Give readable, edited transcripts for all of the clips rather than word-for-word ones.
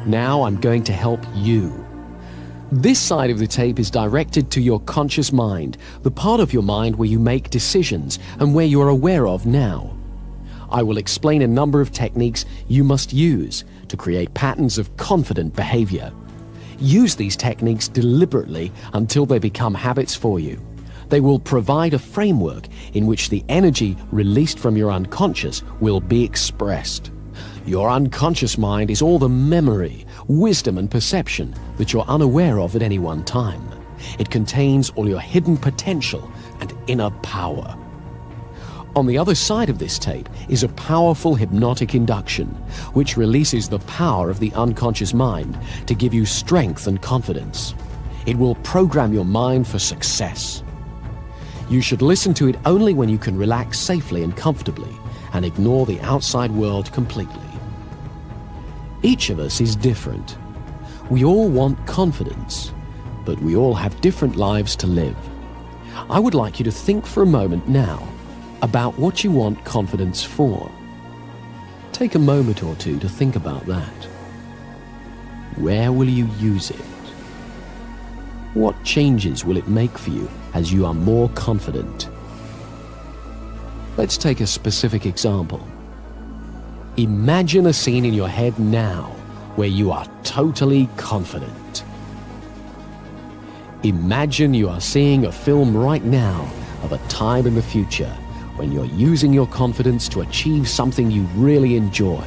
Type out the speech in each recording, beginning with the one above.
Now I'm going to help you. This side of the tape is directed to your conscious mind, the part of your mind where you make decisions and where you are aware of now. I will explain a number of techniques you must use to create patterns of confident behavior. Use these techniques deliberately until they become habits for you. They will provide a framework in which the energy released from your unconscious will be expressed. Your unconscious mind is all the memory, wisdom, and perception that you're unaware of at any one time. It contains all your hidden potential and inner power. On the other side of this tape is a powerful hypnotic induction, which releases the power of the unconscious mind to give you strength and confidence. It will program your mind for success. You should listen to it only when you can relax safely and comfortably and ignore the outside world completely. Each of us is different. We all want confidence, but we all have different lives to live. I would like you to think for a moment now about what you want confidence for. Take a moment or two to think about that. Where will you use it? What changes will it make for you as you are more confident? Let's take a specific example. Imagine a scene in your head now where you are totally confident. Imagine you are seeing a film right now of a time in the future when you're using your confidence to achieve something you really enjoy.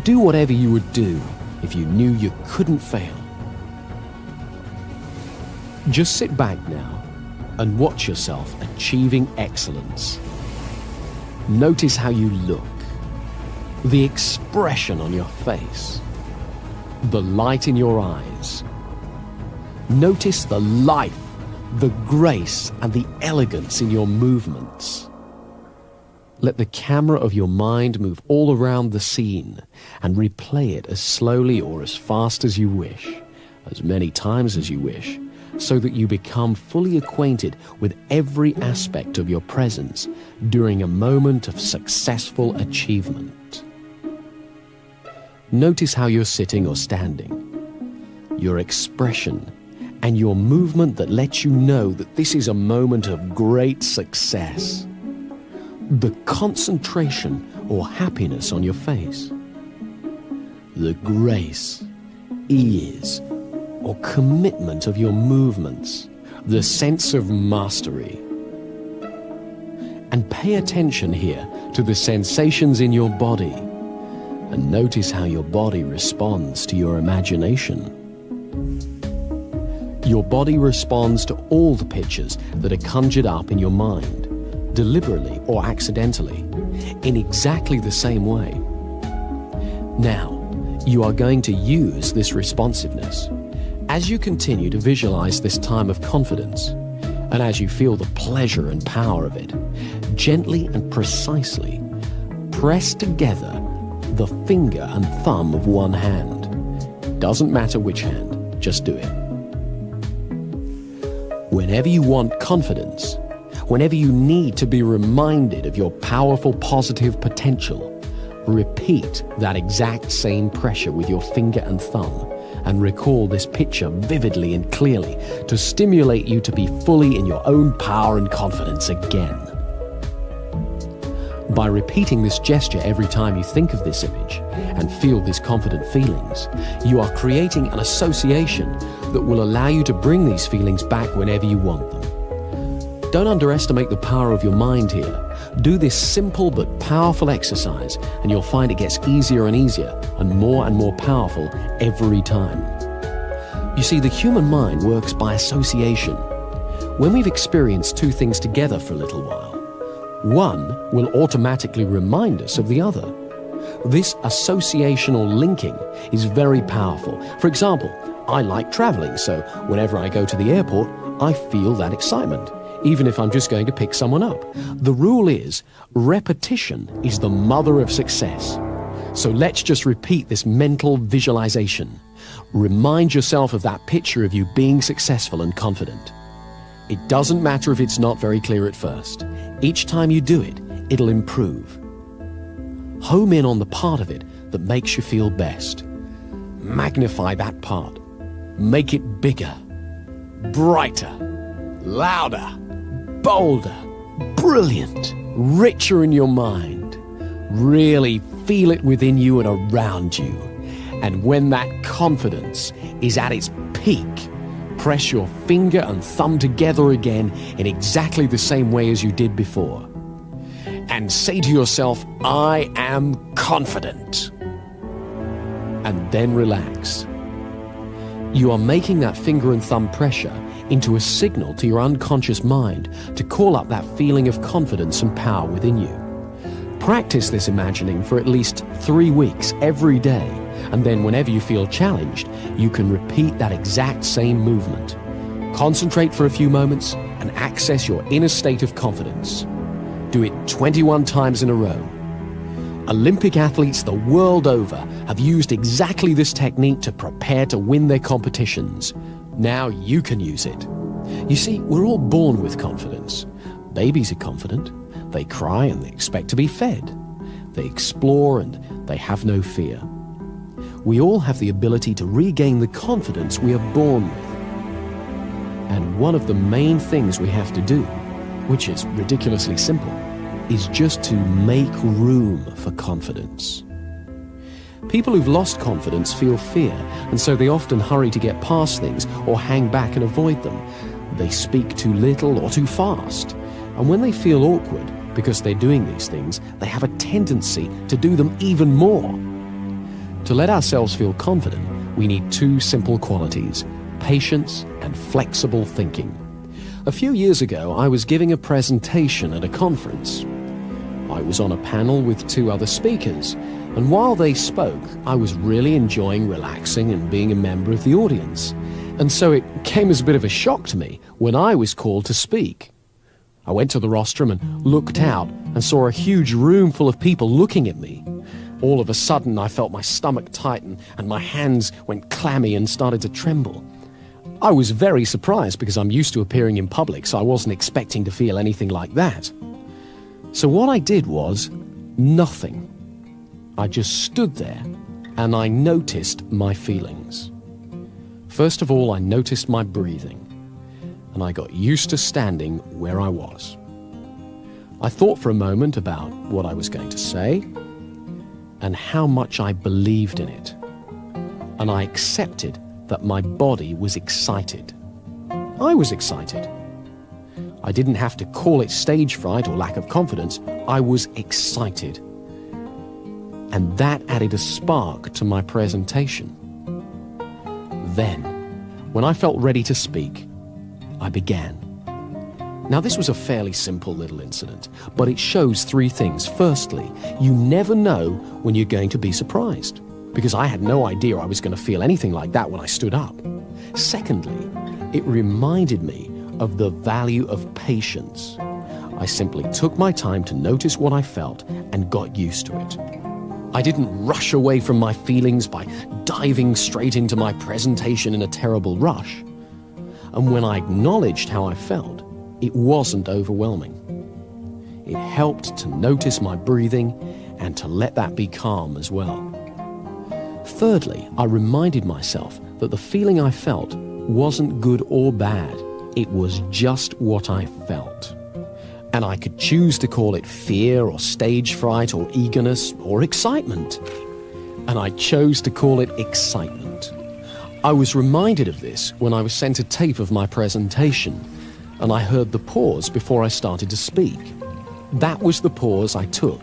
Do whatever you would do if you knew you couldn't fail. Just sit back now and watch yourself achieving excellence. Notice how you look, the expression on your face, the light in your eyes. Notice the life, the grace, and the elegance in your movements. Let the camera of your mind move all around the scene and replay it as slowly or as fast as you wish, as many times as you wish, so that you become fully acquainted with every aspect of your presence during a moment of successful achievement. Notice how you're sitting or standing, your expression, and your movement that lets you know that this is a moment of great success. The concentration or happiness on your face, the grace, ease, or commitment of your movements, the sense of mastery. And pay attention here to the sensations in your body, and notice how your body responds to your imagination. Your body responds to all the pictures that are conjured up in your mind, deliberately or accidentally, in exactly the same way. Now, you are going to use this responsiveness. As you continue to visualize this time of confidence, and as you feel the pleasure and power of it, gently and precisely press together the finger and thumb of one hand. Doesn't matter which hand, just do it. Whenever you want confidence, whenever you need to be reminded of your powerful positive potential, repeat that exact same pressure with your finger and thumb, and recall this picture vividly and clearly to stimulate you to be fully in your own power and confidence again. By repeating this gesture every time you think of this image and feel these confident feelings, you are creating an association that will allow you to bring these feelings back whenever you want them. Don't underestimate the power of your mind here. Do this simple but powerful exercise and you'll find it gets easier and easier and more powerful every time. You see, the human mind works by association. When we've experienced two things together for a little while, one will automatically remind us of the other. This associational linking is very powerful. For example, I like traveling, so whenever I go to the airport, I feel that excitement, even if I'm just going to pick someone up. The rule is, repetition is the mother of success. So let's just repeat this mental visualization. Remind yourself of that picture of you being successful and confident. It doesn't matter if it's not very clear at first. Each time you do it, it'll improve. Home in on the part of it that makes you feel best. Magnify that part. Make it bigger, brighter, louder, bolder, brilliant, richer in your mind. Really feel it within you and around you. And when that confidence is at its peak, press your finger and thumb together again in exactly the same way as you did before. And say to yourself, I am confident. And then relax. You are making that finger and thumb pressure into a signal to your unconscious mind to call up that feeling of confidence and power within you. Practice this imagining for at least 3 weeks every day, and then whenever you feel challenged, you can repeat that exact same movement. Concentrate for a few moments and access your inner state of confidence. Do it 21 times in a row. Olympic athletes the world over have used exactly this technique to prepare to win their competitions. Now you can use it. You see, we're all born with confidence. Babies are confident. They cry and they expect to be fed. They explore and they have no fear. We all have the ability to regain the confidence we are born with. And one of the main things we have to do, which is ridiculously simple, is just to make room for confidence. People who've lost confidence feel fear, and so they often hurry to get past things or hang back and avoid them. They speak too little or too fast. And when they feel awkward because they're doing these things, they have a tendency to do them even more. To let ourselves feel confident, we need 2 simple qualities: patience and flexible thinking. A few years ago, I was giving a presentation at a conference. I was on a panel with 2 other speakers, and while they spoke, I was really enjoying relaxing and being a member of the audience. And so it came as a bit of a shock to me when I was called to speak. I went to the rostrum and looked out and saw a huge room full of people looking at me. All of a sudden, I felt my stomach tighten and my hands went clammy and started to tremble. I was very surprised because I'm used to appearing in public, so I wasn't expecting to feel anything like that. So what I did was nothing. I just stood there and I noticed my feelings. First of all, I noticed my breathing, and I got used to standing where I was. I thought for a moment about what I was going to say and how much I believed in it, and I accepted that my body was excited. I was excited. I didn't have to call it stage fright or lack of confidence. I was excited. And that added a spark to my presentation. Then, when I felt ready to speak, I began. Now, this was a fairly simple little incident, but it shows 3 things. Firstly, you never know when you're going to be surprised, because I had no idea I was going to feel anything like that when I stood up. Secondly, it reminded me of the value of patience. I simply took my time to notice what I felt and got used to it. I didn't rush away from my feelings by diving straight into my presentation in a terrible rush. And when I acknowledged how I felt, it wasn't overwhelming. It helped to notice my breathing and to let that be calm as well. Thirdly, I reminded myself that the feeling I felt wasn't good or bad. It was just what I felt. And I could choose to call it fear or stage fright or eagerness or excitement. And I chose to call it excitement. I was reminded of this when I was sent a tape of my presentation, and I heard the pause before I started to speak. That was the pause I took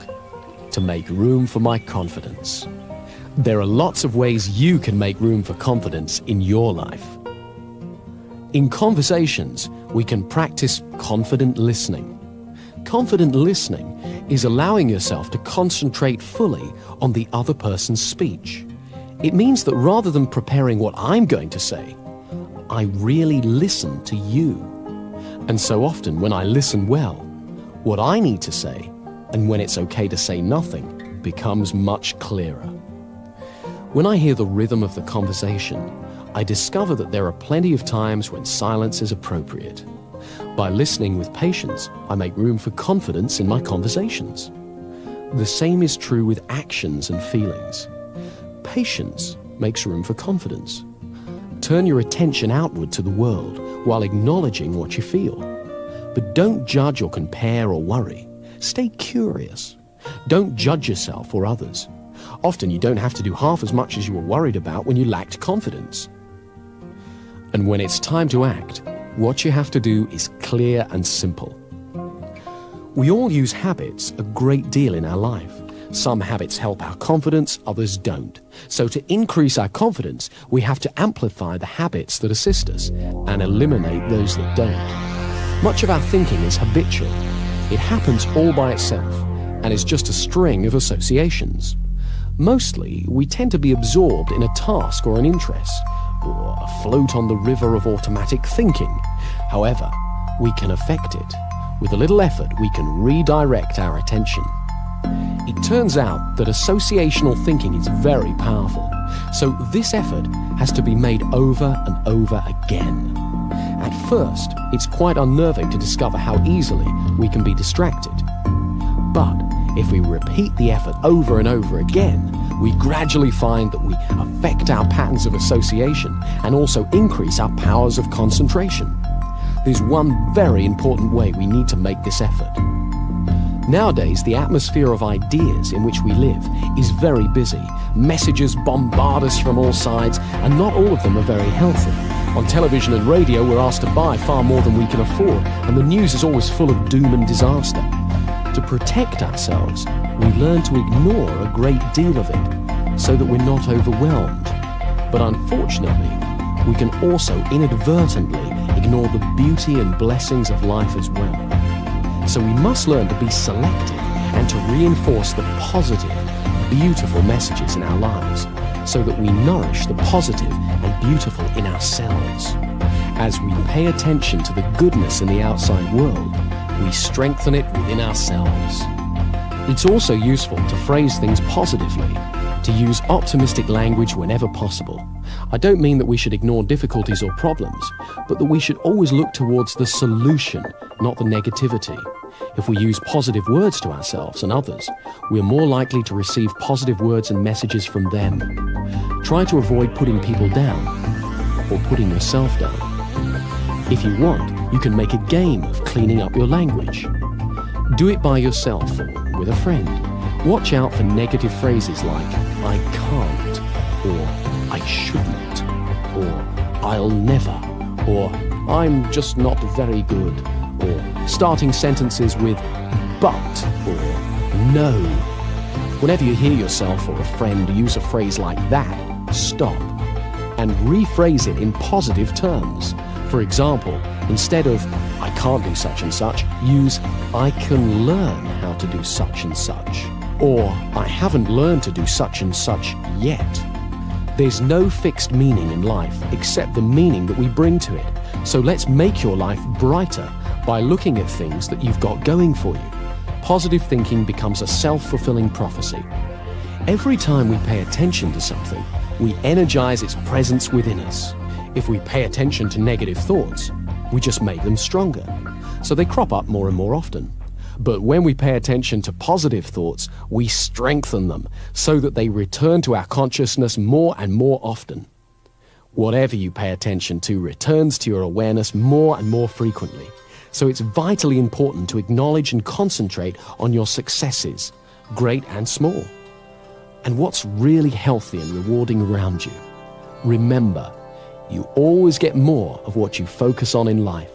to make room for my confidence. There are lots of ways you can make room for confidence in your life. In conversations, we can practice confident listening. Confident listening is allowing yourself to concentrate fully on the other person's speech. It means that rather than preparing what I'm going to say, I really listen to you. And so often when I listen well, what I need to say, and when it's okay to say nothing, becomes much clearer. When I hear the rhythm of the conversation, I discover that there are plenty of times when silence is appropriate. By listening with patience, I make room for confidence in my conversations. The same is true with actions and feelings. Patience makes room for confidence. Turn your attention outward to the world while acknowledging what you feel. But don't judge or compare or worry. Stay curious. Don't judge yourself or others. Often you don't have to do half as much as you were worried about when you lacked confidence. And when it's time to act, what you have to do is clear and simple. We all use habits a great deal in our life. Some habits help our confidence, others don't. So to increase our confidence, we have to amplify the habits that assist us and eliminate those that don't. Much of our thinking is habitual. It happens all by itself and is just a string of associations. Mostly, we tend to be absorbed in a task or an interest, or afloat on the river of automatic thinking. However, we can affect it. With a little effort, we can redirect our attention. It turns out that associational thinking is very powerful, so this effort has to be made over and over again. At first, it's quite unnerving to discover how easily we can be distracted. But if we repeat the effort over and over again, we gradually find that we affect our patterns of association and also increase our powers of concentration. There's one very important way we need to make this effort. Nowadays, the atmosphere of ideas in which we live is very busy. Messages bombard us from all sides, and not all of them are very healthy. On television and radio, we're asked to buy far more than we can afford, and the news is always full of doom and disaster. To protect ourselves, we learn to ignore a great deal of it so that we're not overwhelmed. But unfortunately, we can also inadvertently ignore the beauty and blessings of life as well. So we must learn to be selective and to reinforce the positive, beautiful messages in our lives so that we nourish the positive and beautiful in ourselves. As we pay attention to the goodness in the outside world, we strengthen it within ourselves. It's also useful to phrase things positively, to use optimistic language whenever possible. I don't mean that we should ignore difficulties or problems, but that we should always look towards the solution, not the negativity. If we use positive words to ourselves and others, we're more likely to receive positive words and messages from them. Try to avoid putting people down or putting yourself down. If you want, you can make a game of cleaning up your language. Do it by yourself or with a friend. Watch out for negative phrases like I can't, or I shouldn't, or I'll never, or I'm just not very good, or starting sentences with but or no. Whenever you hear yourself or a friend use a phrase like that, stop and rephrase it in positive terms. For example, instead of I can't do such and such, use I can learn how to do such and such, or I haven't learned to do such and such yet. There's no fixed meaning in life except the meaning that we bring to it. So let's make your life brighter by looking at things that you've got going for you. Positive thinking becomes a self-fulfilling prophecy. Every time we pay attention to something, we energize its presence within us. If we pay attention to negative thoughts, we just make them stronger. So they crop up more and more often. But when we pay attention to positive thoughts, we strengthen them so that they return to our consciousness more and more often. Whatever you pay attention to returns to your awareness more and more frequently. So it's vitally important to acknowledge and concentrate on your successes, great and small, and what's really healthy and rewarding around you. Remember, you always get more of what you focus on in life.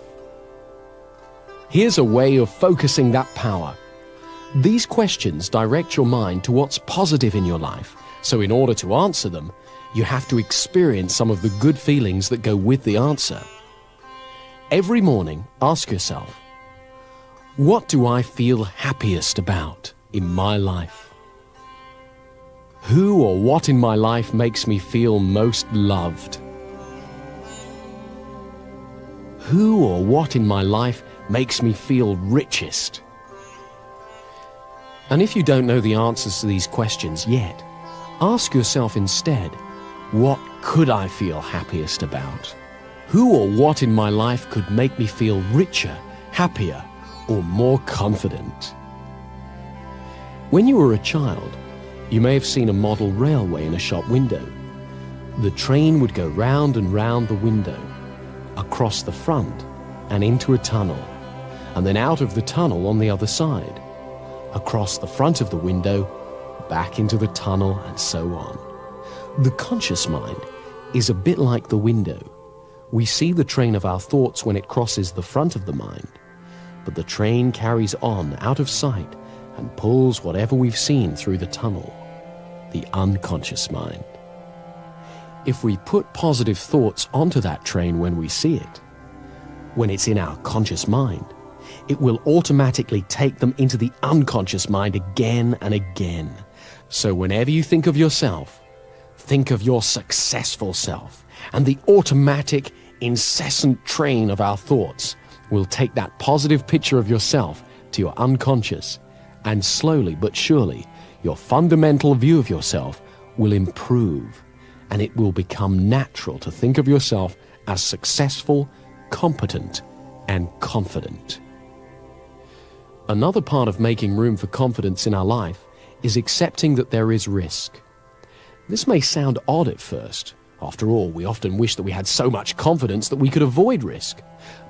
Here's a way of focusing that power. These questions direct your mind to what's positive in your life, so in order to answer them, you have to experience some of the good feelings that go with the answer. Every morning, ask yourself, what do I feel happiest about in my life? Who or what in my life makes me feel most loved? Who or what in my life makes me feel richest? And if you don't know the answers to these questions yet, ask yourself instead, what could I feel happiest about? Who or what in my life could make me feel richer, happier, or more confident? When you were a child, you may have seen a model railway in a shop window. The train would go round and round the window, across the front and into a tunnel, and then out of the tunnel on the other side, across the front of the window, back into the tunnel, and so on. The conscious mind is a bit like the window. We see the train of our thoughts when it crosses the front of the mind, but the train carries on out of sight and pulls whatever we've seen through the tunnel, the unconscious mind. If we put positive thoughts onto that train when we see it, when it's in our conscious mind, it will automatically take them into the unconscious mind again and again. So whenever you think of yourself, think of your successful self, and the automatic, incessant train of our thoughts will take that positive picture of yourself to your unconscious, and slowly but surely, your fundamental view of yourself will improve, and it will become natural to think of yourself as successful, competent, and confident. Another part of making room for confidence in our life is accepting that there is risk. This may sound odd at first. After all, we often wish that we had so much confidence that we could avoid risk.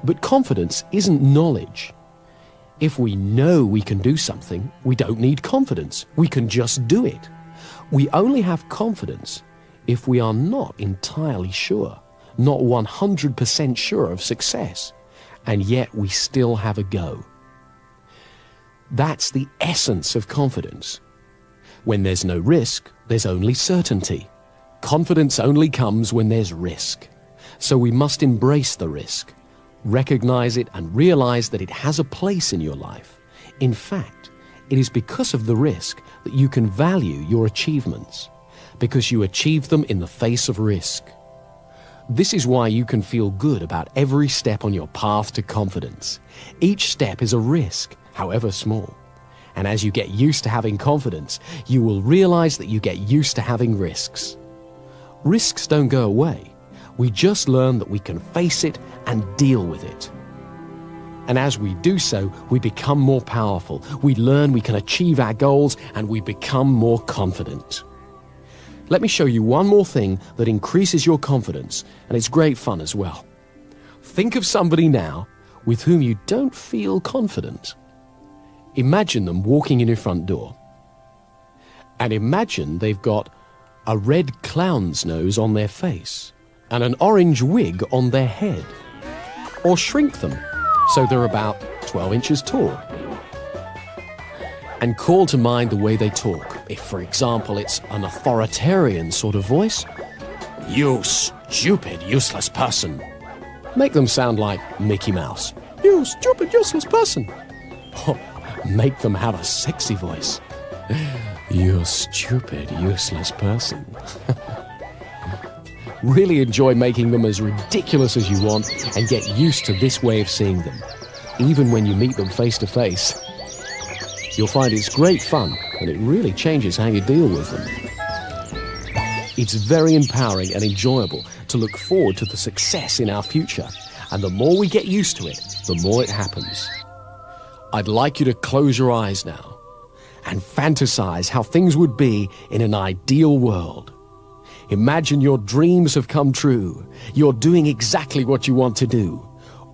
But confidence isn't knowledge. If we know we can do something, we don't need confidence. We can just do it. We only have confidence if we are not entirely sure, not 100% sure of success, and yet we still have a go. That's the essence of confidence. When there's no risk, there's only certainty. Confidence only comes when there's risk. So we must embrace the risk, recognize it, and realize that it has a place in your life. In fact, it is because of the risk that you can value your achievements, because you achieved them in the face of risk. This is why you can feel good about every step on your path to confidence. Each step is a risk, however small. And as you get used to having confidence, you will realize that you get used to having risks. Risks don't go away. We just learn that we can face it and deal with it. And as we do so, we become more powerful. We learn we can achieve our goals, and we become more confident. Let me show you one more thing that increases your confidence, and it's great fun as well. Think of somebody now with whom you don't feel confident. Imagine them walking in your front door. And imagine they've got a red clown's nose on their face and an orange wig on their head. Or shrink them so they're about 12 inches tall. And call to mind the way they talk. If, for example, it's an authoritarian sort of voice, "You stupid, useless person." Make them sound like Mickey Mouse. "You stupid, useless person." Or make them have a sexy voice. "You stupid, useless person." Really enjoy making them as ridiculous as you want and get used to this way of seeing them, even when you meet them face to face. You'll find it's great fun, and it really changes how you deal with them. It's very empowering and enjoyable to look forward to the success in our future, and the more we get used to it, the more it happens. I'd like you to close your eyes now and fantasize how things would be in an ideal world. Imagine your dreams have come true. You're doing exactly what you want to do.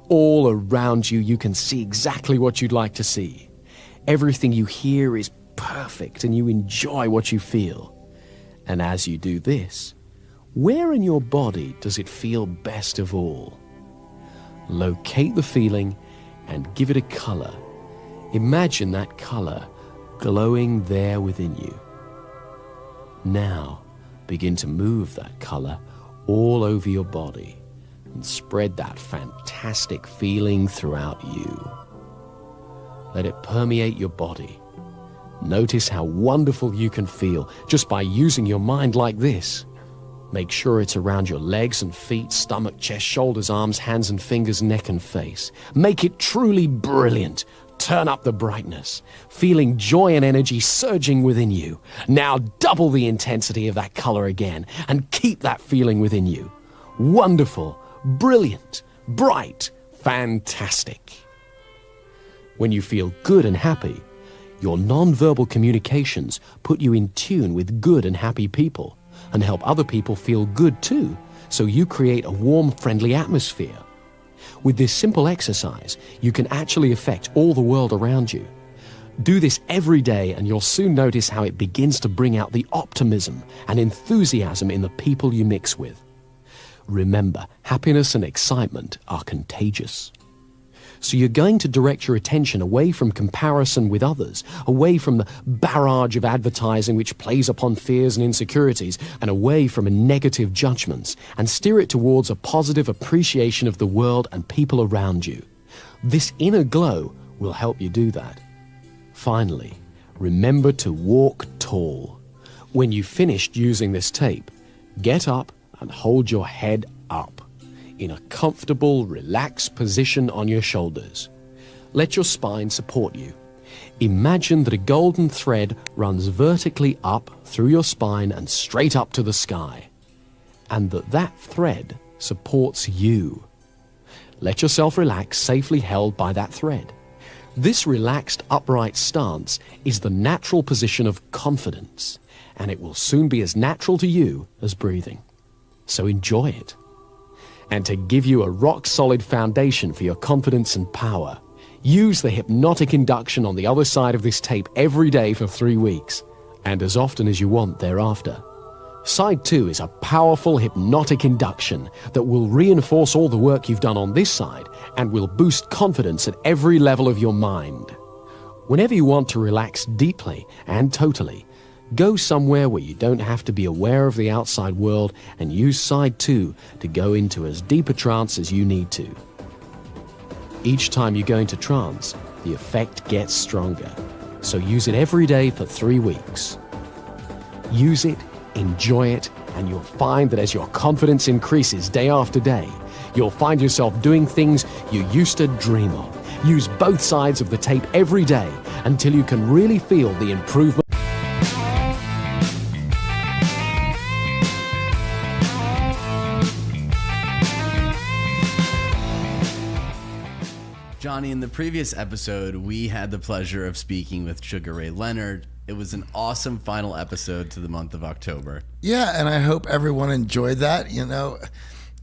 All around you, you can see exactly what you'd like to see. Everything you hear is perfect, and you enjoy what you feel. And as you do this, where in your body does it feel best of all? Locate the feeling and give it a color. Imagine that color glowing there within you. Now, begin to move that color all over your body and spread that fantastic feeling throughout you. Let it permeate your body. Notice how wonderful you can feel just by using your mind like this. Make sure it's around your legs and feet, stomach, chest, shoulders, arms, hands and fingers, neck and face. Make it truly brilliant. Turn up the brightness, feeling joy and energy surging within you. Now double the intensity of that color again and keep that feeling within you. Wonderful, brilliant, bright, fantastic. When you feel good and happy, your non-verbal communications put you in tune with good and happy people. and help other people feel good too, so you create a warm, friendly atmosphere. With this simple exercise, you can actually affect all the world around you. Do this every day and you'll soon notice how it begins to bring out the optimism and enthusiasm in the people you mix with. Remember, happiness and excitement are contagious. So you're going to direct your attention away from comparison with others, away from the barrage of advertising which plays upon fears and insecurities, and away from negative judgments, and steer it towards a positive appreciation of the world and people around you. This inner glow will help you do that. Finally, remember to walk tall. When you've finished using this tape, get up and hold your head up in a comfortable, relaxed position on your shoulders. Let your spine support you. Imagine that a golden thread runs vertically up through your spine and straight up to the sky, and that thread supports you. Let yourself relax, safely held by that thread. This relaxed, upright stance is the natural position of confidence, and it will soon be as natural to you as breathing. So enjoy it. And to give you a rock-solid foundation for your confidence and power, use the hypnotic induction on the other side of this tape every day for 3 weeks, and as often as you want thereafter. Side 2 is a powerful hypnotic induction that will reinforce all the work you've done on this side and will boost confidence at every level of your mind. Whenever you want to relax deeply and totally, go somewhere where you don't have to be aware of the outside world and use side 2 to go into as deep a trance as you need to. Each time you go into trance, the effect gets stronger. So use it every day for 3 weeks. Use it, enjoy it, and you'll find that as your confidence increases day after day, you'll find yourself doing things you used to dream of. Use both sides of the tape every day until you can really feel the improvement. Johnny, in the previous episode, we had the pleasure of speaking with Sugar Ray Leonard. It was an awesome final episode to the month of October. Yeah, and I hope everyone enjoyed that. You know,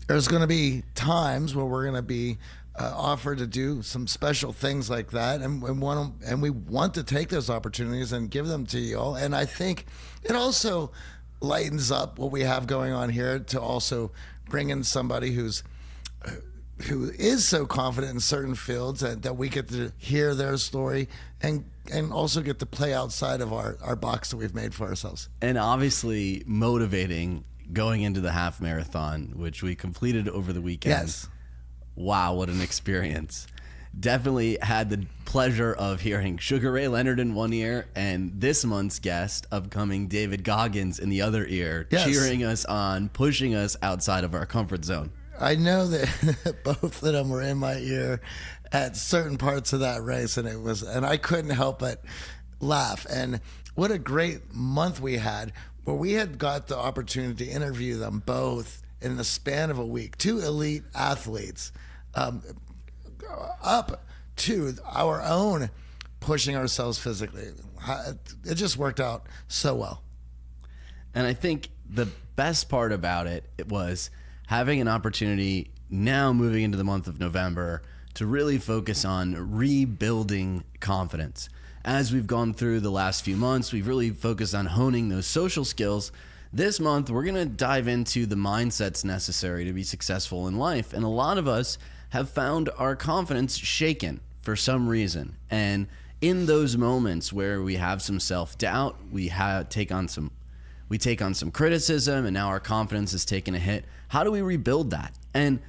there's going to be times where we're going to be offered to do some special things like that, and we want to take those opportunities and give them to you all. And I think it also lightens up what we have going on here to also bring in somebody who is so confident in certain fields that we get to hear their story and also get to play outside of our box that we've made for ourselves. And obviously motivating going into the half marathon, which we completed over the weekend. Yes. Wow, what an experience. Definitely had the pleasure of hearing Sugar Ray Leonard in one ear and this month's guest, upcoming David Goggins, in the other ear, yes, cheering us on, pushing us outside of our comfort zone. I know that both of them were in my ear at certain parts of that race, and I couldn't help but laugh. And what a great month we had, where we had got the opportunity to interview them both in the span of a week. 2 elite athletes, up to our own pushing ourselves physically. It just worked out so well. And I think the best part about it was having an opportunity now, moving into the month of November, to really focus on rebuilding confidence. As we've gone through the last few months, we've really focused on honing those social skills. This month, we're going to dive into the mindsets necessary to be successful in life. And a lot of us have found our confidence shaken for some reason. And in those moments where we have some self-doubt, we take on some criticism, and now our confidence is taking a hit. How do we rebuild that? And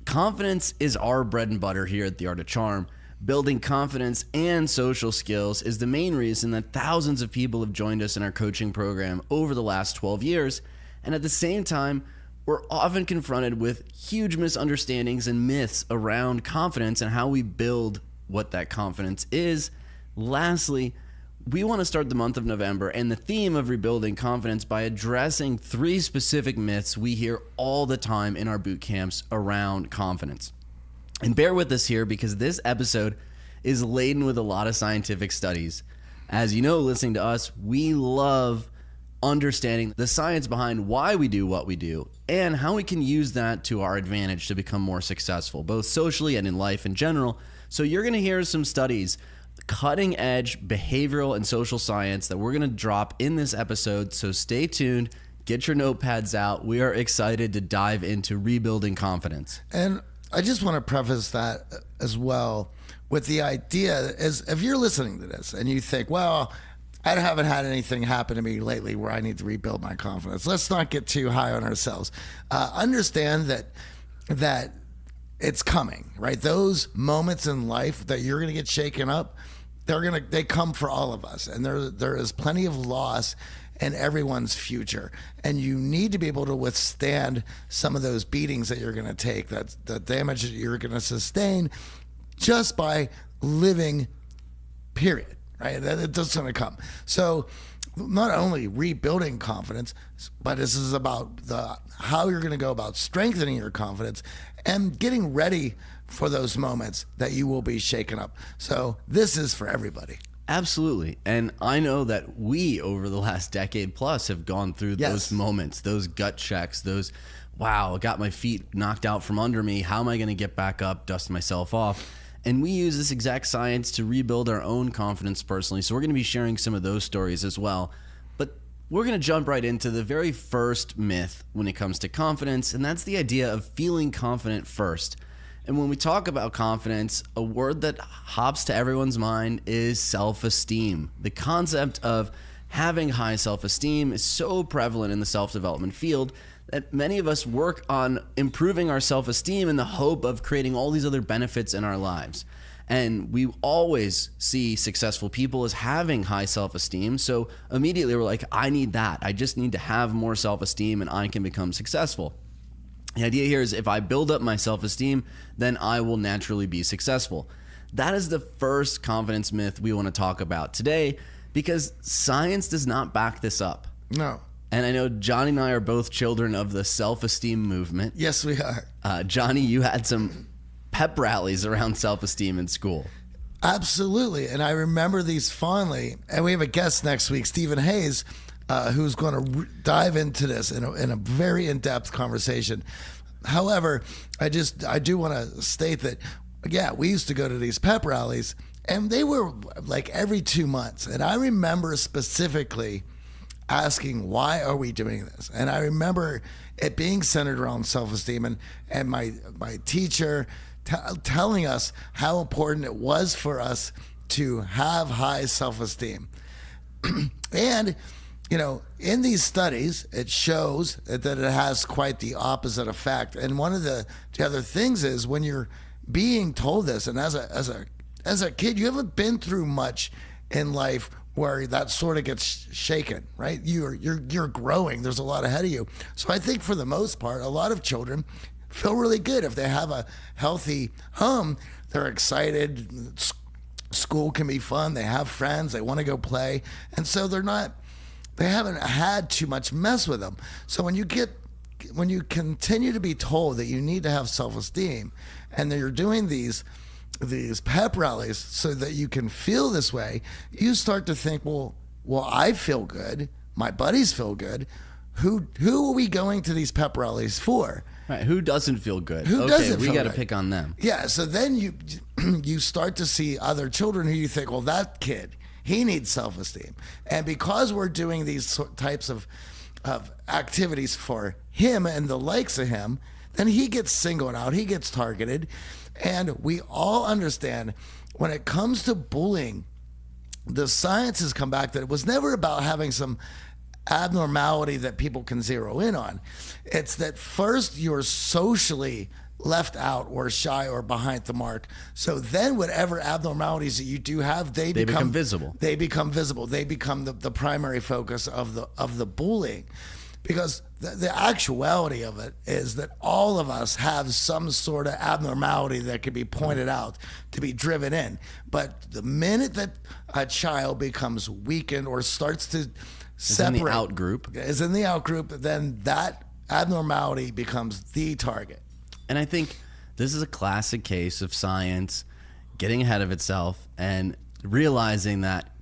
confidence is our bread and butter here at The Art of Charm. Building confidence and social skills is the main reason that thousands of people have joined us in our coaching program over the last 12 years. And at the same time, we're often confronted with huge misunderstandings and myths around confidence and how we build what that confidence is. Lastly, we want to start the month of November and the theme of rebuilding confidence by addressing 3 specific myths we hear all the time in our boot camps around confidence. And bear with us here, because this episode is laden with a lot of scientific studies. As you know, listening to us, we love understanding the science behind why we do what we do and how we can use that to our advantage to become more successful, both socially and in life in general. So you're going to hear some studies, cutting edge behavioral and social science that we're going to drop in this episode. So stay tuned, get your notepads out. We are excited to dive into rebuilding confidence. And I just want to preface that as well with the idea is if you're listening to this and you think, well, I haven't had anything happen to me lately where I need to rebuild my confidence. Let's not get too high on ourselves. Understand that it's coming, right? Those moments in life that you're going to get shaken up, they come for all of us, and there is plenty of loss in everyone's future, and you need to be able to withstand some of those beatings that you're going to take, that the damage that you're going to sustain, just by living. Period. Right? It doesn't going to come. So not only rebuilding confidence, but this is about how you're going to go about strengthening your confidence and getting ready for those moments that you will be shaken up. So this is for everybody. Absolutely. And I know that we, over the last decade plus, have gone through those moments, those gut checks, those, wow, I got my feet knocked out from under me. How am I going to get back up, dust myself off? And we use this exact science to rebuild our own confidence personally. So we're going to be sharing some of those stories as well. But we're going to jump right into the very first myth when it comes to confidence, and that's the idea of feeling confident first. And when we talk about confidence, a word that hops to everyone's mind is self-esteem. The concept of having high self-esteem is so prevalent in the self-development field that many of us work on improving our self-esteem in the hope of creating all these other benefits in our lives. And we always see successful people as having high self-esteem. So immediately we're like, I need that. I just need to have more self-esteem and I can become successful. The idea here is if I build up my self-esteem, then I will naturally be successful. That is the first confidence myth we want to talk about today, because science does not back this up. No. And I know Johnny and I are both children of the self-esteem movement. Yes, we are. Johnny, you had some pep rallies around self-esteem in school. Absolutely. And I remember these fondly. And we have a guest next week, Stephen Hayes, who's going to dive into this in a very in-depth conversation. However, I do want to state that, yeah, we used to go to these pep rallies, and they were like every 2 months. And I remember specifically asking, why are we doing this? And I remember it being centered around self-esteem, and my teacher telling us how important it was for us to have high self-esteem. And, you know, in these studies, it shows that it has quite the opposite effect. And one of the other things is when you're being told this, and as a kid, you haven't been through much in life where that sort of gets shaken, right? You're growing. There's a lot ahead of you. So I think for the most part, a lot of children feel really good if they have a healthy home. They're excited. School can be fun. They have friends. They want to go play, and so they haven't had too much mess with them. So when you continue to be told that you need to have self-esteem, and that you're doing these pep rallies so that you can feel this way, you start to think, well, I feel good. My buddies feel good. Who are we going to these pep rallies for? Right. Who doesn't feel good? Who doesn't we feel got to good? pick on them. Yeah. So then you start to see other children who you think, well, that kid, he needs self-esteem. And because we're doing these types of activities for him and the likes of him, then he gets singled out. He gets targeted. And we all understand when it comes to bullying, the science has come back that it was never about having some abnormality that people can zero in on. It's that first you're socially left out or shy or behind the mark. So then whatever abnormalities that you do have, they become visible. They become visible. They become the primary focus of the bullying. Because the actuality of it is that all of us have some sort of abnormality that can be pointed out to be driven in. But the minute that a child becomes weakened or starts to separate, in the out group, then that abnormality becomes the target. And I think this is a classic case of science getting ahead of itself and realizing that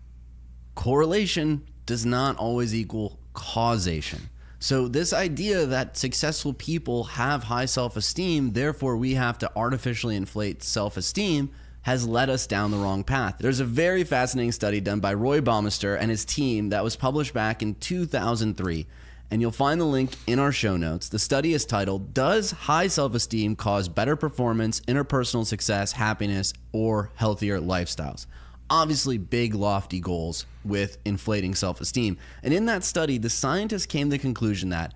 correlation does not always equal causation. So this idea that successful people have high self-esteem, therefore we have to artificially inflate self-esteem, has led us down the wrong path. There's a very fascinating study done by Roy Baumeister and his team that was published back in 2003, and you'll find the link in our show notes. The study is titled, "Does High Self-Esteem Cause Better Performance, Interpersonal Success, Happiness, or Healthier Lifestyles?" Obviously big, lofty goals with inflating self-esteem. And in that study, the scientists came to the conclusion that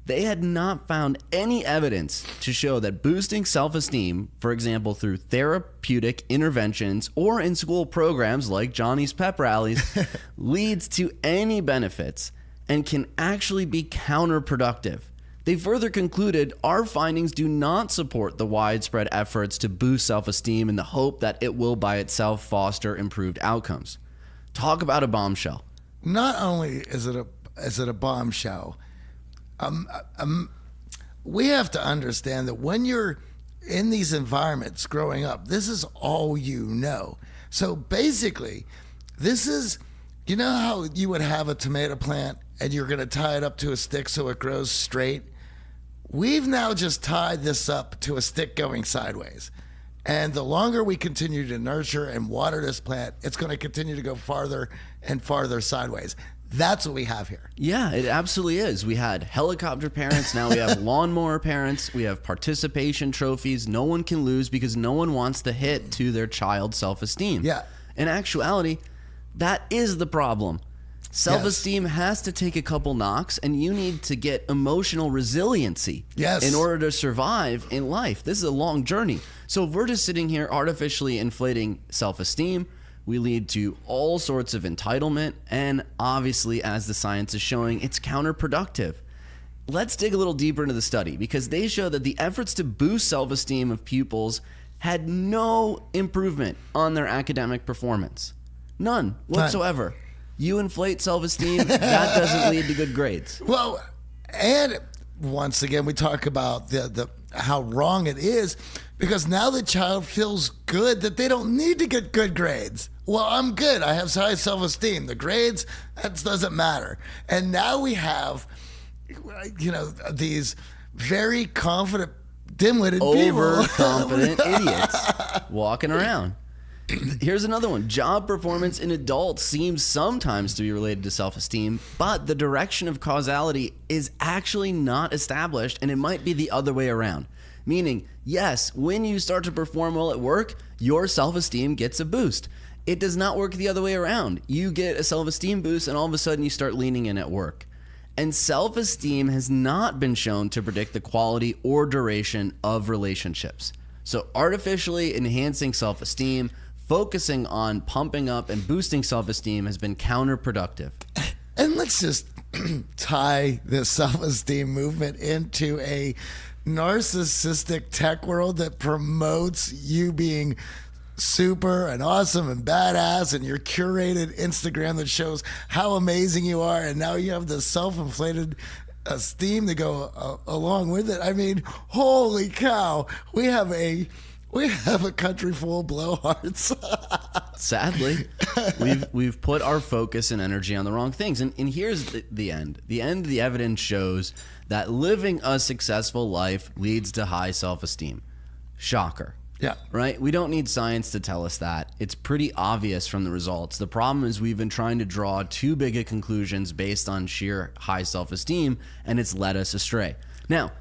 they had not found any evidence to show that boosting self-esteem, for example, through therapeutic interventions or in school programs like Johnny's pep rallies, leads to any benefits and can actually be counterproductive. They further concluded our findings do not support the widespread efforts to boost self-esteem in the hope that it will by itself foster improved outcomes. Talk about a bombshell. Not only is it a bombshell, we have to understand that when you're in these environments growing up, this is all you know. So basically, this is, you know how you would have a tomato plant and you're going to tie it up to a stick so it grows straight? We've now just tied this up to a stick going sideways. And the longer we continue to nurture and water this plant, it's going to continue to go farther and farther sideways. That's what we have here. Yeah, it absolutely is. We had helicopter parents. Now we have lawnmower parents. We have participation trophies. No one can lose because no one wants to hit to their child's self-esteem. Yeah. In actuality, that is the problem. Self-esteem has to take a couple knocks, and you need to get emotional resiliency in order to survive in life. This is a long journey. So if we're just sitting here artificially inflating self-esteem, we lead to all sorts of entitlement, and obviously, as the science is showing, it's counterproductive. Let's dig a little deeper into the study, because they show that the efforts to boost self-esteem of pupils had no improvement on their academic performance. None whatsoever. You inflate self-esteem, that doesn't lead to good grades. Well, and once again, we talk about the how wrong it is, because now the child feels good that they don't need to get good grades. Well, I'm good. I have high self-esteem. The grades, that doesn't matter. And now we have, these very confident, dim-witted people. Overconfident idiots walking around. Here's another one. Job performance in adults seems sometimes to be related to self-esteem, but the direction of causality is actually not established, and it might be the other way around. Meaning, yes, when you start to perform well at work, your self-esteem gets a boost. It does not work the other way around. You get a self-esteem boost, and all of a sudden you start leaning in at work. And self-esteem has not been shown to predict the quality or duration of relationships. So artificially enhancing self-esteem, focusing on pumping up and boosting self-esteem has been counterproductive. And let's just tie this self-esteem movement into a narcissistic tech world that promotes you being super and awesome and badass, and your curated Instagram that shows how amazing you are, and now you have this self-inflated esteem to go along with it. I mean, holy cow, we have a country full of blowhards. Sadly, we've put our focus and energy on the wrong things. And here's the end. The end of the evidence shows that living a successful life leads to high self-esteem. Shocker. Yeah. Right? We don't need science to tell us that. It's pretty obvious from the results. The problem is we've been trying to draw too big of conclusions based on sheer high self-esteem, and it's led us astray. Now,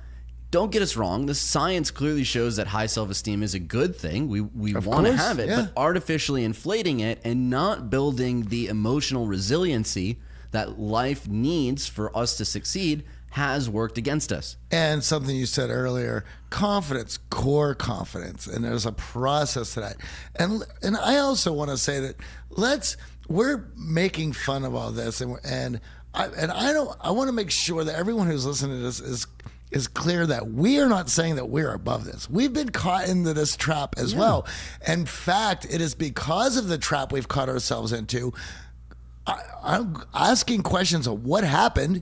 don't get us wrong. The science clearly shows that high self-esteem is a good thing. We want to have it, but artificially inflating it and not building the emotional resiliency that life needs for us to succeed has worked against us. And something you said earlier, confidence, core confidence, and there's a process to that. And I also want to say that we're making fun of all this, and I want to make sure that everyone who's listening to this is clear that we are not saying that we're above this. We've been caught into this trap as well. In fact, it is because of the trap we've caught ourselves into. I'm asking questions of what happened.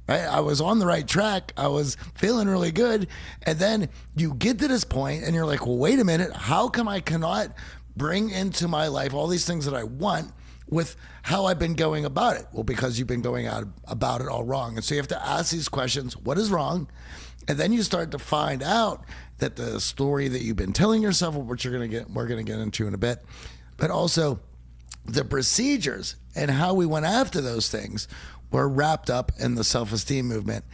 Right? I was on the right track. I was feeling really good. And then you get to this point and you're like, well, wait a minute. How come I cannot bring into my life all these things that I want with how I've been going about it. Well, because you've been going about it all wrong. And so you have to ask these questions, what is wrong? And then you start to find out that the story that you've been telling yourself, which we're going to get into in a bit, but also the procedures and how we went after those things were wrapped up in the self-esteem movement,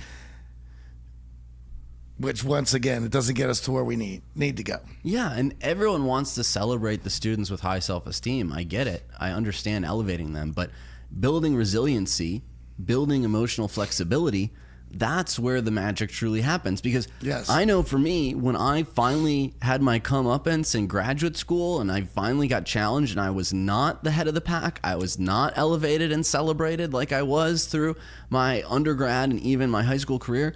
which once again, it doesn't get us to where we need to go. Yeah, and everyone wants to celebrate the students with high self-esteem. I get it. I understand elevating them, but building resiliency, building emotional flexibility, that's where the magic truly happens. Because yes. I know for me, when I finally had my comeuppance in graduate school and I finally got challenged and I was not the head of the pack, I was not elevated and celebrated like I was through my undergrad and even my high school career,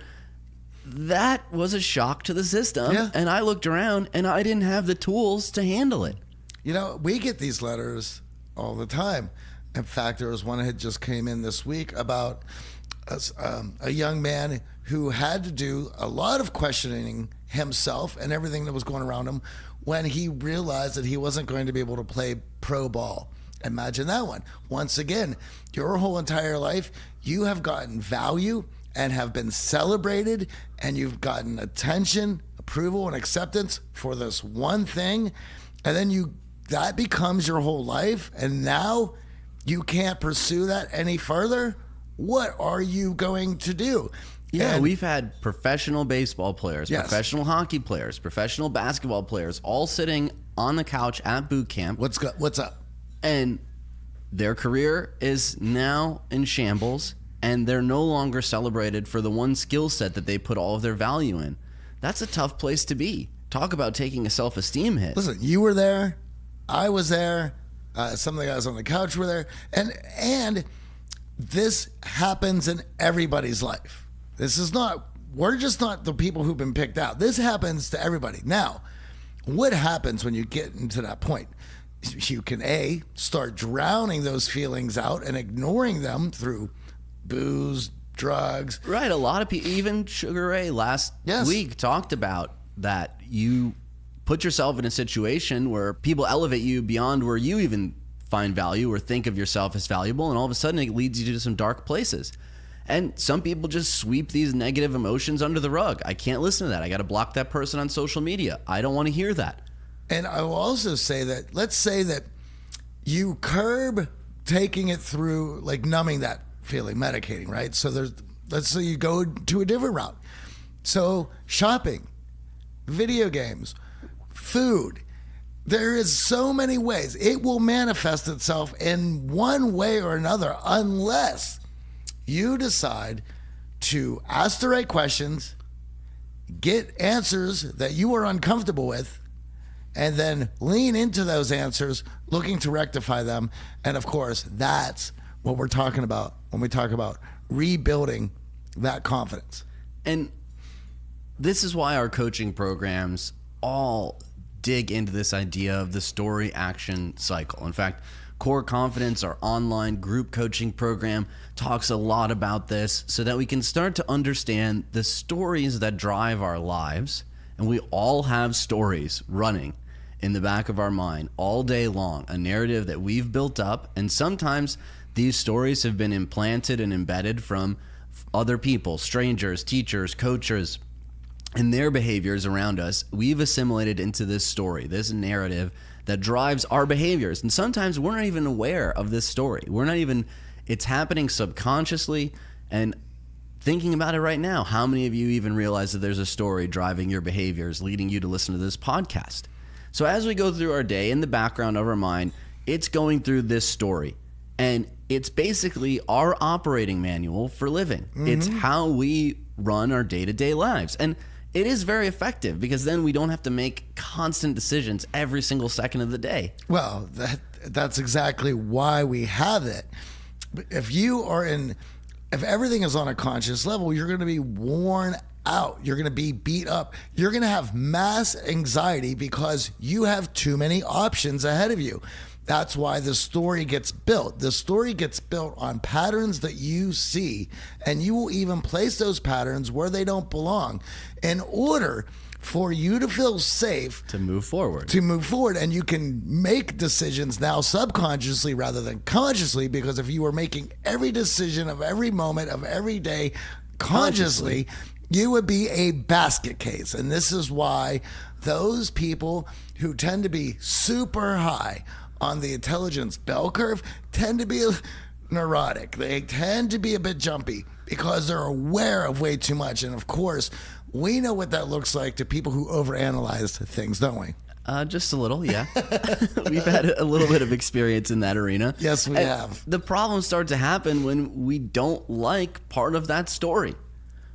that was a shock to the system. Yeah. And I looked around and I didn't have the tools to handle it. You know, we get these letters all the time. In fact, there was one that just came in this week about a young man who had to do a lot of questioning himself and everything that was going around him when he realized that he wasn't going to be able to play pro ball. Imagine that one. Once again, your whole entire life, you have gotten value and have been celebrated, and you've gotten attention, approval, and acceptance for this one thing, and then that becomes your whole life, and now you can't pursue that any further. What are you going to do? Yeah, And we've had professional baseball players, Yes. professional hockey players, professional basketball players, all sitting on the couch at boot camp, what's up? and their career is now in shambles, and they're no longer celebrated for the one skill set that they put all of their value in. That's a tough place to be. Talk about taking a self-esteem hit. Listen, you were there, I was there, some of the guys on the couch were there, and this happens in everybody's life. We're just not the people who've been picked out. This happens to everybody. Now, what happens when you get into that point? You can start drowning those feelings out and ignoring them through booze, drugs. Right, a lot of people, even Sugar Ray last Yes. week talked about that. You put yourself in a situation where people elevate you beyond where you even find value or think of yourself as valuable, and all of a sudden it leads you to some dark places. And some people just sweep these negative emotions under the rug. I can't listen to that. I got to block that person on social media. I don't want to hear that. And I will also say that, let's say that you curb taking it through, like numbing that feeling, medicating, right? So let's say you go to a different route. So shopping, video games, food. There is so many ways. It will manifest itself in one way or another unless you decide to ask the right questions, get answers that you are uncomfortable with, and then lean into those answers, looking to rectify them. And of course, that's what we're talking about when we talk about rebuilding that confidence. And this is why our coaching programs all dig into this idea of the story action cycle. In fact, Core Confidence, our online group coaching program, talks a lot about this so that we can start to understand the stories that drive our lives. And we all have stories running in the back of our mind all day long, a narrative that we've built up. And sometimes these stories have been implanted and embedded from other people, strangers, teachers, coaches, and their behaviors around us. We've assimilated into this story, this narrative that drives our behaviors. And sometimes we're not even aware of this story. It's happening subconsciously. And thinking about it right now, how many of you even realize that there's a story driving your behaviors, leading you to listen to this podcast? So as we go through our day, in the background of our mind, it's going through this story. And it's basically our operating manual for living. Mm-hmm. It's how we run our day-to-day lives. And it is very effective because then we don't have to make constant decisions every single second of the day. Well, that's exactly why we have it. If everything is on a conscious level, you're going to be worn out. You're going to be beat up. You're going to have mass anxiety because you have too many options ahead of you. That's why the story gets built. The story gets built on patterns that you see, and you will even place those patterns where they don't belong in order for you to feel safe To move forward. and you can make decisions now subconsciously rather than consciously, because if you were making every decision of every moment of every day consciously, you would be a basket case. And this is why those people who tend to be super high on the intelligence bell curve tend to be neurotic. They tend to be a bit jumpy because they're aware of way too much. And of course, we know what that looks like to people who overanalyze things, don't we? Just a little, yeah. We've had a little bit of experience in that arena. Yes, we have. The problems start to happen when we don't like part of that story.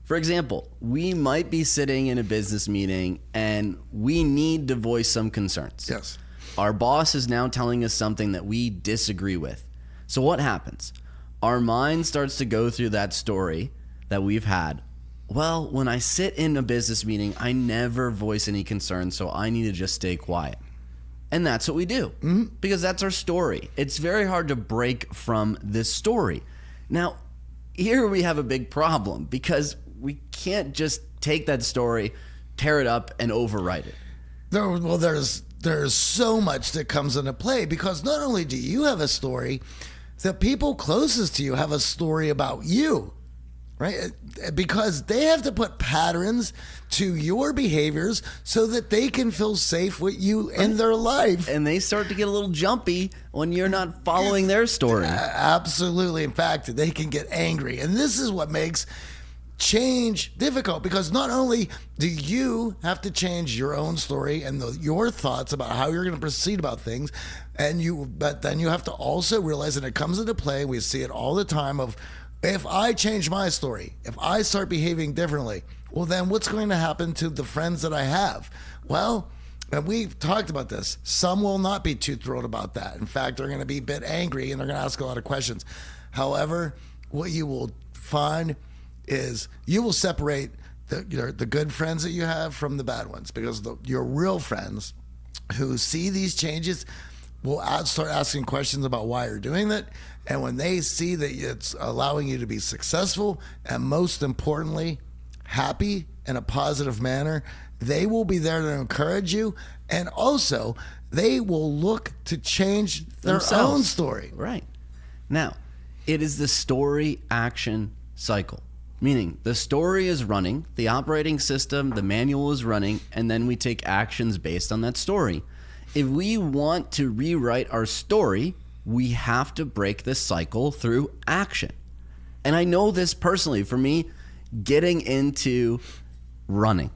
For example, we might be sitting in a business meeting and we need to voice some concerns. Yes. Our boss is now telling us something that we disagree with. So what happens? Our mind starts to go through that story that we've had. Well, when I sit in a business meeting, I never voice any concerns, so I need to just stay quiet. And that's what we do, because that's our story. It's very hard to break from this story. Now, here we have a big problem, because we can't just take that story, tear it up, and overwrite it. There's so much that comes into play, because not only do you have a story, the people closest to you have a story about you, right? Because they have to put patterns to your behaviors so that they can feel safe with you in their life. And they start to get a little jumpy when you're not following their story. Absolutely. In fact, they can get angry. And this is what makes change difficult, because not only do you have to change your own story and your thoughts about how you're going to proceed about things, but then you have to also realize that it comes into play. We see it all the time of, if I change my story, if I start behaving differently, well, then what's going to happen to the friends that I have? Well, and we've talked about this. Some will not be too thrilled about that. In fact, they're going to be a bit angry and they're going to ask a lot of questions. However, what you will find is you will separate the good friends that you have from the bad ones, because your real friends who see these changes will start asking questions about why you're doing that. And when they see that it's allowing you to be successful and, most importantly, happy in a positive manner, they will be there to encourage you. And also, they will look to change their own story. Right. Now, it is the story action cycle. Meaning the story is running, the operating system, the manual is running, and then we take actions based on that story. If we want to rewrite our story, we have to break this cycle through action. And I know this personally. For me, getting into running.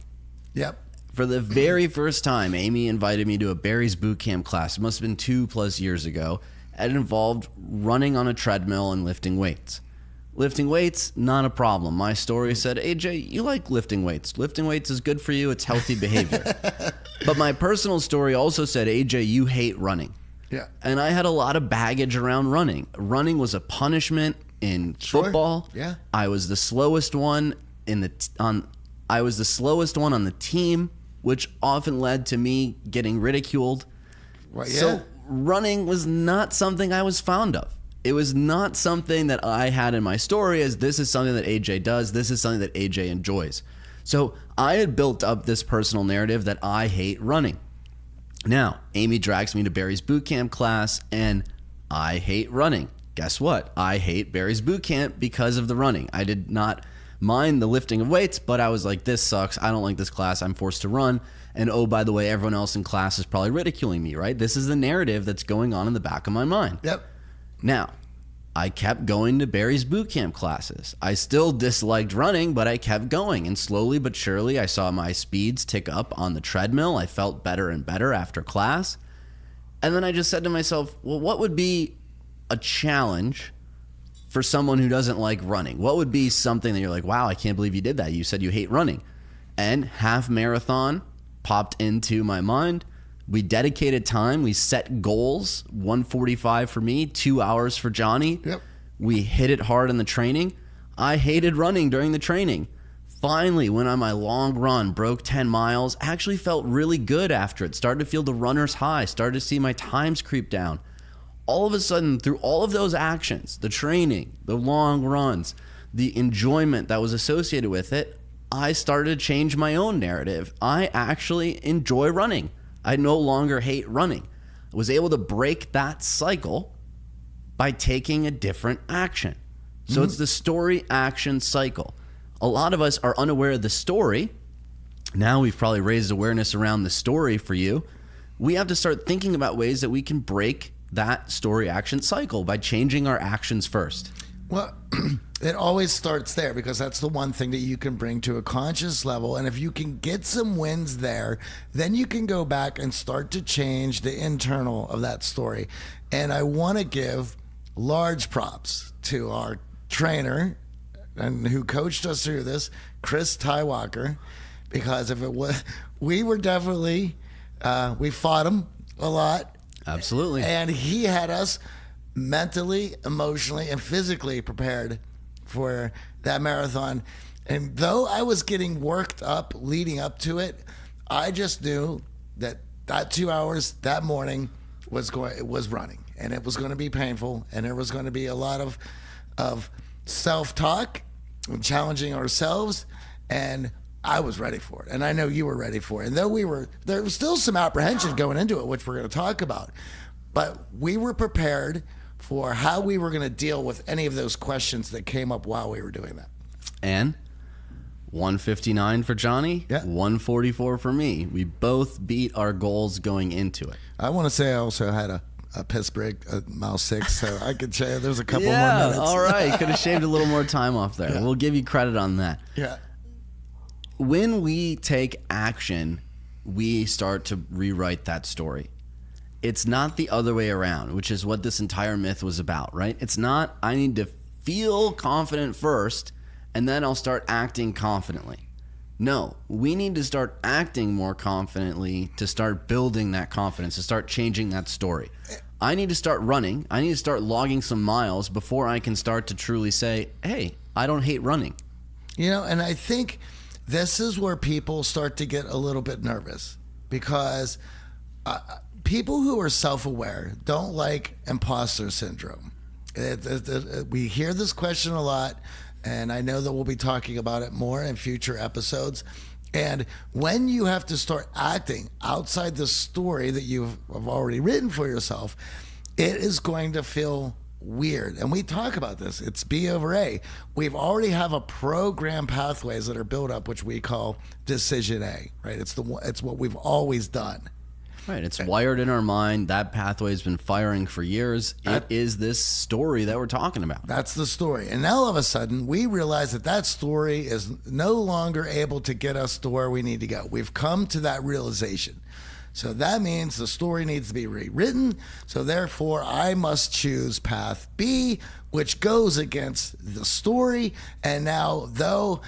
Yep. For the very first time, Amy invited me to a Barry's boot camp class. It must have been 2+ years ago. It involved running on a treadmill and lifting weights. Lifting weights, not a problem. My story said, AJ, you like lifting weights. Lifting weights is good for you. It's healthy behavior. But my personal story also said, AJ, you hate running. Yeah. And I had a lot of baggage around running. Running was a punishment in football. Yeah. I was the slowest one I was the slowest one on the team, which often led to me getting ridiculed. Right, yeah. So running was not something I was fond of. It was not something that I had in my story as this is something that AJ does. This is something that AJ enjoys. So I had built up this personal narrative that I hate running. Now, Amy drags me to Barry's boot camp class and I hate running. Guess what? I hate Barry's boot camp because of the running. I did not mind the lifting of weights, but I was like, this sucks. I don't like this class. I'm forced to run. And oh, by the way, everyone else in class is probably ridiculing me, right? This is the narrative that's going on in the back of my mind. Yep. Now, I kept going to Barry's boot camp classes. I still disliked running, but I kept going. And slowly but surely, I saw my speeds tick up on the treadmill. I felt better and better after class. And then I just said to myself, well, what would be a challenge for someone who doesn't like running? What would be something that you're like, wow, I can't believe you did that. You said you hate running. And half marathon popped into my mind. We dedicated time. We set goals. 1:45 for me, 2 hours for Johnny. Yep. We hit it hard in the training. I hated running during the training. Finally, went on my long run, broke 10 miles, actually felt really good after it. Started to feel the runner's high, started to see my times creep down. all of a sudden, through all of those actions, the training, the long runs, the enjoyment that was associated with it, I started to change my own narrative. I actually enjoy running. I no longer hate running. I was able to break that cycle by taking a different action. So it's the story action cycle. A lot of us are unaware of the story. Now we've probably raised awareness around the story for you. We have to start thinking about ways that we can break that story action cycle by changing our actions first. Well, it always starts there because that's the one thing that you can bring to a conscious level. And if you can get some wins there, then you can go back and start to change the internal of that story. And I want to give large props to our trainer and who coached us through this, Chris Tywalker, because if it was, we were definitely, we fought him a lot. Absolutely. And he had us mentally, emotionally, and physically prepared for that marathon. And though I was getting worked up leading up to it, I just knew that 2 hours that morning was running, and it was going to be painful, and there was going to be a lot of self-talk and challenging ourselves, and I was ready for it, and I know you were ready for it. And though there was still some apprehension going into it, which we're going to talk about, but we were prepared for how we were going to deal with any of those questions that came up while we were doing that. And 159 for Johnny, 144 for me. We both beat our goals going into it. I want to say I also had a piss break at mile 6, so I could say there's a couple more Yeah, minutes. all right. Could have shaved a little more time off there. Yeah. We'll give you credit on that. Yeah. When we take action, we start to rewrite that story. It's not the other way around, which is what this entire myth was about, right? It's not, I need to feel confident first, and then I'll start acting confidently. No, we need to start acting more confidently to start building that confidence, to start changing that story. I need to start running. I need to start logging some miles before I can start to truly say, hey, I don't hate running. You know, and I think this is where people start to get a little bit nervous because people who are self-aware don't like imposter syndrome. We hear this question a lot, and I know that we'll be talking about it more in future episodes. And when you have to start acting outside the story that you've already written for yourself, it is going to feel weird. And we talk about this. It's B over A. We've already have a program pathways that are built up, which we call decision A, right? It's what we've always done. Right. It's wired in our mind. That pathway has been firing for years. It is this story that we're talking about. That's the story. And now all of a sudden, we realize that story is no longer able to get us to where we need to go. We've come to that realization. So that means the story needs to be rewritten. So therefore, I must choose path B, which goes against the story. And now, though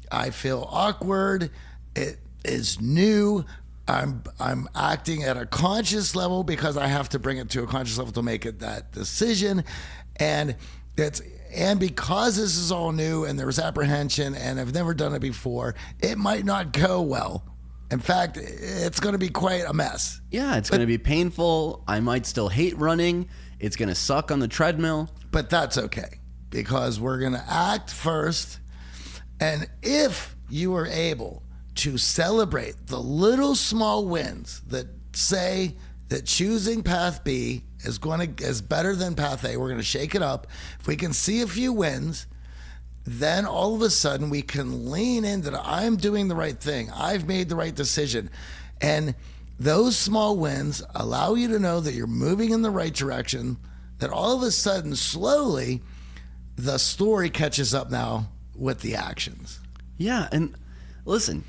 I feel awkward, it is new. I'm acting at a conscious level because I have to bring it to a conscious level to make it that decision. And because this is all new and there's apprehension and I've never done it before, it might not go well. In fact, it's going to be quite a mess. Yeah, it's going to be painful. I might still hate running. It's going to suck on the treadmill. But that's okay because we're going to act first. And if you are able to celebrate the little small wins that say that choosing path B is better than path A, we're going to shake it up. If we can see a few wins, then all of a sudden we can lean into I'm doing the right thing. I've made the right decision. And those small wins allow you to know that you're moving in the right direction, that all of a sudden, slowly, the story catches up now with the actions. Yeah, and listen,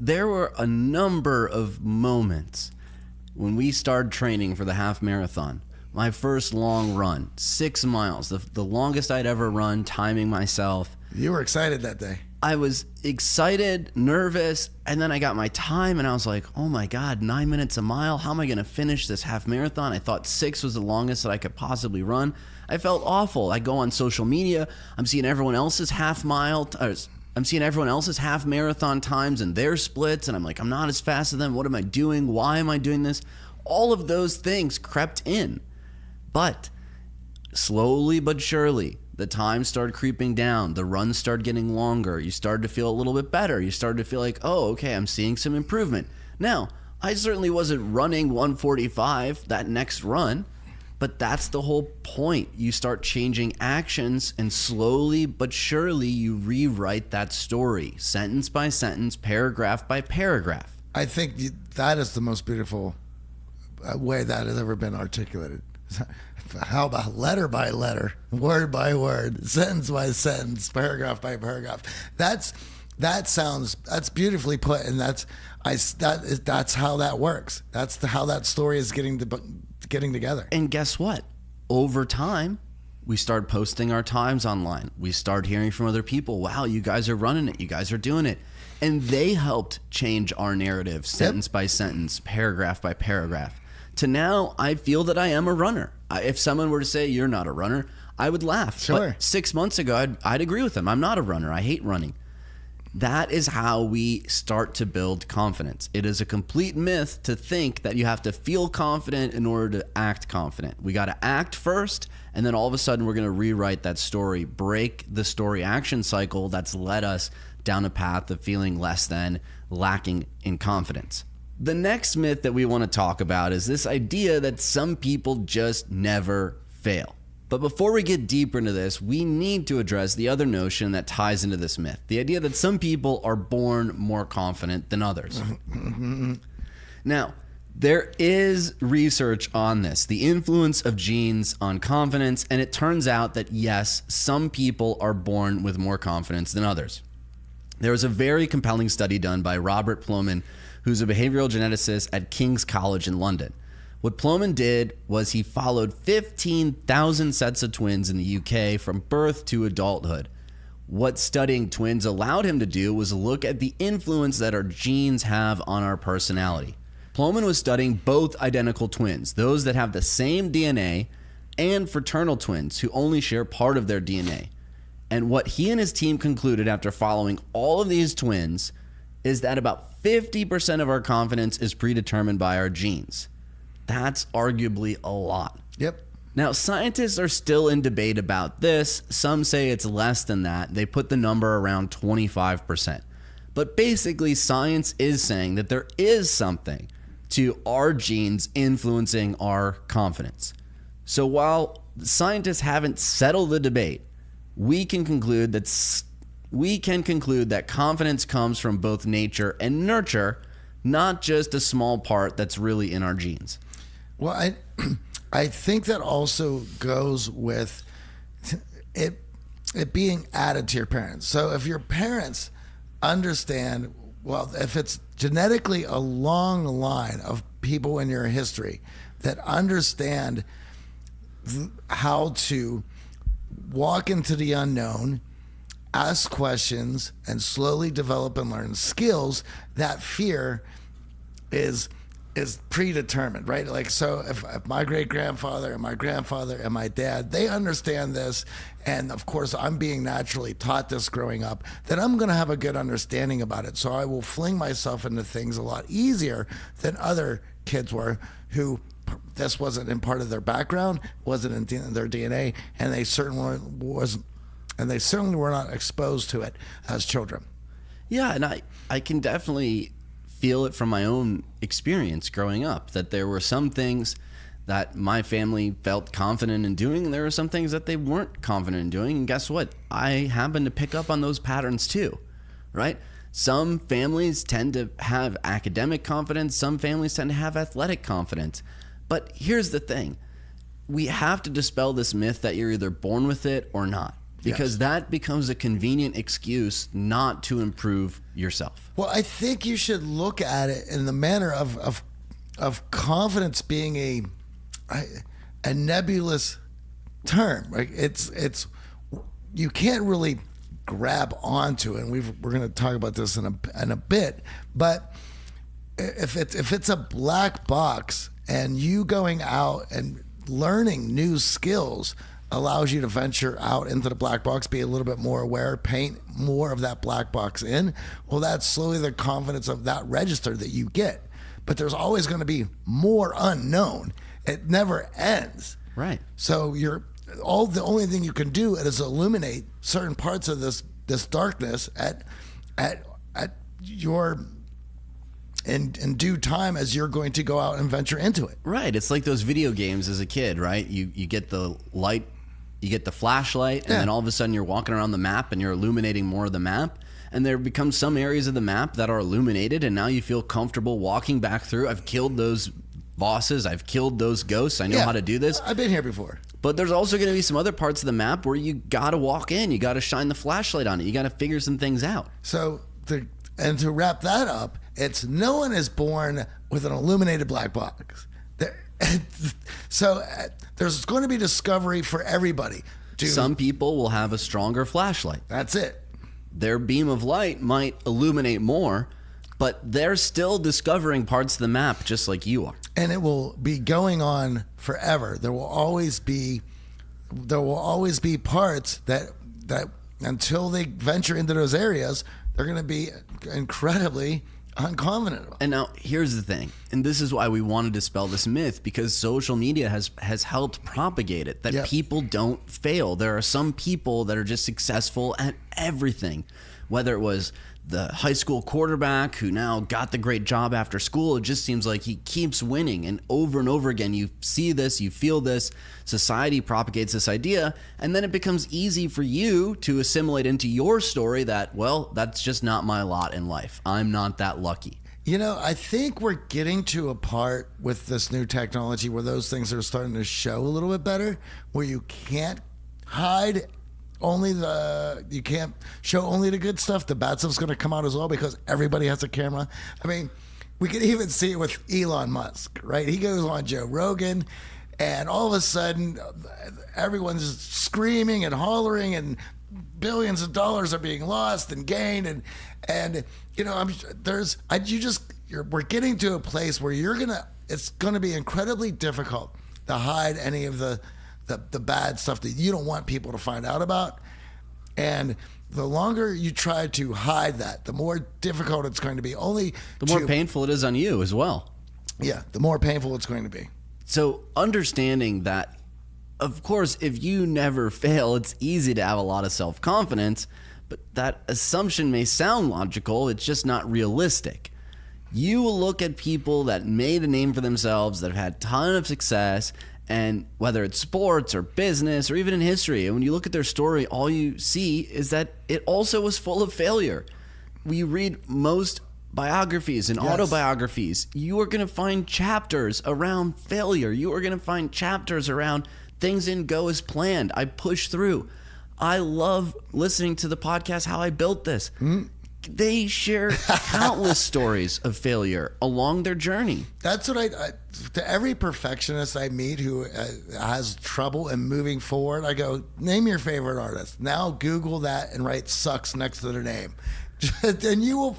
there were a number of moments when we started training for the half marathon. My first long run, 6 miles, the longest I'd ever run, timing myself. You were excited that day. I was excited, nervous, and then I got my time and I was like, oh my God, 9 minutes a mile. How am I going to finish this half marathon? I thought 6 was the longest that I could possibly run. I felt awful. I go on social media. I'm seeing everyone else's half marathon times and their splits. And I'm like, I'm not as fast as them. What am I doing? Why am I doing this? All of those things crept in. But slowly but surely, the time started creeping down. The runs started getting longer. You started to feel a little bit better. You started to feel like, oh, okay, I'm seeing some improvement. Now, I certainly wasn't running 145 that next run, but that's the whole point. You start changing actions, and slowly but surely you rewrite that story, sentence by sentence, paragraph by paragraph. I think that is the most beautiful way that has ever been articulated. How about letter by letter, word by word, sentence by sentence, paragraph by paragraph? That's beautifully put, and that's how that works. That's how that story is getting together. And guess what? Over time, we start posting our times online. We start hearing from other people. Wow, you guys are running it. You guys are doing it. And they helped change our narrative, sentence by sentence, paragraph by paragraph. To now, I feel that I am a runner. If someone were to say you're not a runner, I would laugh. Sure. But 6 months ago, I'd agree with them. I'm not a runner. I hate running. That is how we start to build confidence. It is a complete myth to think that you have to feel confident in order to act confident. We got to act first, and then all of a sudden we're going to rewrite that story, break the story action cycle that's led us down a path of feeling less than, lacking in confidence. The next myth that we want to talk about is this idea that some people just never fail. But before we get deeper into this, we need to address the other notion that ties into this myth, the idea that some people are born more confident than others. Now, there is research on this, the influence of genes on confidence, and it turns out that yes, some people are born with more confidence than others. There was a very compelling study done by Robert Plomin, who's a behavioral geneticist at King's College in London. What Plomin did was he followed 15,000 sets of twins in the UK from birth to adulthood. What studying twins allowed him to do was look at the influence that our genes have on our personality. Plomin was studying both identical twins, those that have the same DNA, and fraternal twins who only share part of their DNA. And what he and his team concluded after following all of these twins is that about 50% of our confidence is predetermined by our genes. That's arguably a lot. Yep. Now, scientists are still in debate about this. Some say it's less than that. They put the number around 25%. But basically, science is saying that there is something to our genes influencing our confidence. So while scientists haven't settled the debate, we can conclude that confidence comes from both nature and nurture, not just a small part that's really in our genes. Well, I think that also goes with it being added to your parents. So if your parents understand, well, if it's genetically a long line of people in your history that understand how to walk into the unknown, ask questions, and slowly develop and learn skills, that fear is predetermined, right? Like, so if my great-grandfather and my grandfather and my dad, they understand this, and of course I'm being naturally taught this growing up, then I'm going to have a good understanding about it. So I will fling myself into things a lot easier than other kids were who this wasn't in part of their background, wasn't in their DNA, and they certainly were not exposed to it as children. Yeah, and I can definitely feel it from my own experience growing up, that there were some things that my family felt confident in doing, and there were some things that they weren't confident in doing. And guess what? I happen to pick up on those patterns too, right? Some families tend to have academic confidence. Some families tend to have athletic confidence. But here's the thing. We have to dispel this myth that you're either born with it or not, because that becomes a convenient excuse not to improve yourself. Well, I think you should look at it in the manner of confidence being a nebulous term. Right? It's you can't really grab onto it, and we're going to talk about this in a bit. But if it's a black box, and you going out and learning new skills allows you to venture out into the black box, be a little bit more aware, paint more of that black box in, well, that's slowly the confidence of that register that you get. But there's always going to be more unknown. It never ends. Right. So the only thing you can do is illuminate certain parts of this darkness at your in due time as you're going to go out and venture into it. Right. It's like those video games as a kid, right? You get the light, you get the flashlight, and then all of a sudden you're walking around the map and you're illuminating more of the map. And there becomes some areas of the map that are illuminated, and now you feel comfortable walking back through. I've killed those bosses. I've killed those ghosts. I know how to do this. I've been here before. But there's also going to be some other parts of the map where you got to walk in. You got to shine the flashlight on it. You got to figure some things out. So to wrap that up, it's no one is born with an illuminated black box. So there's going to be discovery for everybody. Some people will have a stronger flashlight. That's it. Their beam of light might illuminate more, but they're still discovering parts of the map just like you are. And it will be going on forever. There will always be parts that until they venture into those areas, they're going to be incredibly unconfident about. And now here's the thing, and this is why we want to dispel this myth, because social media has helped propagate it, that people don't fail. There are some people that are just successful at everything, whether it was the high school quarterback who now got the great job after school. It just seems like he keeps winning, and over again you see this, you feel this. Society propagates this idea, and then it becomes easy for you to assimilate into your story that, well, that's just not my lot in life. I'm not that lucky. I think we're getting to a part with this new technology where those things are starting to show a little bit better, where you can't hide you can't show only the good stuff. The bad stuff's going to come out as well because everybody has a camera. I mean, we can even see it with Elon Musk, right? He goes on Joe Rogan, and all of a sudden, everyone's screaming and hollering, and billions of dollars are being lost and gained, and we're getting to a place where it's gonna be incredibly difficult to hide any of the bad stuff that you don't want people to find out about. And the longer you try to hide that, the more difficult it's going to be. The more painful it is on you as well. Yeah, the more painful it's going to be. So understanding that, of course, if you never fail, it's easy to have a lot of self-confidence, but that assumption may sound logical, it's just not realistic. You will look at people that made a name for themselves, that have had a ton of success, and whether it's sports or business or even in history, and when you look at their story, all you see is that it also was full of failure. When you read most biographies and autobiographies, you are going to find chapters around failure. You are going to find chapters around things didn't go as planned. I pushed through. I love listening to the podcast, How I Built This. They share countless stories of failure along their journey. That's what to every perfectionist I meet who has trouble in moving forward, I go, name your favorite artist. Now Google that and write sucks next to their name. And you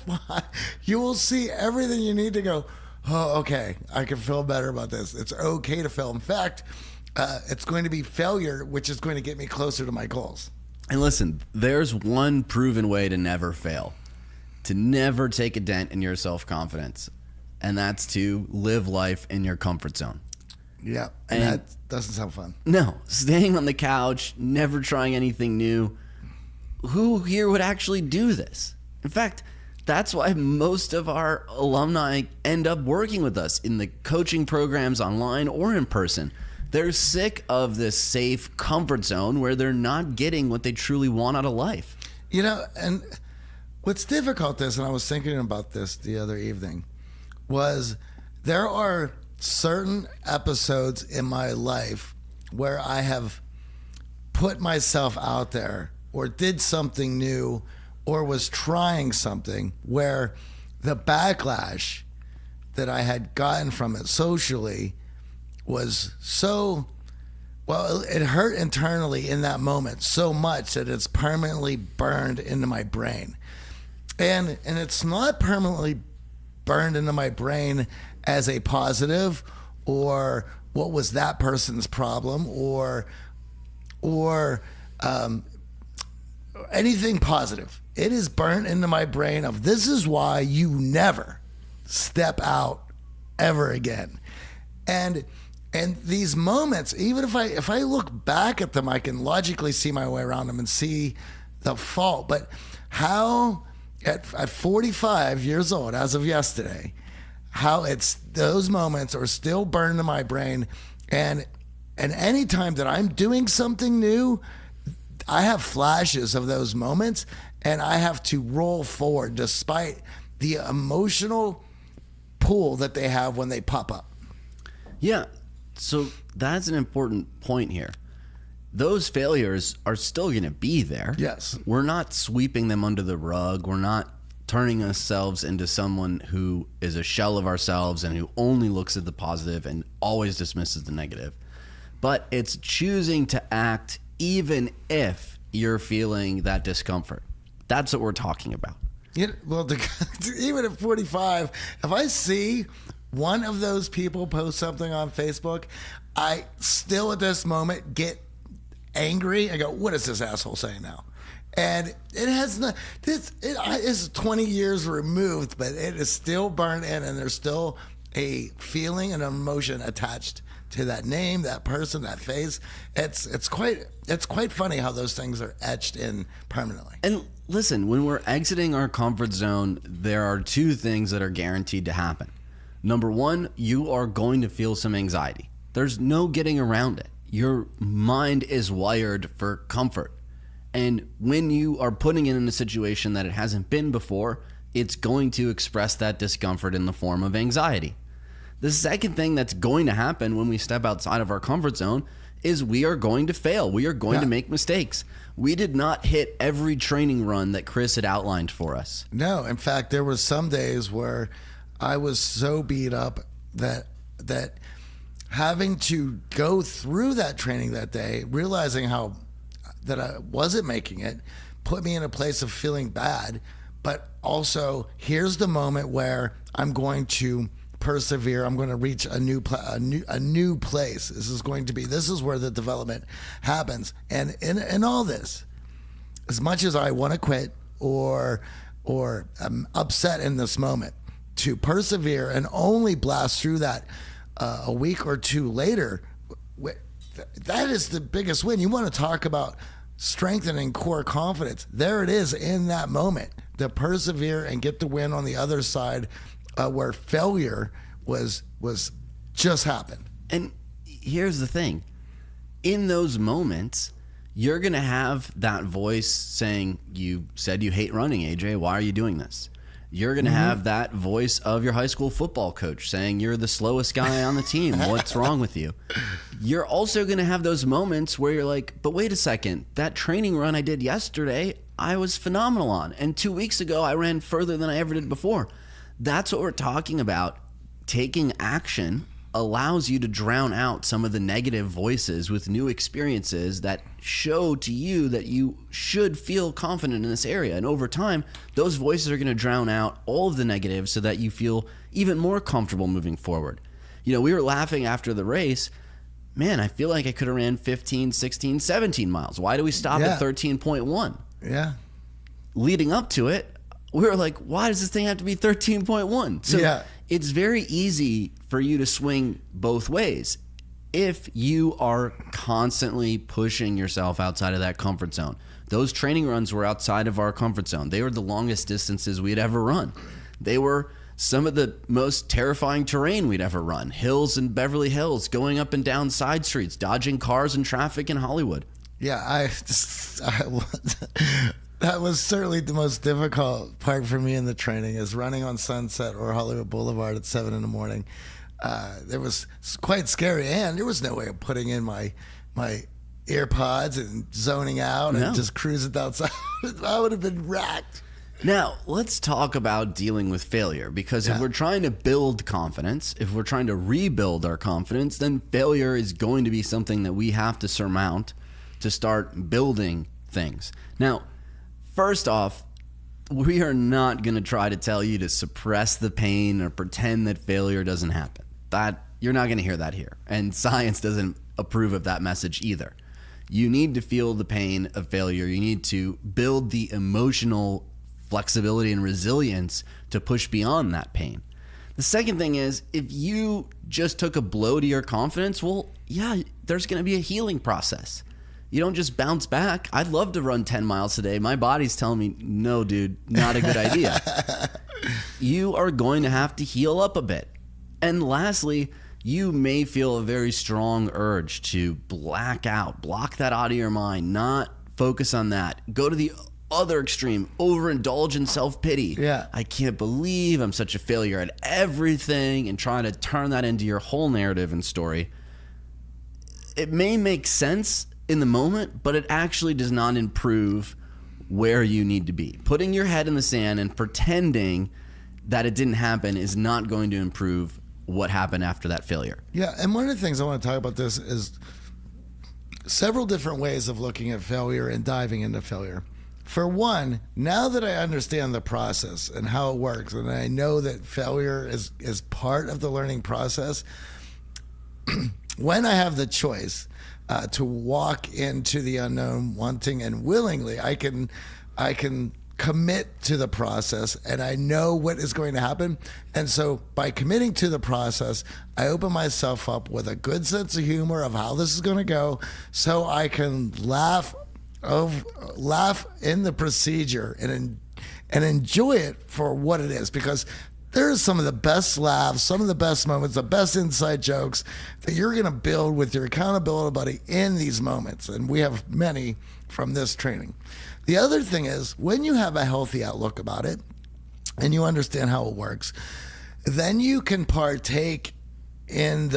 will see everything you need to go, oh, okay, I can feel better about this. It's okay to fail. In fact, it's going to be failure, which is going to get me closer to my goals. And listen, there's one proven way to never fail, to never take a dent in your self-confidence, and that's to live life in your comfort zone. Yeah, and that doesn't sound fun. No, staying on the couch, never trying anything new. Who here would actually do this? In fact, that's why most of our alumni end up working with us in the coaching programs online or in person. They're sick of this safe comfort zone where they're not getting what they truly want out of life. And what's difficult is, and I was thinking about this the other evening, was there are certain episodes in my life where I have put myself out there or did something new or was trying something where the backlash that I had gotten from it socially was it hurt internally in that moment so much that it's permanently burned into my brain. And it's not permanently burned into my brain as a positive or what was that person's problem or anything positive. It is burnt into my brain of this is why you never step out ever again. And And these moments, even if I look back at them, I can logically see my way around them and see the fault. But how at 45 years old, as of yesterday, how it's those moments are still burned in my brain. And any time that I'm doing something new, I have flashes of those moments, and I have to roll forward despite the emotional pull that they have when they pop up. Yeah. So that's an important point here. Those failures are still going to be there. Yes. We're not sweeping them under the rug. We're not turning ourselves into someone who is a shell of ourselves and who only looks at the positive and always dismisses the negative. But it's choosing to act even if you're feeling that discomfort. That's what we're talking about. Yeah, well, even at 45, if I see one of those people post something on Facebook, I still at this moment get angry. I go, what is this asshole saying now? And it has not, it is 20 years removed, but it is still burned in, and there's still a feeling and an emotion attached to that name, that person, that face. It's quite funny how those things are etched in permanently. And listen, when we're exiting our comfort zone, there are two things that are guaranteed to happen. Number one, you are going to feel some anxiety. There's no getting around it. Your mind is wired for comfort. And when you are putting it in a situation that it hasn't been before, it's going to express that discomfort in the form of anxiety. The second thing that's going to happen when we step outside of our comfort zone is we are going to fail. We are going to make mistakes. We did not hit every training run that Chris had outlined for us. No, in fact, there was some days where I was so beat up that having to go through that training that day, realizing how that I wasn't making it, put me in a place of feeling bad. But also, here's the moment where I'm going to persevere. I'm going to reach a new place. This is where the development happens. And in all this, as much as I want to quit or I'm upset in this moment, to persevere and only blast through that a week or two later, that is the biggest win. You want to talk about strengthening core confidence. There it is in that moment, to persevere and get the win on the other side, where failure was just happened. And here's the thing. In those moments, you're going to have that voice saying, you said you hate running, AJ. Why are you doing this? You're going to have that voice of your high school football coach saying you're the slowest guy on the team. What's wrong with you? You're also going to have those moments where you're like, but wait a second, that training run I did yesterday, I was phenomenal on. And 2 weeks ago, I ran further than I ever did before. That's what we're talking about. Taking action allows you to drown out some of the negative voices with new experiences that show to you that you should feel confident in this area. And over time, those voices are going to drown out all of the negatives so that you feel even more comfortable moving forward. You know, we were laughing after the race. Man, I feel like I could have ran 15, 16, 17 miles. Why do we stop at 13.1? Yeah. Leading up to it, we were like, why does this thing have to be 13.1? So it's very easy for you to swing both ways if you are constantly pushing yourself outside of that comfort zone. Those training runs were outside of our comfort zone. They were the longest distances we'd ever run. They were some of the most terrifying terrain we'd ever run. Hills in Beverly Hills, going up and down side streets, dodging cars and traffic in Hollywood. Yeah, that was certainly the most difficult part for me in the training, is running on Sunset or Hollywood Boulevard at 7 a.m. It was quite scary, and there was no way of putting in my earpods and zoning out and just cruising outside. I would have been racked. Now, let's talk about dealing with failure, because if we're trying to build confidence, if we're trying to rebuild our confidence, then failure is going to be something that we have to surmount to start building things. Now, first off, we are not going to try to tell you to suppress the pain or pretend that failure doesn't happen. That you're not going to hear that here. And science doesn't approve of that message either. You need to feel the pain of failure. You need to build the emotional flexibility and resilience to push beyond that pain. The second thing is, if you just took a blow to your confidence, well, yeah, there's going to be a healing process. You don't just bounce back. I'd love to run 10 miles today. My body's telling me, no, dude, not a good idea. You are going to have to heal up a bit. And lastly, you may feel a very strong urge to black out, block that out of your mind, not focus on that. Go to the other extreme, overindulge in self-pity. Yeah. I can't believe I'm such a failure at everything, and trying to turn that into your whole narrative and story. It may make sense in the moment, but it actually does not improve where you need to be. Putting your head in the sand and pretending that it didn't happen is not going to improve what happened after that failure. Yeah, and one of the things I want to talk about this is several different ways of looking at failure and diving into failure. For one, now that I understand the process and how it works, and I know that failure is part of the learning process, when I have the choice to walk into the unknown wanting and willingly, I can commit to the process, and I know what is going to happen. And so by committing to the process, I open myself up with a good sense of humor of how this is going to go, so I can laugh in the procedure and enjoy it for what it is, because there's some of the best laughs, some of the best moments, the best inside jokes that you're going to build with your accountability buddy in these moments. And we have many from this training. The other thing is, when you have a healthy outlook about it and you understand how it works, then you can partake in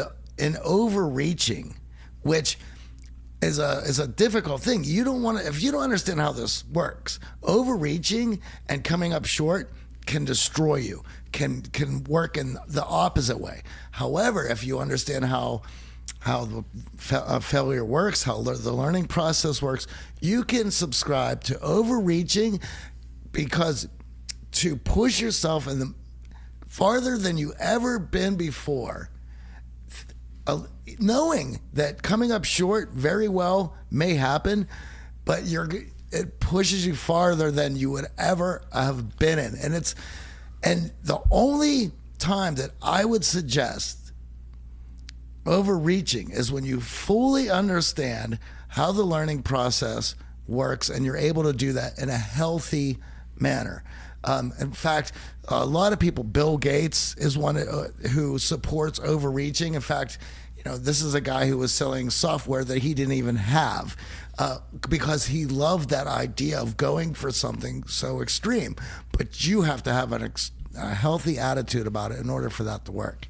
overreaching, which is a difficult thing. You don't want to, if you don't understand how this works, overreaching and coming up short can destroy you, can work in the opposite way. However, if you understand how the failure works, how the learning process works, you can subscribe to overreaching, because to push yourself in the farther than you ever been before, knowing that coming up short very well may happen, but it pushes you farther than you would ever have been in. And the only time that I would suggest overreaching is when you fully understand how the learning process works and you're able to do that in a healthy manner. In fact, a lot of people, Bill Gates is one who supports overreaching. In fact, this is a guy who was selling software that he didn't even have, because he loved that idea of going for something so extreme. But you have to have a healthy attitude about it in order for that to work.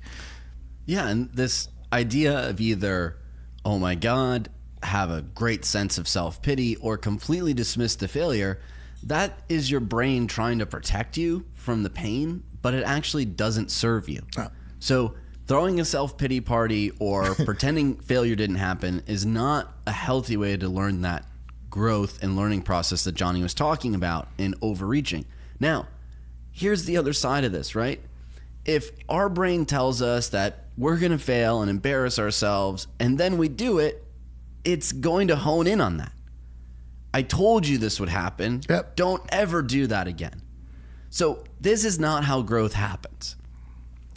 Yeah, and this idea of either, oh my God, have a great sense of self-pity, or completely dismiss the failure, that is your brain trying to protect you from the pain, but it actually doesn't serve you. Oh. So throwing a self-pity party or pretending failure didn't happen is not a healthy way to learn that growth and learning process that Johnny was talking about in overreaching. Now, here's the other side of this, right? If our brain tells us that we're going to fail and embarrass ourselves, and then we do it, it's going to hone in on that. I told you this would happen. Yep. Don't ever do that again. So this is not how growth happens.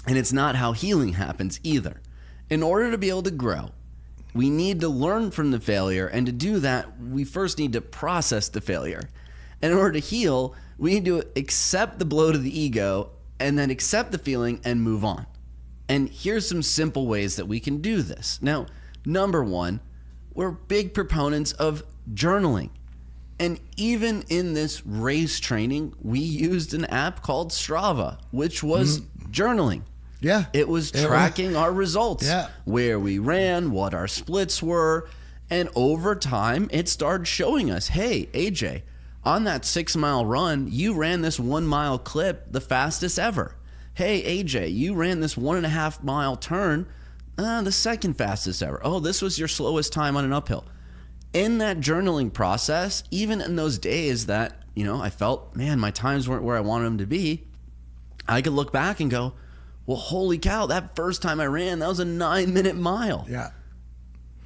And it's not how healing happens either. In order to be able to grow, we need to learn from the failure. And to do that, we first need to process the failure. And in order to heal, we need to accept the blow to the ego and then accept the feeling and move on. And here's some simple ways that we can do this. Now, number one, we're big proponents of journaling. And even in this race training, we used an app called Strava, which was journaling. Yeah. It was tracking our results, Yeah. where we ran, what our splits were. And over time, it started showing us, hey, AJ, on that 6-mile run, you ran this 1-mile clip the fastest ever. Hey, AJ, you ran this 1.5-mile turn the second fastest ever. Oh, this was your slowest time on an uphill. In that journaling process, even in those days that, I felt, man, my times weren't where I wanted them to be, I could look back and go, well, holy cow, that first time I ran, that was a 9-minute mile. Yeah.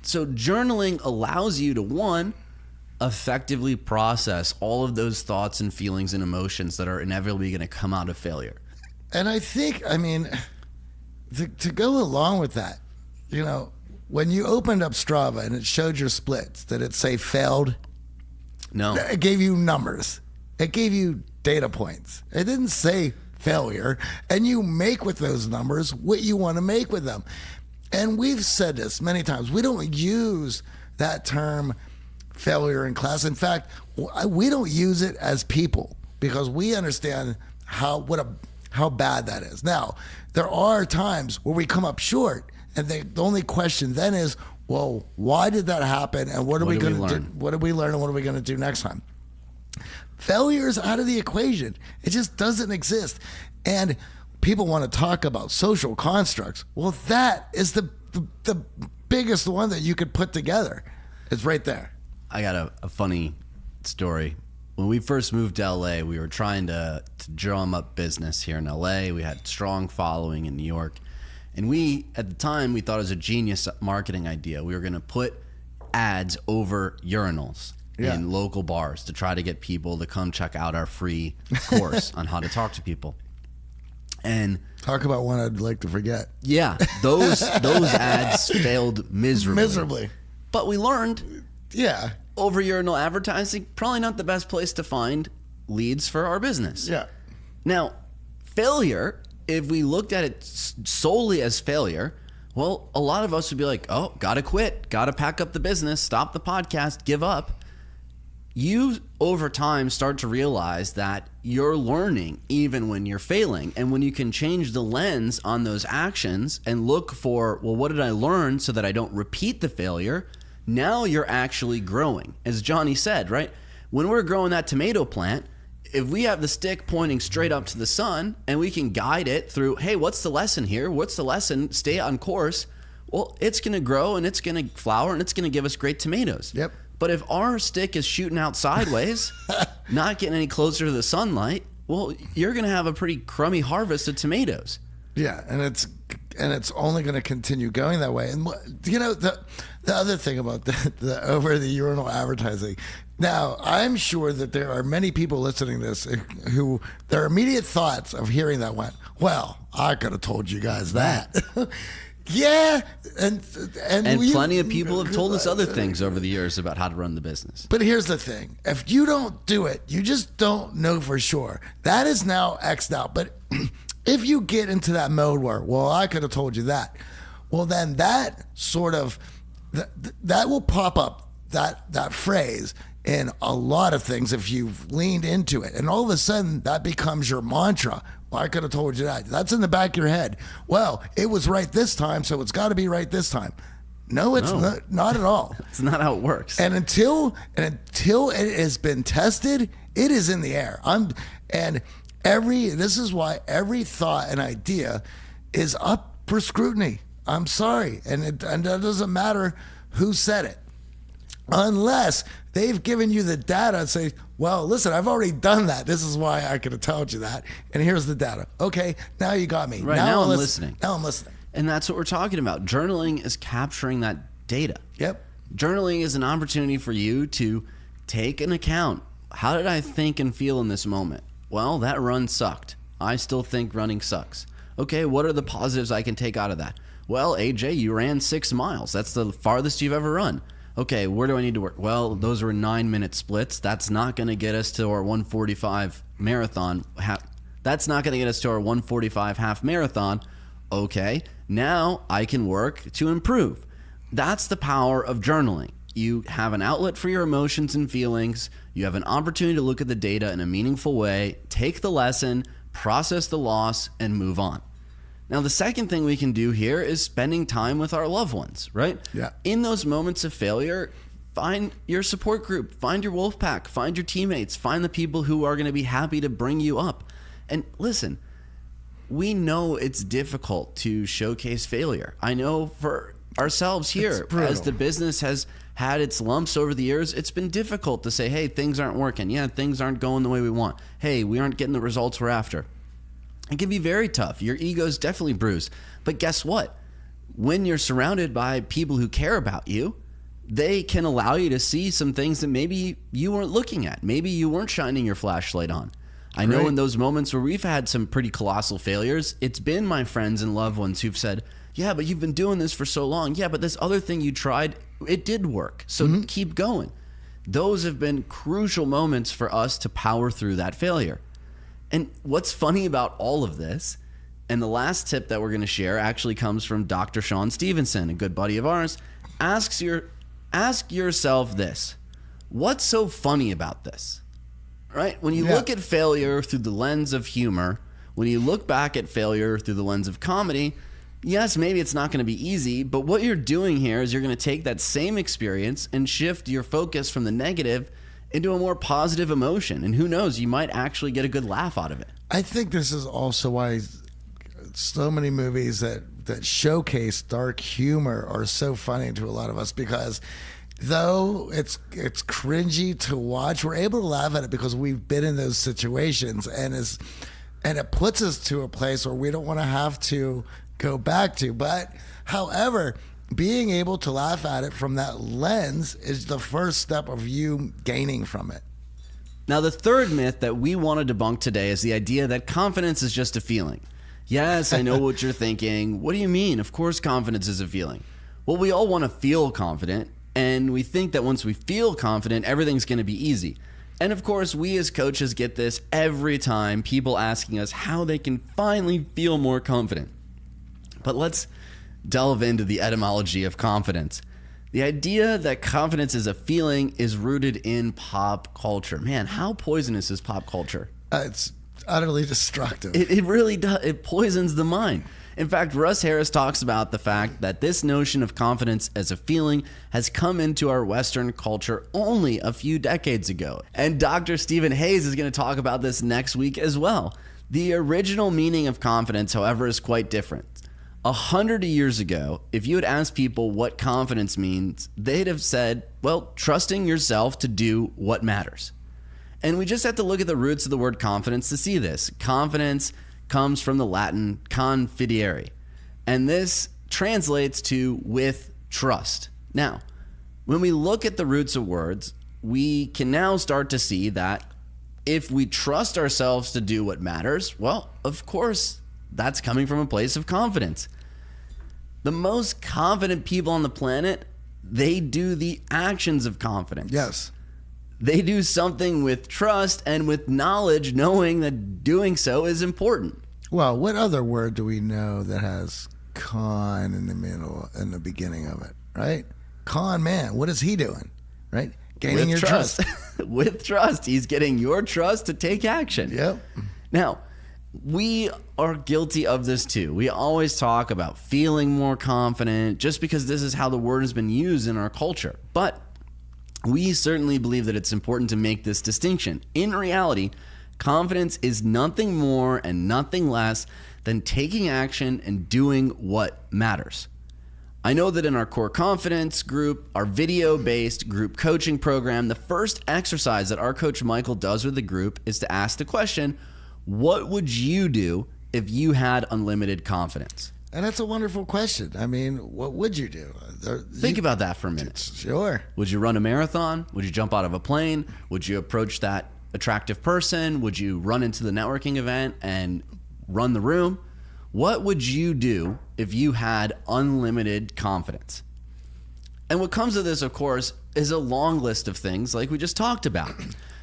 So journaling allows you to, one, effectively process all of those thoughts and feelings and emotions that are inevitably going to come out of failure. And I think, to go along with that, when you opened up Strava and it showed your splits, did it say failed? No. It gave you numbers. It gave you data points. It didn't say failure. And you make with those numbers what you want to make with them. And we've said this many times. We don't use that term failure in class. In fact, we don't use it as people because we understand how bad that is. Now, there are times where we come up short, and the only question then is, well, why did that happen, and what are we going to do? What did we learn, and what are we going to do next time? Failure is out of the equation. It just doesn't exist. And people want to talk about social constructs. Well, that is the biggest one that you could put together. It's right there. I got a funny story. When we first moved to LA, we were trying to drum up business here in LA. We had strong following in New York. And at the time, we thought it was a genius marketing idea. We were going to put ads over urinals in local bars to try to get people to come check out our free course on how to talk to people. And talk about one I'd like to forget. Yeah, those ads failed miserably. But we learned, over urinal advertising, probably not the best place to find leads for our business. Yeah. Now, failure, if we looked at it solely as failure, well, a lot of us would be like, oh, gotta quit, gotta pack up the business, stop the podcast, give up. You, over time, start to realize that you're learning even when you're failing. And when you can change the lens on those actions and look for, well, what did I learn so that I don't repeat the failure? Now you're actually growing. As Johnny said, right? When we're growing that tomato plant, if we have the stick pointing straight up to the sun and we can guide it through, hey, what's the lesson here? What's the lesson? Stay on course. Well, it's going to grow and it's going to flower and it's going to give us great tomatoes. Yep. But if our stick is shooting out sideways, not getting any closer to the sunlight, well, you're going to have a pretty crummy harvest of tomatoes. Yeah, and it's only going to continue going that way. And the other thing about the over the urinal advertising. Now, I'm sure that there are many people listening to this who their immediate thoughts of hearing that went, well, I could have told you guys that. Yeah, and plenty of people have told us other things over the years about how to run the business. But here's the thing. If you don't do it, you just don't know for sure. That is now X'd out. But if you get into that mode where, well, I could have told you that, well, then that sort of, that will pop up, that phrase in a lot of things if you've leaned into it. And all of a sudden, that becomes your mantra. Well, I could have told you that. That's in the back of your head. Well, it was right this time, so it's got to be right this time. No, it's not at all. It's not how it works. And until it has been tested, it is in the air. This is why every thought and idea is up for scrutiny. I'm sorry, and it doesn't matter who said it, unless they've given you the data and say, well, listen, I've already done that. This is why I could have told you that. And here's the data. Okay, now you got me. Right, now I'm listening. Now I'm listening. And that's what we're talking about. Journaling is capturing that data. Yep. Journaling is an opportunity for you to take an account. How did I think and feel in this moment? Well, that run sucked. I still think running sucks. Okay, what are the positives I can take out of that? Well, AJ, you ran 6 miles. That's the farthest you've ever run. Okay, where do I need to work? Well, those were 9-minute splits. That's not going to get us to our 145 marathon. That's not going to get us to our 145 half marathon. Okay, now I can work to improve. That's the power of journaling. You have an outlet for your emotions and feelings. You have an opportunity to look at the data in a meaningful way, take the lesson, process the loss, and move on. Now, the second thing we can do here is spending time with our loved ones, right? Yeah. In those moments of failure, find your support group, find your wolf pack, find your teammates, find the people who are going to be happy to bring you up. And listen, we know it's difficult to showcase failure. I know for ourselves here, as the business has had its lumps over the years, it's been difficult to say, hey, things aren't working. Yeah, things aren't going the way we want. Hey, we aren't getting the results we're after. It can be very tough. Your ego's definitely bruised. But guess what? When you're surrounded by people who care about you, they can allow you to see some things that maybe you weren't looking at. Maybe you weren't shining your flashlight on. I know Right. in those moments where we've had some pretty colossal failures, it's been my friends and loved ones who've said, yeah, but you've been doing this for so long. Yeah, but this other thing you tried, it did work. So keep going. Those have been crucial moments for us to power through that failure. And what's funny about all of this, and the last tip that we're going to share actually comes from Dr. Sean Stevenson, a good buddy of ours. Ask yourself this: what's so funny about this? Right? When you look at failure through the lens of humor, when you look back at failure through the lens of comedy, yes, maybe it's not going to be easy, but what you're doing here is you're going to take that same experience and shift your focus from the negative into a more positive emotion. And who knows, you might actually get a good laugh out of it. I think this is also why so many movies that showcase dark humor are so funny to a lot of us, because though it's cringy to watch, we're able to laugh at it because we've been in those situations, and it puts us to a place where we don't want to have to go back to. But however, being able to laugh at it from that lens is the first step of you gaining from it. Now, the third myth that we want to debunk today is the idea that confidence is just a feeling. Yes, I know what you're thinking. What do you mean? Of course confidence is a feeling. Well, we all want to feel confident, and we think that once we feel confident, everything's going to be easy. And of course, we as coaches get this every time, people asking us how they can finally feel more confident. But let's delve into the etymology of confidence. The idea that confidence is a feeling is rooted in pop culture. Man, how poisonous is pop culture? It's utterly destructive. It really does. It poisons the mind. In fact, Russ Harris talks about the fact that this notion of confidence as a feeling has come into our Western culture only a few decades ago. And Dr. Stephen Hayes is going to talk about this next week as well. The original meaning of confidence, however, is quite different. 100 years ago, if you had asked people what confidence means, they'd have said, well, trusting yourself to do what matters. And we just have to look at the roots of the word confidence to see this. Confidence comes from the Latin confidere, and this translates to with trust. Now, when we look at the roots of words, we can now start to see that if we trust ourselves to do what matters, well, of course, that's coming from a place of confidence. The most confident people on the planet, they do the actions of confidence. Yes. They do something with trust and with knowledge, knowing that doing so is important. Well, what other word do we know that has con in the middle and the beginning of it, right? Con man, what is he doing, right? Gaining your trust. With trust. He's getting your trust to take action. Yep. Now, we are guilty of this too. We always talk about feeling more confident just because this is how the word has been used in our culture. But we certainly believe that it's important to make this distinction. In reality, confidence is nothing more and nothing less than taking action and doing what matters. I know that in our core confidence group, our video-based group coaching program, the first exercise that our coach Michael does with the group is to ask the question, what would you do if you had unlimited confidence? And that's a wonderful question. I mean, what would you do? Think about that for a minute. Sure. Would you run a marathon? Would you jump out of a plane? Would you approach that attractive person? Would you run into the networking event and run the room? What would you do if you had unlimited confidence? And what comes of this, of course, is a long list of things like we just talked about.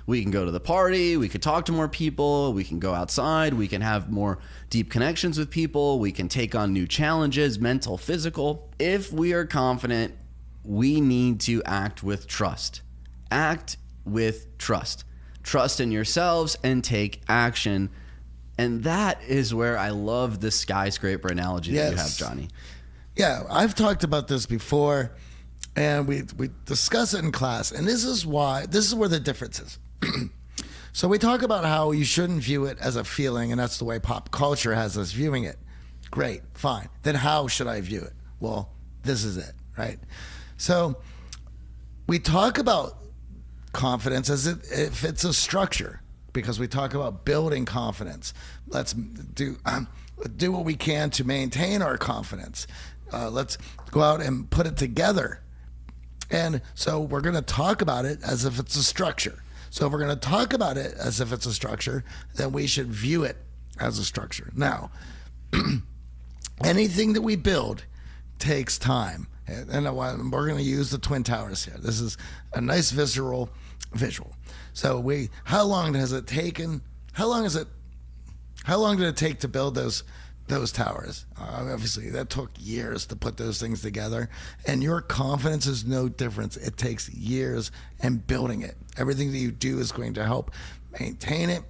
We can go to the party, we could talk to more people, we can go outside, we can have more deep connections with people, we can take on new challenges, mental, physical. If we are confident, we need to act with trust. Act with trust. Trust in yourselves and take action. And that is where I love the skyscraper analogy that you have, Johnny. Yeah, I've talked about this before, and we discuss it in class. And this is where the difference is. So we talk about how you shouldn't view it as a feeling, and that's the way pop culture has us viewing it. Great, fine. Then how should I view it? Well, this is it, right? So we talk about confidence as if it's a structure, because we talk about building confidence. Let's do what we can to maintain our confidence. Let's go out and put it together. And so we're going to talk about it as if it's a structure. So if we're going to talk about it as if it's a structure, then we should view it as a structure. Now, anything that we build takes time. And we're going to use the Twin Towers here. This is a nice visceral visual. So how long did it take to build those towers? Obviously, that took years to put those things together. And your confidence is no different. It takes years and building it. Everything that you do is going to help maintain it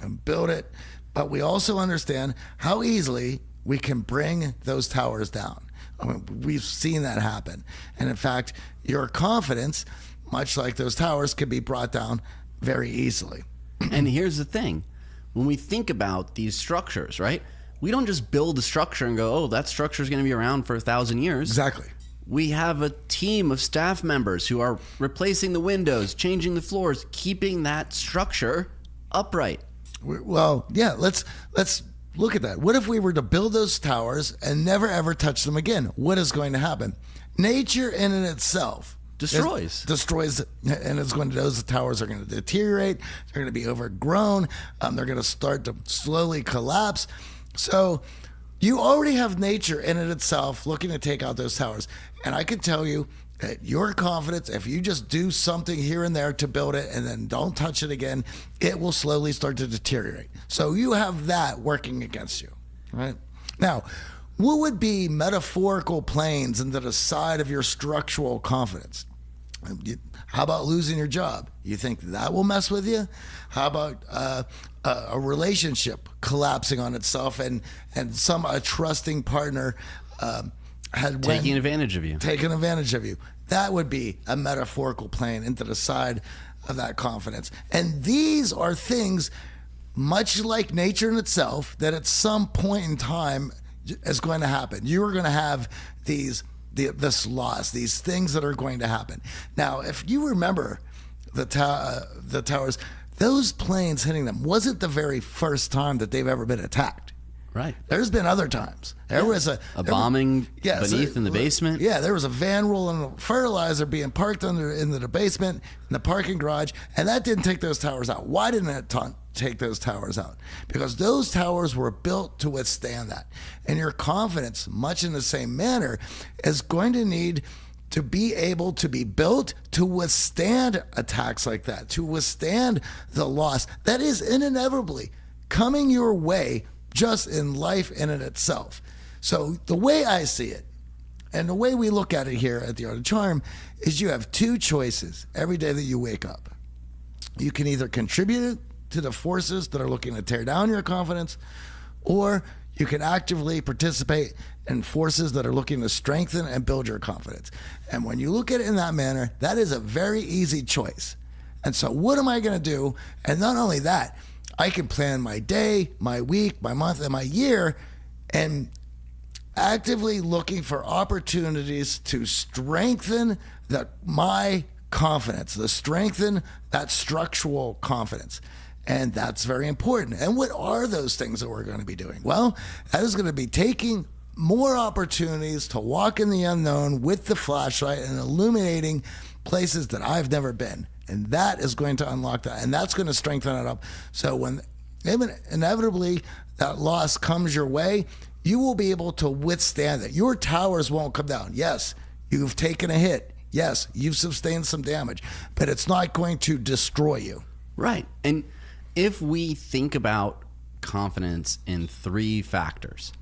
and build it. But we also understand how easily we can bring those towers down. I mean, we've seen that happen. And in fact, your confidence, much like those towers, can be brought down very easily. And here's the thing. When we think about these structures, right? We don't just build a structure and go, oh, that structure is going to be around for 1,000 years. Exactly. We have a team of staff members who are replacing the windows, changing the floors, keeping that structure upright. Well, yeah, let's look at that. What if we were to build those towers and never ever touch them again? What is going to happen? Nature in and itself destroys, and it's going to, those towers are going to deteriorate. They're going to be overgrown. They're going to start to slowly collapse. So you already have nature in it itself looking to take out those towers. And I can tell you that your confidence, if you just do something here and there to build it and then don't touch it again, it will slowly start to deteriorate. So you have that working against you, right? Now, what would be metaphorical planes into the side of your structural confidence? How about losing your job? You think that will mess with you? How about a relationship collapsing on itself and a trusting partner taking advantage of you? Taking advantage of you. That would be a metaphorical plane into the side of that confidence. And these are things, much like nature in itself, that at some point in time is going to happen. You are going to have this loss, these things that are going to happen. Now, if you remember the towers, those planes hitting them wasn't the very first time that they've ever been attacked. Right. There's been other times. There was a bombing beneath in the basement. Yeah, there was a van rolling fertilizer being parked into the basement in the parking garage, and that didn't take those towers out. Why didn't it take those towers out? Because those towers were built to withstand that. And your confidence, much in the same manner, is going to need to be able to be built to withstand attacks like that, to withstand the loss that is inevitably coming your way just in life in and itself. So the way I see it, and the way we look at it here at the Art of Charm, is you have two choices every day that you wake up. You can either contribute to the forces that are looking to tear down your confidence, or you can actively participate in forces that are looking to strengthen and build your confidence. And when you look at it in that manner, that is a very easy choice. And so what am I going to do? And not only that, I can plan my day, my week, my month, and my year, and actively looking for opportunities to strengthen my confidence, to strengthen that structural confidence. And that's very important. And what are those things that we're going to be doing? Well, that is going to be taking more opportunities to walk in the unknown with the flashlight and illuminating places that I've never been. And that is going to unlock that. And that's going to strengthen it up. So when inevitably that loss comes your way, you will be able to withstand it. Your towers won't come down. Yes, you've taken a hit. Yes, you've sustained some damage, but it's not going to destroy you. Right. And if we think about confidence in three factors,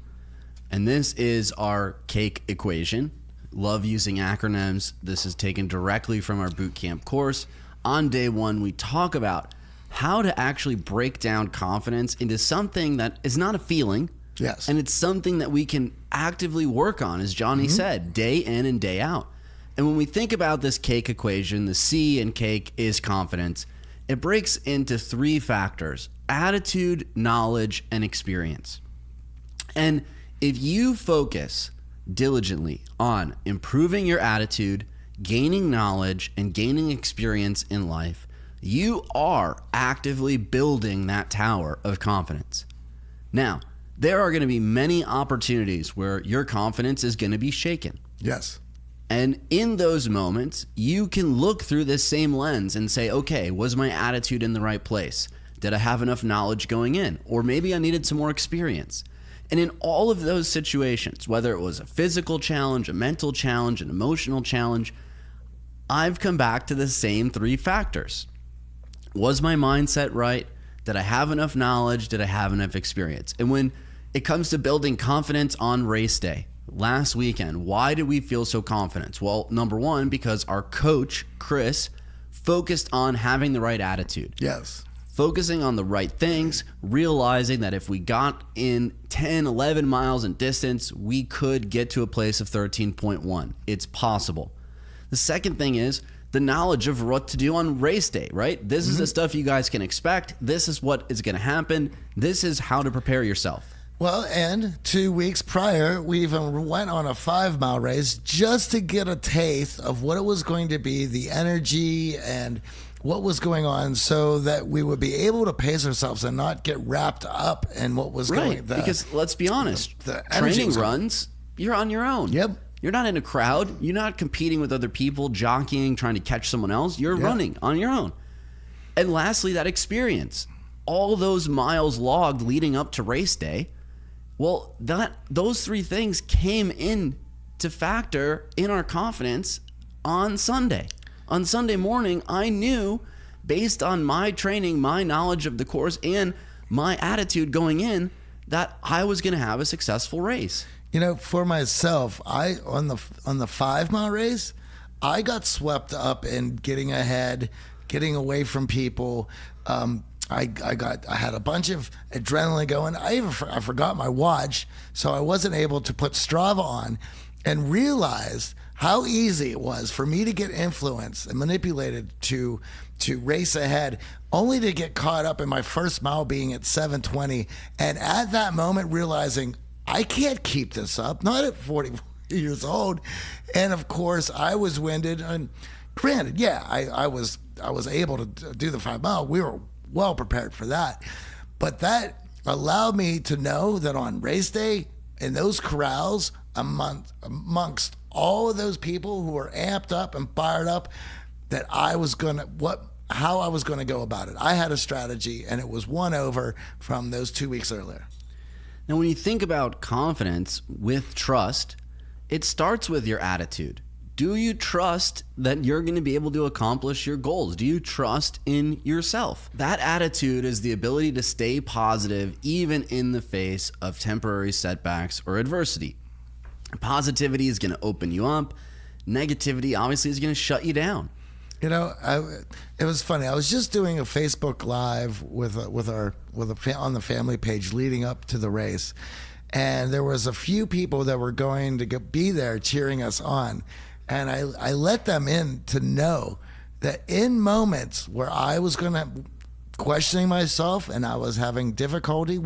and this is our cake equation. Love using acronyms. This is taken directly from our boot camp course. On day one, we talk about how to actually break down confidence into something that is not a feeling. Yes. And it's something that we can actively work on, as Johnny said, day in and day out. And when we think about this cake equation, the C in cake is confidence. It breaks into three factors: attitude, knowledge, and experience. And if you focus diligently on improving your attitude, gaining knowledge, and gaining experience in life, you are actively building that tower of confidence. Now, there are going to be many opportunities where your confidence is going to be shaken. Yes. And in those moments, you can look through this same lens and say, okay, was my attitude in the right place? Did I have enough knowledge going in? Or maybe I needed some more experience. And in all of those situations, whether it was a physical challenge, a mental challenge, an emotional challenge, I've come back to the same three factors. Was my mindset right? Did I have enough knowledge? Did I have enough experience? And when it comes to building confidence on race day, last weekend, why did we feel so confident? Well, number one, because our coach, Chris, focused on having the right attitude. Yes. Focusing on the right things, realizing that if we got in 10, 11 miles in distance, we could get to a place of 13.1. It's possible. The second thing is the knowledge of what to do on race day, right? This is the stuff you guys can expect. This is what is going to happen. This is how to prepare yourself. Well, and 2 weeks prior, we even went on a 5-mile race just to get a taste of what it was going to be, the energy and what was going on, so that we would be able to pace ourselves and not get wrapped up in what was going on. Because let's be honest, the training runs, you're on your own. Yep. You're not in a crowd. You're not competing with other people, jockeying, trying to catch someone else. You're running on your own. And lastly, that experience. All those miles logged leading up to race day, well, those three things came in to factor in our confidence on Sunday. On Sunday morning, I knew, based on my training, my knowledge of the course, and my attitude going in, that I was going to have a successful race. You know, for myself, on the 5-mile race, I got swept up in getting ahead, getting away from people. I had a bunch of adrenaline going. I forgot my watch, so I wasn't able to put Strava on, and realized how easy it was for me to get influenced and manipulated to race ahead, only to get caught up in my first mile being at 7:20, and at that moment realizing I can't keep this up, not at 40 years old. And of course, I was winded. And granted, yeah, I was able to do the 5 mile. We were well prepared for that. But that allowed me to know that on race day, in those corrals, amongst all of those people who were amped up and fired up, that I was how I was gonna go about it. I had a strategy, and it was won over from those 2 weeks earlier. Now, when you think about confidence with trust, it starts with your attitude. Do you trust that you're going to be able to accomplish your goals? Do you trust in yourself? That attitude is the ability to stay positive even in the face of temporary setbacks or adversity. Positivity is going to open you up. Negativity obviously is going to shut you down. You know, it was funny. I was just doing a Facebook Live on the family page leading up to the race, and there was a few people that were going to be there cheering us on, and I let them in to know that in moments where I was questioning myself and I was having difficulty,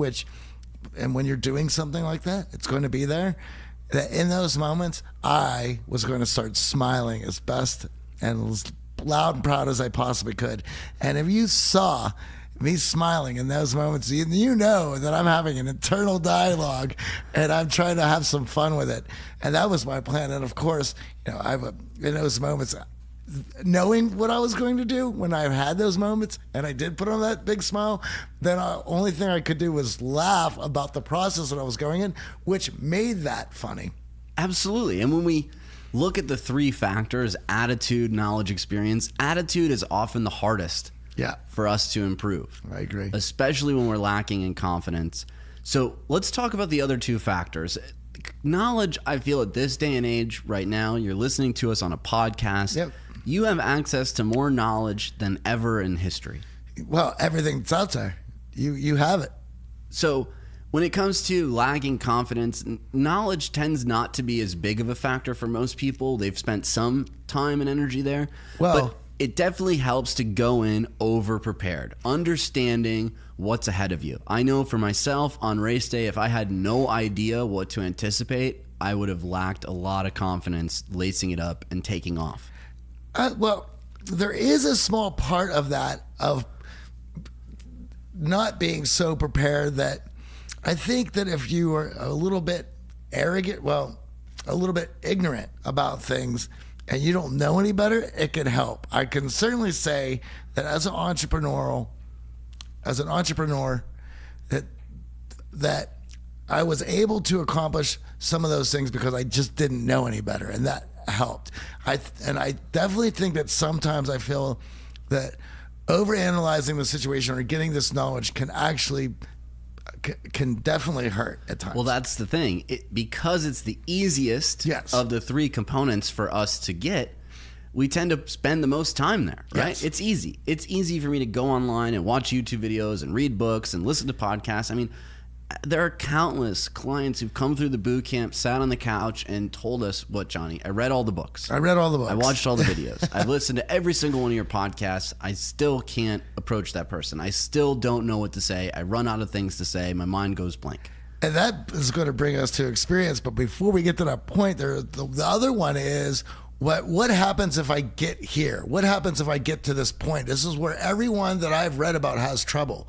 and when you're doing something like that, it's going to be there. That in those moments, I was going to start smiling as best and as loud and proud as I possibly could. And if you saw me smiling in those moments, you know that I'm having an internal dialogue and I'm trying to have some fun with it. And that was my plan. And of course, you know, in those moments, knowing what I was going to do when I had those moments and I did put on that big smile, then the only thing I could do was laugh about the process that I was going in, which made that funny. Absolutely. And when we look at the three factors, attitude, knowledge, experience, attitude is often the hardest for us to improve. I agree. Especially when we're lacking in confidence. So let's talk about the other two factors. Knowledge, I feel at this day and age right now, you're listening to us on a podcast. Yep. You have access to more knowledge than ever in history. Well, everything's out there. You have it. So when it comes to lacking confidence, knowledge tends not to be as big of a factor for most people. They've spent some time and energy there. Well, but it definitely helps to go in over prepared, understanding what's ahead of you. I know for myself on race day, if I had no idea what to anticipate, I would have lacked a lot of confidence lacing it up and taking off. Well, there is a small part of that, of not being so prepared, that I think that if you are a little bit arrogant, well, a little bit ignorant about things and you don't know any better, it can help. I can certainly say that as an entrepreneur, that I was able to accomplish some of those things because I just didn't know any better, and that helped. I definitely think that sometimes I feel that overanalyzing the situation or getting this knowledge can definitely hurt at times. Well, that's the thing. Because it's the easiest of the three components for us to get, we tend to spend the most time there, right? Yes. It's easy. It's easy for me to go online and watch YouTube videos and read books and listen to podcasts. I mean, there are countless clients who've come through the boot camp, sat on the couch, and told us, what, Johnny? I read all the books. I read all the books. I watched all the videos. I've listened to every single one of your podcasts. I still can't approach that person. I still don't know what to say. I run out of things to say. My mind goes blank. And that is going to bring us to experience. But before we get to that point, the other one is, what happens if I get here? What happens if I get to this point? This is where everyone that I've read about has trouble.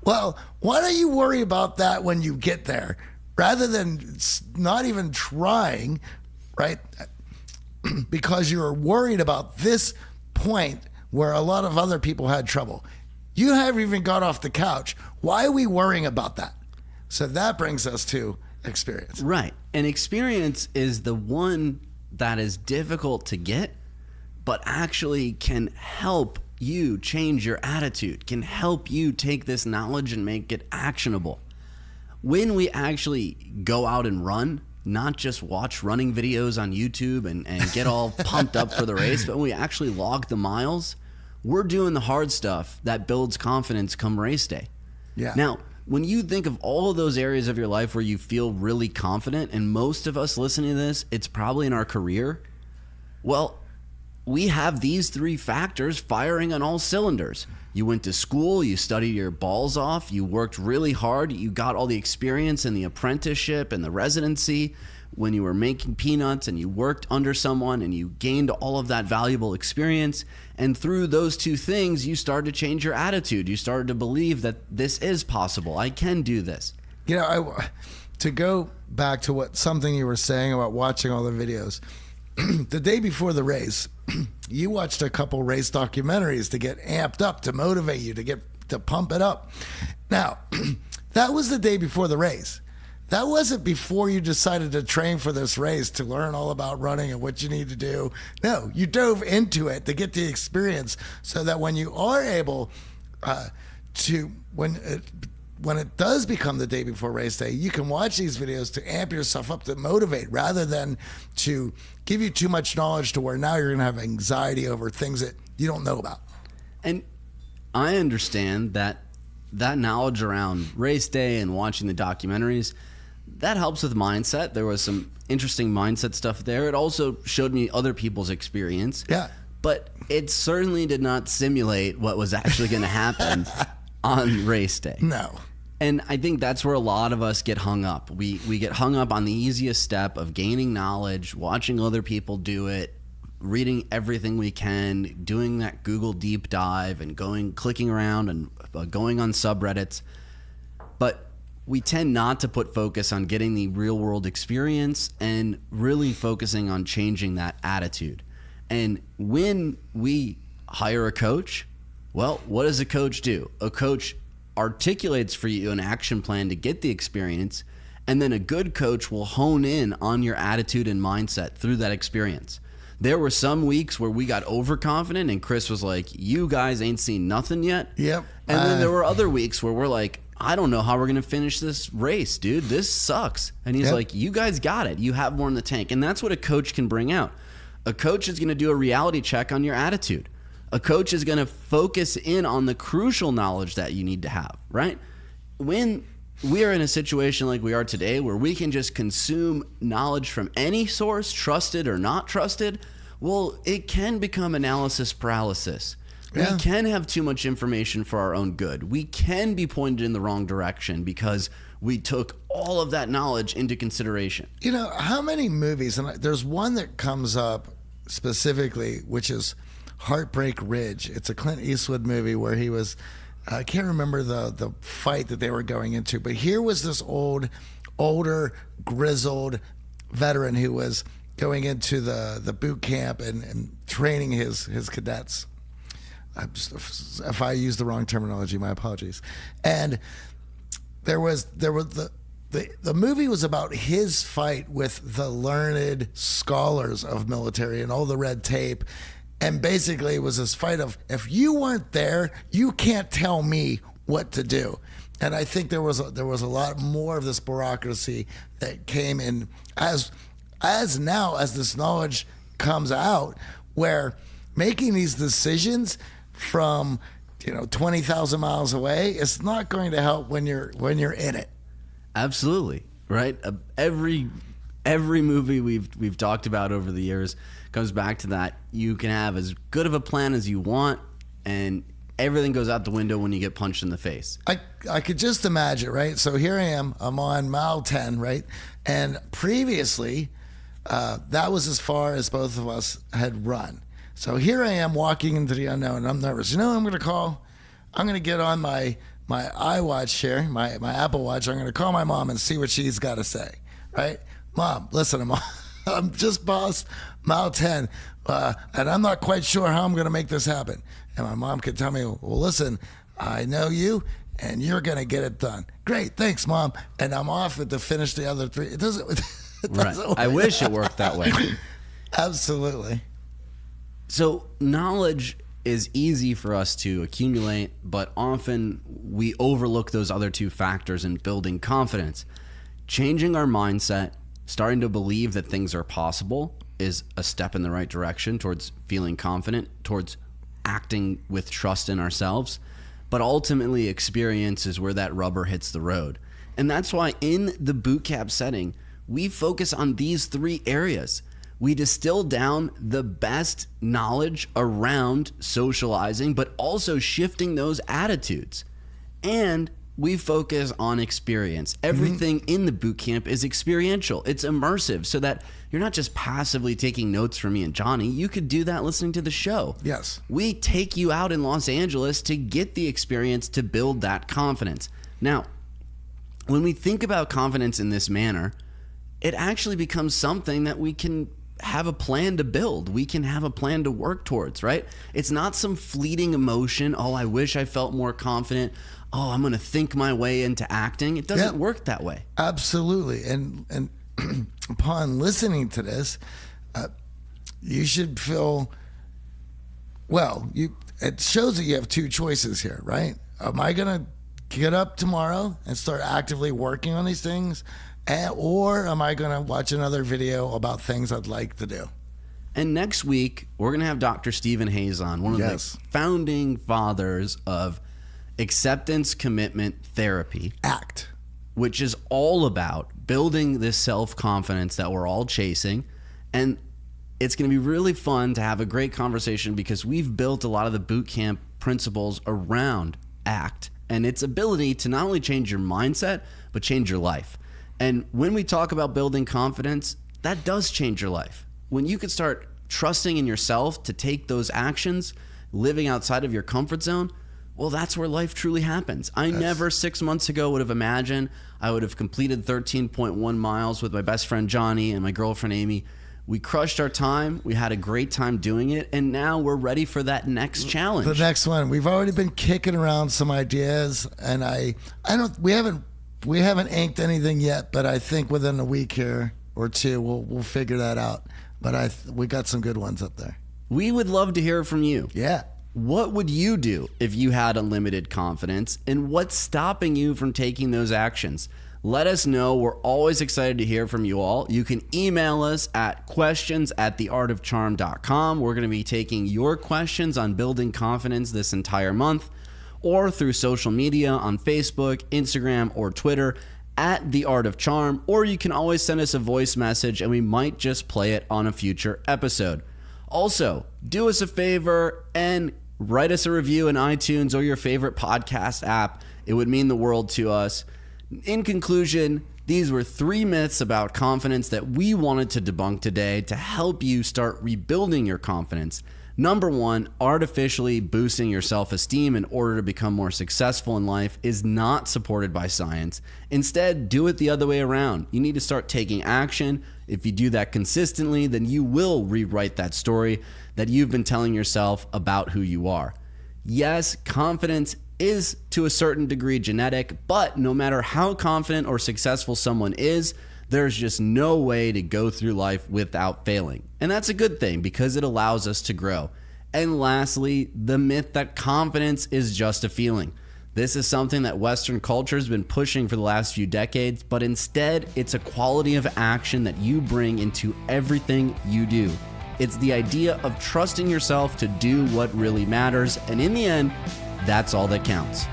Well, why don't you worry about that when you get there rather than not even trying, right? Because you're worried about this point where a lot of other people had trouble. You haven't even got off the couch. Why are we worrying about that? So that brings us to experience. Right. And experience is the one that is difficult to get, but actually can help you change your attitude, can help you take this knowledge and make it actionable. When we actually go out and run, not just watch running videos on YouTube and get all pumped up for the race, but when we actually log the miles, we're doing the hard stuff that builds confidence come race day. Yeah. Now, when you think of all of those areas of your life where you feel really confident, and most of us listening to this, it's probably in our career, well, we have these three factors firing on all cylinders. You went to school, you studied your balls off, you worked really hard, you got all the experience in the apprenticeship and the residency when you were making peanuts, and you worked under someone and you gained all of that valuable experience. And through those two things, you started to change your attitude. You started to believe that this is possible. I can do this. You know, to go back to something you were saying about watching all the videos, the day before the race, you watched a couple race documentaries to get amped up, to motivate you, to pump it up. Now, that was the day before the race. That wasn't before you decided to train for this race, to learn all about running and what you need to do. No, you dove into it to get the experience so that when you are able when it does become the day before race day, you can watch these videos to amp yourself up, to motivate, rather than to give you too much knowledge to where now you're going to have anxiety over things that you don't know about. And I understand that knowledge around race day and watching the documentaries, that helps with mindset. There was some interesting mindset stuff there. It also showed me other people's experience. Yeah. But it certainly did not simulate what was actually going to happen on race day. No. And I think that's where a lot of us get hung up. We get hung up on the easiest step of gaining knowledge, watching other people do it, reading everything we can, doing that Google deep dive and clicking around and going on subreddits. But we tend not to put focus on getting the real world experience and really focusing on changing that attitude. And when we hire a coach, well, what does a coach do? A coach articulates for you an action plan to get the experience, and then a good coach will hone in on your attitude and mindset through that experience. There were some weeks where we got overconfident and Chris was like, you guys ain't seen nothing yet. Yep. And then there were other weeks where we're like, I don't know how we're going to finish this race, dude. This sucks. And he's like, you guys got it. You have more in the tank. And that's what a coach can bring out. A coach is going to do a reality check on your attitude. A coach is going to focus in on the crucial knowledge that you need to have, right? When we are in a situation like we are today where we can just consume knowledge from any source, trusted or not trusted, well, it can become analysis paralysis. Yeah. We can have too much information for our own good. We can be pointed in the wrong direction because we took all of that knowledge into consideration. You know, how many movies, and there's one that comes up specifically, which is Heartbreak Ridge. It's a Clint Eastwood movie where he was, I can't remember the fight that they were going into, but here was this older, grizzled veteran who was going into the boot camp and training his cadets. If I use the wrong terminology, my apologies. And there was the movie was about his fight with the learned scholars of military and all the red tape. And basically it was this fight of, if you weren't there, you can't tell me what to do. And I think there was a lot more of this bureaucracy that came in as now as this knowledge comes out, where making these decisions from 20,000 miles away is not going to help when you're in it. Absolutely, right? Every movie we've talked about over the years comes back to that. You can have as good of a plan as you want, and everything goes out the window when you get punched in the face. I could just imagine, right? So here I am, I'm on mile 10, right? And previously, that was as far as both of us had run. So here I am walking into the unknown. I'm nervous. I'm going to get on my iWatch here, my Apple Watch. I'm going to call my mom and see what she's got to say, right? Mom, listen, I'm just past mile 10, and I'm not quite sure how I'm going to make this happen. And my mom could tell me, well, listen, I know you, and you're going to get it done. Great, thanks, Mom. And I'm off to finish the other 3. It doesn't right. work. I wish it worked that way. Absolutely. So knowledge is easy for us to accumulate, but often we overlook those other 2 factors in building confidence. Changing our mindset, starting to believe that things are possible, is a step in the right direction towards feeling confident, towards acting with trust in ourselves. But ultimately, experience is where that rubber hits the road. And that's why in the boot camp setting, we focus on these 3 areas. We distill down the best knowledge around socializing, but also shifting those attitudes. And we focus on experience. Everything in the boot camp is experiential. It's immersive, so that you're not just passively taking notes from me and Johnny. You could do that listening to the show. Yes. We take you out in Los Angeles to get the experience to build that confidence. Now, when we think about confidence in this manner, it actually becomes something that we can have a plan to build. We can have a plan to work towards, right? It's not some fleeting emotion. Oh, I wish I felt more confident. Oh, I'm going to think my way into acting. It doesn't work that way. Absolutely. And upon listening to this, you should feel, it shows that you have 2 choices here, right? Am I going to get up tomorrow and start actively working on these things? Or am I going to watch another video about things I'd like to do? And next week, we're going to have Dr. Stephen Hayes on, one of the founding fathers of acceptance commitment therapy. ACT. Which is all about building this self-confidence that we're all chasing. And it's going to be really fun to have a great conversation because we've built a lot of the boot camp principles around ACT and its ability to not only change your mindset, but change your life. And when we talk about building confidence, that does change your life. When you can start trusting in yourself to take those actions, living outside of your comfort zone, well, that's where life truly happens. I never 6 months ago would have imagined I would have completed 13.1 miles with my best friend Johnny and my girlfriend Amy. We crushed our time. We had a great time doing it. And now we're ready for that next challenge. The next one. We've already been kicking around some ideas, and we haven't inked anything yet, but I think within a week here or 2, we'll figure that out. But we got some good ones up there. We would love to hear from you. Yeah. What would you do if you had unlimited confidence, and what's stopping you from taking those actions? Let us know. We're always excited to hear from you all. You can email us at questions@theartofcharm.com. We're going to be taking your questions on building confidence this entire month, or through social media on Facebook, Instagram, or Twitter at The Art of Charm, or you can always send us a voice message and we might just play it on a future episode. Also, do us a favor and write us a review in iTunes or your favorite podcast app. It would mean the world to us. In conclusion, these were 3 myths about confidence that we wanted to debunk today to help you start rebuilding your confidence. Number 1, artificially boosting your self-esteem in order to become more successful in life is not supported by science. Instead, do it the other way around. You need to start taking action. If you do that consistently, then you will rewrite that story that you've been telling yourself about who you are. Yes, confidence is to a certain degree genetic, but no matter how confident or successful someone is, there's just no way to go through life without failing. And that's a good thing because it allows us to grow. And lastly, the myth that confidence is just a feeling. This is something that Western culture has been pushing for the last few decades, but instead, it's a quality of action that you bring into everything you do. It's the idea of trusting yourself to do what really matters, and in the end, that's all that counts.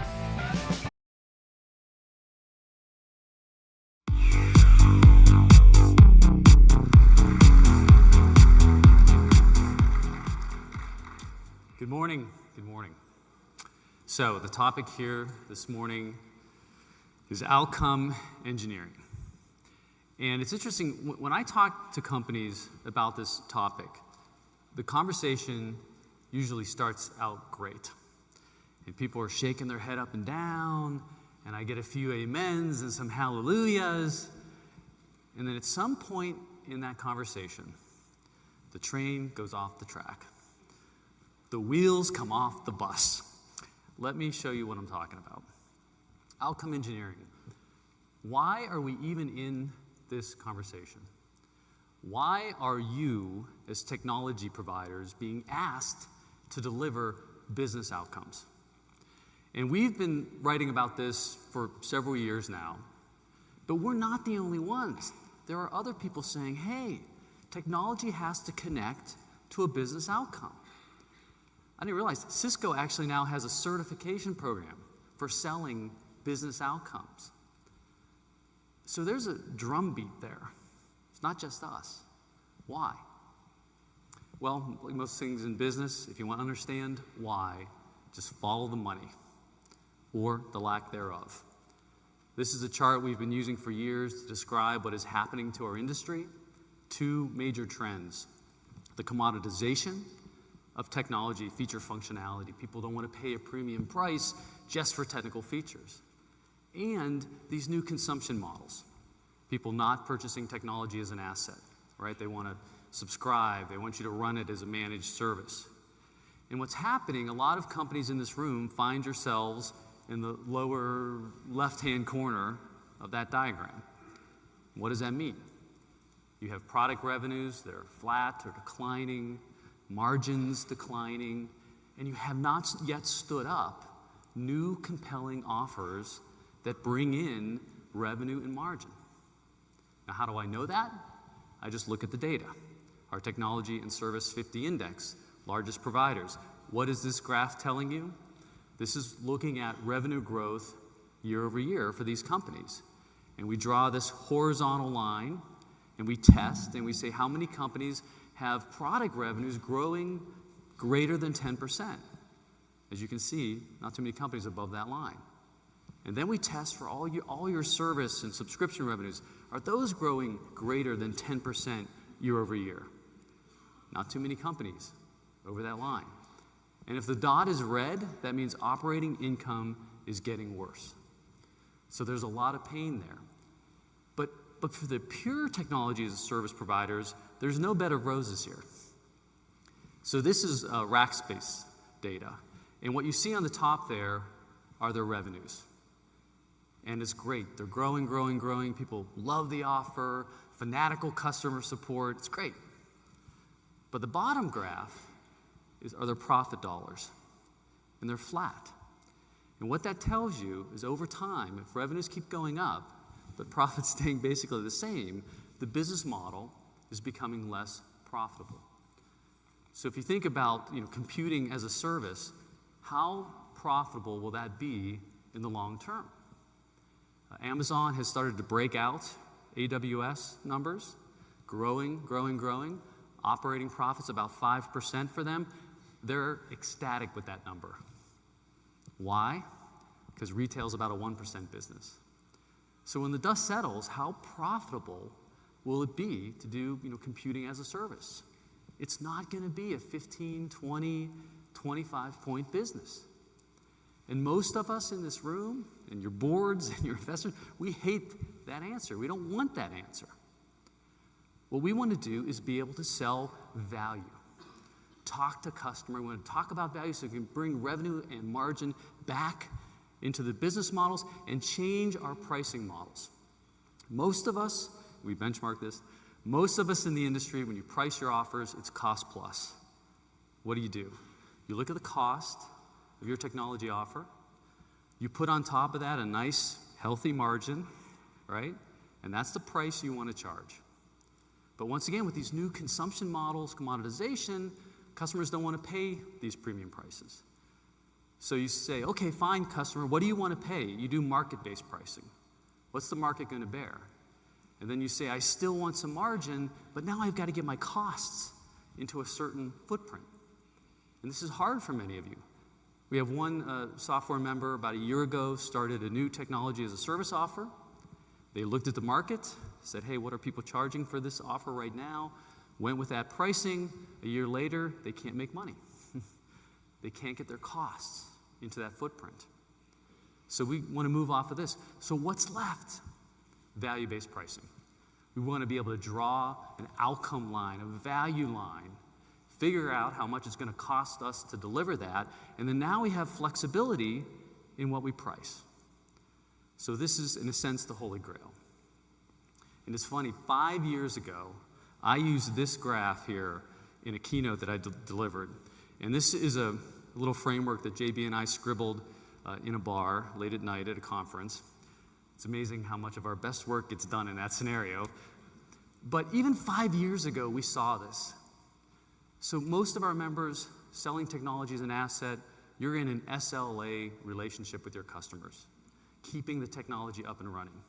Good morning. Good morning. So the topic here this morning is outcome engineering. And it's interesting, when I talk to companies about this topic, the conversation usually starts out great. And people are shaking their head up and down, and I get a few amens and some hallelujahs. And then at some point in that conversation, the train goes off the track. The wheels come off the bus. Let me show you what I'm talking about. Outcome engineering. Why are we even in this conversation? Why are you, as technology providers, being asked to deliver business outcomes? And we've been writing about this for several years now, but we're not the only ones. There are other people saying, hey, technology has to connect to a business outcome. I didn't realize Cisco actually now has a certification program for selling business outcomes. So there's a drumbeat there. It's not just us. Why? Well, like most things in business, if you want to understand why, just follow the money or the lack thereof. This is a chart we've been using for years to describe what is happening to our industry. Two major trends: the commoditization of technology, feature functionality. People don't want to pay a premium price just for technical features. And these new consumption models. People not purchasing technology as an asset, right? They want to subscribe. They want you to run it as a managed service. And what's happening, a lot of companies in this room find yourselves in the lower left-hand corner of that diagram. What does that mean? You have product revenues that are flat or declining, margins declining, and you have not yet stood up new compelling offers that bring in revenue and margin. Now, how do I know that? I just look at the data. Our Technology and Service 50 Index, largest providers. What is this graph telling you? This is looking at revenue growth year over year for these companies. And we draw this horizontal line, and we test, and we say how many companies have product revenues growing greater than 10%. As you can see, not too many companies above that line. And then we test for all your service and subscription revenues. Are those growing greater than 10% year over year? Not too many companies over that line. And if the dot is red, that means operating income is getting worse. So there's a lot of pain there. But for the pure technology as a service providers, there's no bed of roses here. So this is Rackspace data. And what you see on the top there are their revenues. And it's great. They're growing, growing, growing. People love the offer, fanatical customer support. It's great. But the bottom graph are their profit dollars. And they're flat. And what that tells you is over time, if revenues keep going up, but profits staying basically the same, the business model is becoming less profitable. So if you think about computing as a service, how profitable will that be in the long term? Amazon has started to break out AWS numbers, growing, growing, growing. Operating profits about 5% for them. They're ecstatic with that number. Why? Because retail is about a 1% business. So when the dust settles, how profitable will it be to do computing as a service? It's not going to be a 15, 20, 25-point business. And most of us in this room, and your boards and your investors, we hate that answer. We don't want that answer. What we want to do is be able to sell value. Talk to customer. We want to talk about value so we can bring revenue and margin back into the business models and change our pricing models. Most of us, we benchmark this, most of us in the industry, when you price your offers, it's cost plus. What do? You look at the cost of your technology offer. You put on top of that a nice, healthy margin, right? And that's the price you want to charge. But once again, with these new consumption models, commoditization, customers don't want to pay these premium prices. So you say, okay, fine, customer, what do you want to pay? You do market-based pricing. What's the market going to bear? And then you say, I still want some margin, but now I've got to get my costs into a certain footprint. And this is hard for many of you. We have one software member about a year ago started a new technology as a service offer. They looked at the market, said, hey, what are people charging for this offer right now? Went with that pricing. A year later, they can't make money. They can't get their costs into that footprint. So we want to move off of this. So what's left? Value-based pricing. We want to be able to draw an outcome line, a value line, figure out how much it's going to cost us to deliver that, and then now we have flexibility in what we price. So this is, in a sense, the Holy Grail. And it's funny, 5 years ago, I used this graph here in a keynote that I delivered. And this is a little framework that JB and I scribbled in a bar late at night at a conference. It's amazing how much of our best work gets done in that scenario. But even 5 years ago, we saw this. So most of our members selling technology as an asset, you're in an SLA relationship with your customers, keeping the technology up and running.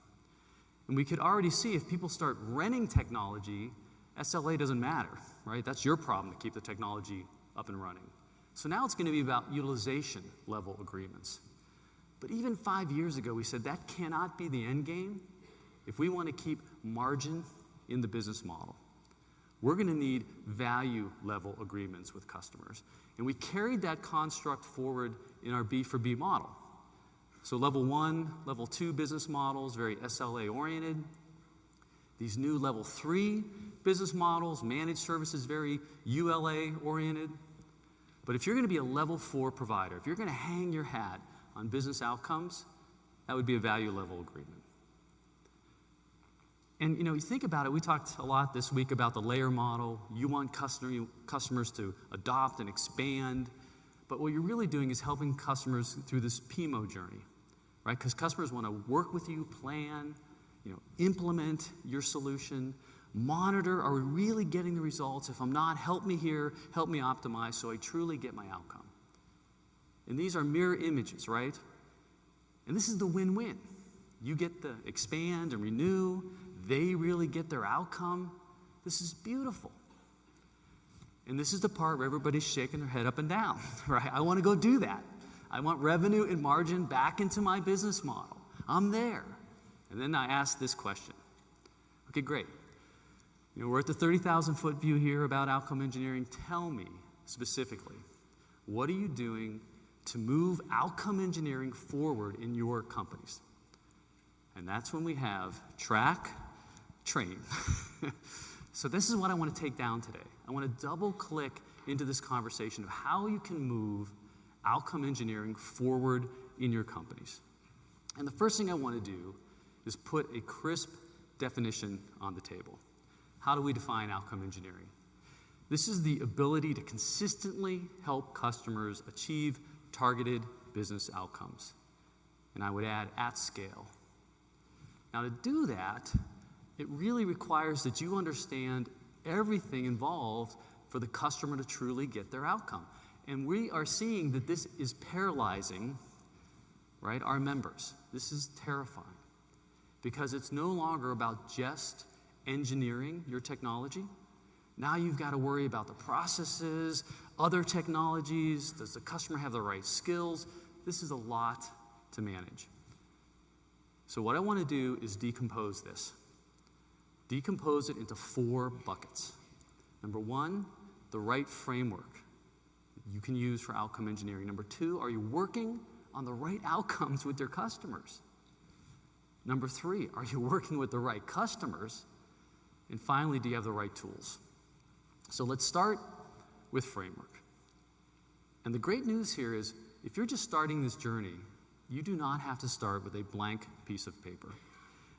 And we could already see if people start renting technology, SLA doesn't matter, right? That's your problem to keep the technology up and running. So now it's going to be about utilization level agreements. But even 5 years ago, we said that cannot be the end game if we want to keep margin in the business model. We're going to need value level agreements with customers. And we carried that construct forward in our B for B model. So level 1, level 2 business models, very SLA oriented. These new level 3 business models, managed services, very ULA oriented. But if you're going to be a level 4 provider, if you're going to hang your hat on business outcomes, that would be a value level agreement. And you think about it, we talked a lot this week about the layer model. You want customers to adopt and expand. But what you're really doing is helping customers through this PMO journey, right? Because customers want to work with you, plan, implement your solution, monitor, are we really getting the results? If I'm not, help me here, help me optimize so I truly get my outcome. And these are mirror images, right? And this is the win-win. You get the expand and renew. They really get their outcome. This is beautiful. And this is the part where everybody's shaking their head up and down, right? I want to go do that. I want revenue and margin back into my business model. I'm there. And then I ask this question. Okay, great. We're at the 30,000-foot view here about outcome engineering. Tell me specifically, what are you doing to move outcome engineering forward in your companies? And that's when we have track, train. So this is what I want to take down today. I want to double click into this conversation of how you can move outcome engineering forward in your companies. And the first thing I want to do is put a crisp definition on the table. How do we define outcome engineering? This is the ability to consistently help customers achieve targeted business outcomes. And I would add at scale. Now to do that, it really requires that you understand everything involved for the customer to truly get their outcome. And we are seeing that this is paralyzing, right, our members. This is terrifying because it's no longer about just engineering your technology. Now you've got to worry about the processes, other technologies. Does the customer have the right skills? This is a lot to manage. So what I want to do is decompose this. Decompose it into 4 buckets. Number 1, the right framework you can use for outcome engineering. Number 2, are you working on the right outcomes with your customers? Number 3, are you working with the right customers? And finally, do you have the right tools? So let's start with framework. And the great news here is, if you're just starting this journey, you do not have to start with a blank piece of paper.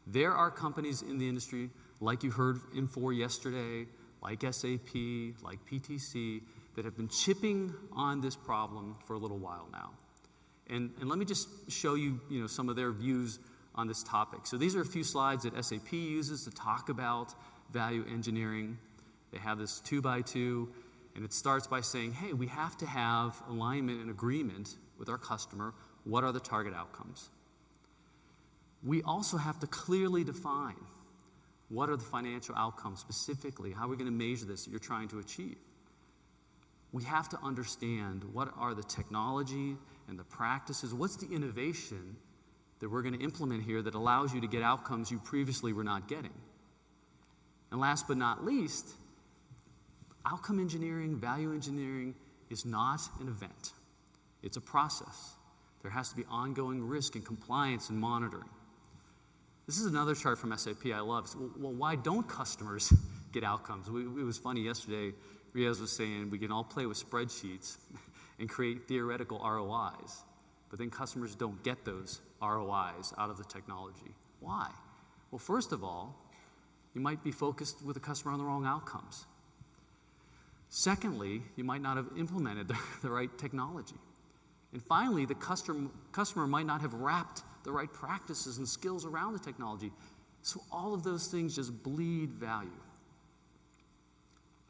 There are companies in the industry, like you heard Infor yesterday, like SAP, like PTC, that have been chipping on this problem for a little while now. And let me just show you, some of their views on this topic. So these are a few slides that SAP uses to talk about value engineering. They have this 2x2, and it starts by saying, hey, we have to have alignment and agreement with our customer. What are the target outcomes? We also have to clearly define what are the financial outcomes specifically. How are we going to measure this that you're trying to achieve? We have to understand what are the technology and the practices. What's the innovation that we're going to implement here that allows you to get outcomes you previously were not getting? And last but not least, outcome engineering, value engineering is not an event. It's a process. There has to be ongoing risk and compliance and monitoring. This is another chart from SAP I love. So, well, why don't customers get outcomes? It was funny yesterday, Riaz was saying we can all play with spreadsheets and create theoretical ROIs, but then customers don't get those ROIs out of the technology. Why? Well, first of all, you might be focused with the customer on the wrong outcomes. Secondly, you might not have implemented the right technology. And finally, the customer might not have wrapped the right practices and skills around the technology. So all of those things just bleed value.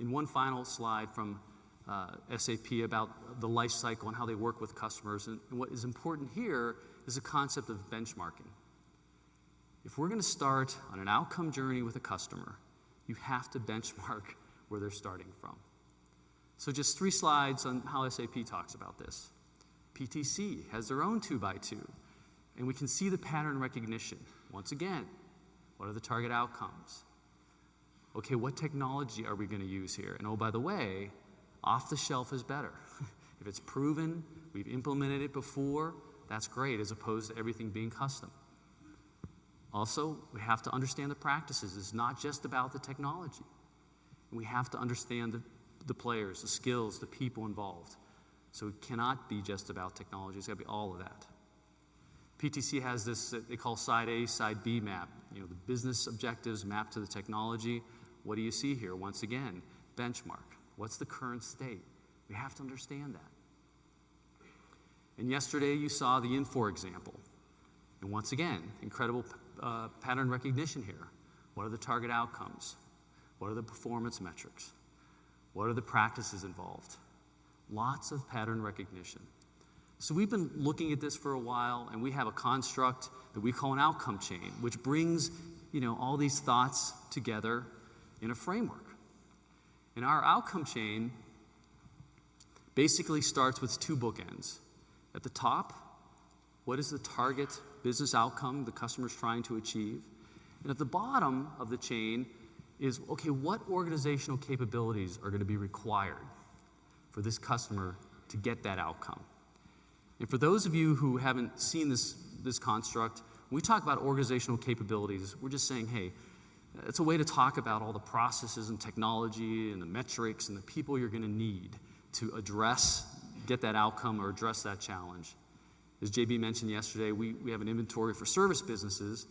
In one final slide from SAP about the life cycle and how they work with customers, and what is important here is the concept of benchmarking. If we're going to start on an outcome journey with a customer, you have to benchmark where they're starting from. So just 3 slides on how SAP talks about this. PTC has their own 2x2, and we can see the pattern recognition. Once again, what are the target outcomes? Okay, what technology are we going to use here? And oh, by the way, off the shelf is better. If it's proven, we've implemented it before, that's great, as opposed to everything being custom. Also, we have to understand the practices. It's not just about the technology. We have to understand the players, the skills, the people involved. So it cannot be just about technology. It's got to be all of that. PTC has this that they call side A, side B map. The business objectives mapped to the technology. What do you see here? Once again, benchmark. What's the current state? We have to understand that. And yesterday you saw the Infor example. And once again, incredible pattern recognition here. What are the target outcomes? What are the performance metrics? What are the practices involved? Lots of pattern recognition. So we've been looking at this for a while, and we have a construct that we call an outcome chain, which brings, all these thoughts together in a framework. And our outcome chain basically starts with 2 bookends. At the top, what is the target business outcome the customer's trying to achieve? And at the bottom of the chain is, okay, what organizational capabilities are going to be required for this customer to get that outcome? And for those of you who haven't seen this construct, when we talk about organizational capabilities, we're just saying, hey, it's a way to talk about all the processes and technology and the metrics and the people you're going to need to get that outcome or address that challenge. As JB mentioned yesterday, we have an inventory for service businesses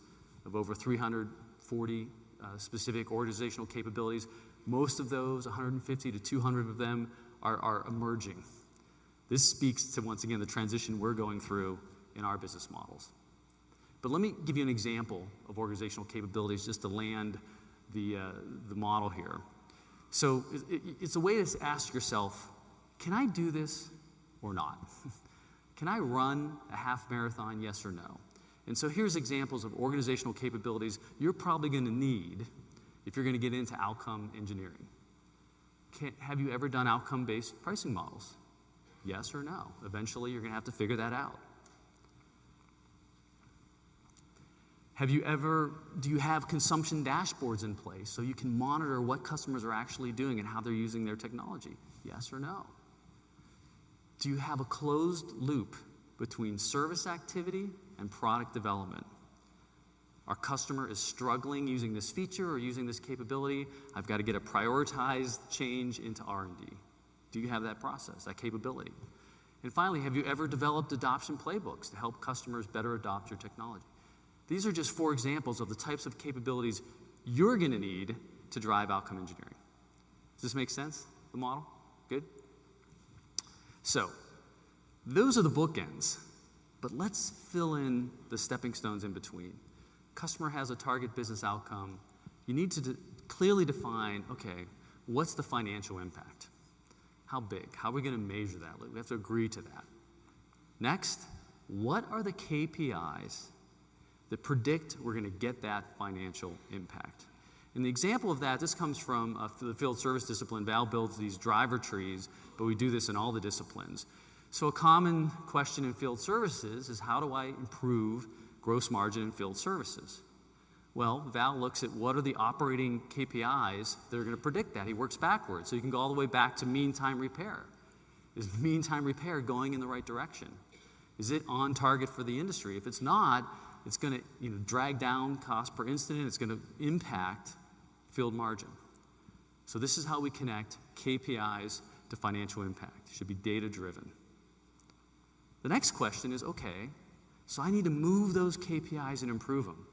of over 340 specific organizational capabilities. Most of those, 150 to 200 of them, are emerging. This speaks to, once again, the transition we're going through in our business models. But let me give you an example of organizational capabilities just to land the model here. So it's a way to ask yourself, can I do this or not? Can I run a half marathon, yes or no? And so here's examples of organizational capabilities you're probably going to need if you're going to get into outcome engineering. Have you ever done outcome-based pricing models? Yes or no? Eventually, you're going to have to figure that out. Do you have consumption dashboards in place so you can monitor what customers are actually doing and how they're using their technology? Yes or no? Do you have a closed loop between service activity and product development? Our customer is struggling using this feature or using this capability. I've got to get a prioritized change into R&D. Do you have that process, that capability? And finally, have you ever developed adoption playbooks to help customers better adopt your technology? These are just 4 examples of the types of capabilities you're going to need to drive outcome engineering. Does this make sense, the model? Good? So, those are the bookends, but let's fill in the stepping stones in between. Customer has a target business outcome. You need to clearly define, okay, what's the financial impact? How big? How are we going to measure that? We have to agree to that. Next, what are the KPIs that predict we're going to get that financial impact? And the example of that, this comes from the field service discipline. Val builds these driver trees, but we do this in all the disciplines. So a common question in field services is, how do I improve gross margin in field services? Well, Val looks at what are the operating KPIs that are going to predict that. He works backwards. So you can go all the way back to mean time repair. Is mean time repair going in the right direction? Is it on target for the industry? If it's not, it's going to drag down cost per incident. It's going to impact field margin. So this is how we connect KPIs to financial impact. It should be data-driven. The next question is, okay, so I need to move those KPIs and improve them.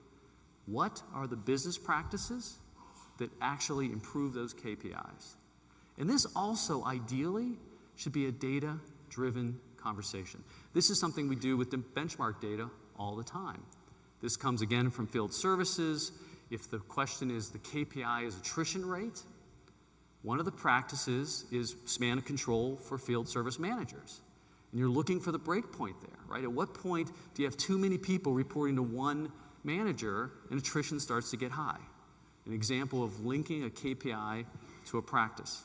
What are the business practices that actually improve those KPIs? And this also, ideally, should be a data-driven conversation. This is something we do with the benchmark data all the time. This comes again from field services. If the question is the KPI is attrition rate, one of the practices is span of control for field service managers. And you're looking for the break point there, right? At what point do you have too many people reporting to one manager and attrition starts to get high? An example of linking a KPI to a practice.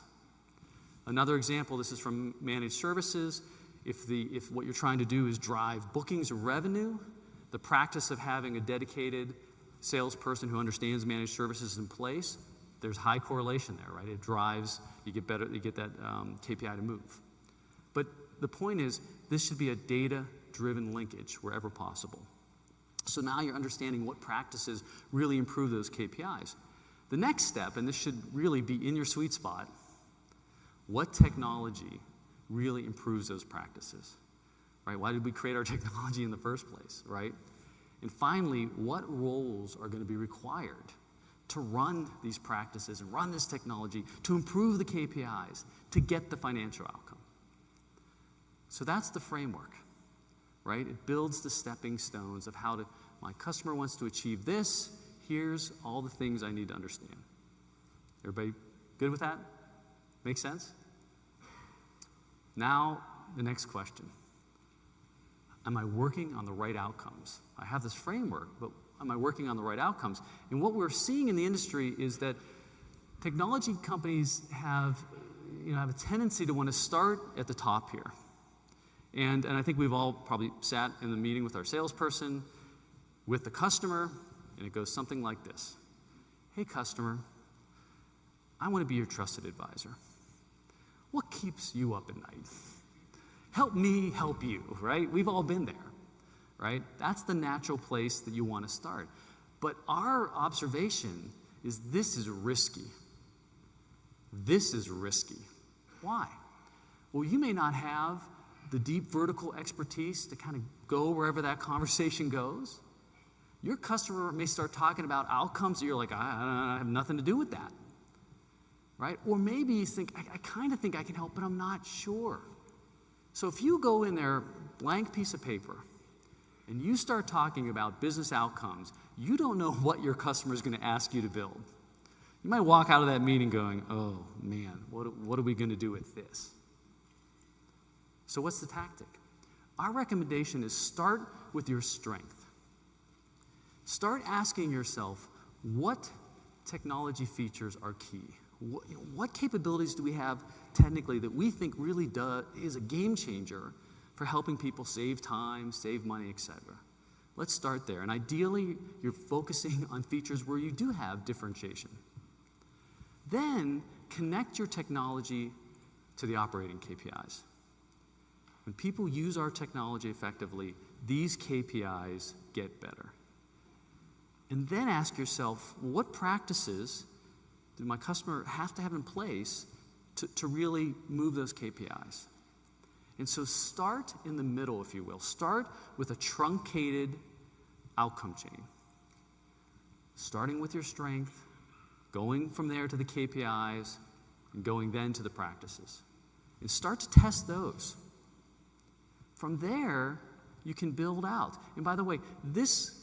Another example, this is from managed services. If what you're trying to do is drive bookings or revenue, the practice of having a dedicated salesperson who understands managed services in place, there's high correlation there, right? It drives, you get that KPI to move. But the point is, this should be a data-driven linkage wherever possible. So now you're understanding what practices really improve those KPIs. The next step, and this should really be in your sweet spot, what technology really improves those practices, right? Why did we create our technology in the first place, right? And finally, what roles are going to be required to run these practices and run this technology to improve the KPIs, to get the financial outcome? So that's the framework, right? It builds the stepping stones of how my customer wants to achieve this. Here's all the things I need to understand. Everybody good with that? Make sense? Now, the next question. Am I working on the right outcomes? I have this framework, but am I working on the right outcomes? And what we're seeing in the industry is that technology companies have a tendency to want to start at the top here. And I think we've all probably sat in the meeting with our salesperson, with the customer, and it goes something like this. Hey, customer, I want to be your trusted advisor. What keeps you up at night? Help me help you, right? We've all been there, right? That's the natural place that you want to start. But our observation is this is risky. This is risky. Why? Well, you may not have the deep vertical expertise to kind of go wherever that conversation goes. Your customer may start talking about outcomes that you're like, I have nothing to do with that, right? Or maybe you think, I kind of think I can help, but I'm not sure. So if you go in there, blank piece of paper, and you start talking about business outcomes, you don't know what your customer is going to ask you to build. You might walk out of that meeting going, oh man, what are we going to do with this? So what's the tactic? Our recommendation is start with your strength. Start asking yourself, what technology features are key? What capabilities do we have technically that we think really is a game changer for helping people save time, save money, etc.? Let's start there. And ideally, you're focusing on features where you do have differentiation. Then connect your technology to the operating KPIs. When people use our technology effectively, these KPIs get better. And then ask yourself, what practices do my customer have to have in place to really move those KPIs? And so start in the middle, if you will. Start with a truncated outcome chain. Starting with your strength, going from there to the KPIs, and going then to the practices. And start to test those. From there, you can build out. And by the way, this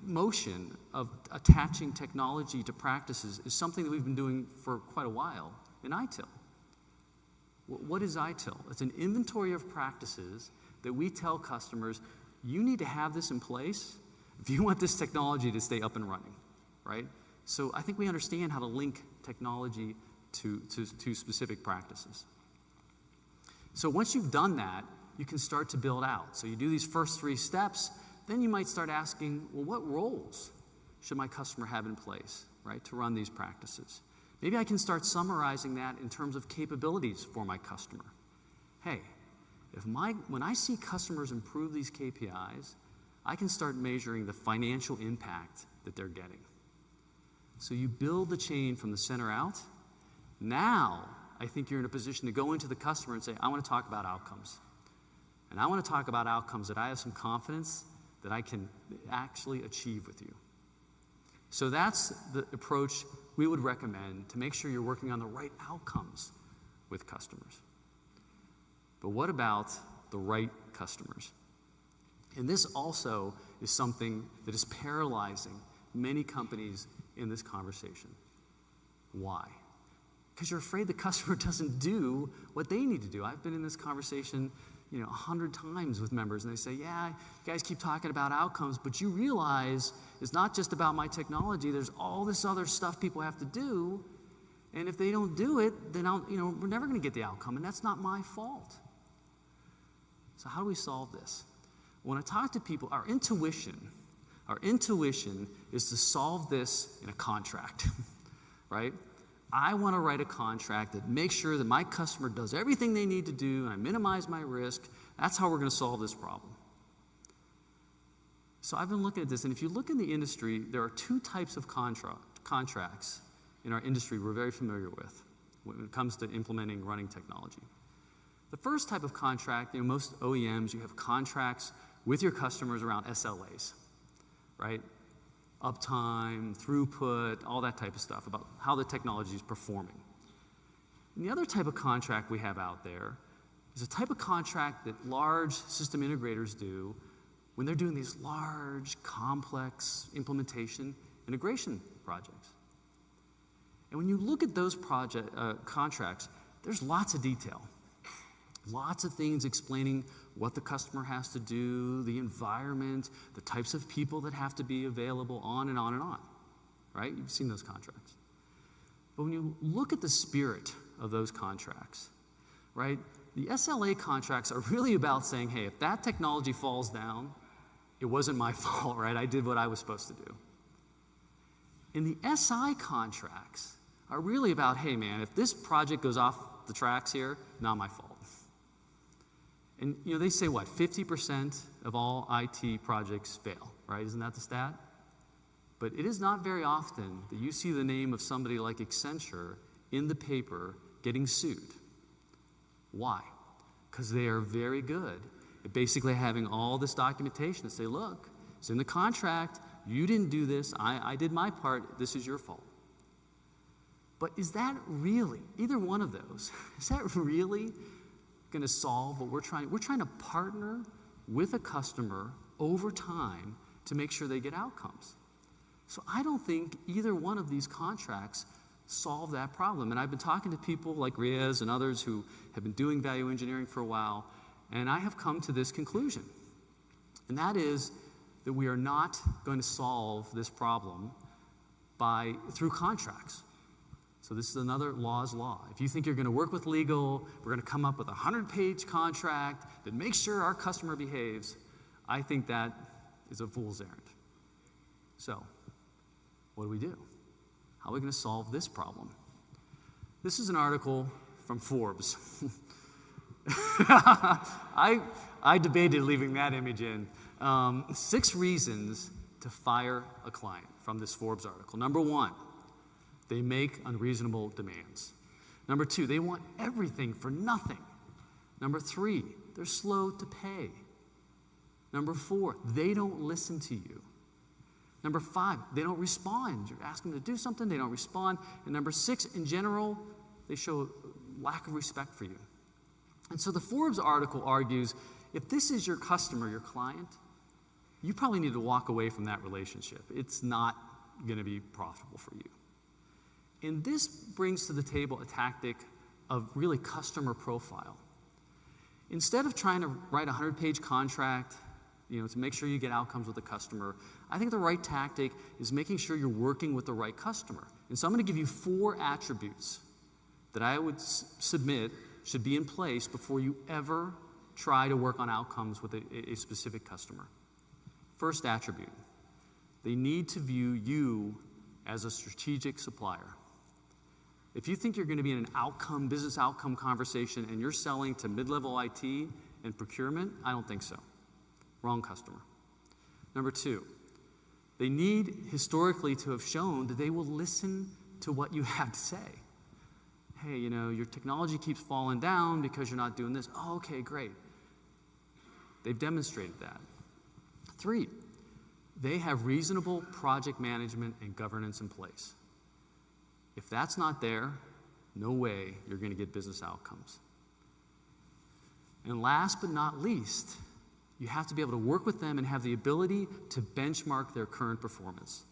motion of attaching technology to practices is something that we've been doing for quite a while in ITIL. What is ITIL? It's an inventory of practices that we tell customers, you need to have this in place if you want this technology to stay up and running, right? So I think we understand how to link technology to specific practices. So once you've done that, you can start to build out. So you do these first 3 steps, then you might start asking, well, what roles should my customer have in place, right, to run these practices? Maybe I can start summarizing that in terms of capabilities for my customer. Hey, when I see customers improve these KPIs, I can start measuring the financial impact that they're getting. So you build the chain from the center out. Now, I think you're in a position to go into the customer and say, I want to talk about outcomes. And I want to talk about outcomes that I have some confidence that I can actually achieve with you. So that's the approach we would recommend to make sure you're working on the right outcomes with customers. But what about the right customers? And this also is something that is paralyzing many companies in this conversation. Why? Because you're afraid the customer doesn't do what they need to do. I've been in this conversation 100 times with members, and they say, yeah, you guys keep talking about outcomes, but you realize it's not just about my technology. There's all this other stuff people have to do, and if they don't do it, then we're never going to get the outcome, and that's not my fault. So how do we solve this? When I talk to people, our intuition is to solve this in a contract, right? I want to write a contract that makes sure that my customer does everything they need to do and I minimize my risk. That's how we're going to solve this problem. So I've been looking at this, and if you look in the industry, there are 2 types of contracts in our industry we're very familiar with when it comes to implementing running technology. The first type of contract, most OEMs, you have contracts with your customers around SLAs, right? Uptime, throughput, all that type of stuff about how the technology is performing. And the other type of contract we have out there is a type of contract that large system integrators do when they're doing these large, complex integration projects. And when you look at those contracts, there's lots of detail. Lots of things explaining what the customer has to do, the environment, the types of people that have to be available, on and on and on, right? You've seen those contracts. But when you look at the spirit of those contracts, right, the SLA contracts are really about saying, hey, if that technology falls down, it wasn't my fault, right? I did what I was supposed to do. And the SI contracts are really about, hey, man, if this project goes off the tracks here, not my fault. And they say what, 50% of all IT projects fail, right? Isn't that the stat? But it is not very often that you see the name of somebody like Accenture in the paper getting sued. Why? Because they are very good at basically having all this documentation to say, look, it's in the contract, you didn't do this, I did my part, this is your fault. But is that really, either one of those, is that really going to solve what we're trying to partner with a customer over time to make sure they get outcomes. So I don't think either one of these contracts solve that problem. And I've been talking to people like Riaz and others who have been doing value engineering for a while, and I have come to this conclusion. And that is that we are not going to solve this problem through contracts. So this is another law's law. If you think you're going to work with legal, we're going to come up with a 100-page contract that makes sure our customer behaves, I think that is a fool's errand. So what do we do? How are we going to solve this problem? This is an article from Forbes. I debated leaving that image in. 6 reasons to fire a client from this Forbes article. Number one, they make unreasonable demands. Number two, they want everything for nothing. Number three, they're slow to pay. Number four, they don't listen to you. Number five, they don't respond. You're asking them to do something, they don't respond. And number six, in general, they show lack of respect for you. And so the Forbes article argues, if this is your customer, your client, you probably need to walk away from that relationship. It's not going to be profitable for you. And this brings to the table a tactic of really customer profile. Instead of trying to write a 100-page contract, to make sure you get outcomes with the customer, I think the right tactic is making sure you're working with the right customer. And so I'm going to give you 4 attributes that I would submit should be in place before you ever try to work on outcomes with a specific customer. First attribute, they need to view you as a strategic supplier. If you think you're going to be in an business outcome conversation and you're selling to mid-level IT and procurement, I don't think so. Wrong customer. Number 2, they need historically to have shown that they will listen to what you have to say. Hey, your technology keeps falling down because you're not doing this. Oh, okay, great. They've demonstrated that. 3, they have reasonable project management and governance in place. If that's not there, no way you're going to get business outcomes. And last but not least, you have to be able to work with them and have the ability to benchmark their current performance.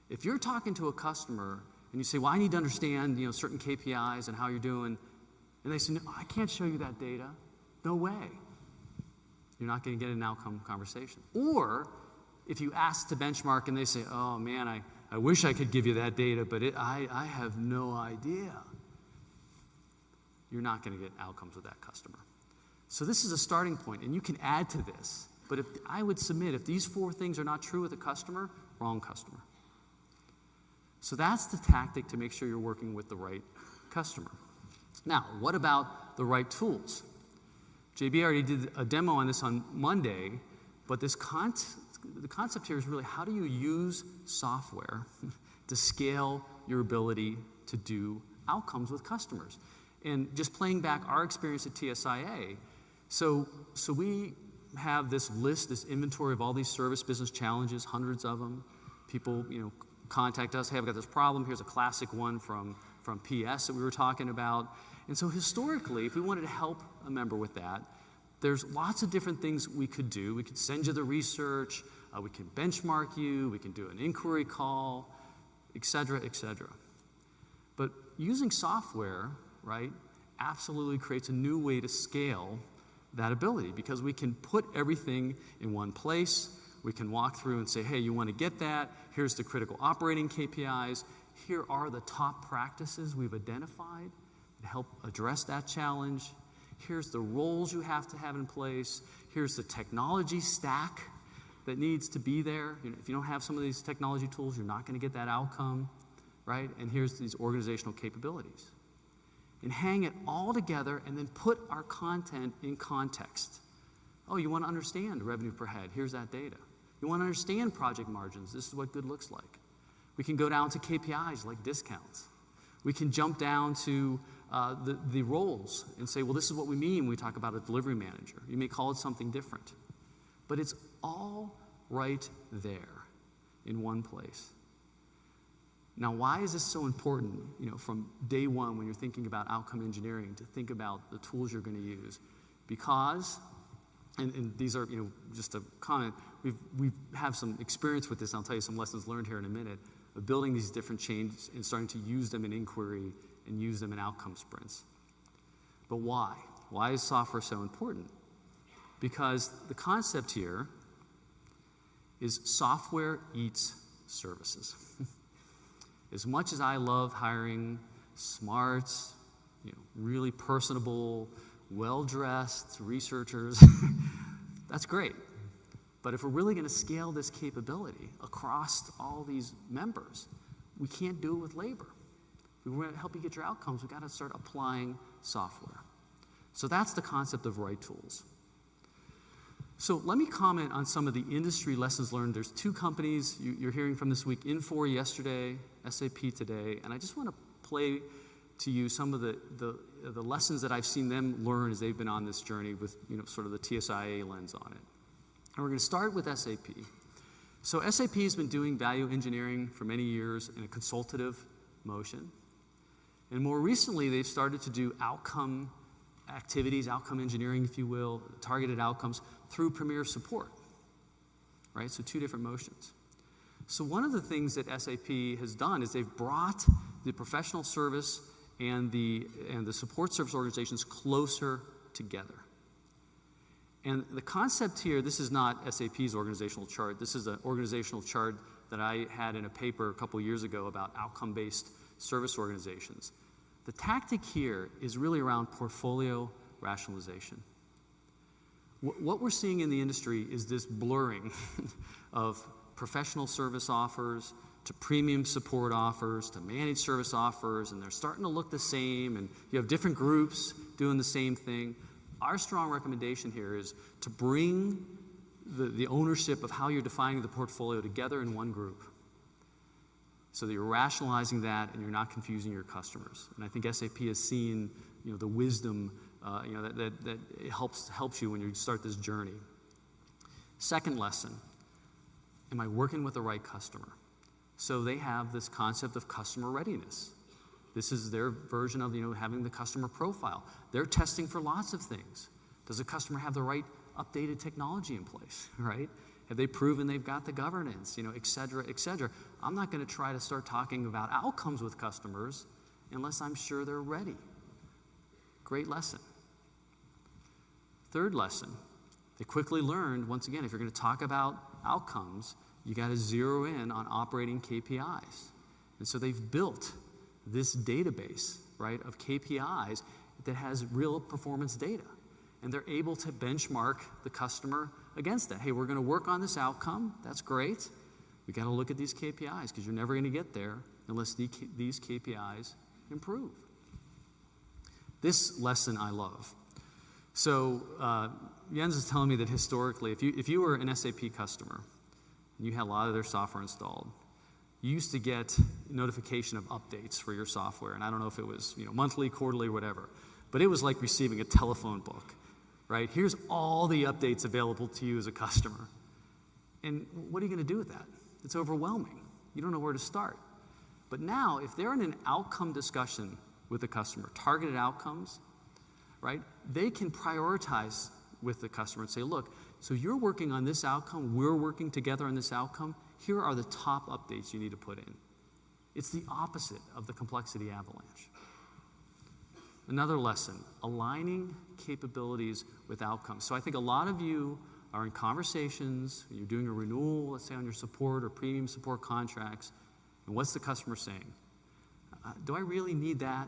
If you're talking to a customer and you say, well, I need to understand certain KPIs and how you're doing, and they say, no, I can't show you that data. No way. You're not going to get an outcome conversation. Or if you ask to benchmark and they say, oh man, I wish I could give you that data, but I have no idea. You're not going to get outcomes with that customer. So this is a starting point, and you can add to this. But I would submit, if these 4 things are not true with a customer, wrong customer. So that's the tactic to make sure you're working with the right customer. Now, what about the right tools? JB already did a demo on this on Monday, but the concept here is really, how do you use software to scale your ability to do outcomes with customers? And just playing back our experience at TSIA, so we have this list, this inventory of all these service business challenges, hundreds of them. People, contact us, hey, I've got this problem. Here's a classic one from PS that we were talking about. And so historically, if we wanted to help a member with that, there's lots of different things we could do. We could send you the research, we can benchmark you, we can do an inquiry call, et cetera, et cetera. But using software, right, absolutely creates a new way to scale that ability, because we can put everything in one place. We can walk through and say, hey, you want to get that? Here's the critical operating KPIs. Here are the top practices we've identified to help address that challenge. Here's the roles you have to have in place. Here's the technology stack that needs to be there. If you don't have some of these technology tools, you're not going to get that outcome, right? And here's these organizational capabilities. And hang it all together and then put our content in context. Oh, you want to understand revenue per head? Here's that data. You want to understand project margins? This is what good looks like. We can go down to KPIs like discounts. We can jump down to the roles and say, well, this is what we mean when we talk about a delivery manager. You may call it something different. But it's all right there in one place. Now, why is this so important, from day one when you're thinking about outcome engineering, to think about the tools you're going to use? Because, and these are, just a comment, we have some experience with this, and I'll tell you some lessons learned here in a minute, of building these different chains and starting to use them in inquiry and use them in outcome sprints. But why? Why is software so important? Because the concept here is software eats services. As much as I love hiring smart, really personable, well-dressed researchers, that's great. But if we're really going to scale this capability across all these members, we can't do it with labor. If we want to help you get your outcomes, we've got to start applying software. So that's the concept of right tools. So let me comment on some of the industry lessons learned. There's two companies you're hearing from this week, Infor yesterday, SAP today, and I just want to play to you some of the lessons that I've seen them learn as they've been on this journey with sort of the TSIA lens on it. And we're going to start with SAP. So SAP has been doing value engineering for many years in a consultative motion. And more recently, they've started to do outcome activities, outcome engineering, if you will, targeted outcomes through Premier Support, right? So two different motions. So one of the things that SAP has done is they've brought the professional service and the support service organizations closer together. And the concept here, this is not SAP's organizational chart. This is an organizational chart that I had in a paper a couple years ago about outcome-based service organizations. The tactic here is really around portfolio rationalization. What we're seeing in the industry is this blurring of professional service offers to premium support offers to managed service offers, and they're starting to look the same, and you have different groups doing the same thing. Our strong recommendation here is to bring the ownership of how you're defining the portfolio together in one group so that you're rationalizing that and you're not confusing your customers. And I think SAP has seen the wisdom that it helps you when you start this journey. Second lesson, am I working with the right customer? So they have this concept of customer readiness. This is their version of having the customer profile. They're testing for lots of things. Does the customer have the right updated technology in place, right? Have they proven they've got the governance, et cetera, et cetera? I'm not going to try to start talking about outcomes with customers unless I'm sure they're ready. Great lesson. Third lesson, they quickly learned, once again, if you're going to talk about outcomes, you got to zero in on operating KPIs. And so they've built this database, right, of KPIs that has real performance data. And they're able to benchmark the customer against that. Hey, we're going to work on this outcome. That's great. We got to look at these KPIs because you're never going to get there unless these KPIs improve. This lesson I love. So Jens is telling me that historically, if you were an SAP customer and you had a lot of their software installed, you used to get notification of updates for your software. And I don't know if it was monthly, quarterly, whatever. But it was like receiving a telephone book, right? Here's all the updates available to you as a customer. And what are you going to do with that? It's overwhelming. You don't know where to start. But now, if they're in an outcome discussion with the customer, targeted outcomes, right? They can prioritize with the customer and say, look, so you're working on this outcome, we're working together on this outcome, here are the top updates you need to put in. It's the opposite of the complexity avalanche. Another lesson, aligning capabilities with outcomes. So I think a lot of you are in conversations, you're doing a renewal, let's say on your support or premium support contracts, and what's the customer saying? Do I really need that?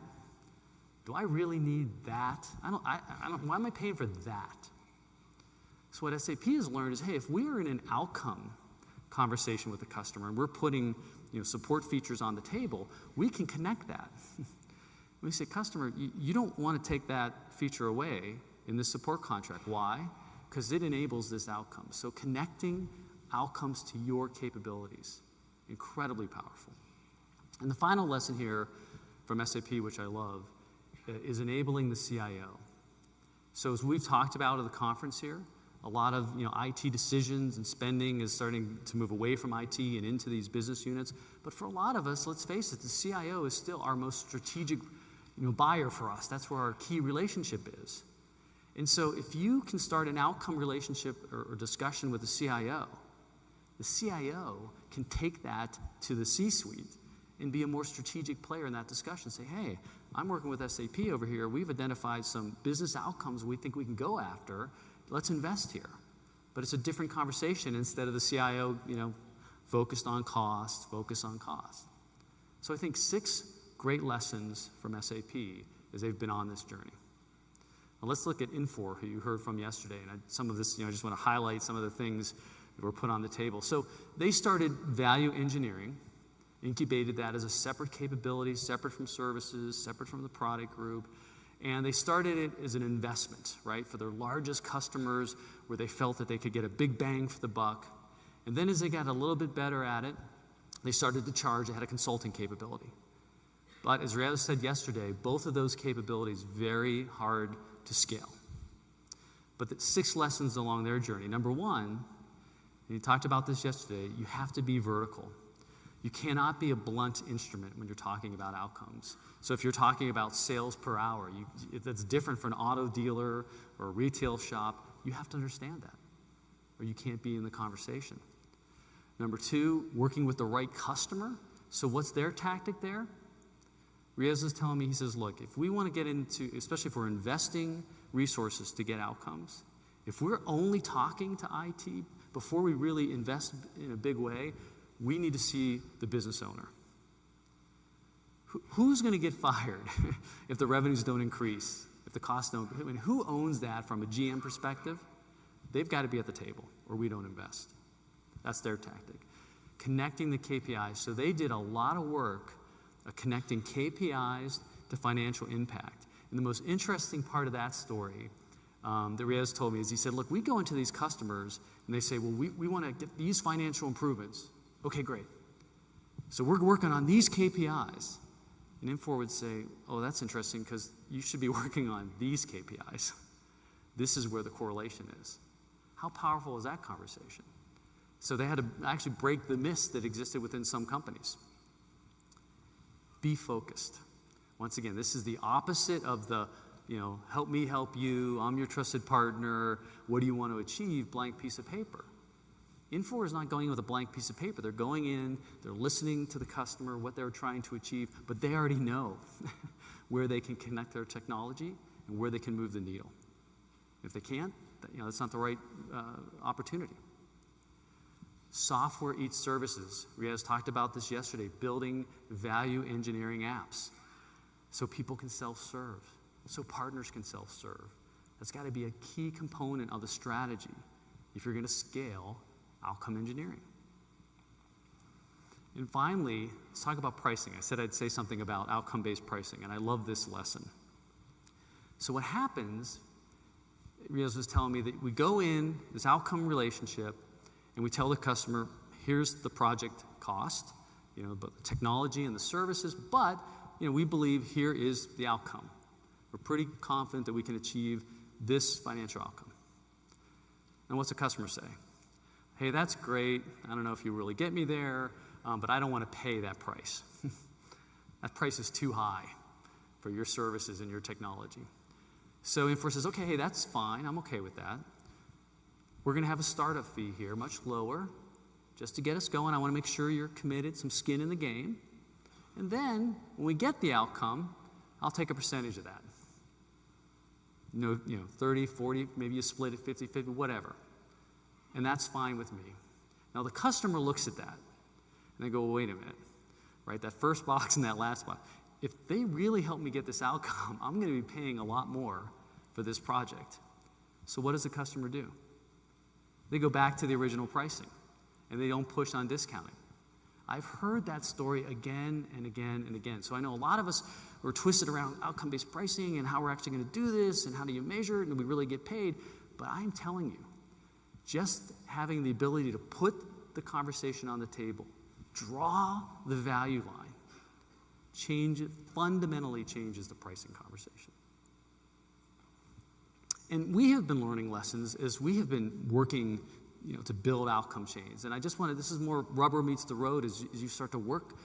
Do I really need that? Why am I paying for that? So what SAP has learned is, hey, if we are in an outcome conversation with the customer and we're putting support features on the table, we can connect that. We say, customer, you don't want to take that feature away in this support contract. Why? Because it enables this outcome. So connecting outcomes to your capabilities, incredibly powerful. And the final lesson here from SAP, which I love, is enabling the CIO. So as we've talked about at the conference here, a lot of IT decisions and spending is starting to move away from IT and into these business units. But for a lot of us, let's face it, the CIO is still our most strategic buyer for us. That's where our key relationship is. And so if you can start an outcome relationship or discussion with the CIO can take that to the C-suite and be a more strategic player in that discussion. Say, hey, I'm working with SAP over here. We've identified some business outcomes we think we can go after. Let's invest here. But it's a different conversation instead of the CIO, focused on cost. So I think 6 great lessons from SAP as they've been on this journey. Now let's look at Infor, who you heard from yesterday. And some of this, I just want to highlight some of the things that were put on the table. So they started value engineering, incubated that as a separate capability, separate from services, separate from the product group. And they started it as an investment, right, for their largest customers where they felt that they could get a big bang for the buck. And then as they got a little bit better at it, they started to charge. They had a consulting capability. But as Riaz said yesterday, both of those capabilities very hard to scale. But the 6 lessons along their journey. Number one, and he talked about this yesterday, you have to be vertical. You cannot be a blunt instrument when you're talking about outcomes. So if you're talking about sales per hour, that's different for an auto dealer or a retail shop. You have to understand that, or you can't be in the conversation. Number 2, working with the right customer. So what's their tactic there? Riaz is telling me, he says, look, if we want to get into, especially if we're investing resources to get outcomes, if we're only talking to IT before we really invest in a big way, we need to see the business owner. Who's going to get fired if the revenues don't increase, if the costs don't? I mean, who owns that from a GM perspective? They've got to be at the table, or we don't invest. That's their tactic. Connecting the KPIs. So they did a lot of work connecting KPIs to financial impact. And the most interesting part of that story that Riaz told me is he said, look, we go into these customers and they say, well, we want to get these financial improvements. Okay, great. So we're working on these KPIs. And Infor would say, oh, that's interesting because you should be working on these KPIs. This is where the correlation is. How powerful is that conversation? So they had to actually break the myths that existed within some companies. Be focused. Once again, this is the opposite of the, help me help you, I'm your trusted partner, what do you want to achieve, blank piece of paper. Infor is not going in with a blank piece of paper. They're going in, they're listening to the customer, what they're trying to achieve, but they already know where they can connect their technology and where they can move the needle. If they can't, that's not the right opportunity. Software eats services. Riaz talked about this yesterday, building value engineering apps so people can self-serve, so partners can self-serve. That's got to be a key component of the strategy if you're going to scale outcome engineering. And finally, let's talk about pricing. I said I'd say something about outcome-based pricing, and I love this lesson. So what happens, Riaz was telling me that we go in, this outcome relationship, and we tell the customer, here's the project cost, but the technology and the services, but we believe here is the outcome. We're pretty confident that we can achieve this financial outcome. And what's the customer say? Hey, that's great. I don't know if you really get me there, but I don't want to pay that price. That price is too high for your services and your technology. So Infor says, okay, hey, that's fine. I'm okay with that. We're going to have a startup fee here, much lower, just to get us going. I want to make sure you're committed, some skin in the game. And then when we get the outcome, I'll take a percentage of that. 30, 40, maybe you split it 50-50, whatever. And that's fine with me. Now the customer looks at that and they go, well, wait a minute, right? That first box and that last box. If they really help me get this outcome, I'm going to be paying a lot more for this project. So what does the customer do? They go back to the original pricing and they don't push on discounting. I've heard that story again and again and again. So I know a lot of us are twisted around outcome-based pricing and how we're actually going to do this and how do you measure it and do we really get paid. But I'm telling you, just having the ability to put the conversation on the table, draw the value line, fundamentally changes the pricing conversation. And we have been learning lessons as we have been working, to build outcome chains. And I just wanted, this is more rubber meets the road as you start to work,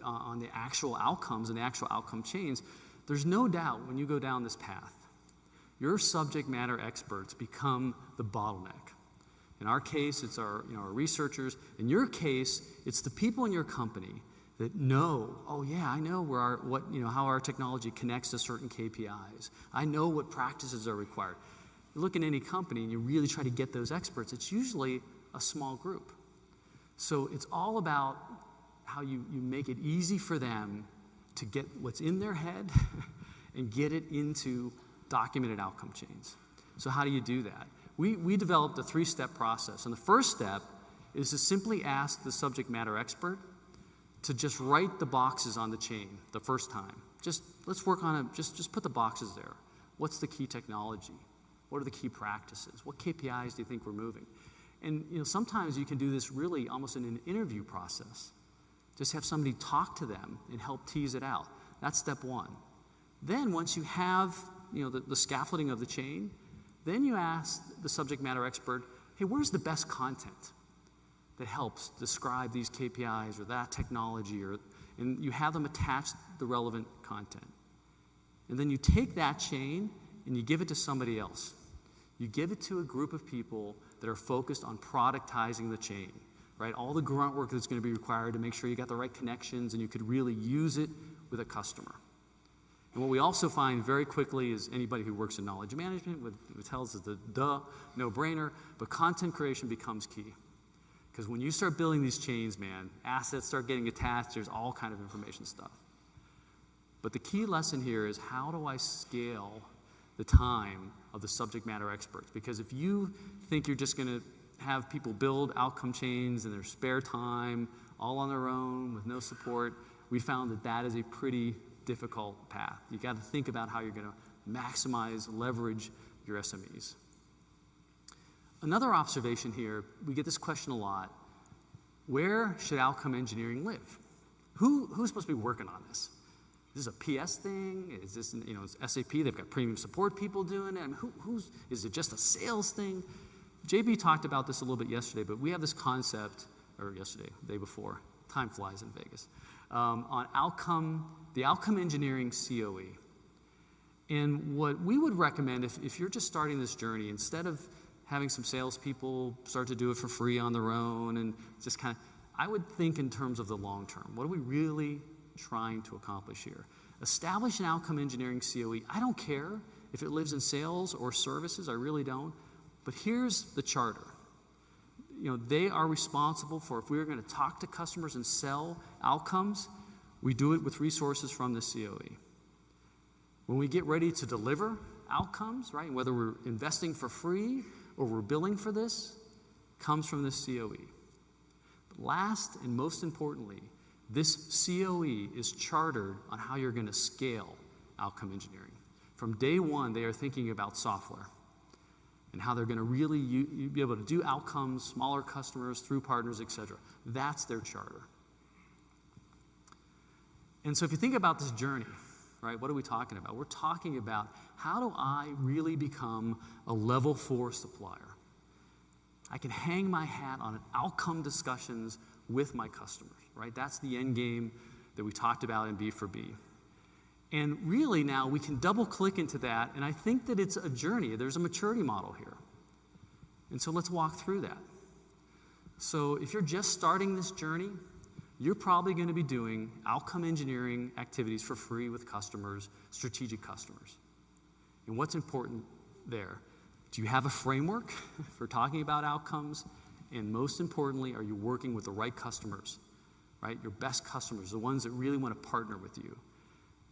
on the actual outcomes and the actual outcome chains. There's no doubt when you go down this path, your subject matter experts become the bottleneck. In our case, it's our researchers. In your case, it's the people in your company that know, oh yeah, I know how our technology connects to certain KPIs. I know what practices are required. You look at any company and you really try to get those experts, it's usually a small group. So it's all about how you make it easy for them to get what's in their head and get it into documented outcome chains. So how do you do that? We developed a 3-step process. And the first step is to simply ask the subject matter expert to just write the boxes on the chain the first time. Just let's work on it. Just put the boxes there. What's the key technology? What are the key practices? What KPIs do you think we're moving? And sometimes you can do this really almost in an interview process. Just have somebody talk to them and help tease it out. That's step one. Then once you have the scaffolding of the chain, then you ask the subject matter expert, hey, where's the best content that helps describe these KPIs or that technology, and you have them attach the relevant content. And then you take that chain and you give it to somebody else. You give it to a group of people that are focused on productizing the chain, right? All the grunt work that's going to be required to make sure you got the right connections and you could really use it with a customer. And what we also find very quickly is anybody who works in knowledge management would tells us the no-brainer, but content creation becomes key. Because when you start building these chains, man, assets start getting attached, there's all kind of information stuff. But the key lesson here is, how do I scale the time of the subject matter experts? Because if you think you're just going to have people build outcome chains in their spare time, all on their own, with no support, we found that that is a pretty difficult path. You got to think about how you're going to maximize, leverage your SMEs. Another observation here, we get this question a lot. Where should outcome engineering live? Who's supposed to be working on this? Is this a PS thing? Is this, it's SAP? They've got premium support people doing it. I mean, is it just a sales thing? JB talked about this a little bit yesterday, but we have this concept, or yesterday, the day before, time flies in Vegas, on the outcome engineering COE. And what we would recommend, if you're just starting this journey, instead of having some salespeople start to do it for free on their own, and just I would think in terms of the long term. What are we really trying to accomplish here? Establish an outcome engineering COE. I don't care if it lives in sales or services, I really don't. But here's the charter. They are responsible for, if we're going to talk to customers and sell outcomes, we do it with resources from the COE. When we get ready to deliver outcomes, right, whether we're investing for free or we're billing for this, comes from the COE. But last and most importantly, this COE is chartered on how you're going to scale outcome engineering. From day one, they are thinking about software and how they're going to really be able to do outcomes, smaller customers, through partners, et cetera. That's their charter. And so if you think about this journey, right, what are we talking about? We're talking about, how do I really become a level 4 supplier? I can hang my hat on outcome discussions with my customers, right? That's the end game that we talked about in B4B. And really now we can double click into that, and I think that it's a journey. There's a maturity model here. And so let's walk through that. So if you're just starting this journey, you're probably going to be doing outcome engineering activities for free with customers, strategic customers. And what's important there? Do you have a framework for talking about outcomes? And most importantly, are you working with the right customers, right? Your best customers, the ones that really want to partner with you.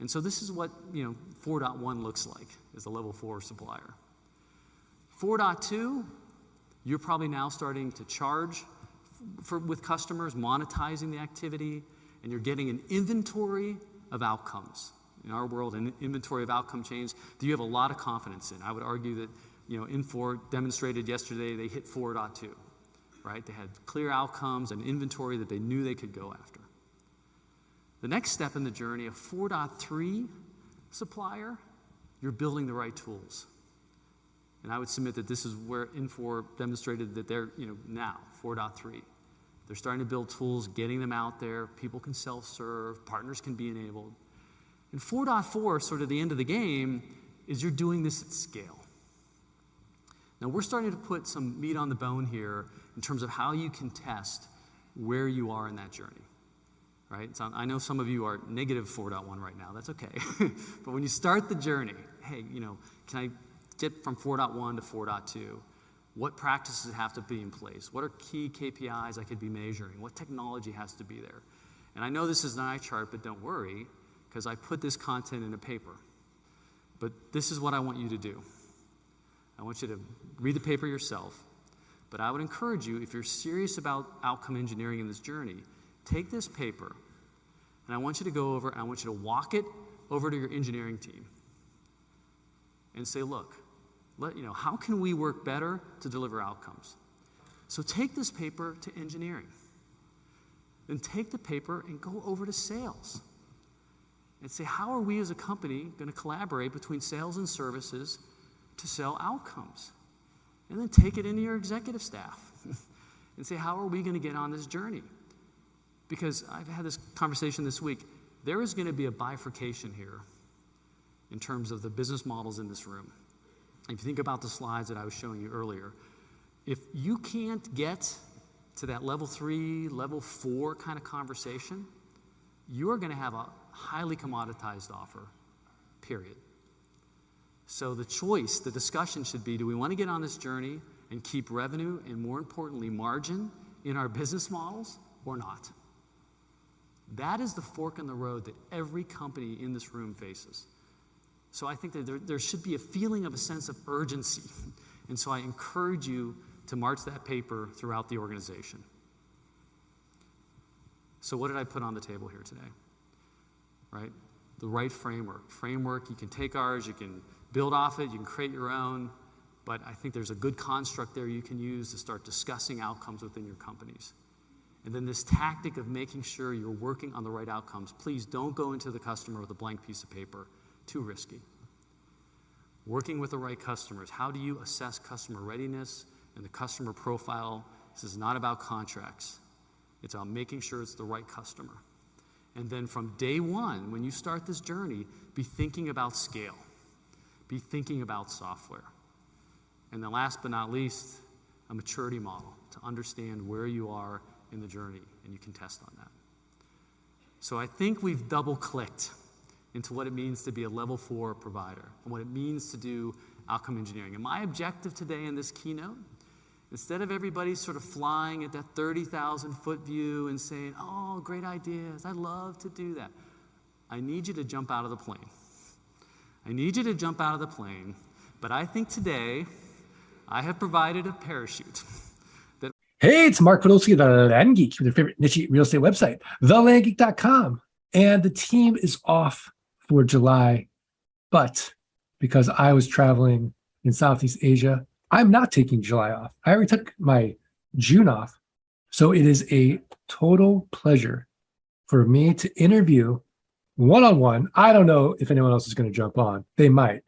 And so this is what 4.1 looks like as a level 4 supplier. 4.2, you're probably now starting to charge with customers, monetizing the activity, and you're getting an inventory of outcomes. In our world, an inventory of outcome chains that you have a lot of confidence in. I would argue that Infor demonstrated yesterday they hit 4.2, right? They had clear outcomes and inventory that they knew they could go after. The next step in the journey, a 4.3 supplier, you're building the right tools. And I would submit that this is where Infor demonstrated that they're, now, 4.3. They're starting to build tools, getting them out there. People can self-serve. Partners can be enabled. And 4.4, sort of the end of the game, is you're doing this at scale. Now, we're starting to put some meat on the bone here in terms of how you can test where you are in that journey. Right? So I know some of you are negative 4.1 right now. That's okay. But when you start the journey, hey, can I get from 4.1 to 4.2? What practices have to be in place? What are key KPIs I could be measuring? What technology has to be there? And I know this is an eye chart, but don't worry, because I put this content in a paper. But this is what I want you to do. I want you to read the paper yourself. But I would encourage you, if you're serious about outcome engineering in this journey, take this paper, and I want you to go over, and I want you to walk it over to your engineering team and say, look, how can we work better to deliver outcomes? So take this paper to engineering. Then take the paper and go over to sales and say, how are we as a company going to collaborate between sales and services to sell outcomes? And then take it into your executive staff and say, how are we going to get on this journey? Because I've had this conversation this week. There is going to be a bifurcation here in terms of the business models in this room. If you think about the slides that I was showing you earlier, if you can't get to that level 3, level 4 kind of conversation, you are going to have a highly commoditized offer, period. So the choice, the discussion should be, do we want to get on this journey and keep revenue and, more importantly, margin in our business models or not? That is the fork in the road that every company in this room faces. So I think that there should be a feeling of a sense of urgency. And so I encourage you to march that paper throughout the organization. So what did I put on the table here today? Right? The right framework. Framework, you can take ours, you can build off it, you can create your own, but I think there's a good construct there you can use to start discussing outcomes within your companies. And then this tactic of making sure you're working on the right outcomes. Please don't go into the customer with a blank piece of paper. Too risky. Working with the right customers. How do you assess customer readiness and the customer profile? This is not about contracts. It's about making sure it's the right customer. And then from day one, when you start this journey, be thinking about scale. Be thinking about software. And then last but not least, a maturity model to understand where you are in the journey, and you can test on that. So I think we've double-clicked into what it means to be a level 4 provider and what it means to do outcome engineering. And my objective today in this keynote, instead of everybody sort of flying at that 30,000-foot view and saying, oh, great ideas, I'd love to do that, I need you to jump out of the plane. I need you to jump out of the plane, but I think today I have provided a parachute. Hey, it's Mark Podolsky, the Land Geek, with your favorite niche real estate website, thelandgeek.com. And the team is off for July, but because I was traveling in Southeast Asia, I'm not taking July off. I already took my June off. So it is a total pleasure for me to interview one-on-one. I don't know if anyone else is going to jump on. They might,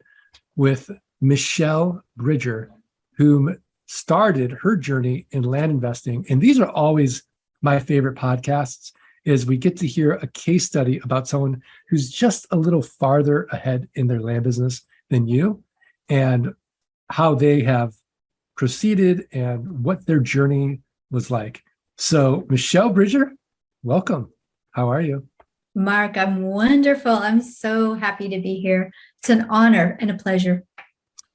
with Michelle Bridger, whom started her journey in land investing. And these are always my favorite podcasts, is we get to hear a case study about someone who's just a little farther ahead in their land business than you and how they have proceeded and what their journey was like. So Michelle Bridger, welcome. How are you? Mark, I'm wonderful. I'm so happy to be here. It's an honor and a pleasure.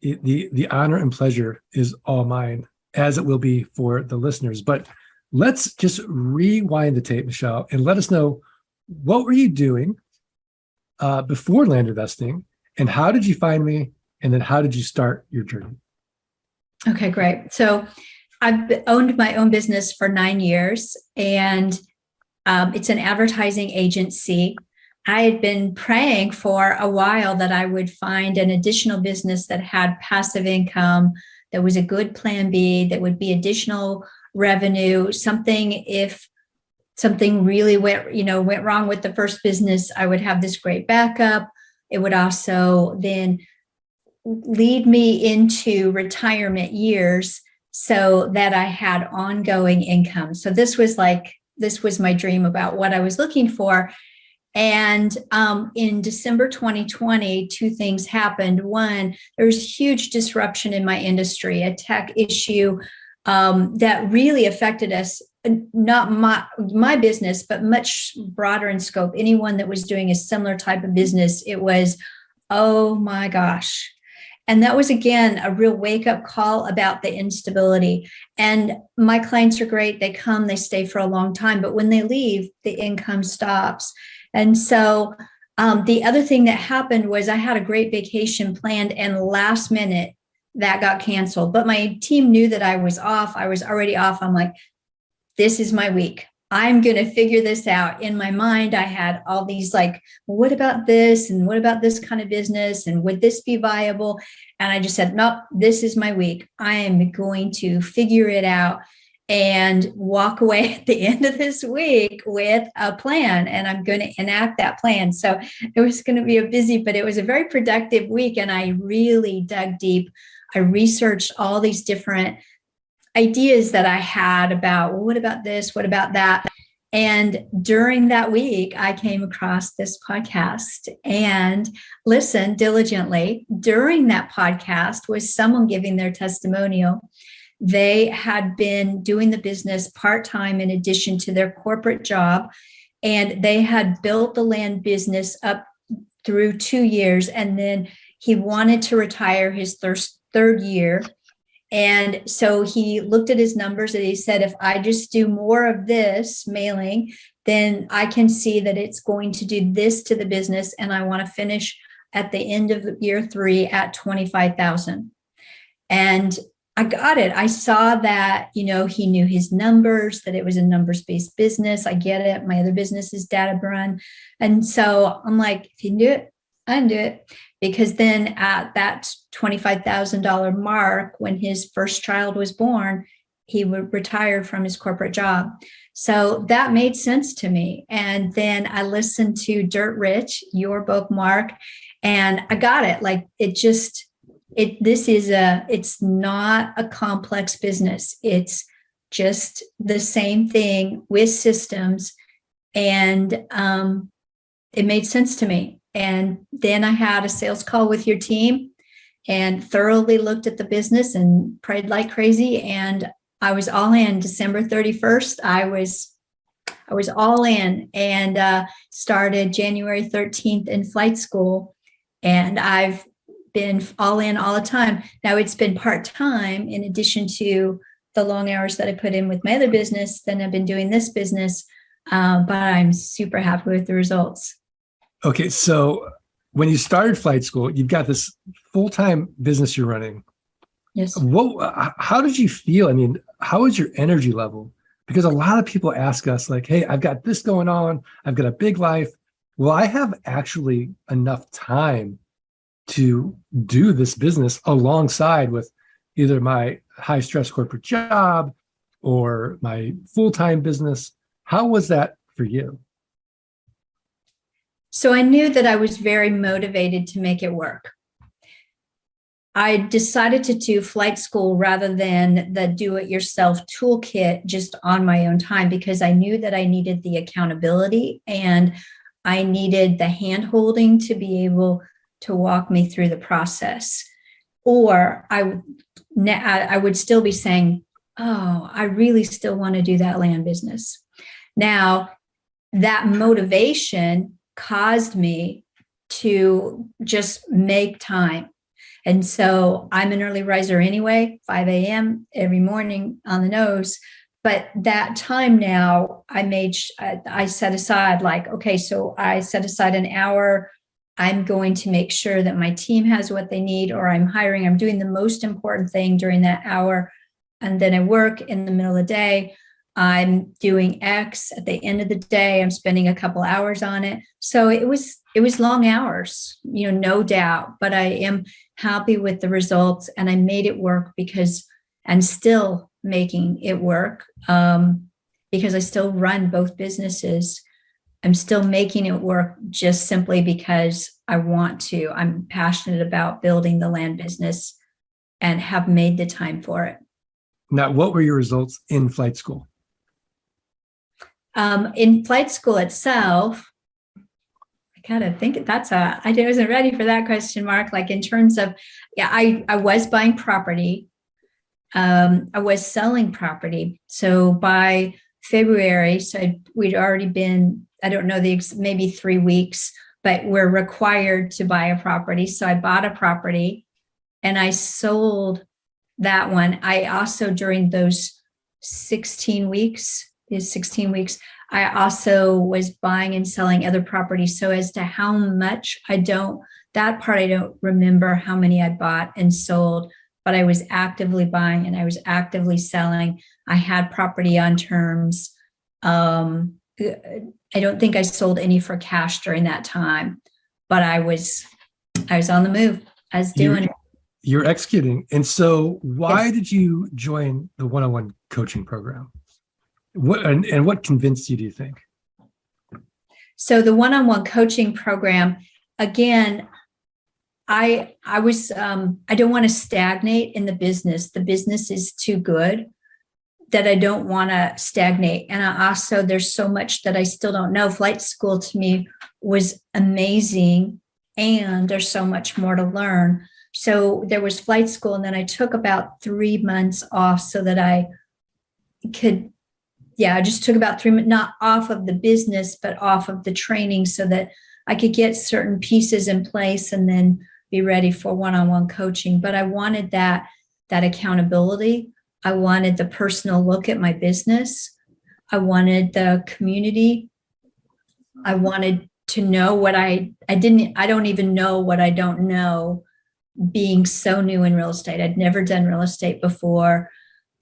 The honor and pleasure is all mine, as it will be for the listeners. But let's just rewind the tape, Michelle, and let us know, what were you doing before land investing, and how did you find me, and then how did you start your journey? Okay, great. So I've owned my own business for 9 years, and it's an advertising agency. I had been praying for a while that I would find an additional business that had passive income, that was a good plan B, that would be additional revenue, something if something really went wrong with the first business, I would have this great backup. It would also then lead me into retirement years so that I had ongoing income. So this was my dream about what I was looking for. And in December 2020, two things happened. One, there was huge disruption in my industry, a tech issue that really affected us, not my business, but much broader in scope. Anyone that was doing a similar type of business, it was, oh my gosh. And that was, again, a real wake-up call about the instability. And my clients are great. They come, they stay for a long time. But when they leave, the income stops. And so the other thing that happened was I had a great vacation planned, and last minute that got canceled. But my team knew that I was off. I was already off. I'm like, this is my week. I'm going to figure this out. In my mind, I had all these like, well, what about this? And what about this kind of business? And would this be viable? And I just said, nope, this is my week. I am going to figure it out and walk away at the end of this week with a plan. And I'm going to enact that plan. So it was going to be a busy, but it was a very productive week. And I really dug deep. I researched all these different ideas that I had about, well, what about this? What about that? And during that week, I came across this podcast and listened diligently. During that podcast was someone giving their testimonial. They had been doing the business part-time in addition to their corporate job, and they had built the land business up through 2 years. And then he wanted to retire his third year. And so he looked at his numbers and he said, if I just do more of this mailing, then I can see that it's going to do this to the business. And I want to finish at the end of year 3 at 25,000. And I got it. I saw that, he knew his numbers, that it was a numbers-based business. I get it. My other business is data run. And so I'm like, if you can do it, I can do it. Because then at that $25,000 mark, when his first child was born, he would retire from his corporate job. So that made sense to me. And then I listened to Dirt Rich, your book, Mark, and I got it. Like it's not a complex business. It's just the same thing with systems. And it made sense to me. And then I had a sales call with your team and thoroughly looked at the business and prayed like crazy. And I was all in. December 31st, I was all in, and started January 13th in flight school. And I've been all in all the time. Now it's been part-time in addition to the long hours that I put in with my other business. Then I've been doing this business, but I'm super happy with the results. Okay, so when you started flight school, you've got this full-time business you're running. Yes. How did you feel? I mean, how was your energy level? Because a lot of people ask us like, hey, I've got this going on. I've got a big life. Will I have actually enough time to do this business alongside with either my high stress corporate job or my full-time business? How was that for you? So I knew that I was very motivated to make it work. I decided to do flight school rather than the do-it-yourself toolkit just on my own time, because I knew that I needed the accountability and I needed the hand-holding to be able to walk me through the process. Or I would still be saying, oh, I really still want to do that land business. Now, that motivation caused me to just make time. And so I'm an early riser anyway, 5 a.m. every morning on the nose. But that time now I set aside so I set aside an hour. I'm going to make sure that my team has what they need, or I'm doing the most important thing during that hour. And then I work in the middle of the day. I'm doing X at the end of the day. I'm spending a couple hours on it. So it was long hours, no doubt, but I am happy with the results, and I made it work because I'm still making it work because I still run both businesses. I'm still making it work just simply because I want to. I'm passionate about building the land business and have made the time for it. Now, what were your results in flight school? In flight school itself, I kind of think I wasn't ready for that question, Mark. Like in terms of, I was buying property. I was selling property. So by February, we'd already been, I don't know, maybe 3 weeks, but we're required to buy a property. So I bought a property and I sold that one. I also, during those 16 weeks, I also was buying and selling other properties. So as to how much, I don't remember how many I bought and sold, but I was actively buying and I was actively selling. I had property on terms. I don't think I sold any for cash during that time, but I was on the move. I was doing it. You're executing. And so why Yes. did you join the one-on-one coaching program? What convinced you, do you think? So the one-on-one coaching program, again, I don't want to stagnate in the business. The business is too good that I don't want to stagnate. And I also, there's so much that I still don't know. Flight school to me was amazing, and there's so much more to learn. So there was flight school, and then I took about 3 months off so that I could, I just took about 3 months, not off of the business, but off of the training so that I could get certain pieces in place and then be ready for one-on-one coaching. But I wanted that accountability. I wanted the personal look at my business. I wanted the community. I wanted to know what I don't even know what I don't know, being so new in real estate. I'd never done real estate before,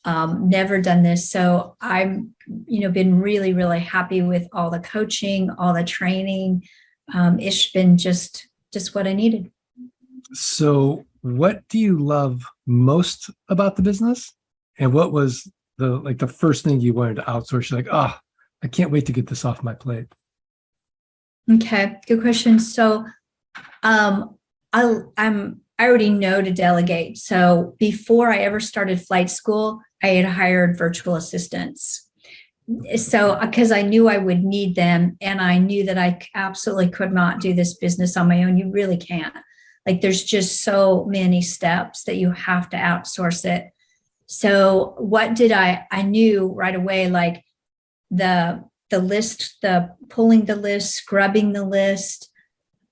never done this. So I'm, been really, really happy with all the coaching, all the training. It's been just what I needed. So what do you love most about the business? And what was the first thing you wanted to outsource? You're like, I can't wait to get this off my plate. Okay, good question. So I already know to delegate. So before I ever started flight school, I had hired virtual assistants. So because I knew I would need them, and I knew that I absolutely could not do this business on my own. You really can't. Like, there's just so many steps that you have to outsource it. So what did I knew right away, like the list, the pulling the list, scrubbing the list,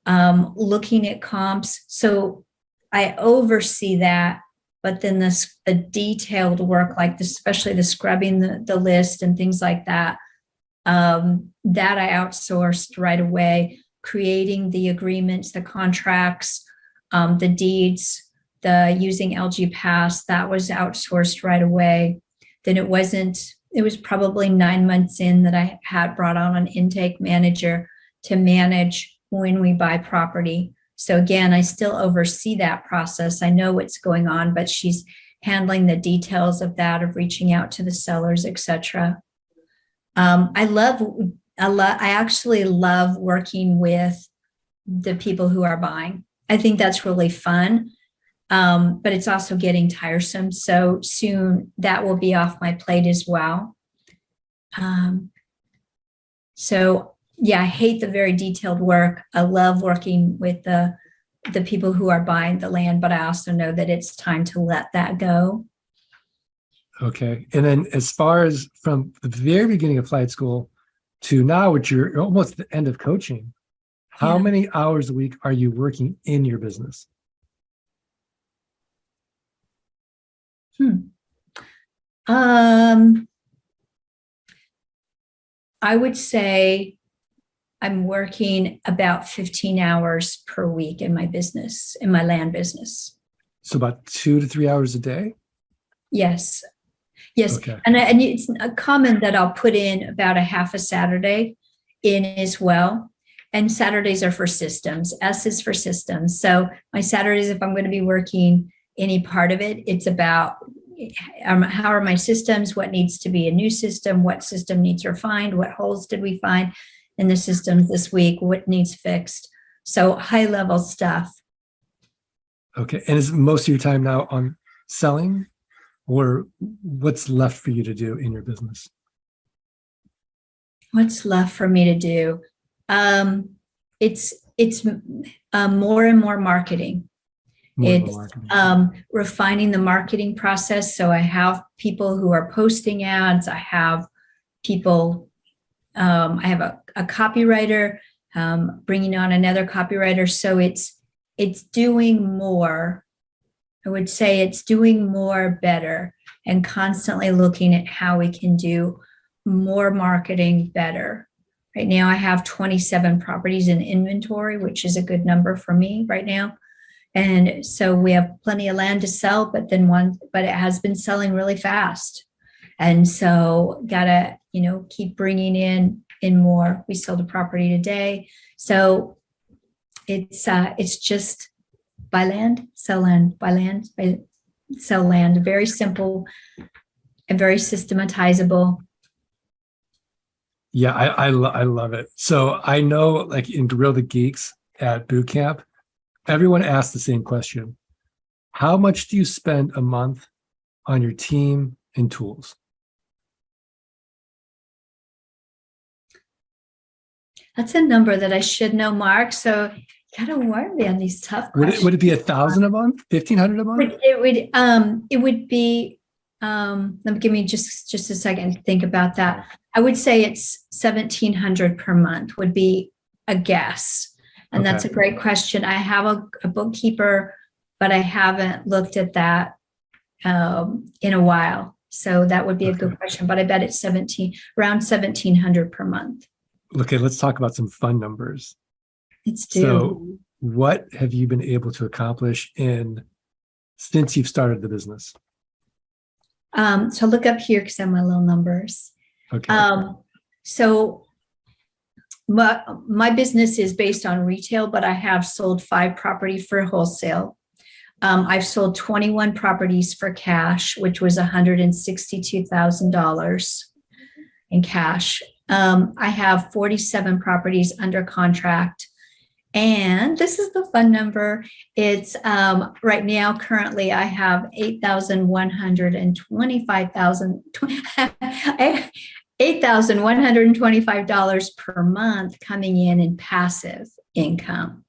looking at comps. So I oversee that, but then the detailed work, like especially the scrubbing the list and things like that, that I outsourced right away, creating the agreements, the contracts, the deeds, the using LG Pass, that was outsourced right away. Then it was probably 9 months in that I had brought on an intake manager to manage when we buy property. So again, I still oversee that process. I know what's going on, but she's handling the details of that, of reaching out to the sellers, etc. I actually love working with the people who are buying. I think that's really fun. But it's also getting tiresome. So soon that will be off my plate as well. I hate the very detailed work. I love working with the people who are buying the land, but I also know that it's time to let that go. Okay. And then as far as from the very beginning of flight school to now, which you're almost at the end of coaching, how many hours a week are you working in your business? I would say I'm working about 15 hours per week in my business, in my land business. So about 2 to 3 hours a day? Yes. Okay. And it's a common that I'll put in about a half a Saturday in as well. And Saturdays are for systems. S is for systems. So my Saturdays, if I'm going to be working any part of it, it's about how are my systems, what needs to be a new system, what system needs refined, what holes did we find in the systems this week, what needs fixed. So high level stuff. Okay. And is most of your time now on selling, or what's left for you to do in your business? What's left for me to do? It's more and more marketing. It's refining the marketing process. So I have people who are posting ads. I have people, I have a copywriter, bringing on another copywriter. So it's doing more. I would say it's doing more better, and constantly looking at how we can do more marketing better. Right now I have 27 properties in inventory, which is a good number for me right now. And so we have plenty of land to sell, but it has been selling really fast. And so gotta, keep bringing in more. We sold a property today. So it's just buy land, sell land, buy land, sell land. Very simple and very systematizable. Yeah, I love it. So I know, like in Grill the Geeks at boot camp, everyone asks the same question. How much do you spend a month on your team and tools? That's a number that I should know, Mark. So you gotta warn me on these tough questions. Would it be 1,000 a month? 1,500 a month? It would be, let me give me just a second to think about that. I would say it's 1,700 per month would be a guess. And that's a great question. I have a bookkeeper, but I haven't looked at that in a while. So that would be a good question, but I bet it's around 1,700 per month. Okay, let's talk about some fun numbers. Let's do. So what have you been able to accomplish since you've started the business? So look up here because I have my little numbers. Okay. So my business is based on retail, but I have sold 5 properties for wholesale. I've sold 21 properties for cash, which was $162,000 in cash. I have 47 properties under contract. And this is the fun number. It's right now, currently, I have $8,125 per month coming in passive income.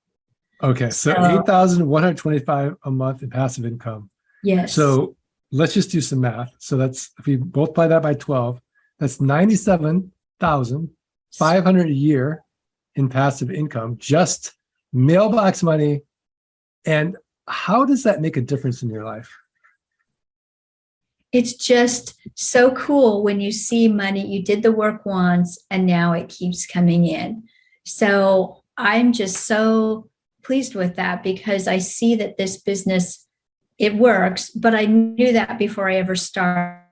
Okay, so 8,125 a month in passive income. Yes. So let's just do some math. So that's, if we multiply that by 12, that's 97,500 a year in passive income, just mailbox money. And how does that make a difference in your life? It's just so cool when you see money, you did the work once and now it keeps coming in. So I'm just so pleased with that because I see that this business, it works, but I knew that before I ever started,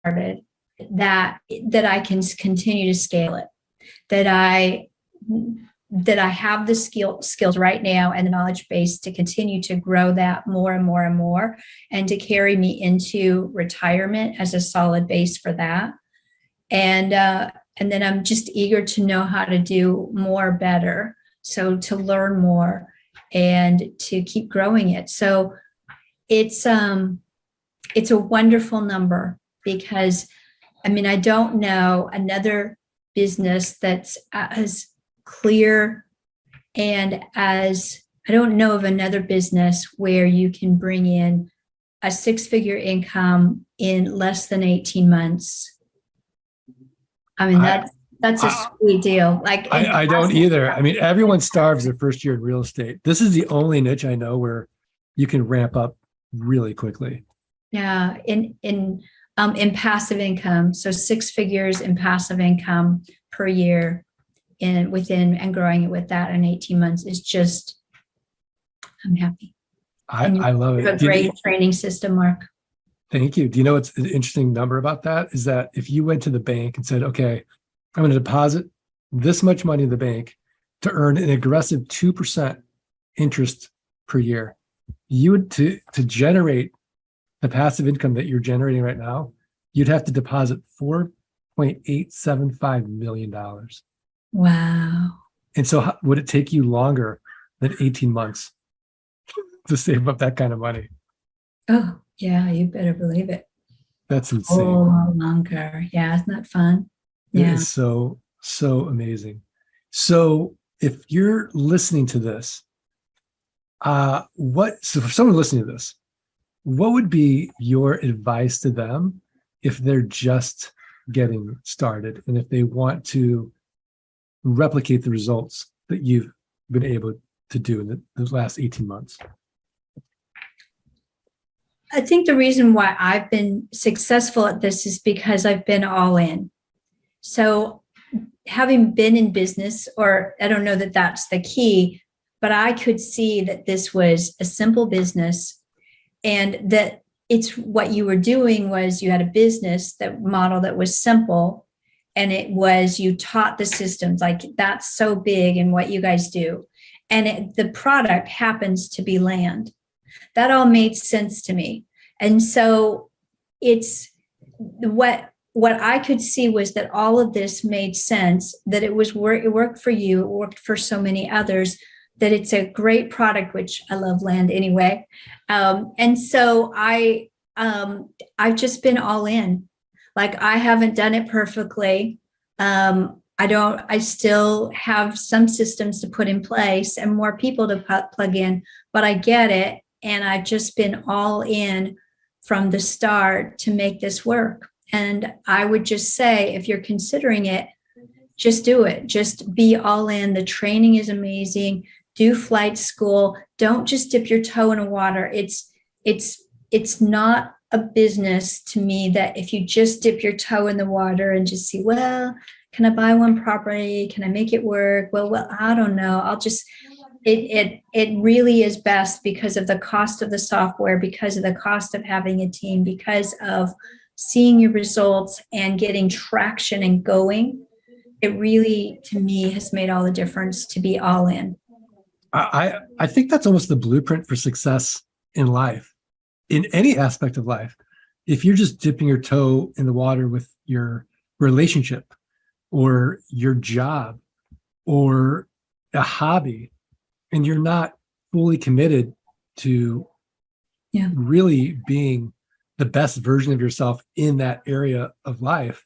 that I can continue to scale it, that I have the skills right now and the knowledge base to continue to grow that more and more and more, and to carry me into retirement as a solid base for that. And then I'm just eager to know how to do more better. So to learn more and to keep growing it. So it's a wonderful number because, I don't know another business that's as clear and I don't know of another business where you can bring in a 6-figure income in less than 18 months. That's a sweet deal. Like I don't either. Everyone starves their first year in real estate. This is the only niche I know where you can ramp up really quickly. Yeah, in passive income, so 6 figures in passive income per year, and growing it with that in 18 months is just, I'm happy. I love it. A great training system, Mark. Thank you. Do you know what's an interesting number about that? Is that if you went to the bank and said, okay, I'm going to deposit this much money in the bank to earn an aggressive 2% interest per year, you would, to generate the passive income that you're generating right now, you'd have to deposit $4.875 million. Wow. And so would it take you longer than 18 months to save up that kind of money? Oh, yeah, you better believe it. That's insane. Oh, longer. Yeah, isn't that fun? Yeah. It is so amazing. So if you're listening to this, so for someone listening to this, what would be your advice to them if they're just getting started and if they want to replicate the results that you've been able to do in those last 18 months? I think the reason why I've been successful at this is because I've been all in. So having been in business, or I don't know that that's the key, but I could see that this was a simple business and that it's what you were doing was you had a business that model that was simple, and it was you taught the systems, like that's so big in what you guys do, and the product happens to be land. That all made sense to me. And so it's what I could see was that all of this made sense, that it worked for you, it worked for so many others, that it's a great product, which I love land anyway. And so I've just been all in. Like, I haven't done it perfectly. I still have some systems to put in place and more people to plug in, but I get it. And I've just been all in from the start to make this work. And I would just say, if you're considering it, just do it. Just be all in. The training is amazing. Do flight school. Don't just dip your toe in the water. It's not a business to me that if you just dip your toe in the water and just see, well, can I buy one property? Can I make it work? Well, I don't know. It really is best because of the cost of the software, because of the cost of having a team, because of seeing your results and getting traction and going. It really, to me, has made all the difference to be all in. I think that's almost the blueprint for success in life, in any aspect of life. If you're just dipping your toe in the water with your relationship or your job or a hobby, and you're not fully committed to really being the best version of yourself in that area of life,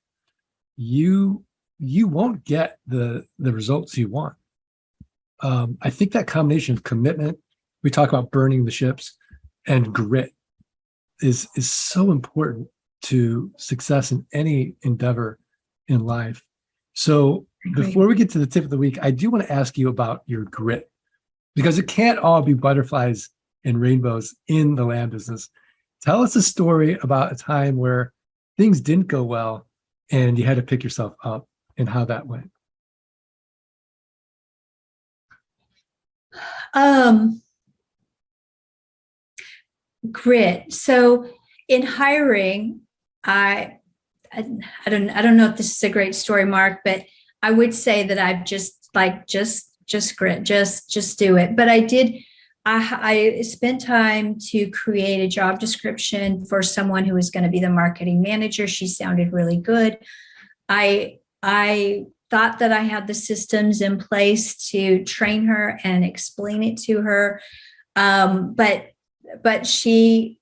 you won't get the results you want. I think that combination of commitment, we talk about burning the ships, and grit is so important to success in any endeavor in life. So before we get to the tip of the week, I do want to ask you about your grit, because it can't all be butterflies and rainbows in the land business. Tell us a story about a time where things didn't go well and you had to pick yourself up, and how that went. Grit. So in hiring, I don't know if this is a great story, Mark, but I would say that I've just grit, just do it. But I spent time to create a job description for someone who was going to be the marketing manager. She sounded really good. I thought that I had the systems in place to train her and explain it to her. But she,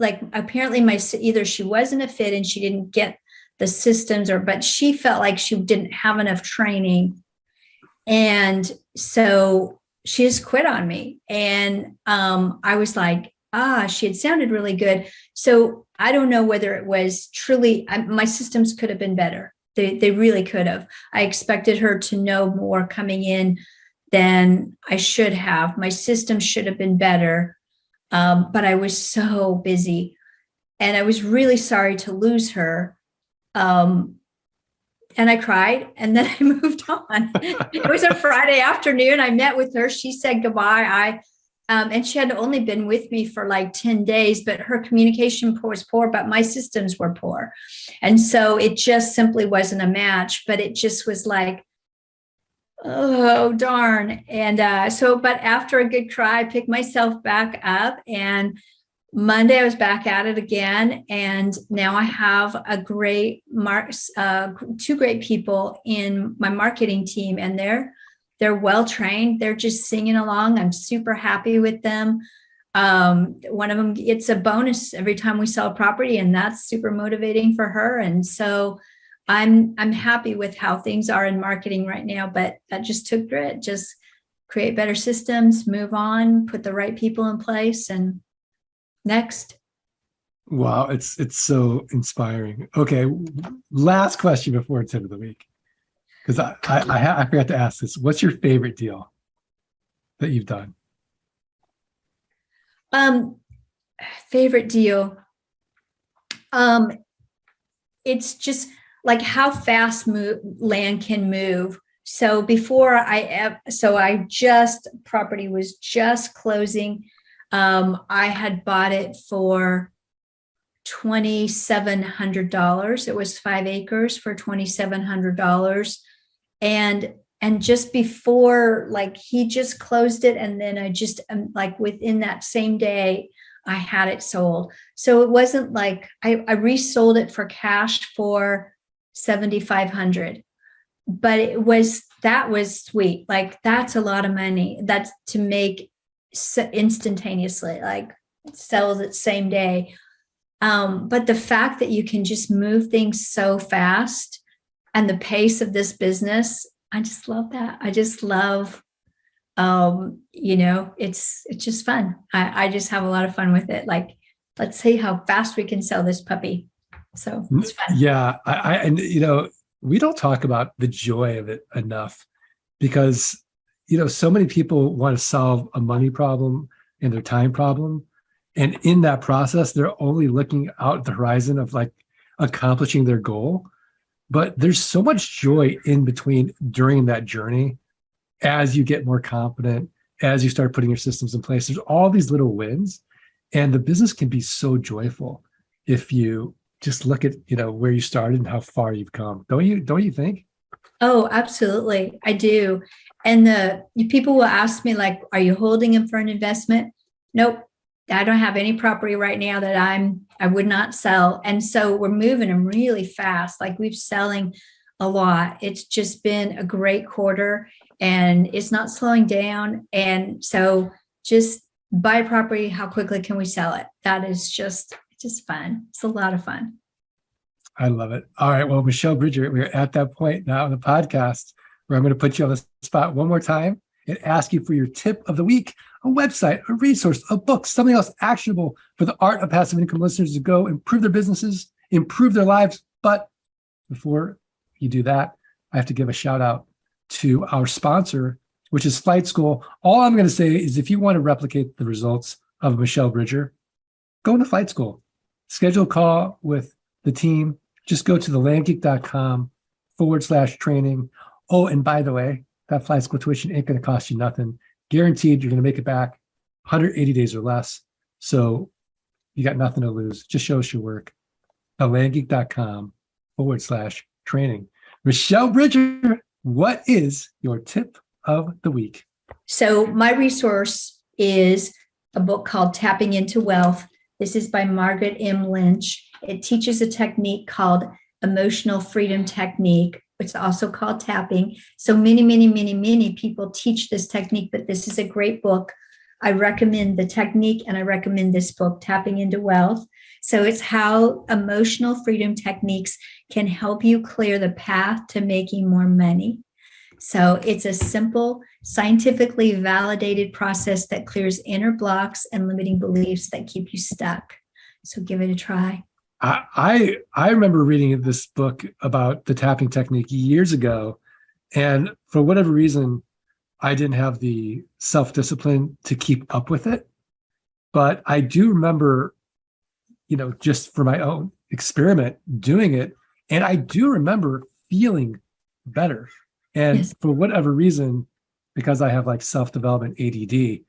like, apparently either she wasn't a fit and she didn't get the systems, but she felt like she didn't have enough training. And so she just quit on me. And I was like, she had sounded really good. So I don't know whether it was truly, my systems could have been better. They really could have. I expected her to know more coming in than I should have. My system should have been better. But I was so busy, and I was really sorry to lose her. And I cried, and then I moved on. It was a Friday afternoon. I met with her. She said goodbye. And she had only been with me for like 10 days, but her communication was poor, but my systems were poor. And so it just simply wasn't a match, but it just was like, oh, darn. And but after a good cry, I picked myself back up, and Monday I was back at it again. And now I have two great people in my marketing team, and they're well trained. They're just singing along. I'm super happy with them. One of them gets a bonus every time we sell a property, and that's super motivating for her. And so I'm happy with how things are in marketing right now, but that just took grit. Just create better systems, move on, put the right people in place, and next. Wow, it's so inspiring. Okay, last question before tip of the week, because I forgot to ask this. What's your favorite deal that you've done? Favorite deal. It's just like how fast land can move. So property was just closing. I had bought it for $2,700. It was 5 acres for $2,700. And just before, like, he just closed it, and then I just like within that same day I had it sold. So it wasn't like I resold it for cash for 7,500, but that was sweet. Like, that's a lot of money. That's to make instantaneously, like, sells it same day. But the fact that you can just move things so fast, and the pace of this business, I just love that. I just love, it's just fun. I just have a lot of fun with it. Like, let's see how fast we can sell this puppy. So it's fun. Yeah. And we don't talk about the joy of it enough, because, so many people want to solve a money problem and their time problem. And in that process, they're only looking out at the horizon of like accomplishing their goal. But there's so much joy in between during that journey. As you get more confident, as you start putting your systems in place, there's all these little wins, and the business can be so joyful if you just look at, where you started and how far you've come. Don't you think? Oh, absolutely. I do. And the people will ask me, like, are you holding him for an investment? Nope. I don't have any property right now that I would not sell. And so we're moving them really fast. Like, we're selling a lot. It's just been a great quarter, and it's not slowing down. And so just buy property. How quickly can we sell it? That is just fun. It's a lot of fun. I love it. All right. Well, Michelle Bridger, we're at that point now in the podcast where I'm going to put you on the spot one more time and ask you for your tip of the week, a website, a resource, a book, something else actionable for the Art of Passive Income listeners to go improve their businesses, improve their lives. But before you do that, I have to give a shout out to our sponsor, which is Flight School. All I'm going to say is, if you want to replicate the results of Michelle Bridger, go into Flight School. Schedule a call with the team. Just go to thelandgeek.com/training. Oh, and by the way, that Flight School tuition ain't going to cost you nothing. Guaranteed you're going to make it back 180 days or less. So you got nothing to lose. Just show us your work. thelandgeek.com/training. Michelle Bridger, what is your tip of the week? So my resource is a book called Tapping into Wealth. This is by Margaret M. Lynch. It teaches a technique called emotional freedom technique. It's also called tapping. So many people teach this technique, but this is a great book. I recommend the technique, and I recommend this book, Tapping into Wealth. So it's how emotional freedom techniques can help you clear the path to making more money. So it's a simple, scientifically validated process that clears inner blocks and limiting beliefs that keep you stuck. So give it a try. I remember reading this book about the tapping technique years ago, and for whatever reason, I didn't have the self-discipline to keep up with it. But I do remember, just for my own experiment, doing it, and I do remember feeling better. And Yes. for whatever reason, because I have like self-development ADD,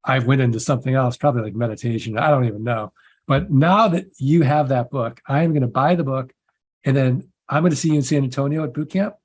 I went into something else, probably like meditation. I don't even know. But now that you have that book, I am going to buy the book, and then I'm going to see you in San Antonio at boot camp.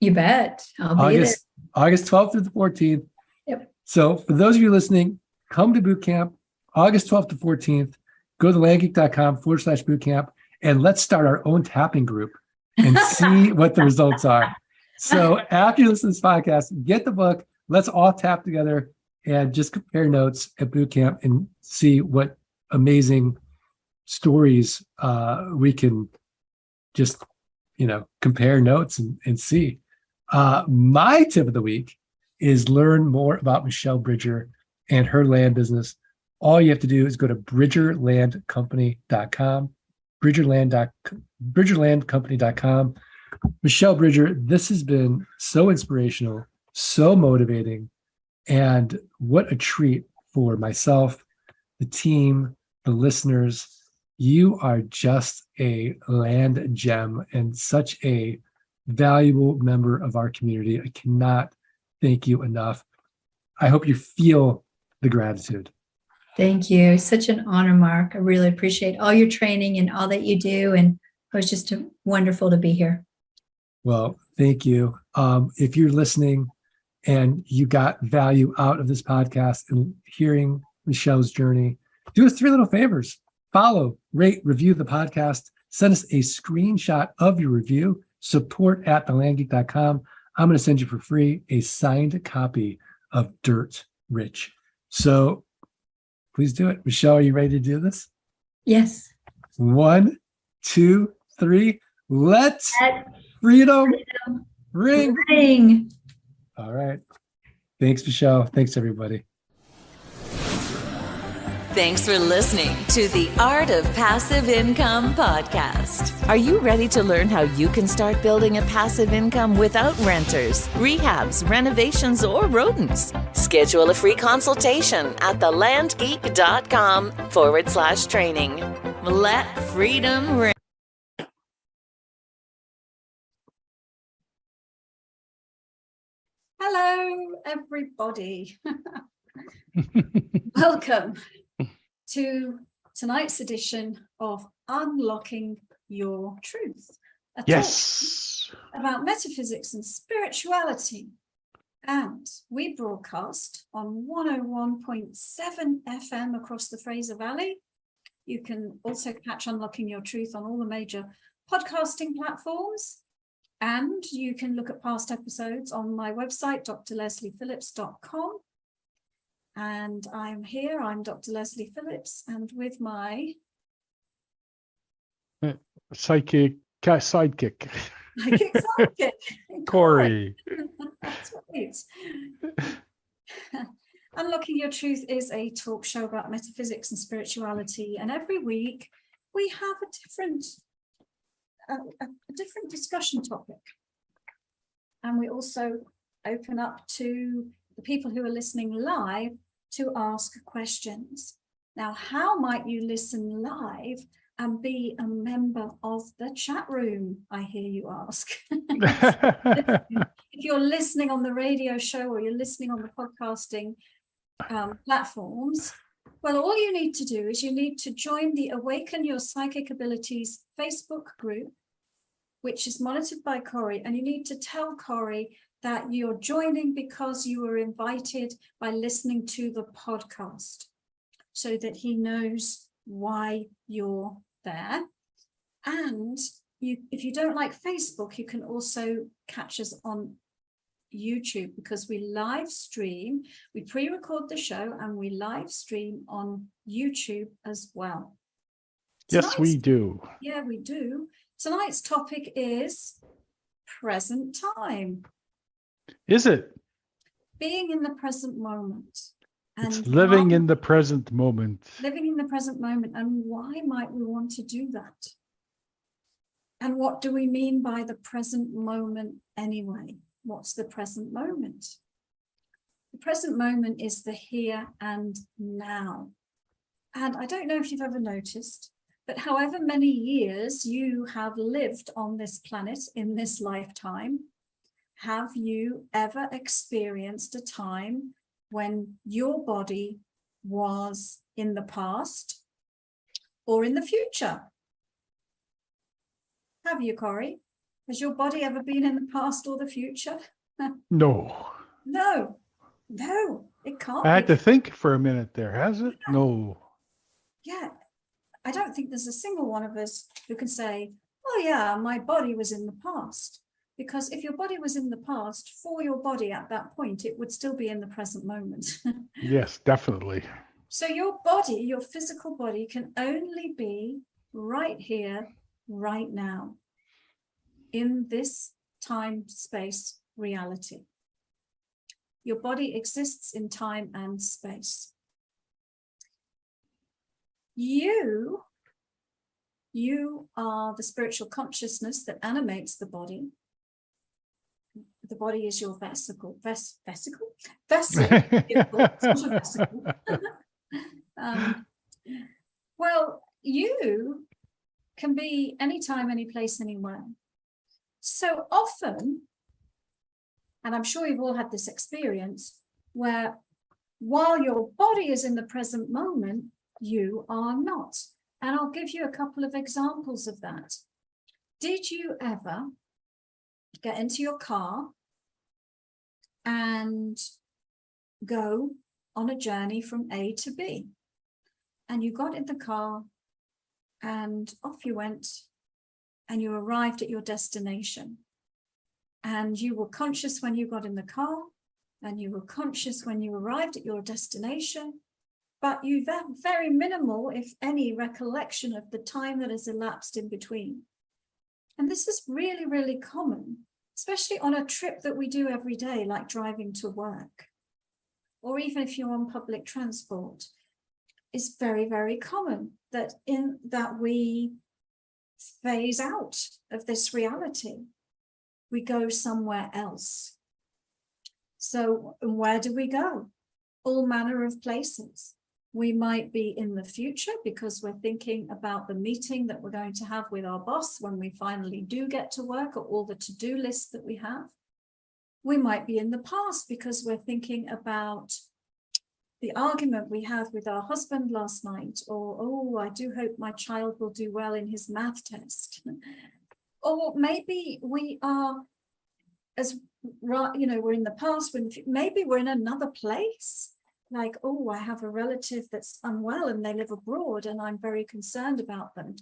You bet. I'll be there. August 12th through the 14th. Yep. So for those of you listening, come to boot camp, August 12th to 14th. Go to thelandgeek.com/boot camp, and let's start our own tapping group and see what the results are. So after you listen to this podcast, get the book. Let's all tap together and just compare notes at boot camp and see what amazing stories we can just compare notes and see. My tip of the week is learn more about Michelle Bridger and her land business. All you have to do is go to bridgerlandcompany.com, bridgerlandcompany.com. Michelle Bridger, this has been so inspirational, so motivating, and what a treat for myself, the team, the listeners. You are just a land gem and such a valuable member of our community. I cannot thank you enough. I hope you feel the gratitude. Thank you. Such an honor, Mark. I really appreciate all your training and all that you do. And it was just wonderful to be here. Well, thank you. If you're listening and you got value out of this podcast and hearing Michelle's journey, do us 3 little favors. Follow, rate, review the podcast. Send us a screenshot of your review. support@thelandgeek.com. I'm going to send you for free a signed copy of Dirt Rich. So please do it. Michelle, are you ready to do this? Yes. 1, 2, 3. Let's freedom ring. Ring. All right. Thanks, Michelle. Thanks, everybody. Thanks for listening to the Art of Passive Income podcast. Are you ready to learn how you can start building a passive income without renters, rehabs, renovations, or rodents? Schedule a free consultation at thelandgeek.com/training. Let freedom ring. Hello, everybody. Welcome to tonight's edition of Unlocking Your Truth, a talk about metaphysics and spirituality. And we broadcast on 101.7 FM across the Fraser Valley. You can also catch Unlocking Your Truth on all the major podcasting platforms. And you can look at past episodes on my website, drlesliephillips.com. And I'm here, I'm Dr. Leslie Phillips, and with my sidekick, Corey. That's right. Unlocking Your Truth is a talk show about metaphysics and spirituality. And every week we have a different discussion topic. And we also open up to the people who are listening live to ask questions. Now, how might you listen live and be a member of the chat room? I hear you ask. If you're listening on the radio show or you're listening on the podcasting platforms, well, all you need to do is you need to join the Awaken Your Psychic Abilities Facebook group, which is monitored by Corey, and you need to tell Corey that you're joining because you were invited by listening to the podcast, so that he knows why you're there. And if you don't like Facebook, you can also catch us on YouTube, because we live stream, we pre-record the show and we live stream on YouTube as well. Yes, we do. Yeah, we do. Tonight's topic is present time. Is it? Being in the present moment. It's living in the present moment. Living in the present moment. And why might we want to do that? And what do we mean by the present moment anyway? What's the present moment? The present moment is the here and now. And I don't know if you've ever noticed, but however many years you have lived on this planet in this lifetime, have you ever experienced a time when your body was in the past or in the future? Have you, Corey? Has your body ever been in the past or the future? No. No, it can't. I had to think for a minute there. Has it? No. Yeah. I don't think there's a single one of us who can say, oh yeah, my body was in the past. Because if your body was in the past, for your body at that point, it would still be in the present moment. Yes, definitely. So your body, your physical body, can only be right here, right now, in this time-space reality. Your body exists in time and space. You are the spiritual consciousness that animates the body. The body is your vesicle. Vessel. It's not a vesicle. Well, you can be anytime, any place, anywhere. So often, and I'm sure you've all had this experience, where While your body is in the present moment, you are not. And I'll give you a couple of examples of that. Did you ever get into your car and go on a journey from A to B? And you got in the car and off you went, and you arrived at your destination. And you were conscious when you got in the car, and you were conscious when you arrived at your destination, but you have very minimal, if any, recollection of the time that has elapsed in between. And this is really, really common, especially on a trip that we do every day, like driving to work, or even if you're on public transport. It's very, very common that we phase out of this reality. We go somewhere else. So where do we go? All manner of places. We might be in the future because we're thinking about the meeting that we're going to have with our boss when we finally do get to work, or all the to-do lists that we have. We might be in the past because we're thinking about the argument we had with our husband last night, or, oh, I do hope my child will do well in his math test. Or maybe we are, we're in the past, when maybe we're in another place. Like, oh, I have a relative that's unwell and they live abroad and I'm very concerned about them.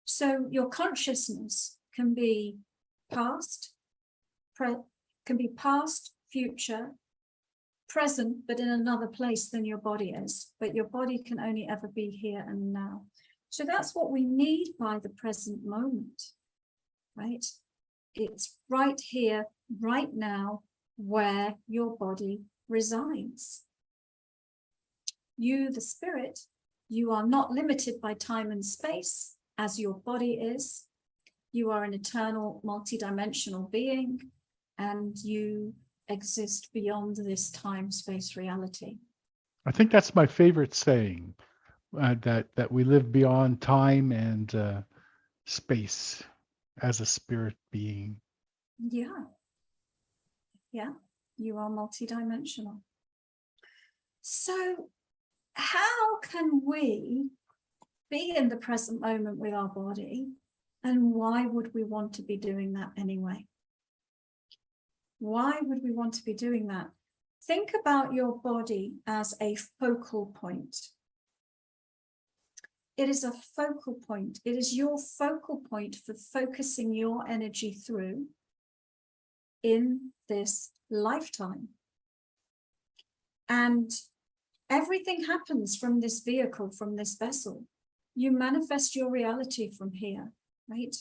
So your consciousness can be past, future, present, but in another place than your body is. But your body can only ever be here and now. So that's what we need by the present moment, right? It's right here, right now, where your body resides. You, the spirit, you are not limited by time and space as your body is. You are an eternal, multidimensional being, and you exist beyond this time-space reality. I think that's my favorite saying, that we live beyond time and space as a spirit being. Yeah, you are multidimensional. So how can we be in the present moment with our body, and why would we want to be doing that anyway? Why would we want to be doing that? Think about your body as a focal point. It is a focal point. It is your focal point for focusing your energy through in this lifetime. And everything happens from this vehicle, from this vessel. You manifest your reality from here, right?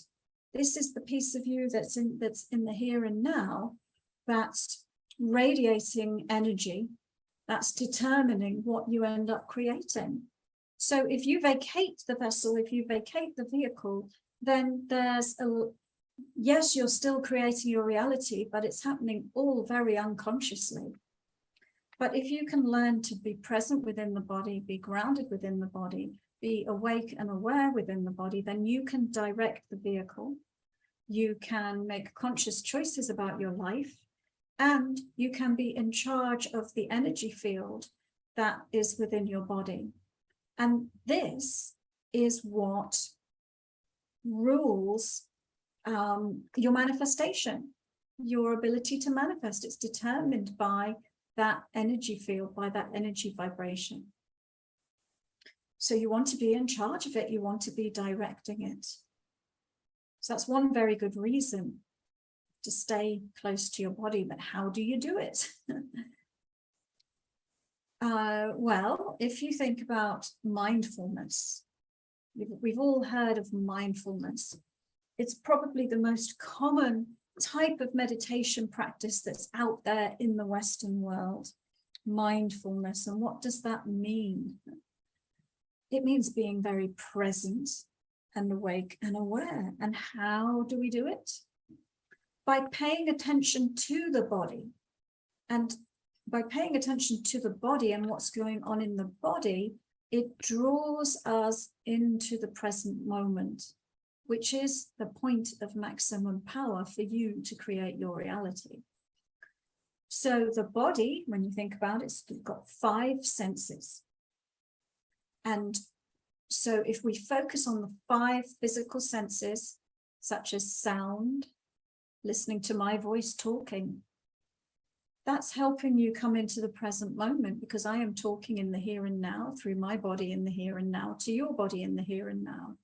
This is the piece of you that's in the here and now, that's radiating energy, that's determining what you end up creating. So if you vacate the vessel, if you vacate the vehicle, then yes, you're still creating your reality, but it's happening all very unconsciously. But if you can learn to be present within the body, be grounded within the body, be awake and aware within the body, then you can direct the vehicle. You can make conscious choices about your life, and you can be in charge of the energy field that is within your body. And this is what rules your manifestation, your ability to manifest. It's determined by that energy field, by that energy vibration. So you want to be in charge of it. You want to be directing it. So that's one very good reason to stay close to your body. But how do you do it? Well, if you think about mindfulness, we've all heard of mindfulness. It's probably the most common type of meditation practice that's out there in the Western world. Mindfulness. And what does that mean? It means being very present and awake and aware. And how do we do it? By paying attention to the body. And by paying attention to the body and what's going on in the body, it draws us into the present moment, which is the point of maximum power for you to create your reality. So the body, when you think about it, it's got 5 senses. And so if we focus on the 5 physical senses, such as sound, listening to my voice talking, that's helping you come into the present moment, because I am talking in the here and now through my body in the here and now to your body in the here and now.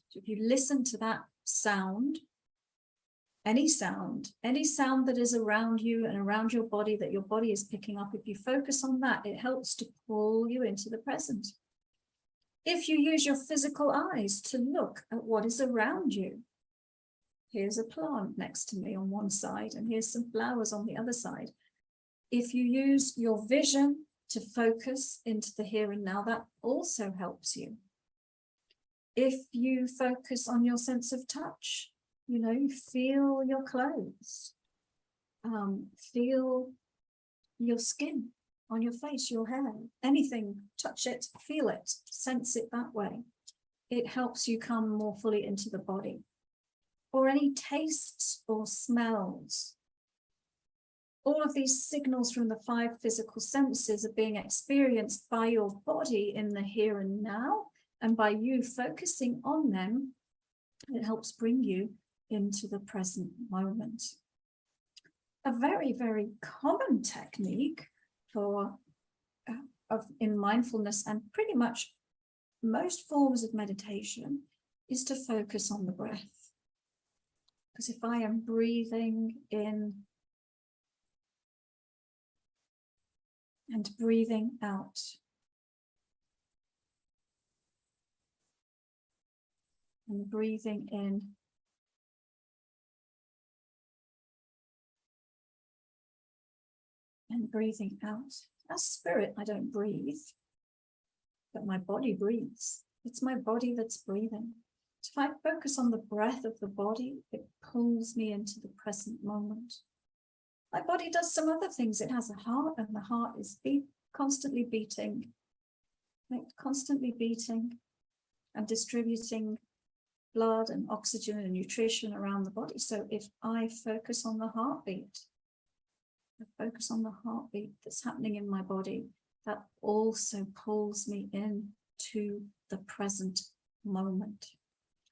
So if you listen to that sound, any sound that is around you and around your body that your body is picking up, if you focus on that, it helps to pull you into the present. If you use your physical eyes to look at what is around you, here's a plant next to me on one side, and here's some flowers on the other side. If you use your vision to focus into the here and now, that also helps you. If you focus on your sense of touch, you feel your clothes, feel your skin on your face, your hair, anything, touch it, feel it, sense it that way. It helps you come more fully into the body. Or any tastes or smells. All of these signals from the 5 physical senses are being experienced by your body in the here and now, and by you focusing on them, it helps bring you into the present moment. A very, very common technique in mindfulness and pretty much most forms of meditation is to focus on the breath. Because if I am breathing in and breathing out, and breathing in and breathing out. As spirit, I don't breathe, but my body breathes. It's my body that's breathing. So if I focus on the breath of the body, it pulls me into the present moment. My body does some other things. It has a heart, and the heart is constantly beating and distributing blood and oxygen and nutrition around the body. So if I focus on the heartbeat, that's happening in my body, that also pulls me into the present moment.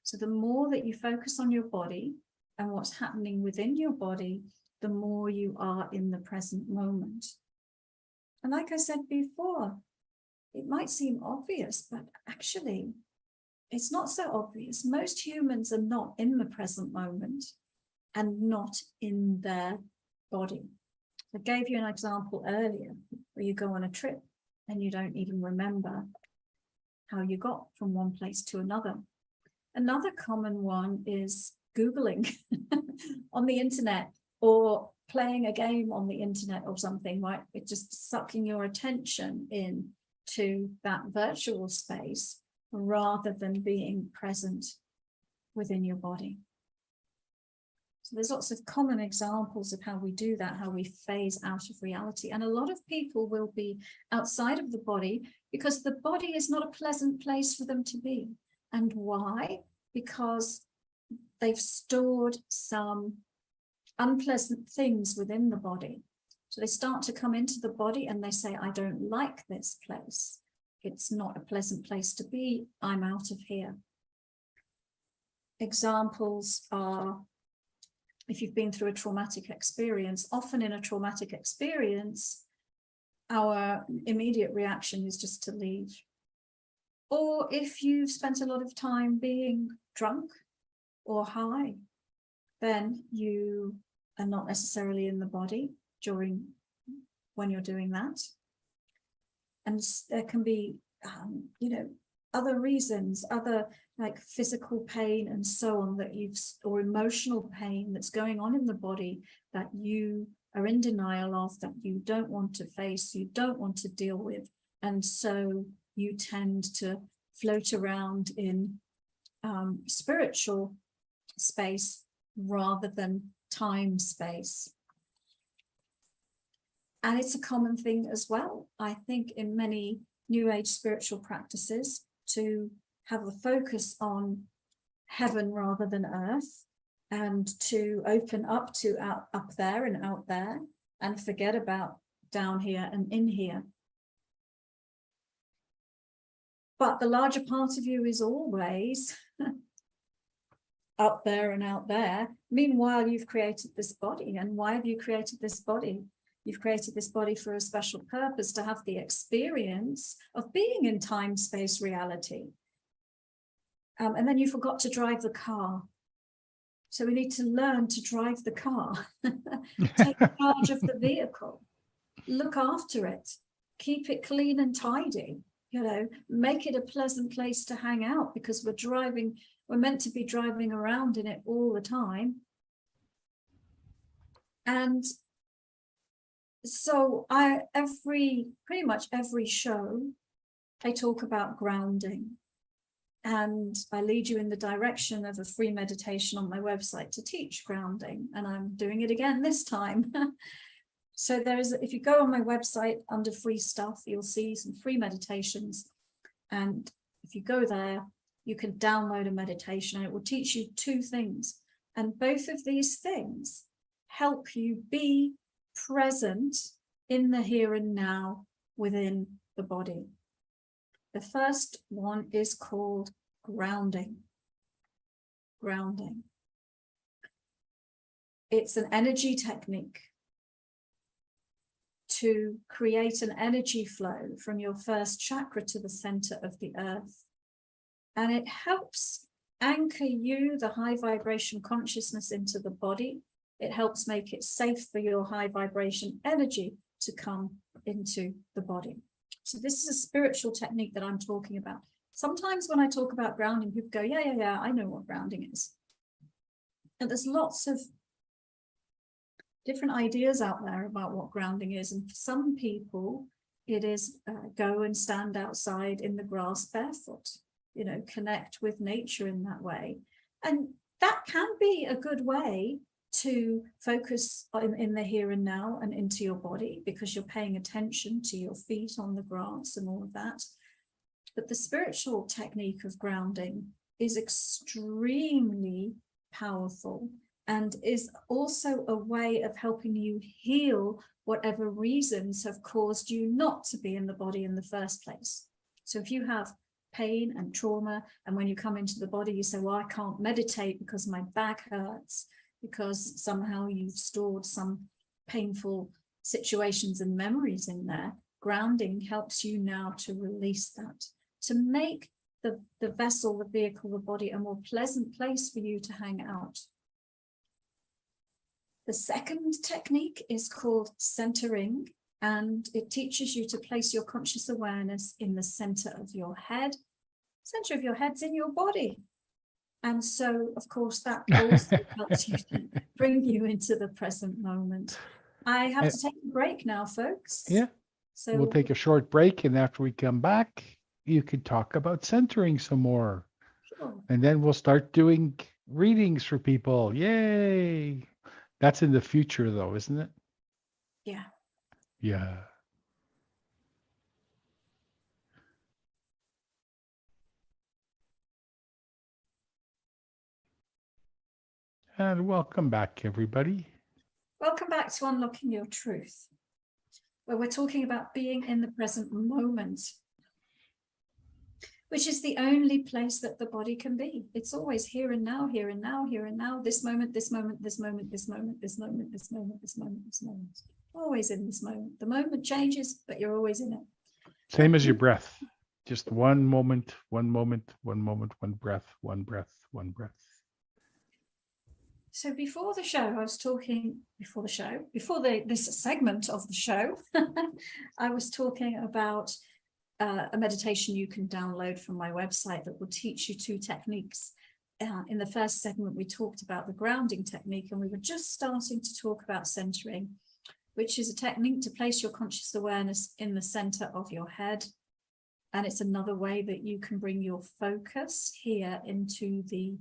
So the more that you focus on your body and what's happening within your body, the more you are in the present moment. And like I said before, it might seem obvious, but actually it's not so obvious. Most humans are not in the present moment and not in their body. I gave you an example earlier where you go on a trip and you don't even remember how you got from one place to another. Another common one is Googling on the internet, or playing a game on the internet or something, right? It's just sucking your attention in to that virtual space rather than being present within your body. So there's lots of common examples of how we do that, how we phase out of reality. And a lot of people will be outside of the body because the body is not a pleasant place for them to be. And why? Because they've stored some unpleasant things within the body. So they start to come into the body and they say, I don't like this place. It's not a pleasant place to be. I'm out of here. Examples are, if you've been through a traumatic experience, often in a traumatic experience, our immediate reaction is just to leave. Or if you've spent a lot of time being drunk or high, then you are not necessarily in the body when you're doing that. And there can be, other reasons, other like physical pain and so on or emotional pain that's going on in the body that you are in denial of, that you don't want to face, you don't want to deal with. And so you tend to float around in spiritual space rather than time space. And it's a common thing as well, I think, in many New Age spiritual practices, to have a focus on heaven rather than earth, and to open up to up there and out there, and forget about down here and in here. But the larger part of you is always up there and out there. Meanwhile, you've created this body. And why have you created this body? You've created this body for a special purpose, to have the experience of being in time, space, reality. And then you forgot to drive the car. So we need to learn to drive the car, take charge of the vehicle, look after it, keep it clean and tidy, make it a pleasant place to hang out, because we're meant to be driving around in it all the time. And so pretty much every show, I talk about grounding. And I lead you in the direction of a free meditation on my website to teach grounding. And I'm doing it again this time. So if you go on my website under free stuff, you'll see some free meditations. And if you go there, you can download a meditation and it will teach you two things. And both of these things help you be present in the here and now within the body. The first one is called grounding. Grounding. It's an energy technique to create an energy flow from your first chakra to the center of the earth. And it helps anchor you, the high vibration consciousness, into the body. It helps make it safe for your high vibration energy to come into the body. So this is a spiritual technique that I'm talking about. Sometimes when I talk about grounding, people go, yeah, I know what grounding is. And there's lots of different ideas out there about what grounding is. And for some people, it is go and stand outside in the grass barefoot, connect with nature in that way. And that can be a good way to focus in the here and now and into your body, because you're paying attention to your feet on the grass and all of that. But the spiritual technique of grounding is extremely powerful and is also a way of helping you heal whatever reasons have caused you not to be in the body in the first place. So if you have pain and trauma, and when you come into the body, you say, well, I can't meditate because my back hurts, because somehow you've stored some painful situations and memories in there. Grounding helps you now to release that, to make the vessel, the vehicle, the body a more pleasant place for you to hang out. The second technique is called centering, and it teaches you to place your conscious awareness in the center of your head. Center of your head's in your body. And so, of course, that also helps you to bring you into the present moment. I have to take a break now, folks. Yeah. So we'll take a short break, and after we come back, you can talk about centering some more. Sure. And then we'll start doing readings for people. Yay. That's in the future, though, isn't it? Yeah. Yeah. And welcome back, everybody. Welcome back to Unlocking Your Truth, where we're talking about being in the present moment, which is the only place that the body can be. It's always here and now, here and now, here and now, this moment, this moment, this moment, this moment, this moment, this moment, this moment, this moment. Always in this moment. The moment changes, but you're always in it. Same as your breath. Just one moment, one moment, one moment, one breath, one breath, one breath. So before the show, I was talking, this segment of the show, I was talking about a meditation you can download from my website that will teach you two techniques. In the first segment, we talked about the grounding technique, and we were just starting to talk about centering, which is a technique to place your conscious awareness in the center of your head. And it's another way that you can bring your focus here into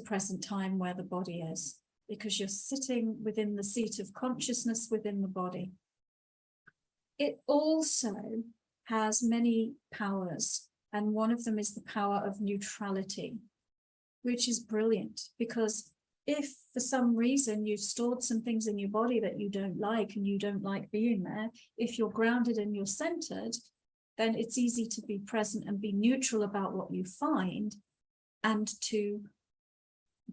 present time where the body is, because you're sitting within the seat of consciousness within the body. It also has many powers, and one of them is the power of neutrality, which is brilliant, because if for some reason you've stored some things in your body that you don't like and you don't like being there, if you're grounded and you're centered, then it's easy to be present and be neutral about what you find, and to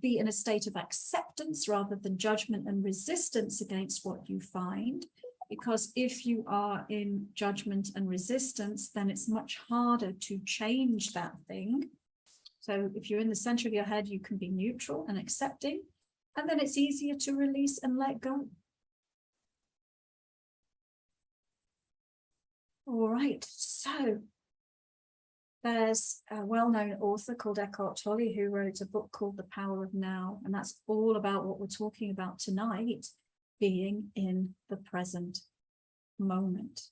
be in a state of acceptance rather than judgment and resistance against what you find. Because if you are in judgment and resistance, then it's much harder to change that thing. So if you're in the center of your head, you can be neutral and accepting, and then it's easier to release and let go. All right, so there's a well-known author called Eckhart Tolle who wrote a book called The Power of Now, and that's all about what we're talking about tonight, being in the present moment.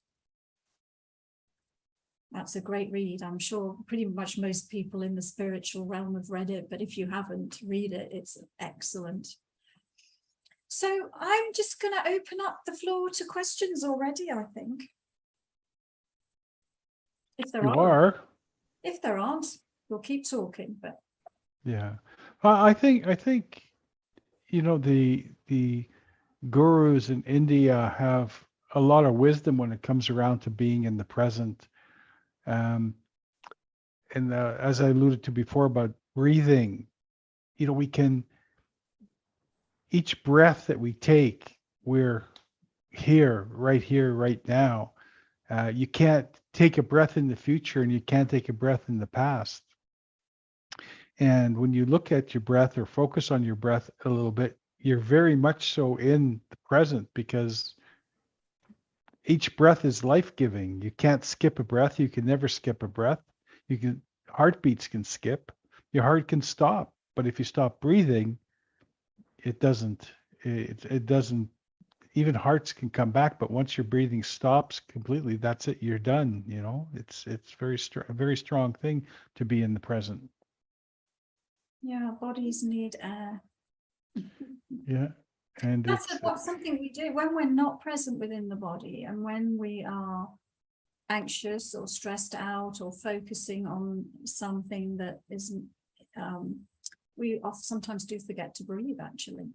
That's a great read. I'm sure pretty much most people in the spiritual realm have read it, but if you haven't, read it. It's excellent. So I'm just going to open up the floor to questions already, I think. If there are. If there aren't, we'll keep talking. But Yeah, I think the gurus in India have a lot of wisdom when it comes around to being in the present. And as I alluded to before about breathing, we can, each breath that we take, we're here, right now. You can't take a breath in the future, and you can't take a breath in the past. And when you look at your breath or focus on your breath a little bit, you're very much so in the present, because each breath is life-giving. You can't skip a breath. You can never skip a breath. Heartbeats can skip. Your heart can stop. But if you stop breathing, it doesn't, even hearts can come back. But once your breathing stops completely, that's it. You're done. It's a very strong thing to be in the present. yeah, bodies need air. Yeah. And that's something we do when we're not present within the body, and when we are anxious or stressed out or focusing on something that isn't, we sometimes do forget to breathe, actually.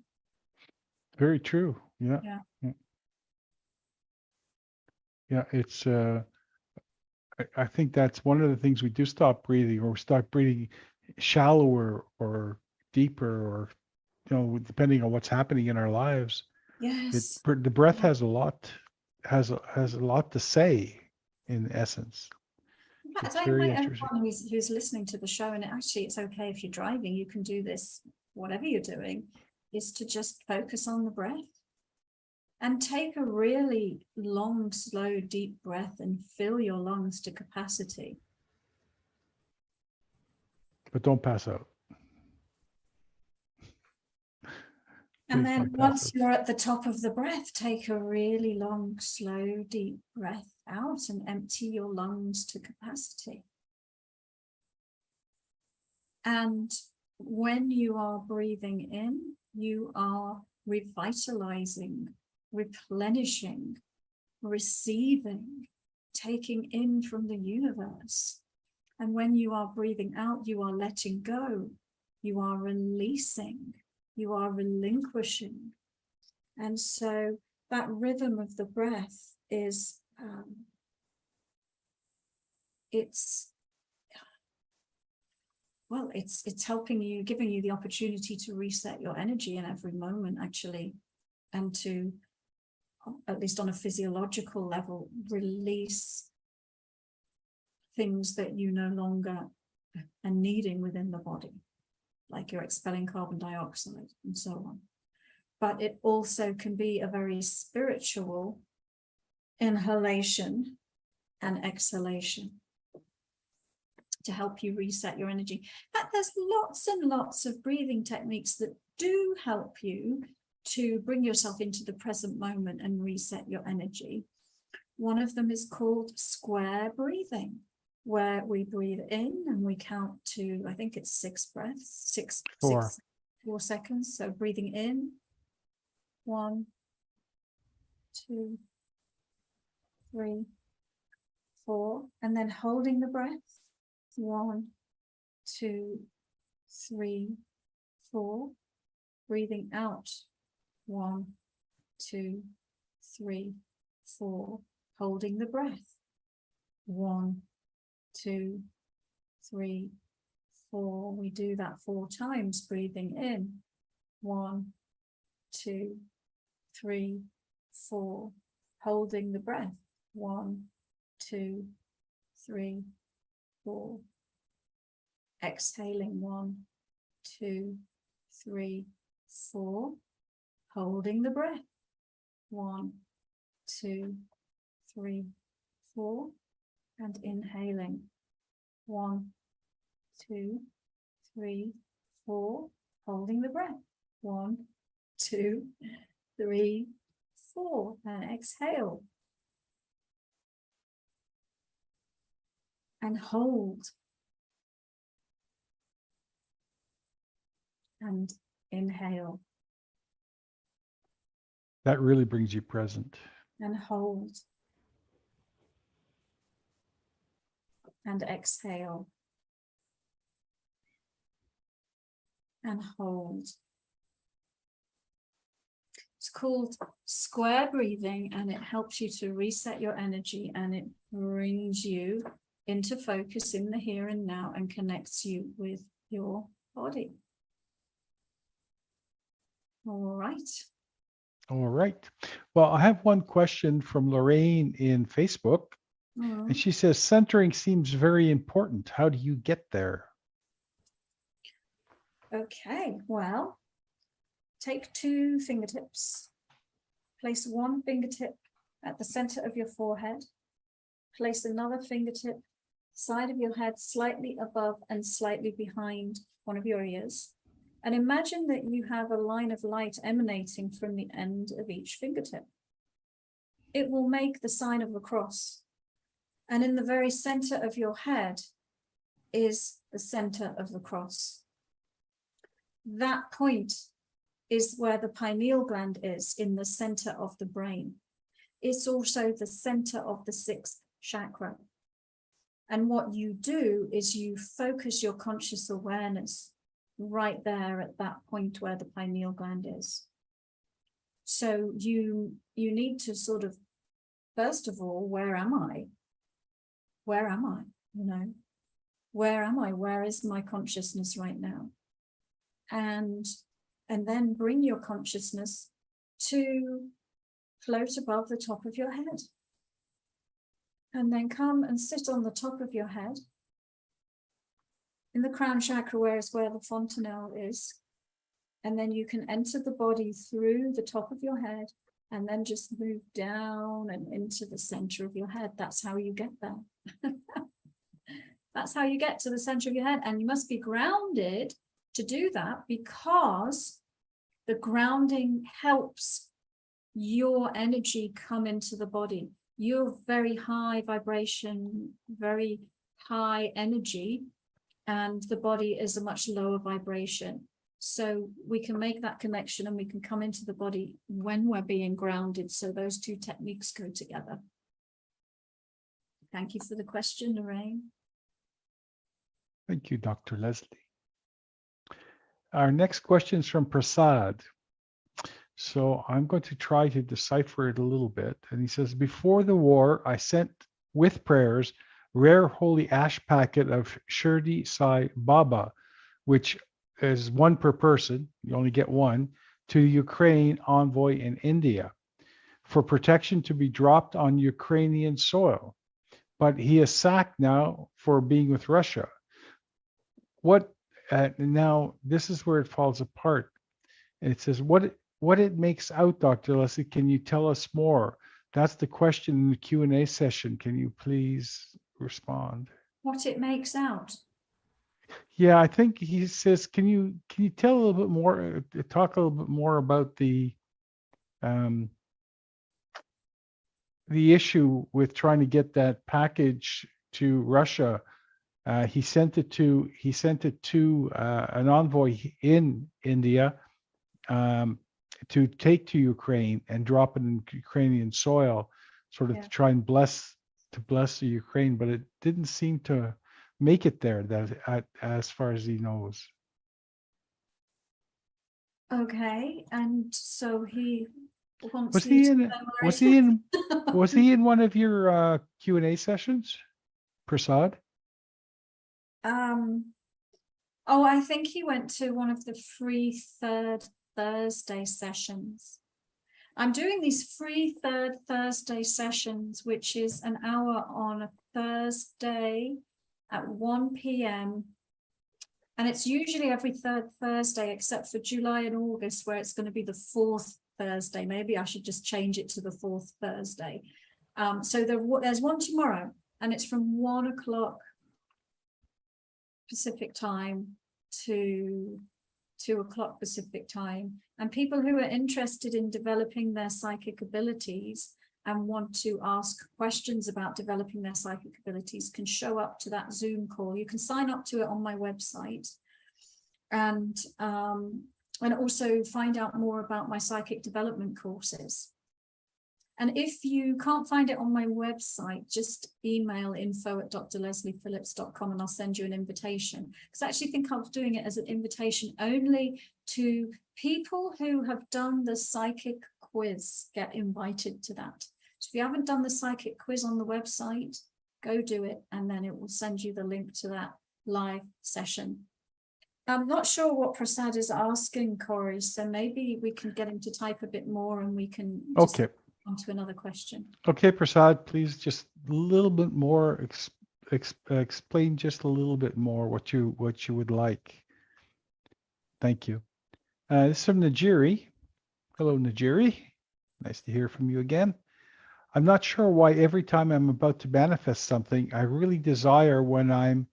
Very true. Yeah. It's I think that's one of the things. We do stop breathing, or start breathing shallower or deeper, or depending on what's happening in our lives. Yes. The breath has a lot to say, in essence. In fact, It's I very invite interesting. everyone who's listening to the show, and actually it's okay if you're driving, you can do this, whatever you're doing, is to just focus on the breath and take a really long, slow, deep breath and fill your lungs to capacity. But don't pass out. And then once you're at the top of the breath, take a really long, slow, deep breath out and empty your lungs to capacity. And when you are breathing in, you are revitalizing, replenishing, receiving, taking in from the universe. And when you are breathing out, you are letting go, you are releasing, you are relinquishing. And so that rhythm of the breath is, it's helping you, giving you the opportunity to reset your energy in every moment, actually, and to, at least on a physiological level, release things that you no longer are needing within the body, like you're expelling carbon dioxide and so on. But it also can be a very spiritual inhalation and exhalation to help you reset your energy. In fact, there's lots and lots of breathing techniques that do help you to bring yourself into the present moment and reset your energy. One of them is called square breathing, where we breathe in and we count to, I think it's 6 breaths, 4 seconds. So breathing in, 1, 2, 3, 4, and then holding the breath, 1, 2, 3, 4, Breathing out. 1, 2, 3, 4. Holding the breath. 1, 2, 3, 4. We do that 4 times. Breathing in. 1, 2, 3, 4. Holding the breath. 1, 2, 3, 4. Exhaling. 1, 2, 3, 4. Holding the breath. 1, 2, 3, 4. And inhaling. 1, 2, 3, 4. Holding the breath. 1, 2, 3, 4. And exhale. And hold. And inhale. That really brings you present. And hold. And exhale. And hold. It's called square breathing, and it helps you to reset your energy, and it brings you into focus in the here and now and connects you with your body. All right. All right. Well, I have one question from Lorraine in Facebook, and she says, centering seems very important. How do you get there? Okay, well, take 2 fingertips, place one fingertip at the center of your forehead, place another fingertip side of your head slightly above and slightly behind one of your ears, and imagine that you have a line of light emanating from the end of each fingertip. It will make the sign of the cross, and in the very center of your head is the center of the cross. That point is where the pineal gland is, in the center of the brain. It's also the center of the 6th chakra. And what you do is you focus your conscious awareness right there at that point where the pineal gland is. So you need to sort of, first of all, where am I? Where am I? You know, where am I? Where is my consciousness right now? And then bring your consciousness to float above the top of your head. And then come and sit on the top of your head in the crown chakra, where the fontanelle is. And then you can enter the body through the top of your head and then just move down and into the center of your head. That's how you get there. That's how you get to the center of your head. And you must be grounded to do that, because the grounding helps your energy come into the body. You're very high vibration, very high energy, and the body is a much lower vibration. So we can make that connection and we can come into the body when we're being grounded. So those 2 techniques go together. Thank you for the question, Lorraine. Thank you, Dr. Leslie. Our next question is from Prasad. So I'm going to try to decipher it a little bit. And he says, before the war, I sent with prayers rare holy ash packet of Shirdi Sai Baba, which is 1 per person, you only get 1, to the Ukraine envoy in India for protection to be dropped on Ukrainian soil. But he is sacked now for being with Russia. Now this is where it falls apart. And it says, what it makes out, Dr. Leslie, can you tell us more? That's the question in the Q&A session. Can you please respond? What it makes out? Yeah, I think he says, can you tell a little bit more, talk a little bit more about the issue with trying to get that package to Russia. He sent it to an envoy in India to take to Ukraine and drop it in Ukrainian soil, sort of to try and bless the Ukraine, but it didn't seem to make it there, that as far as he knows. Okay, and so he wants Was you he to in? Was he in? Was he in one of your Q&A sessions, Prasad? Oh, I think he went to one of the free Third Thursday sessions. I'm doing these free Third Thursday sessions, which is an hour on a Thursday at 1 p.m. And it's usually every third Thursday, except for July and August, where it's going to be the fourth Thursday. Maybe I should just change it to the fourth Thursday. So there's one tomorrow, and it's from 1 o'clock Pacific time to 2 o'clock Pacific time. And people who are interested in developing their psychic abilities and want to ask questions about developing their psychic abilities can show up to that Zoom call. You can sign up to it on my website, and also find out more about my psychic development courses. And if you can't find it on my website, just email info@drlesliephillips.com and I'll send you an invitation. Because I actually think I was doing it as an invitation only to people who have done the psychic quiz, get invited to that. So if you haven't done the psychic quiz on the website, go do it, and then it will send you the link to that live session. I'm not sure what Prasad is asking, Corey, so maybe we can get him to type a bit more and we can just Okay. on to another question. Okay, Prasad, please just a little bit more. Explain just a little bit more what you would like. Thank you. This is from Najiri. Hello, Najiri. Nice to hear from you again. I'm not sure why every time I'm about to manifest something I really desire, when I'm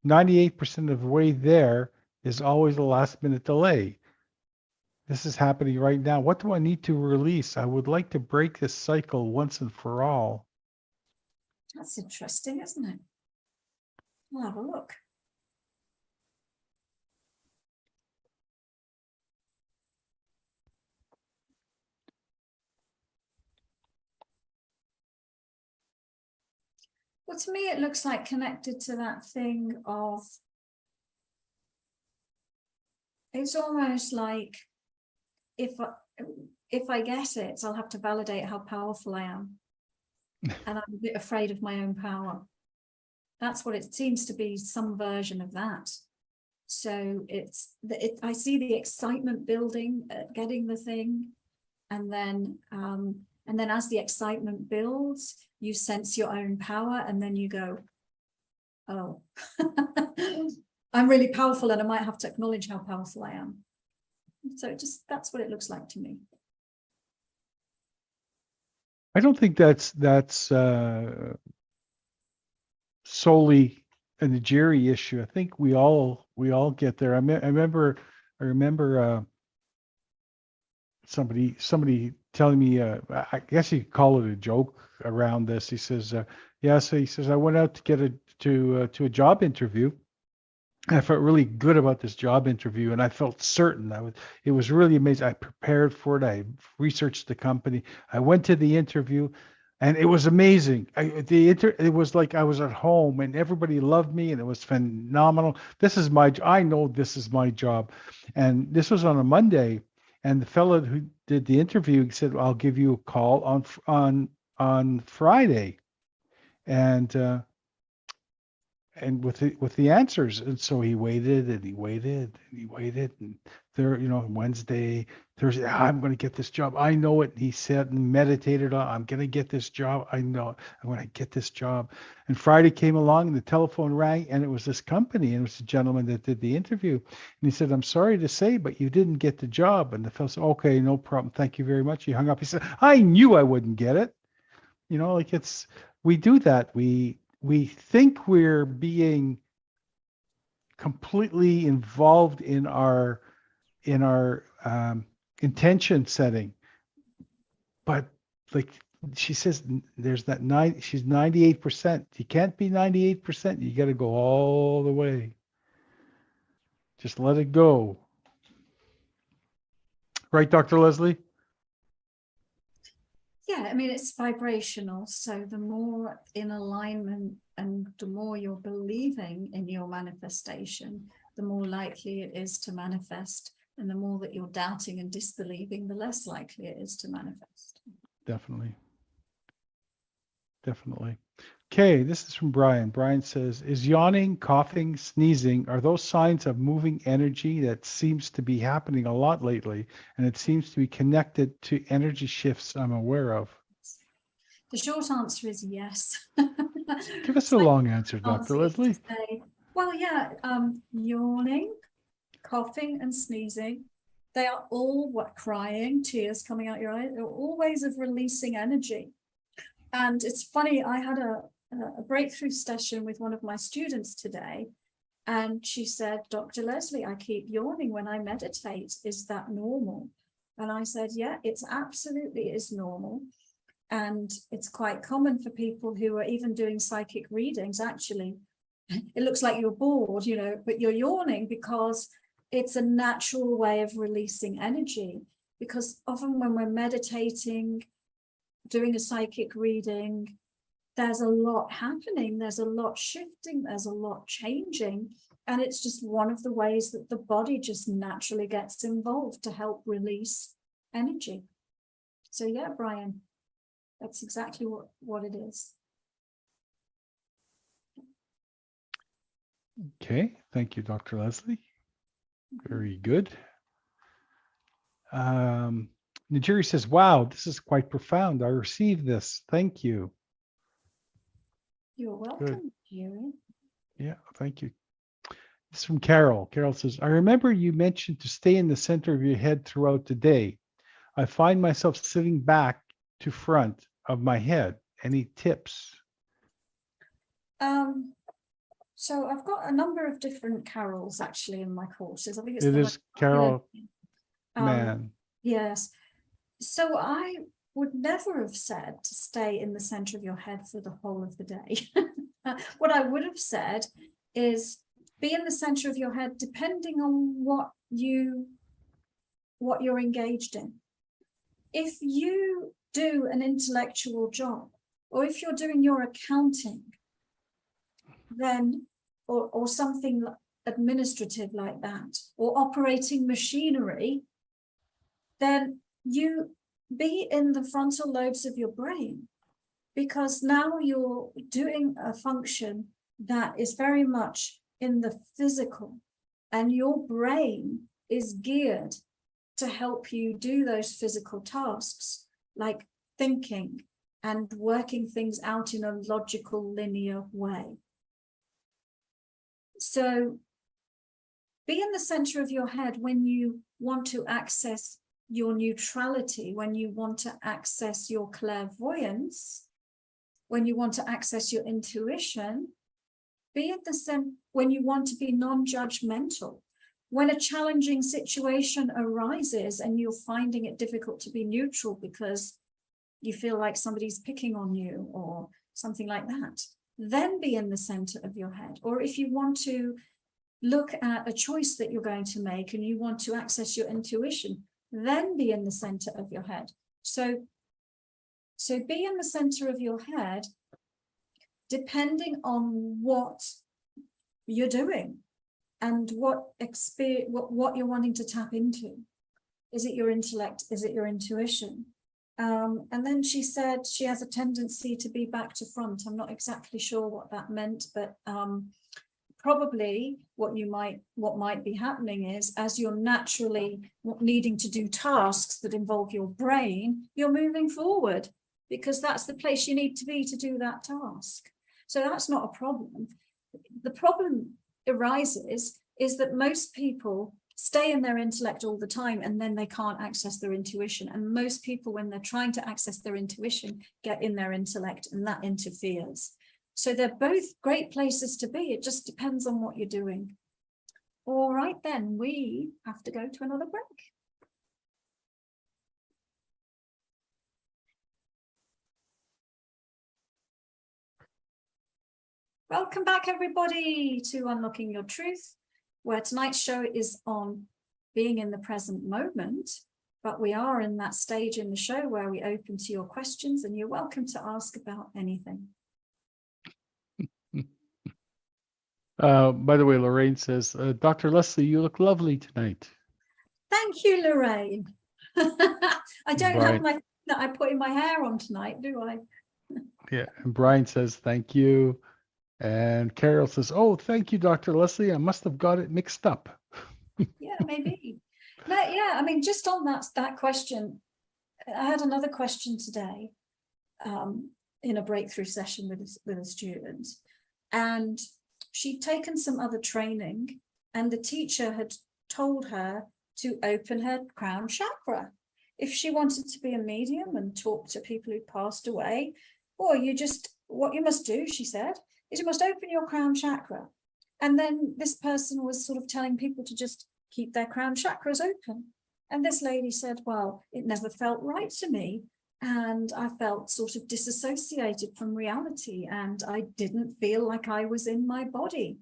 98% of the way there, is always a last minute delay. This is happening right now. What do I need to release? I would like to break this cycle once and for all. That's interesting, isn't it? I'll have a look. Well, to me, it looks like connected to that thing of, it's almost like if I get it, I'll have to validate how powerful I am. And I'm a bit afraid of my own power. That's what it seems to be, some version of that. So I see the excitement building at getting the thing. And then as the excitement builds, you sense your own power, and then you go, oh, I'm really powerful, and I might have to acknowledge how powerful I am. So that's what it looks like to me. I don't think that's solely a Najiri issue. I think we all get there. I remember somebody telling me, I guess you could call it a joke around this. He says, yeah, so he says, I went out to get to a job interview. I felt really good about this job interview, and I felt certain. It was really amazing. I prepared for it. I researched the company. I went to the interview, and it was amazing. It was like I was at home, and everybody loved me, and it was phenomenal. I know this is my job, and this was on a Monday, and the fellow who did the interview said, "I'll give you a call on Friday," and with the answers. And so he waited and he waited and he waited, and there, Wednesday, Thursday, I'm going to get this job. I know it. And he said and meditated on, I'm going to get this job. I know it. I'm going to get this job. And Friday came along and the telephone rang, and it was this company, and it was the gentleman that did the interview. And he said, I'm sorry to say, but you didn't get the job. And the fellow said, okay, no problem. Thank you very much. He hung up. He said, I knew I wouldn't get it. We do that. We think we're being completely involved in our intention setting, but like she says, there's that she's 98%. You can't be 98%. You got to go all the way. Just let it go. Right, Dr. Leslie? Yeah, I mean, it's vibrational. So the more in alignment and the more you're believing in your manifestation, the more likely it is to manifest. And the more that you're doubting and disbelieving, the less likely it is to manifest. Definitely. Okay, this is from Brian. Brian says, is yawning, coughing, sneezing, are those signs of moving energy that seems to be happening a lot lately, and it seems to be connected to energy shifts I'm aware of? The short answer is yes. Give us a long answer, Dr. Leslie. Well, yeah, yawning, coughing, and sneezing, they are all what crying, tears coming out your eyes. They're all ways of releasing energy. And it's funny, I had a breakthrough session with one of my students today, and she said, Dr. Leslie, I keep yawning when I meditate. Is that normal? And I said, yeah, it's absolutely is normal. And it's quite common for people who are even doing psychic readings. Actually, it looks like you're bored, but you're yawning because it's a natural way of releasing energy. Because often when we're meditating, doing a psychic reading, there's a lot happening, there's a lot shifting, there's a lot changing. And it's just one of the ways that the body just naturally gets involved to help release energy. So yeah, Brian, that's exactly what it is. Okay, thank you, Dr. Leslie. Very good. Najiri says, wow, this is quite profound. I received this. Thank you. You're welcome, Jerry. Yeah, thank you. This is from Carol. Carol says, I remember you mentioned to stay in the center of your head throughout the day. I find myself sitting back to front of my head. Any tips? So I've got a number of different Carols actually in my courses. I think it's It is Carol Mann. Yes. So I would never have said to stay in the center of your head for the whole of the day. What I would have said is be in the center of your head depending on what you're engaged in. If you do an intellectual job, or if you're doing your accounting, then or something administrative like that, or operating machinery, then you be in the frontal lobes of your brain, because now you're doing a function that is very much in the physical, and your brain is geared to help you do those physical tasks like thinking and working things out in a logical, linear way. So be in the center of your head when you want to access your neutrality, when you want to access your clairvoyance, when you want to access your intuition. Be in the center when you want to be non-judgmental. When a challenging situation arises and you're finding it difficult to be neutral because you feel like somebody's picking on you or something like that, then be in the center of your head. Or if you want to look at a choice that you're going to make and you want to access your intuition, then be in the center of your head. So be in the center of your head depending on what you're doing and what you're wanting to tap into. Is it your intellect? Is it your intuition? And then she said she has a tendency to be back to front. I'm not exactly sure what that meant, but probably what might be happening is, as you're naturally needing to do tasks that involve your brain, you're moving forward because that's the place you need to be to do that task. So that's not a problem. The problem arises is that most people stay in their intellect all the time and then they can't access their intuition. And most people, when they're trying to access their intuition, get in their intellect and that interferes. So they're both great places to be. It just depends on what you're doing. All right, then we have to go to another break. Welcome back, everybody, to Unlocking Your Truth, where tonight's show is on being in the present moment, but we are in that stage in the show where we open to your questions and you're welcome to ask about anything. By the way, Lorraine says, Dr. Leslie, you look lovely tonight. Thank you, Lorraine. I don't Right. have my that I put in my hair on tonight, do I? Yeah. And Brian says, thank you. And Carol says, oh, thank you, Dr. Leslie. I must have got it mixed up. Yeah, maybe. No, yeah, I mean, just on that question, I had another question today in a breakthrough session with a student, and she'd taken some other training, and the teacher had told her to open her crown chakra. If she wanted to be a medium and talk to people who passed away, or what you must do, she said, is you must open your crown chakra. And then this person was sort of telling people to just keep their crown chakras open. And this lady said, well, it never felt right to me. And I felt sort of disassociated from reality, and I didn't feel like I was in my body.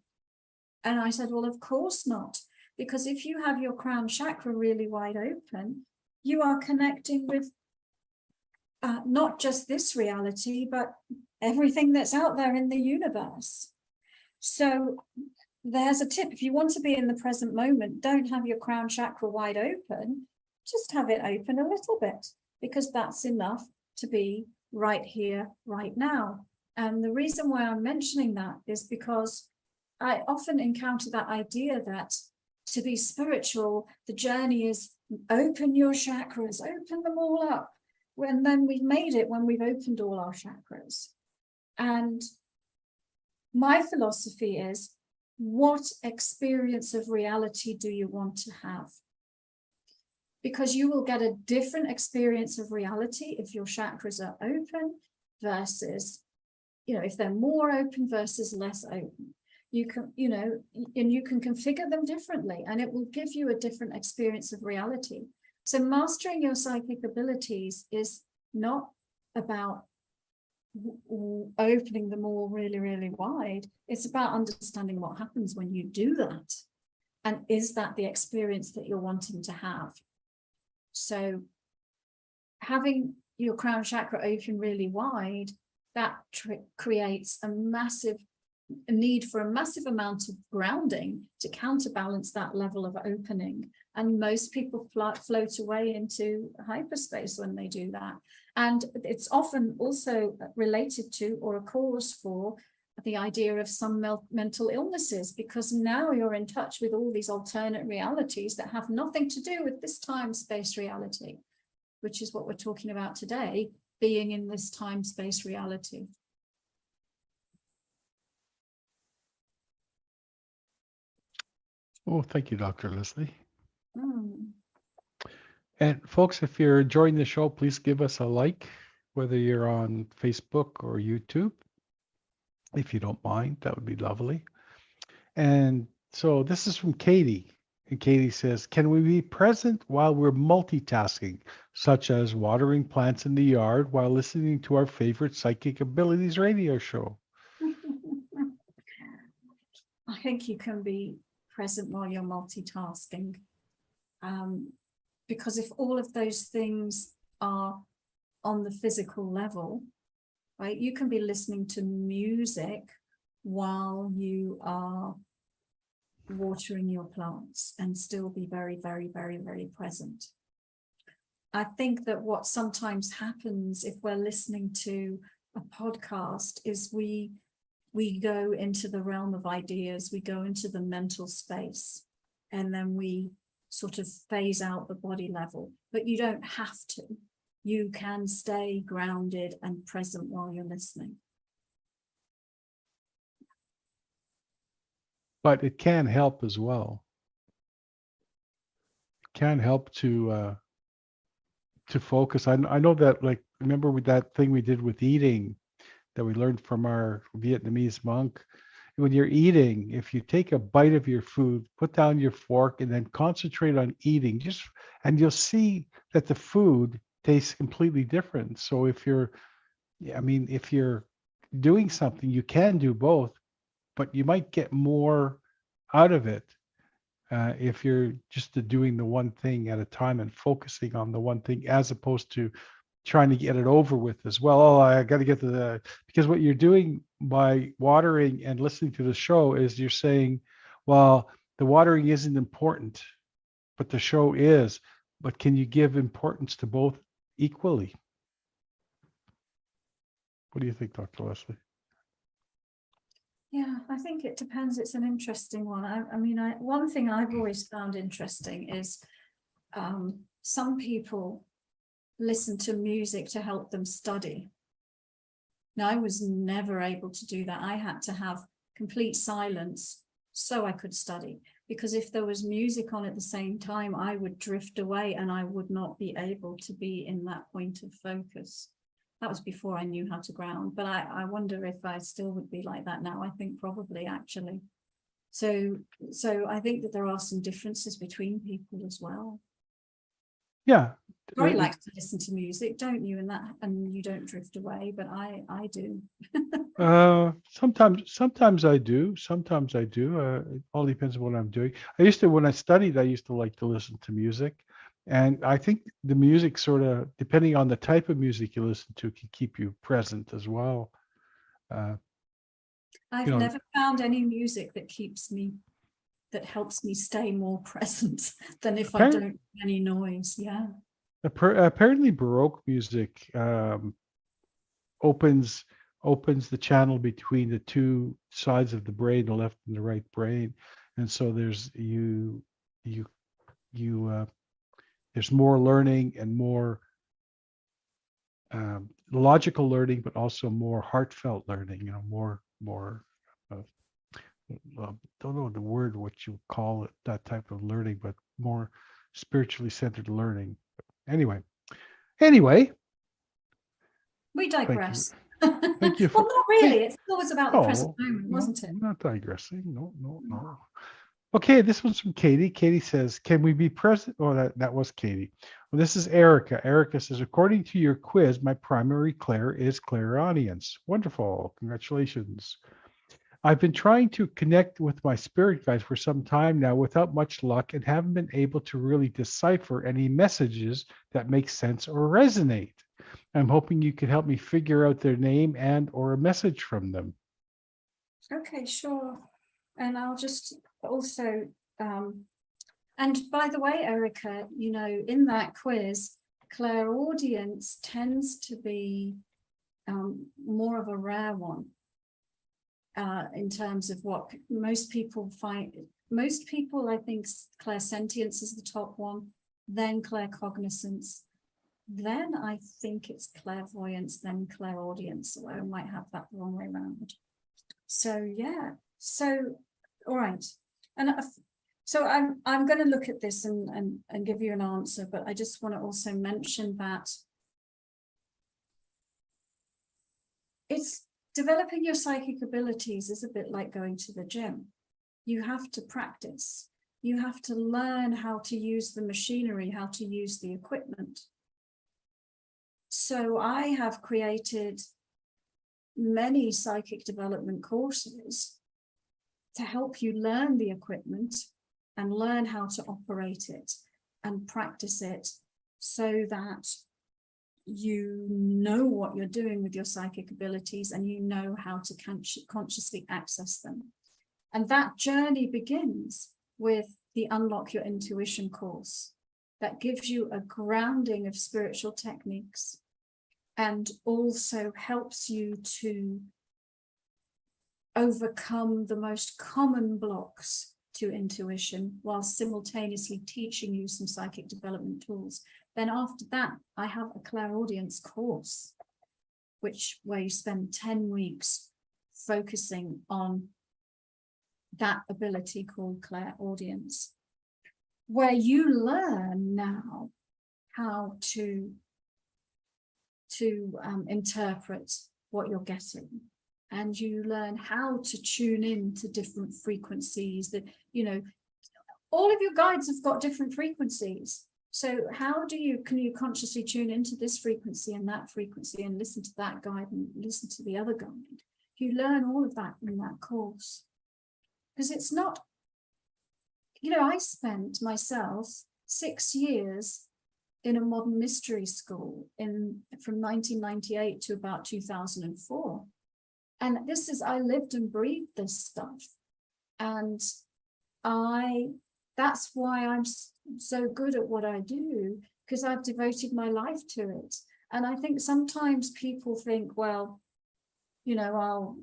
And I said, well, of course not. Because if you have your crown chakra really wide open, you are connecting with not just this reality, but everything that's out there in the universe. So there's a tip. If you want to be in the present moment, don't have your crown chakra wide open, just have it open a little bit, because that's enough to be right here, right now. And the reason why I'm mentioning that is because I often encounter that idea that to be spiritual, the journey is open your chakras, open them all up. And then we've made it when we've opened all our chakras. And my philosophy is, what experience of reality do you want to have? Because you will get a different experience of reality if your chakras are open versus, if they're more open versus less open. You can, and you can configure them differently, and it will give you a different experience of reality. So mastering your psychic abilities is not about opening them all really, really wide. It's about understanding what happens when you do that. And is that the experience that you're wanting to have? So having your crown chakra open really wide, that creates a need for a massive amount of grounding to counterbalance that level of opening. And most people float away into hyperspace when they do that. And it's often also related to, or a cause for, the idea of some mental illnesses, because now you're in touch with all these alternate realities that have nothing to do with this time-space reality, which is what we're talking about today, being in this time-space reality. Oh, thank you, Dr. Leslie. Mm. And folks, if you're enjoying the show, please give us a like, whether you're on Facebook or YouTube. If you don't mind, that would be lovely. And so this is from Katie. And Katie says, can we be present while we're multitasking, such as watering plants in the yard while listening to our favorite Psychic Abilities radio show? I think you can be present while you're multitasking. Because if all of those things are on the physical level, right, you can be listening to music while you are watering your plants and still be very, very, very, very present. I think that what sometimes happens if we're listening to a podcast is we go into the realm of ideas, we go into the mental space, and then we sort of phase out the body level. But you don't have to. You can stay grounded and present while you're listening. But it can help as well. It can help to focus. I know that, like, remember with that thing we did with eating that we learned from our Vietnamese monk? When you're eating, if you take a bite of your food, put down your fork, and then concentrate on eating, and you'll see that the food tastes completely different. So if you're doing something, you can do both, but you might get more out of it if you're just doing the one thing at a time and focusing on the one thing, as opposed to trying to get it over with as well. Oh, I got to get to because what you're doing by watering and listening to the show is you're saying, well, the watering isn't important. but the show is. But can you give importance to both equally? What do you think, Dr. Leslie? Yeah, I think it depends. It's an interesting one. I mean, one thing I've always found interesting is some people listen to music to help them study. Now, I was never able to do that. I had to have complete silence so I could study, because if there was music on at the same time, I would drift away and I would not be able to be in that point of focus. That was before I knew how to ground, but I wonder if I still would be like that now. I think probably, actually. So I think that there are some differences between people as well. Yeah. Roy likes to listen to music, don't you? And you don't drift away, but I do. Sometimes I do. Sometimes I do. It all depends on what I'm doing. When I studied, I used to like to listen to music. And I think the music sort of, depending on the type of music you listen to, can keep you present as well. I've never found any music that helps me stay more present than if I don't have any noise. Yeah. Apparently Baroque music opens the channel between the two sides of the brain, the left and the right brain. And so there's there's more learning and more logical learning, but also more heartfelt learning, more don't know the word, what you call it, that type of learning, but more spiritually centered learning. Anyway, We digress. Thank you Well, not really. It still was about the present moment, no, wasn't it? I'm not digressing. No. Okay, this one's from Katie. Katie says, can we be present? Oh, that was Katie. Well, this is Erica. Erica says, according to your quiz, my primary clair is clairaudience. Wonderful. Congratulations. I've been trying to connect with my spirit guides for some time now without much luck and haven't been able to really decipher any messages that make sense or resonate. I'm hoping you could help me figure out their name and or a message from them. Okay, sure. And I'll just also, and by the way, Erica, in that quiz, clairaudience tends to be more of a rare one in terms of what most people find. Most people, I think, clairsentience is the top one, then claircognizance, then I think it's clairvoyance, then clairaudience. So I might have that the wrong way around. So yeah. So all right. And so I'm going to look at this and give you an answer, but I just want to also mention that it's developing your psychic abilities is a bit like going to the gym. You have to practice. You have to learn how to use the machinery, how to use the equipment. So I have created many psychic development courses to help you learn the equipment and learn how to operate it and practice it so that you know what you're doing with your psychic abilities and you know how to consciously access them. And that journey begins with the Unlock Your Intuition course that gives you a grounding of spiritual techniques and also helps you to overcome the most common blocks to intuition while simultaneously teaching you some psychic development tools. Then after that, I have a clairaudience course, where you spend 10 weeks focusing on that ability called clairaudience, where you learn now how to interpret what you're getting, and you learn how to tune in to different frequencies. That all of your guides have got different frequencies. So how can you consciously tune into this frequency and that frequency and listen to that guide and listen to the other guide? You learn all of that in that course. Because it's not, I spent myself 6 years in a modern mystery school from 1998 to about 2004. And I lived and breathed this stuff. And that's why I'm so good at what I do, because I've devoted my life to it. And I think sometimes people think, well, you know,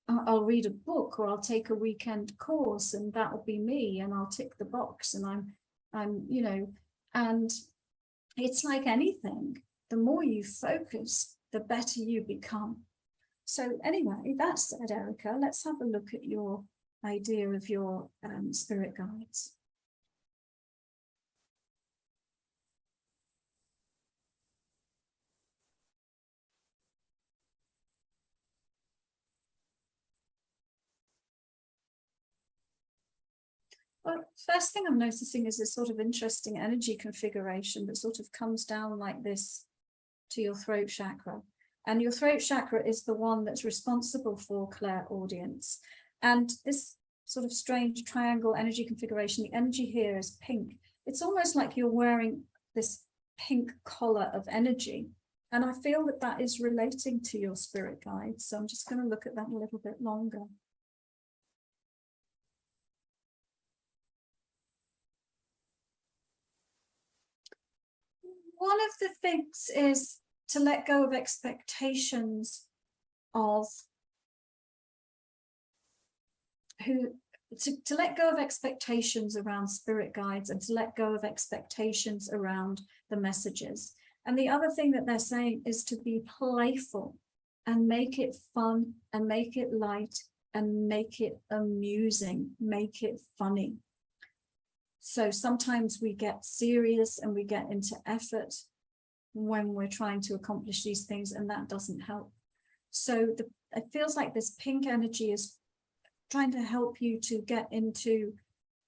I'll read a book, or I'll take a weekend course, and that'll be me, and I'll tick the box, and I'm, you know, and it's like anything. The more you focus, the better you become. So anyway, that said, Erica, let's have a look at your idea of your spirit guides. Well, first thing I'm noticing is this sort of interesting energy configuration that sort of comes down like this to your throat chakra. And your throat chakra is the one that's responsible for clairaudience. And this sort of strange triangle energy configuration, the energy here is pink. It's almost like you're wearing this pink collar of energy. And I feel that that is relating to your spirit guides. So I'm just going to look at that a little bit longer. One of the things is to let go of expectations of to let go of expectations around spirit guides, and to let go of expectations around the messages. And the other thing that they're saying is to be playful and make it fun and make it light and make it amusing, make it funny. So sometimes we get serious and we get into effort when we're trying to accomplish these things, and that doesn't help. So it feels like this pink energy is trying to help you to get into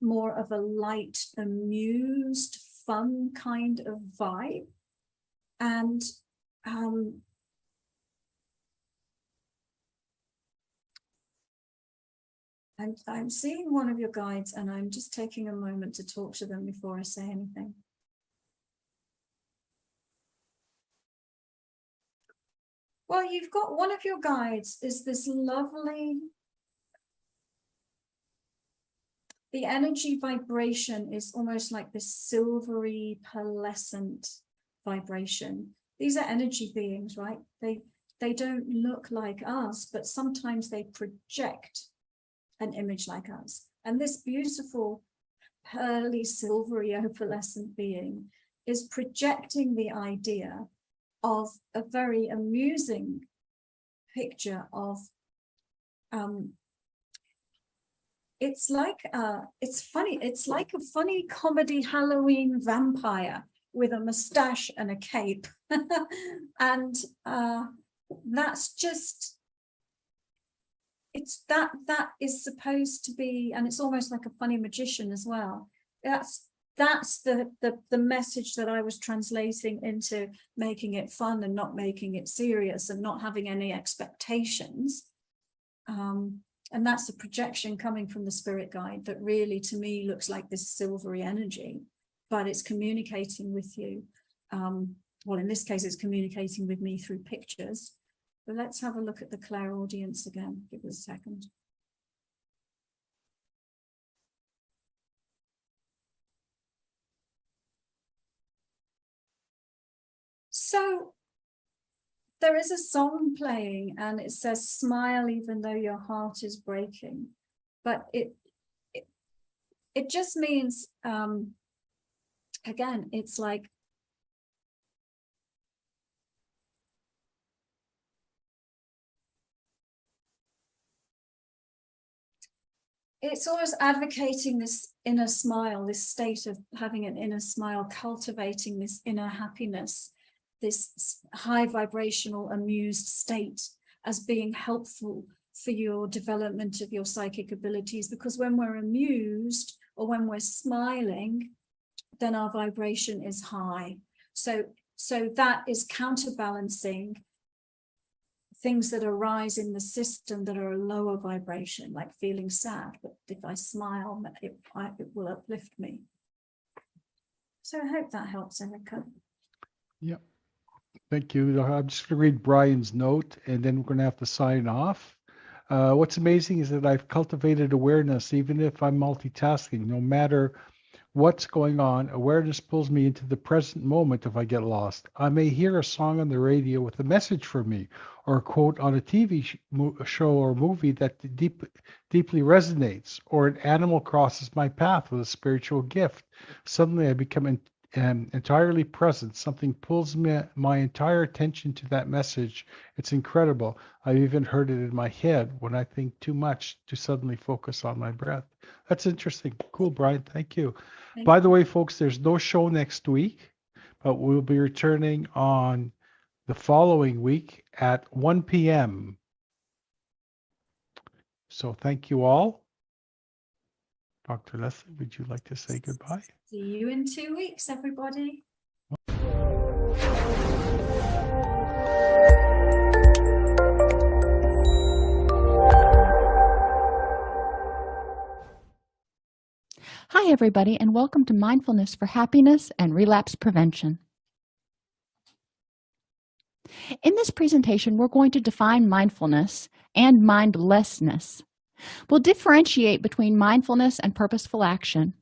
more of a light, amused, fun kind of vibe. And I'm seeing one of your guides, and I'm just taking a moment to talk to them before I say anything. Well, you've got one of your guides is this lovely, the energy vibration is almost like this silvery, pearlescent vibration. These are energy beings, right? They don't look like us, but sometimes they project an image like us. And this beautiful, pearly, silvery, opalescent being is projecting the idea of a very amusing picture of it's like it's like a funny comedy Halloween vampire with a mustache and a cape. And that's just, it's that is supposed to be, and it's almost like a funny magician as well. That's the message that I was translating into making it fun and not making it serious and not having any expectations. And that's a projection coming from the spirit guide that really, to me, looks like this silvery energy, but it's communicating with you. Well, in this case, it's communicating with me through pictures. But let's have a look at the clairaudience again. Give us a second. So there is a song playing and it says, smile even though your heart is breaking. But it just means, again, it's like, it's always advocating this inner smile, this state of having an inner smile, cultivating this inner happiness, this high vibrational, amused state as being helpful for your development of your psychic abilities. Because when we're amused or when we're smiling, then our vibration is high. So that is counterbalancing things that arise in the system that are a lower vibration, like feeling sad. But if I smile, it will uplift me. So I hope that helps, Erica. Yep. Thank you. I'm just going to read Brian's note, and then we're going to have to sign off. What's amazing is that I've cultivated awareness, even if I'm multitasking. No matter what's going on, awareness pulls me into the present moment if I get lost. I may hear a song on the radio with a message for me, or a quote on a TV show or movie that deeply resonates, or an animal crosses my path with a spiritual gift. Suddenly I become entirely present. Something pulls my entire attention to that message. It's incredible. I've even heard it in my head when I think too much to suddenly focus on my breath. That's interesting. Cool, Brian. Thank you. By the way, folks, there's no show next week, but we'll be returning on the following week at 1 p.m. So thank you all. Dr. Leslie, would you like to say goodbye? See you in 2 weeks, everybody. Hi, everybody, and welcome to Mindfulness for Happiness and Relapse Prevention. In this presentation, we're going to define mindfulness and mindlessness. We'll differentiate between mindfulness and purposeful action,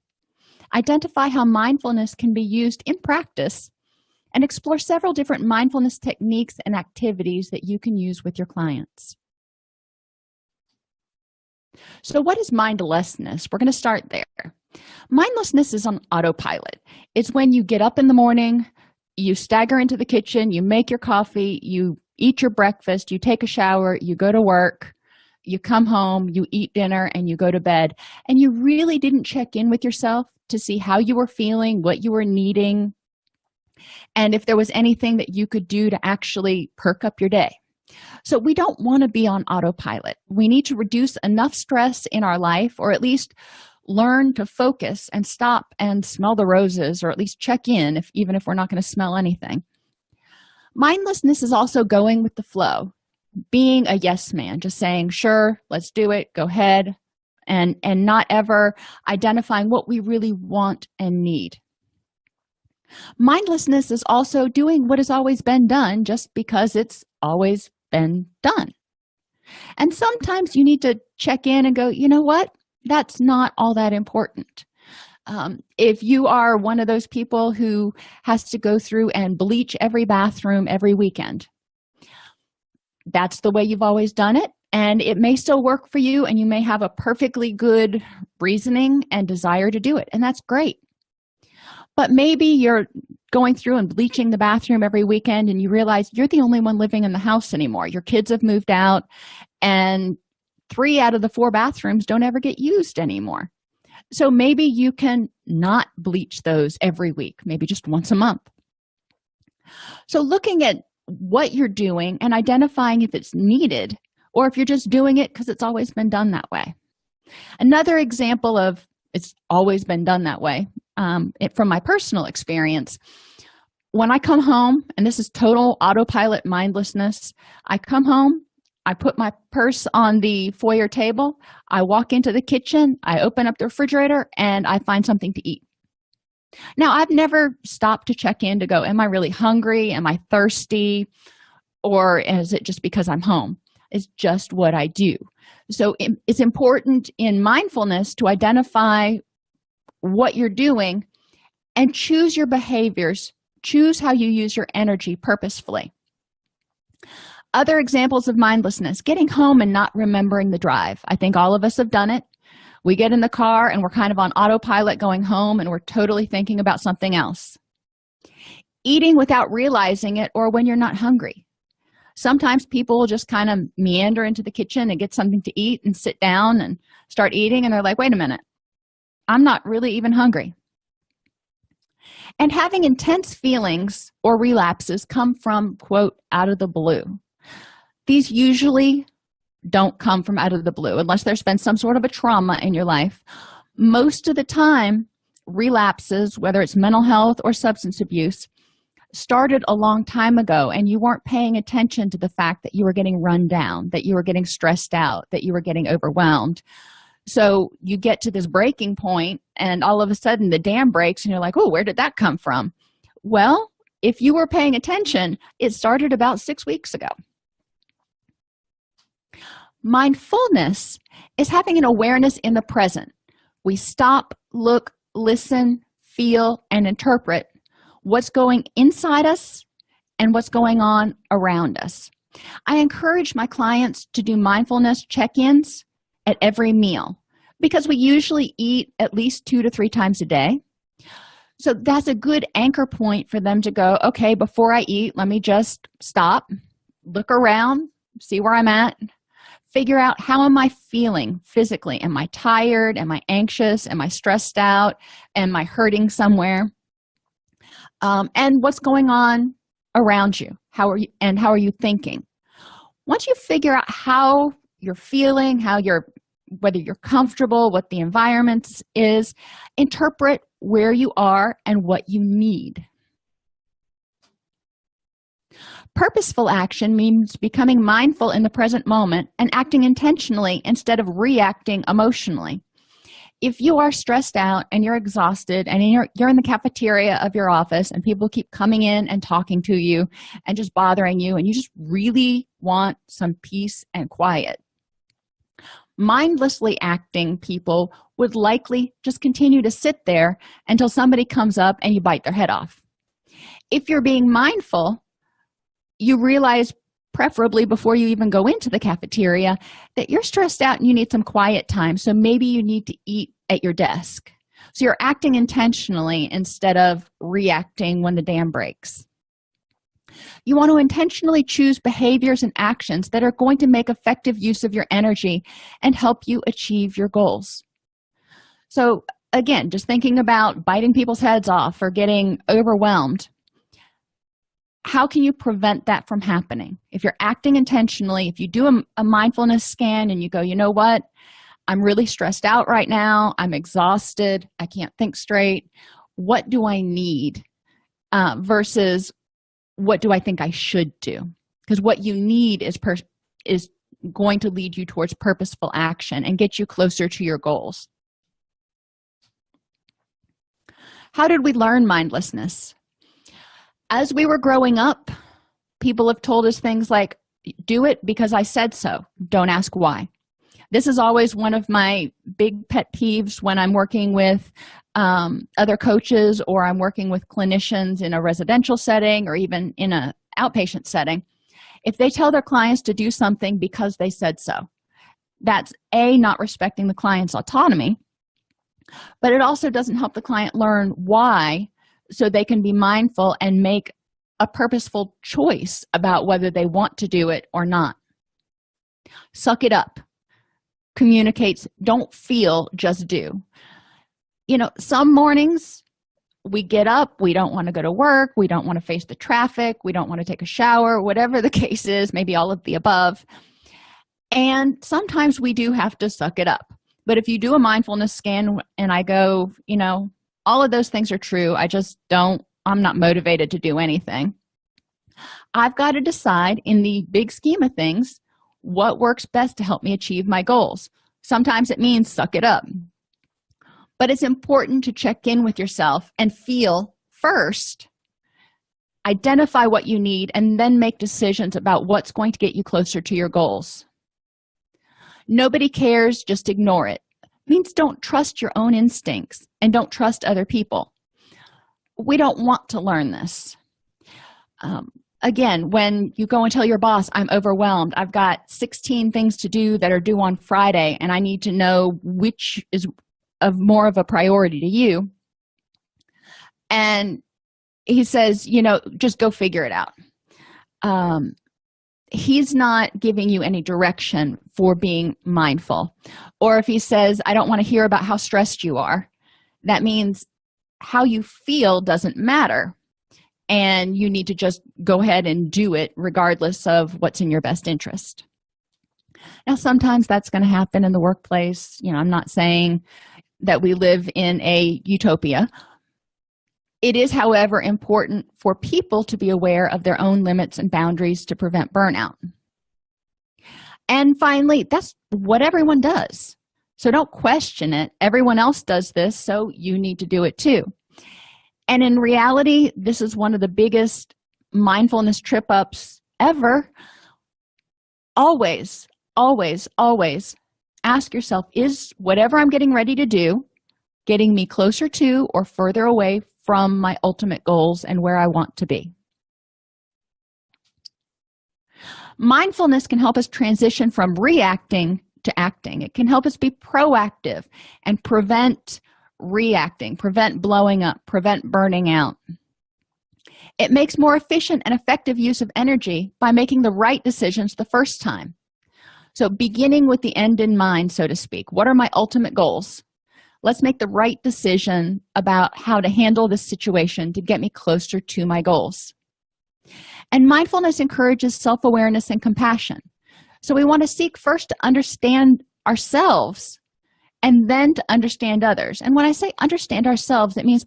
identify how mindfulness can be used in practice, and explore several different mindfulness techniques and activities that you can use with your clients. So what is mindlessness? We're going to start there. Mindlessness is on autopilot. It's when you get up in the morning, you stagger into the kitchen, you make your coffee, you eat your breakfast, you take a shower, you go to work, you come home, you eat dinner, and you go to bed. And you really didn't check in with yourself to see how you were feeling, what you were needing, and if there was anything that you could do to actually perk up your day. So we don't want to be on autopilot. We need to reduce enough stress in our life, or at least learn to focus and stop and smell the roses, or at least check in, even if we're not going to smell anything. Mindlessness is also going with the flow, being a yes man, just saying, sure, let's do it, go ahead, and not ever identifying what we really want and need. Mindlessness is also doing what has always been done just because it's always been done. And sometimes you need to check in and go, you know what? That's not all that important. If you are one of those people who has to go through and bleach every bathroom every weekend, that's the way you've always done it, and it may still work for you, and you may have a perfectly good reasoning and desire to do it, and that's great. But maybe you're going through and bleaching the bathroom every weekend, and you realize you're the only one living in the house anymore. Your kids have moved out, and 3 out of the 4 bathrooms don't ever get used anymore. So maybe you can not bleach those every week, maybe just once a month. So looking at what you're doing and identifying if it's needed, or if you're just doing it because it's always been done that way. Another example of it's always been done that way, from my personal experience, when I come home, and this is total autopilot mindlessness, I come home, I put my purse on the foyer table, I walk into the kitchen, I open up the refrigerator, and I find something to eat. Now, I've never stopped to check in to go, am I really hungry? Am I thirsty? Or is it just because I'm home? It's just what I do. So it's important in mindfulness to identify what you're doing and choose your behaviors. Choose how you use your energy purposefully. Other examples of mindlessness, getting home and not remembering the drive. I think all of us have done it. We get in the car and we're kind of on autopilot going home, and we're totally thinking about something else. Eating without realizing it, or when you're not hungry. Sometimes people will just kind of meander into the kitchen and get something to eat and sit down and start eating, and they're like, wait a minute, I'm not really even hungry. And having intense feelings or relapses come from, quote, out of the blue. These usually don't come from out of the blue unless there's been some sort of a trauma in your life. Most of the time, relapses, whether it's mental health or substance abuse, started a long time ago, and you weren't paying attention to the fact that you were getting run down, that you were getting stressed out, that you were getting overwhelmed. So you get to this breaking point, and all of a sudden the dam breaks, and you're like, oh, where did that come from? Well, if you were paying attention, it started about 6 weeks ago. Mindfulness is having an awareness in the present. We stop, look, listen, feel, and interpret what's going inside us and what's going on around us. I encourage my clients to do mindfulness check-ins at every meal because we usually eat at least 2 to 3 times a day. So that's a good anchor point for them to go, okay, before I eat, let me just stop, look around, see where I'm at, figure out how am I feeling physically? Am I tired? Am I anxious? Am I stressed out? Am I hurting somewhere? And what's going on around you? How are you thinking? Once you figure out how you're feeling, whether you're comfortable, what the environment is, interpret where you are and what you need. Purposeful action means becoming mindful in the present moment and acting intentionally instead of reacting emotionally. If you are stressed out and you're exhausted and you're in the cafeteria of your office and people keep coming in and talking to you and just bothering you and you just really want some peace and quiet, mindlessly acting people would likely just continue to sit there until somebody comes up and you bite their head off. If you're being mindful, you realize, preferably before you even go into the cafeteria, that you're stressed out and you need some quiet time. So maybe you need to eat at your desk. So you're acting intentionally instead of reacting when the dam breaks. You want to intentionally choose behaviors and actions that are going to make effective use of your energy and help you achieve your goals. So again, just thinking about biting people's heads off or getting overwhelmed, how can you prevent that from happening? If you're acting intentionally, if you do a mindfulness scan and you go, you know what, I'm really stressed out right now, I'm exhausted, I can't think straight, what do I need versus what do I think I should do? Because what you need is going to lead you towards purposeful action and get you closer to your goals. How did we learn mindlessness? As we were growing up, people have told us things like, do it because I said so. Don't ask why. This is always one of my big pet peeves when I'm working with other coaches or I'm working with clinicians in a residential setting or even in an outpatient setting. If they tell their clients to do something because they said so, that's A, not respecting the client's autonomy, but it also doesn't help the client learn why, so they can be mindful and make a purposeful choice about whether they want to do it or not. Suck it up communicates don't feel, just do. Some mornings we get up, we don't want to go to work, we don't want to face the traffic, we don't want to take a shower, whatever the case is, maybe all of the above. And sometimes we do have to suck it up. But if you do a mindfulness scan and I go, all of those things are true, I'm not motivated to do anything. I've got to decide in the big scheme of things what works best to help me achieve my goals. Sometimes it means suck it up. But it's important to check in with yourself and feel first, identify what you need, and then make decisions about what's going to get you closer to your goals. Nobody cares, just ignore it. Means don't trust your own instincts and don't trust other people. We don't want to learn this. Again, when you go and tell your boss, I'm overwhelmed, I've got 16 things to do that are due on Friday, and I need to know which is of more of a priority to you. And he says, just go figure it out. He's not giving you any direction for being mindful. Or if he says, I don't want to hear about how stressed you are, that means how you feel doesn't matter. And you need to just go ahead and do it regardless of what's in your best interest. Now, sometimes that's going to happen in the workplace. I'm not saying that we live in a utopia. It is, however, important for people to be aware of their own limits and boundaries to prevent burnout. And finally, that's what everyone does. So don't question it. Everyone else does this, so you need to do it too. And in reality, this is one of the biggest mindfulness trip-ups ever. Always always, always ask yourself, is whatever I'm getting ready to do getting me closer to or further away from my ultimate goals and where I want to be? Mindfulness can help us transition from reacting to acting. It can help us be proactive and prevent reacting, prevent blowing up, prevent burning out. It makes more efficient and effective use of energy by making the right decisions the first time. So beginning with the end in mind, so to speak. What are my ultimate goals? Let's make the right decision about how to handle this situation to get me closer to my goals. And mindfulness encourages self-awareness and compassion. So we want to seek first to understand ourselves and then to understand others. And when I say understand ourselves, it means,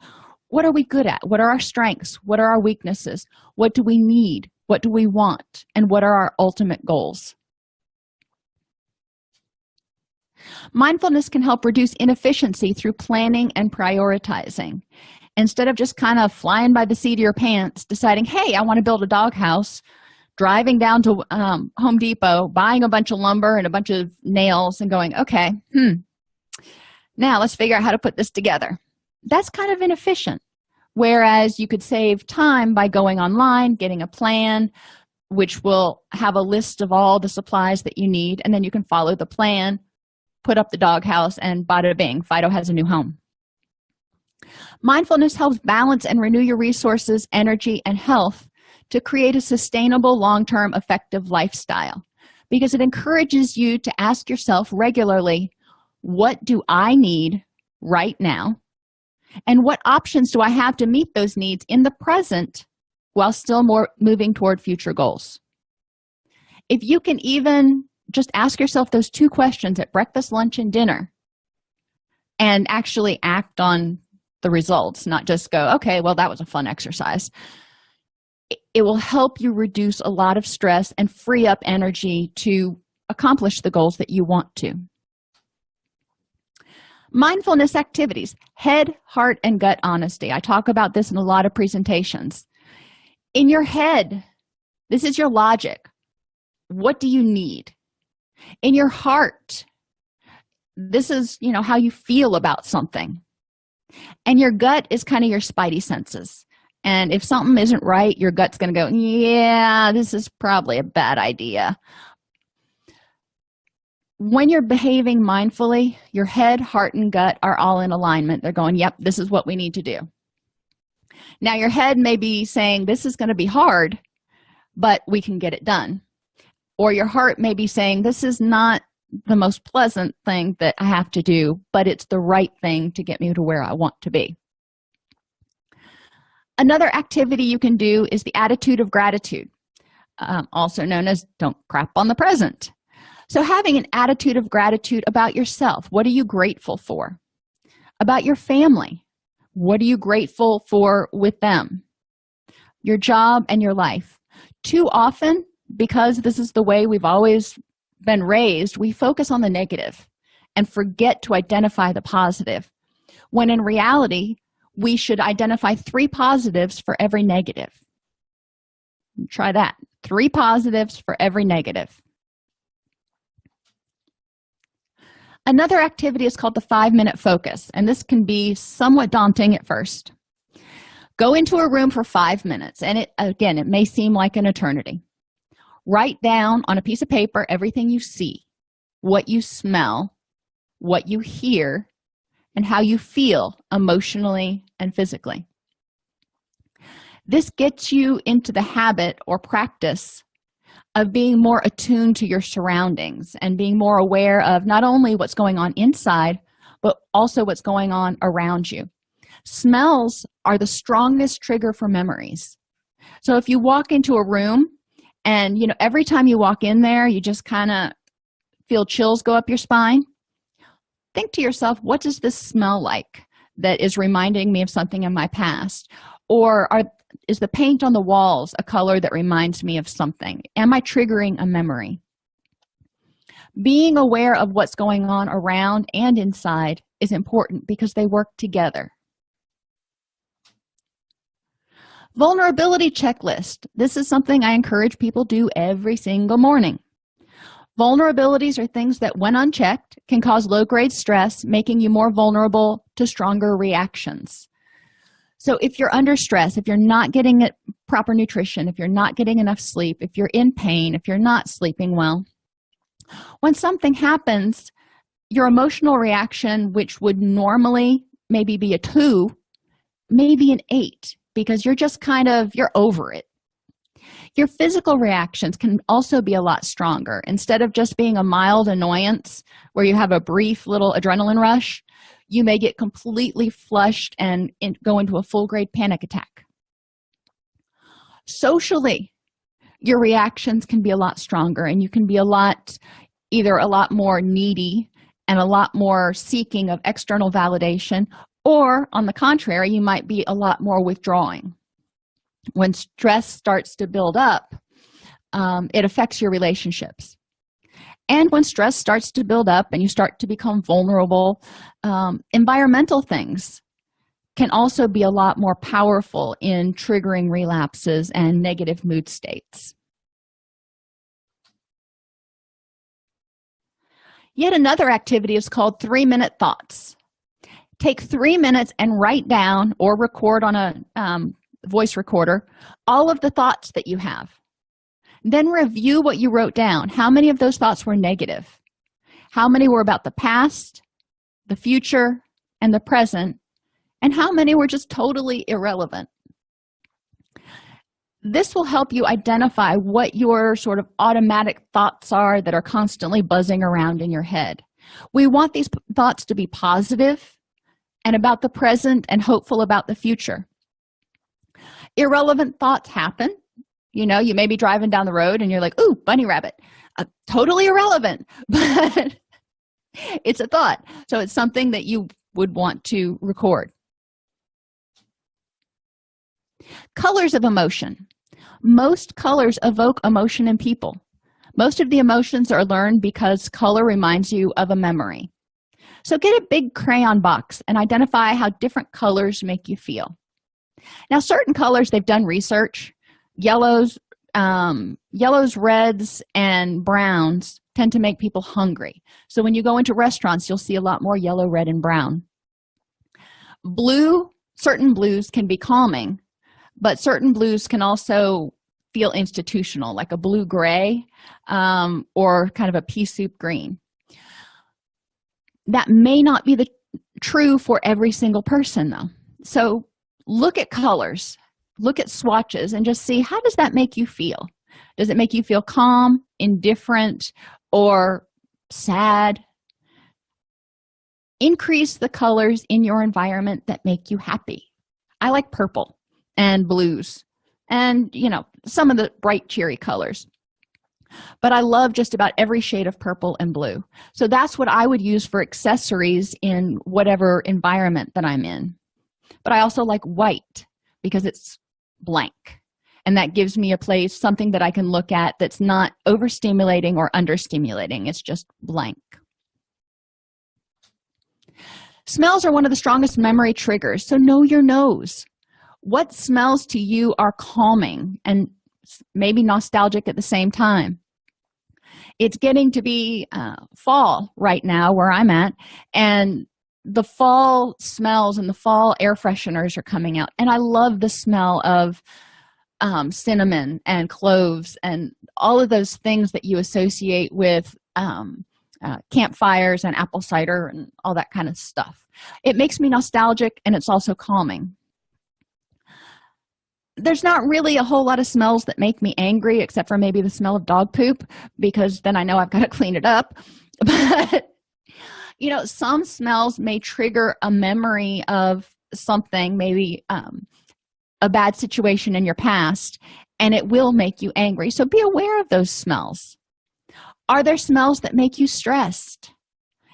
what are we good at? What are our strengths? What are our weaknesses? What do we need? What do we want? And what are our ultimate goals? Mindfulness can help reduce inefficiency through planning and prioritizing. Instead of just kind of flying by the seat of your pants, deciding, hey, I want to build a doghouse, driving down to Home Depot, buying a bunch of lumber and a bunch of nails and going, okay, now let's figure out how to put this together. That's kind of inefficient. Whereas you could save time by going online, getting a plan, which will have a list of all the supplies that you need, and then you can follow the plan, put up the doghouse, and bada bing, Fido has a new home. Mindfulness helps balance and renew your resources, energy, and health to create a sustainable, long-term, effective lifestyle, because it encourages you to ask yourself regularly, what do I need right now? And what options do I have to meet those needs in the present while still moving toward future goals? If you can even just ask yourself those two questions at breakfast, lunch, and dinner, and actually act on the results, not just go, okay, well, that was a fun exercise. It will help you reduce a lot of stress and free up energy to accomplish the goals that you want to. Mindfulness activities, head, heart, and gut honesty. I talk about this in a lot of presentations. In your head, this is your logic. What do you need? In your heart, this is, how you feel about something. And your gut is kind of your spidey senses. And if something isn't right, your gut's going to go, yeah, this is probably a bad idea. When you're behaving mindfully, your head, heart, and gut are all in alignment. They're going, yep, this is what we need to do. Now, your head may be saying, this is going to be hard, but we can get it done. Or your heart may be saying, this is not the most pleasant thing that I have to do, but it's the right thing to get me to where I want to be. Another activity you can do is the attitude of gratitude, also known as don't crap on the present. So having an attitude of gratitude about yourself, what are you grateful for? About your family, what are you grateful for with them? Your job and your life. Too often, because this is the way we've always been raised, we focus on the negative and forget to identify the positive, when in reality, we should identify 3 positives for every negative. Try that. 3 positives for every negative. Another activity is called the 5-minute focus, and this can be somewhat daunting at first. Go into a room for 5 minutes, and it may seem like an eternity. Write down on a piece of paper everything you see, what you smell, what you hear, and how you feel emotionally and physically. This gets you into the habit or practice of being more attuned to your surroundings and being more aware of not only what's going on inside, but also what's going on around you. Smells are the strongest trigger for memories. So if you walk into a room and, every time you walk in there, you just kind of feel chills go up your spine, think to yourself, what does this smell like that is reminding me of something in my past? Or is the paint on the walls a color that reminds me of something? Am I triggering a memory? Being aware of what's going on around and inside is important because they work together. Vulnerability checklist. This is something I encourage people do every single morning. Vulnerabilities are things that, when unchecked, can cause low-grade stress, making you more vulnerable to stronger reactions. So if you're under stress, if you're not getting proper nutrition, if you're not getting enough sleep, if you're in pain, if you're not sleeping well, when something happens, your emotional reaction, which would normally maybe be a 2, may be an 8, because you're just you're over it. Your physical reactions can also be a lot stronger. Instead of just being a mild annoyance where you have a brief little adrenaline rush, you may get completely flushed and go into a full-grade panic attack. Socially, your reactions can be a lot stronger, and you can be either a lot more needy and a lot more seeking of external validation, or on the contrary, you might be a lot more withdrawing. When stress starts to build up, it affects your relationships. And when stress starts to build up and you start to become vulnerable, environmental things can also be a lot more powerful in triggering relapses and negative mood states. Yet another activity is called 3-minute thoughts. Take 3 minutes and write down or record on a voice recorder all of the thoughts that you have. Then review what you wrote down. How many of those thoughts were negative? How many were about the past, the future, and the present? And how many were just totally irrelevant? This will help you identify what your sort of automatic thoughts are that are constantly buzzing around in your head. We want these thoughts to be positive and about the present and hopeful about the future. Irrelevant thoughts happen. You may be driving down the road and you're like, ooh, bunny rabbit. Totally irrelevant, but it's a thought. So it's something that you would want to record. Colors of emotion. Most colors evoke emotion in people. Most of the emotions are learned because color reminds you of a memory. So get a big crayon box and identify how different colors make you feel. Now, certain colors, they've done research. Yellows, reds, and browns tend to make people hungry. So when you go into restaurants, you'll see a lot more yellow, red, and brown. Certain blues can be calming, but certain blues can also feel institutional, like a blue-gray or kind of a pea soup green. That may not be true for every single person, though. So look at colors, look at swatches, and just see, how does that make you feel? Does it make you feel calm, indifferent, or sad? Increase the colors in your environment that make you happy. I like purple and blues and, some of the bright, cheery colors. But I love just about every shade of purple and blue. So that's what I would use for accessories in whatever environment that I'm in. But I also like white because it's blank. And that gives me a place, something that I can look at that's not overstimulating or understimulating. It's just blank. Smells are one of the strongest memory triggers, so know your nose. What smells to you are calming and maybe nostalgic at the same time? It's getting to be fall right now where I'm at, and the fall smells and the fall air fresheners are coming out. And I love the smell of cinnamon and cloves and all of those things that you associate with campfires and apple cider and all that kind of stuff. It makes me nostalgic, and it's also calming. There's not really a whole lot of smells that make me angry, except for maybe the smell of dog poop, because then I know I've got to clean it up. But some smells may trigger a memory of something, maybe a bad situation in your past, and it will make you angry. So be aware of those smells. Are there smells that make you stressed?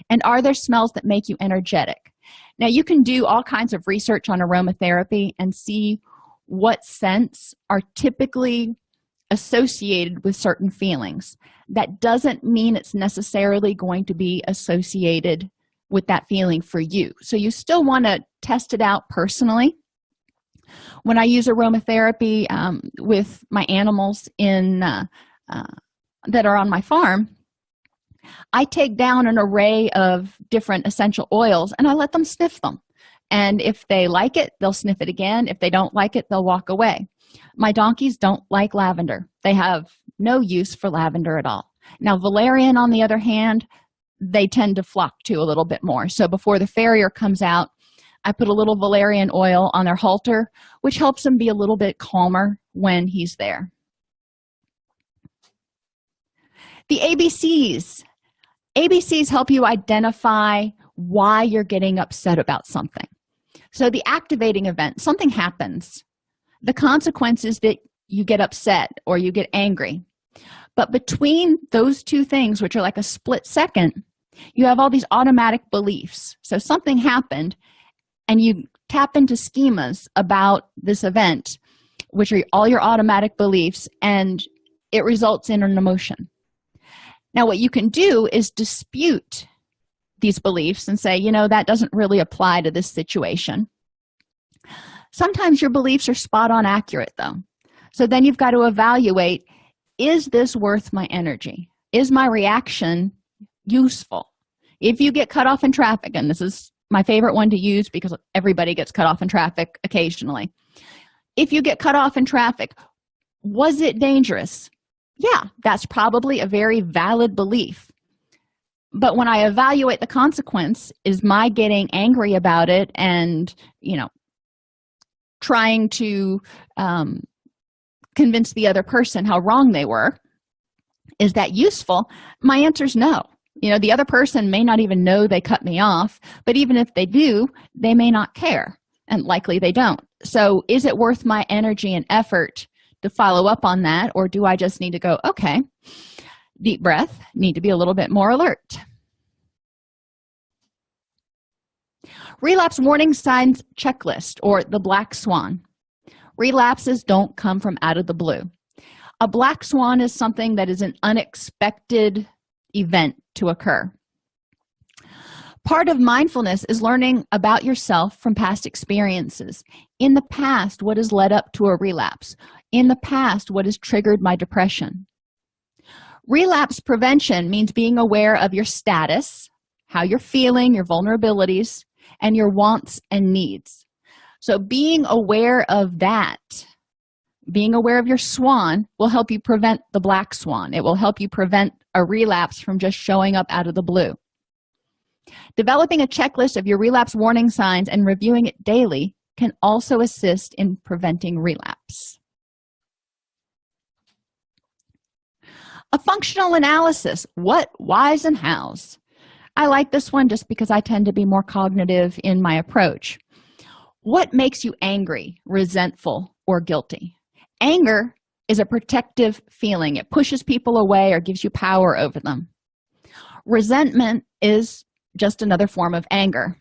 And are there smells that make you energetic? Now, you can do all kinds of research on aromatherapy and see what scents are typically associated with certain feelings. That doesn't mean it's necessarily going to be associated with that feeling for you. So you still want to test it out personally. When I use aromatherapy with my animals that are on my farm, I take down an array of different essential oils and I let them sniff them. And if they like it, they'll sniff it again. If they don't like it, they'll walk away. My donkeys don't like lavender. They have no use for lavender at all. Now, valerian, on the other hand, they tend to flock to a little bit more. So before the farrier comes out, I put a little valerian oil on their halter, which helps them be a little bit calmer when he's there. The ABCs. ABCs help you identify why you're getting upset about something. So the activating event, something happens. The consequence is that you get upset or you get angry. But between those two things, which are like a split second, you have all these automatic beliefs. So something happened and you tap into schemas about this event, which are all your automatic beliefs, and it results in an emotion. Now, what you can do is dispute these beliefs and say, that doesn't really apply to this situation. Sometimes your beliefs are spot on accurate, though. So then you've got to evaluate, is this worth my energy? Is my reaction useful? If you get cut off in traffic, and this is my favorite one to use because everybody gets cut off in traffic occasionally. If you get cut off in traffic, was it dangerous? Yeah, that's probably a very valid belief. But when I evaluate the consequence, is my getting angry about it and, trying to convince the other person how wrong they were, is that useful? My answer is no. The other person may not even know they cut me off, but even if they do, they may not care, and likely they don't. So is it worth my energy and effort to follow up on that, or do I just need to go, okay, deep breath, need to be a little bit more alert? Relapse warning signs checklist, or the black swan. Relapses don't come from out of the blue. A black swan is something that is an unexpected event to occur. Part of mindfulness is learning about yourself from past experiences. In the past, what has led up to a relapse? In the past, what has triggered my depression? Relapse prevention means being aware of your status, how you're feeling, your vulnerabilities, and your wants and needs. So being aware of that, being aware of your swan, will help you prevent the black swan. It will help you prevent a relapse from just showing up out of the blue. Developing a checklist of your relapse warning signs and reviewing it daily can also assist in preventing relapse. A functional analysis: what, whys, and hows. I like this one just because I tend to be more cognitive in my approach. What makes you angry, resentful, or guilty? Anger is a protective feeling. It pushes people away or gives you power over them. Resentment is just another form of anger.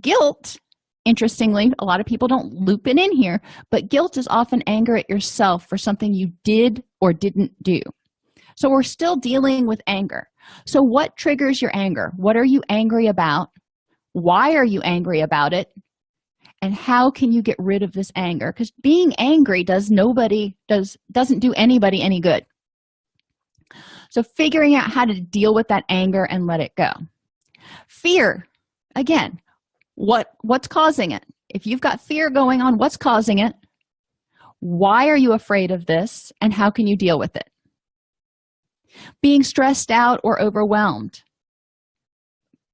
Guilt, interestingly, a lot of people don't loop it in here, but guilt is often anger at yourself for something you did or didn't do. So we're still dealing with anger. So what triggers your anger? What are you angry about? Why are you angry about it? And how can you get rid of this anger? Because being angry doesn't do anybody any good. So figuring out how to deal with that anger and let it go. Fear, again, what's causing it? If you've got fear going on, what's causing it? Why are you afraid of this? And how can you deal with it? Being stressed out or overwhelmed.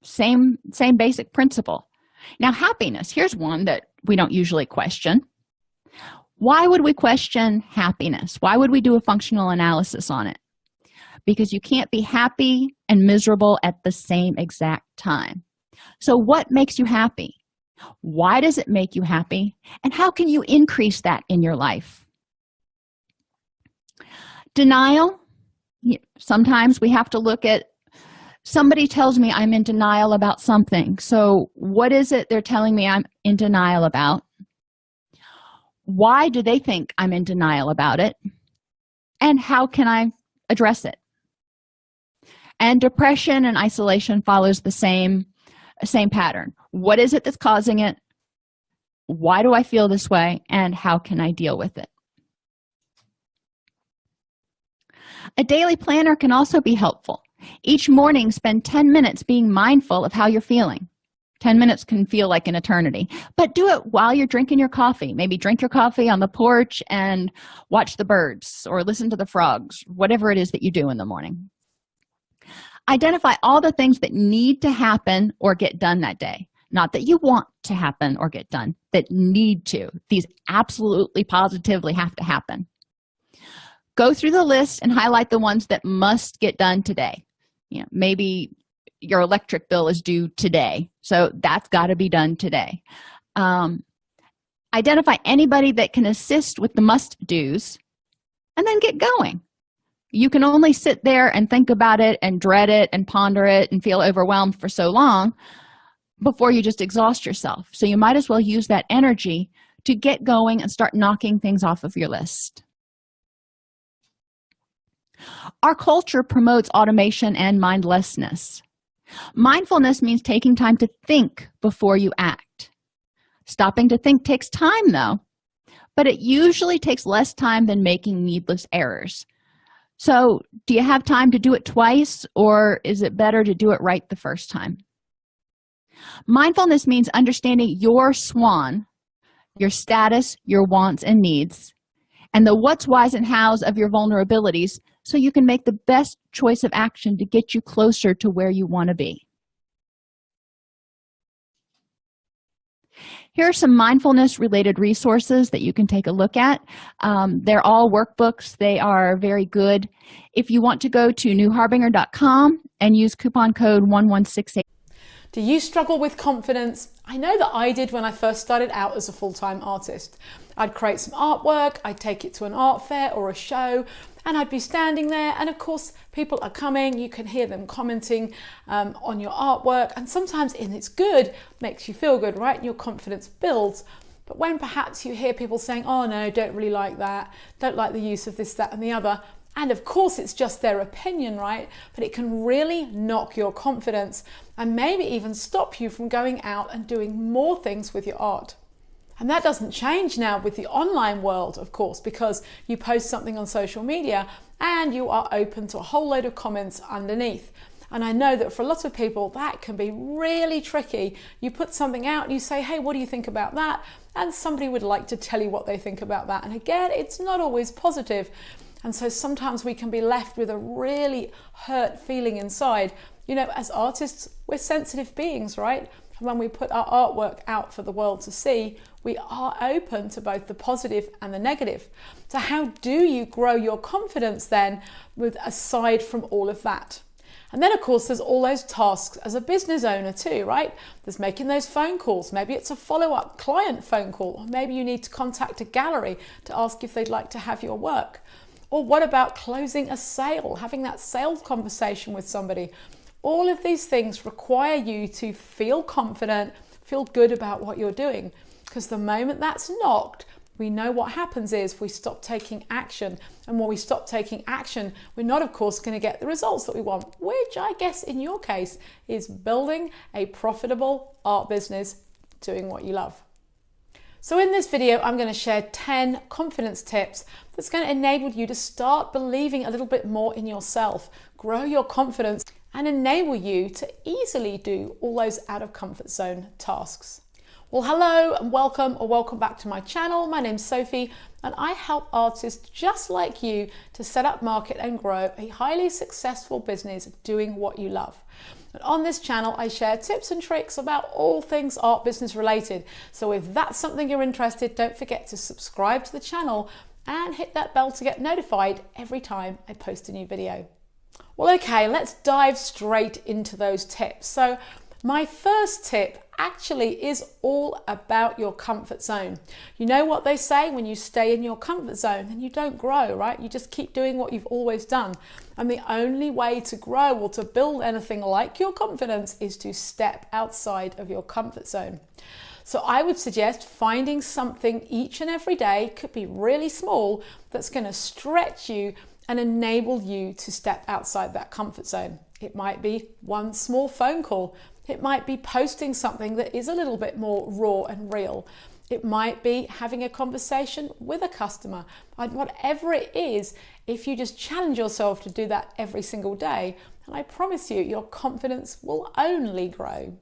Same basic principle. Now, happiness, here's one that we don't usually question. Why would we question happiness? Why would we do a functional analysis on it? Because you can't be happy and miserable at the same exact time. So what makes you happy? Why does it make you happy? And how can you increase that in your life? Denial. Sometimes we have to look at, somebody tells me I'm in denial about something. So what is it they're telling me I'm in denial about? Why do they think I'm in denial about it? And how can I address it? And depression and isolation follows the same pattern. What is it that's causing it? Why do I feel this way? And how can I deal with it? A daily planner can also be helpful. Each morning, spend 10 minutes being mindful of how you're feeling. 10 minutes can feel like an eternity, but do it while you're drinking your coffee. Maybe drink your coffee on the porch and watch the birds or listen to the frogs, whatever it is that you do in the morning. Identify all the things that need to happen or get done that day. Not that you want to happen or get done, that need to. These absolutely positively have to happen. Go through the list and highlight the ones that must get done today. Maybe your electric bill is due today, so that's got to be done today. Identify anybody that can assist with the must-dos, and then get going. You can only sit there and think about it and dread it and ponder it and feel overwhelmed for so long before you just exhaust yourself. So you might as well use that energy to get going and start knocking things off of your list. Our culture promotes automation and mindlessness. Mindfulness means taking time to think before you act. Stopping to think takes time, though, but it usually takes less time than making needless errors. So, do you have time to do it twice, or is it better to do it right the first time? Mindfulness means understanding your SWAN, your status, your wants and needs, and the what's, whys, and how's of your vulnerabilities, so you can make the best choice of action to get you closer to where you want to be. Here are some mindfulness-related resources that you can take a look at. They're all workbooks. They are very good. If you want to go to newharbinger.com and use coupon code 1168. Do you struggle with confidence? I know that I did when I first started out as a full-time artist. I'd create some artwork, I'd take it to an art fair or a show, and I'd be standing there, and of course people are coming, you can hear them commenting on your artwork, and sometimes it's good, makes you feel good, right? Your confidence builds. But when perhaps you hear people saying, oh no, don't really like that, don't like the use of this, that and the other, and of course it's just their opinion, right? But it can really knock your confidence and maybe even stop you from going out and doing more things with your art. And that doesn't change now with the online world, of course, because you post something on social media and you are open to a whole load of comments underneath. And I know that for a lot of people, that can be really tricky. You put something out and you say, hey, what do you think about that? And somebody would like to tell you what they think about that. And again, it's not always positive. And so sometimes we can be left with a really hurt feeling inside. You know, as artists, we're sensitive beings, right? And when we put our artwork out for the world to see, we are open to both the positive and the negative. So how do you grow your confidence then, aside from all of that? And then of course there's all those tasks as a business owner too, right? There's making those phone calls. Maybe it's a follow-up client phone call, or maybe you need to contact a gallery to ask if they'd like to have your work. Or what about closing a sale, having that sales conversation with somebody? All of these things require you to feel confident, feel good about what you're doing. Because the moment that's knocked, we know what happens is we stop taking action. And when we stop taking action, we're not, of course, going to get the results that we want, which I guess in your case is building a profitable art business, doing what you love. So in this video, I'm going to share 10 confidence tips that's going to enable you to start believing a little bit more in yourself, grow your confidence, and enable you to easily do all those out of comfort zone tasks. Well, hello and welcome back to my channel. My name's Sophie and I help artists just like you to set up, market and grow a highly successful business doing what you love. And on this channel, I share tips and tricks about all things art business related. So if that's something you're interested, don't forget to subscribe to the channel and hit that bell to get notified every time I post a new video. Well, okay, let's dive straight into those tips. So my first tip actually is all about your comfort zone. You know what they say, when you stay in your comfort zone, then you don't grow, right? You just keep doing what you've always done. And the only way to grow or to build anything like your confidence is to step outside of your comfort zone. So I would suggest finding something each and every day, could be really small, that's going to stretch you and enable you to step outside that comfort zone. It might be one small phone call. It might be posting something that is a little bit more raw and real. It might be having a conversation with a customer. And whatever it is, if you just challenge yourself to do that every single day, and I promise you, your confidence will only grow.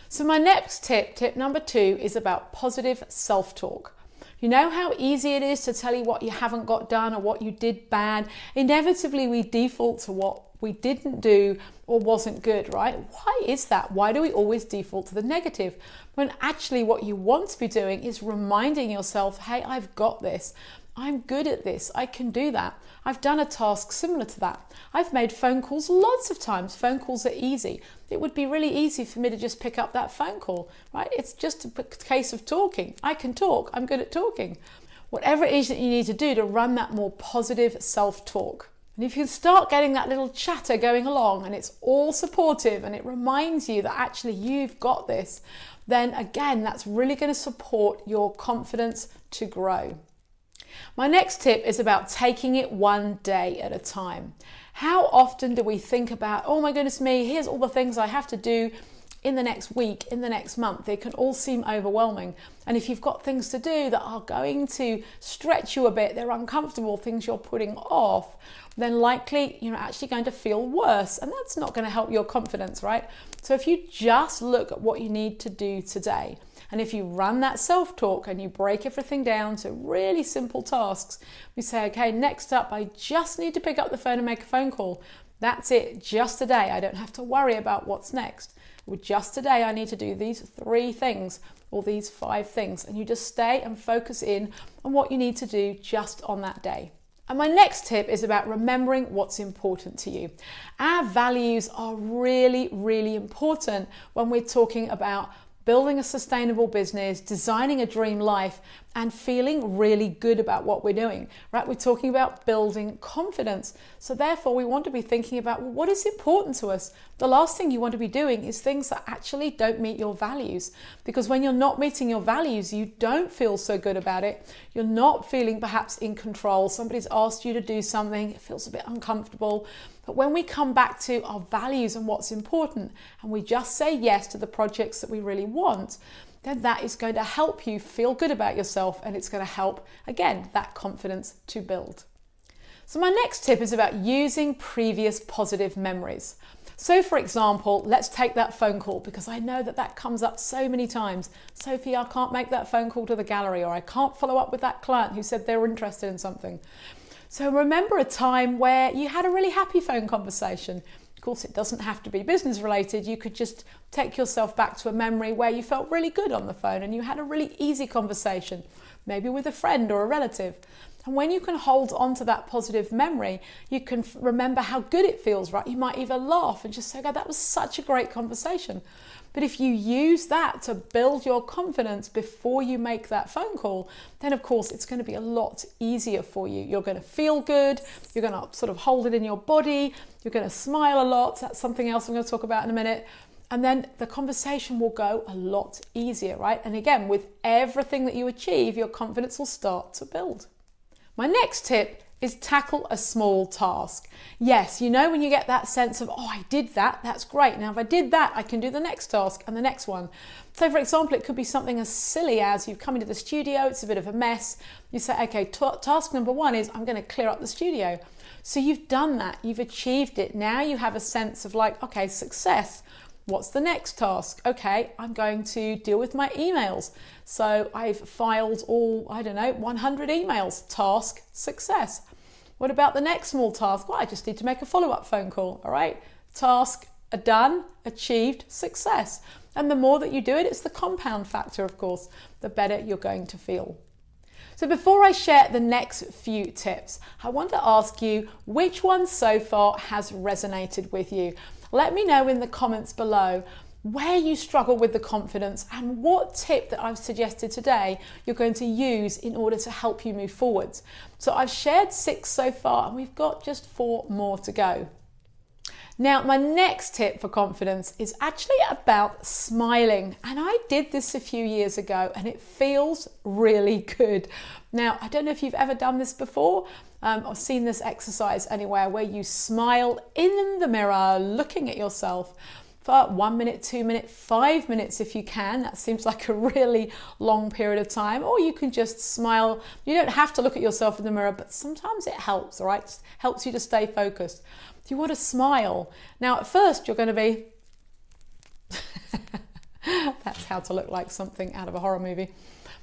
So my next tip number 2, is about positive self-talk. You know how easy it is to tell you what you haven't got done or what you did bad? Inevitably, we default to what we didn't do or wasn't good, right? Why is that? Why do we always default to the negative? When actually what you want to be doing is reminding yourself, hey, I've got this. I'm good at this. I can do that. I've done a task similar to that. I've made phone calls lots of times. Phone calls are easy. It would be really easy for me to just pick up that phone call, right? It's just a case of talking. I can talk. I'm good at talking. Whatever it is that you need to do to run that more positive self-talk. And if you can start getting that little chatter going along and it's all supportive and it reminds you that actually you've got this, then again, that's really going to support your confidence to grow. My next tip is about taking it one day at a time. How often do we think about, oh my goodness me, here's all the things I have to do in the next week, in the next month? They can all seem overwhelming. And if you've got things to do that are going to stretch you a bit, they're uncomfortable, things you're putting off, then likely you're actually going to feel worse. And that's not going to help your confidence, right? So if you just look at what you need to do today, and if you run that self-talk and you break everything down to really simple tasks, we say, okay, next up, I just need to pick up the phone and make a phone call. That's it, just today. I don't have to worry about what's next. Well, just today, I need to do these 3 things or these 5 things. And you just stay and focus in on what you need to do just on that day. And my next tip is about remembering what's important to you. Our values are really, really important when we're talking about building a sustainable business, designing a dream life, and feeling really good about what we're doing, right? We're talking about building confidence. So therefore, we want to be thinking about, well, what is important to us? The last thing you want to be doing is things that actually don't meet your values. Because when you're not meeting your values, you don't feel so good about it. You're not feeling perhaps in control. Somebody's asked you to do something, it feels a bit uncomfortable. But when we come back to our values and what's important, and we just say yes to the projects that we really want, then that is going to help you feel good about yourself, and it's going to help, again, that confidence to build. So my next tip is about using previous positive memories. So for example, let's take that phone call, because I know that that comes up so many times. Sophie, I can't make that phone call to the gallery, or I can't follow up with that client who said they were interested in something. So remember a time where you had a really happy phone conversation. Of course, it doesn't have to be business related. You could just take yourself back to a memory where you felt really good on the phone and you had a really easy conversation, maybe with a friend or a relative. And when you can hold on to that positive memory, you can remember how good it feels, right? You might even laugh and just say, God, that was such a great conversation. But if you use that to build your confidence before you make that phone call, then of course it's going to be a lot easier for you. You're going to feel good. You're going to sort of hold it in your body. You're going to smile a lot. That's something else I'm going to talk about in a minute. And then the conversation will go a lot easier, right? And again, with everything that you achieve, your confidence will start to build. My next tip is tackle a small task. Yes, you know when you get that sense of, oh, I did that, that's great. Now, if I did that, I can do the next task and the next one. So for example, it could be something as silly as you've come into the studio, it's a bit of a mess. You say, okay, task number 1 is I'm going to clear up the studio. So you've done that, you've achieved it. Now you have a sense of like, okay, success. What's the next task? Okay, I'm going to deal with my emails. So I've filed all, 100 emails. Task, success. What about the next small task? Well, I just need to make a follow-up phone call, all right? Task, done, achieved, success. And the more that you do it, it's the compound factor, of course, the better you're going to feel. So before I share the next few tips, I want to ask you which one so far has resonated with you. Let me know in the comments below where you struggle with the confidence and what tip that I've suggested today you're going to use in order to help you move forwards. So I've shared 6 so far and we've got just 4 more to go. Now, my next tip for confidence is actually about smiling. And I did this a few years ago and it feels really good. Now, I don't know if you've ever done this before or seen this exercise anywhere where you smile in the mirror looking at yourself for 1 minute, 2 minutes, 5 minutes if you can. That seems like a really long period of time. Or you can just smile. You don't have to look at yourself in the mirror, but sometimes it helps, all right? It helps you to stay focused. Do you want to smile? Now, at first, you're going to be... That's how to look like something out of a horror movie.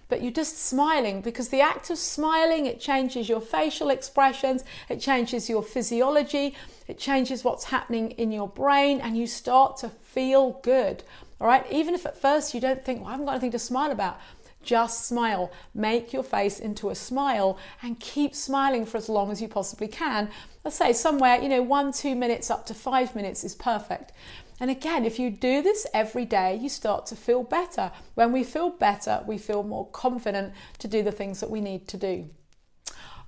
But you're just smiling, because the act of smiling, it changes your facial expressions, it changes your physiology, it changes what's happening in your brain, and you start to feel good. All right, even if at first you don't think, well, I haven't got anything to smile about, just smile. Make your face into a smile and keep smiling for as long as you possibly can. Let's say somewhere, 1-2 minutes up to 5 minutes is perfect. And again, if you do this every day, you start to feel better. When we feel better, we feel more confident to do the things that we need to do.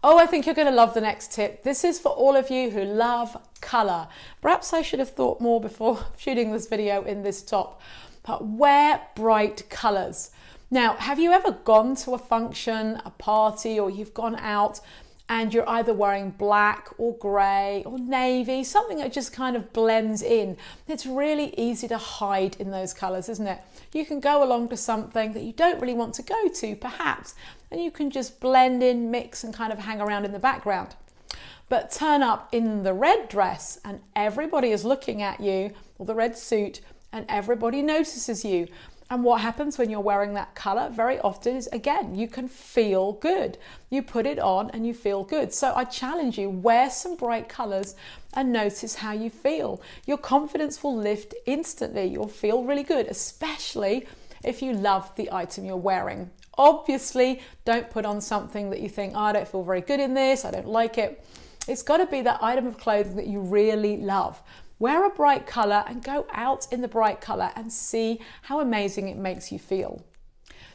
Oh, I think you're going to love the next tip. This is for all of you who love color. Perhaps I should have thought more before shooting this video in this top, but wear bright colors. Now, have you ever gone to a function, a party, or you've gone out and you're either wearing black or grey or navy, something that just kind of blends in? It's really easy to hide in those colours, isn't it? You can go along to something that you don't really want to go to, perhaps, and you can just blend in, mix, and kind of hang around in the background. But turn up in the red dress and everybody is looking at you, or the red suit, and everybody notices you. And what happens when you're wearing that colour very often is, again, you can feel good. You put it on and you feel good. So I challenge you, wear some bright colours and notice how you feel. Your confidence will lift instantly. You'll feel really good, especially if you love the item you're wearing. Obviously, don't put on something that you think, oh, I don't feel very good in this, I don't like it. It's got to be that item of clothing that you really love. Wear a bright colour and go out in the bright colour and see how amazing it makes you feel.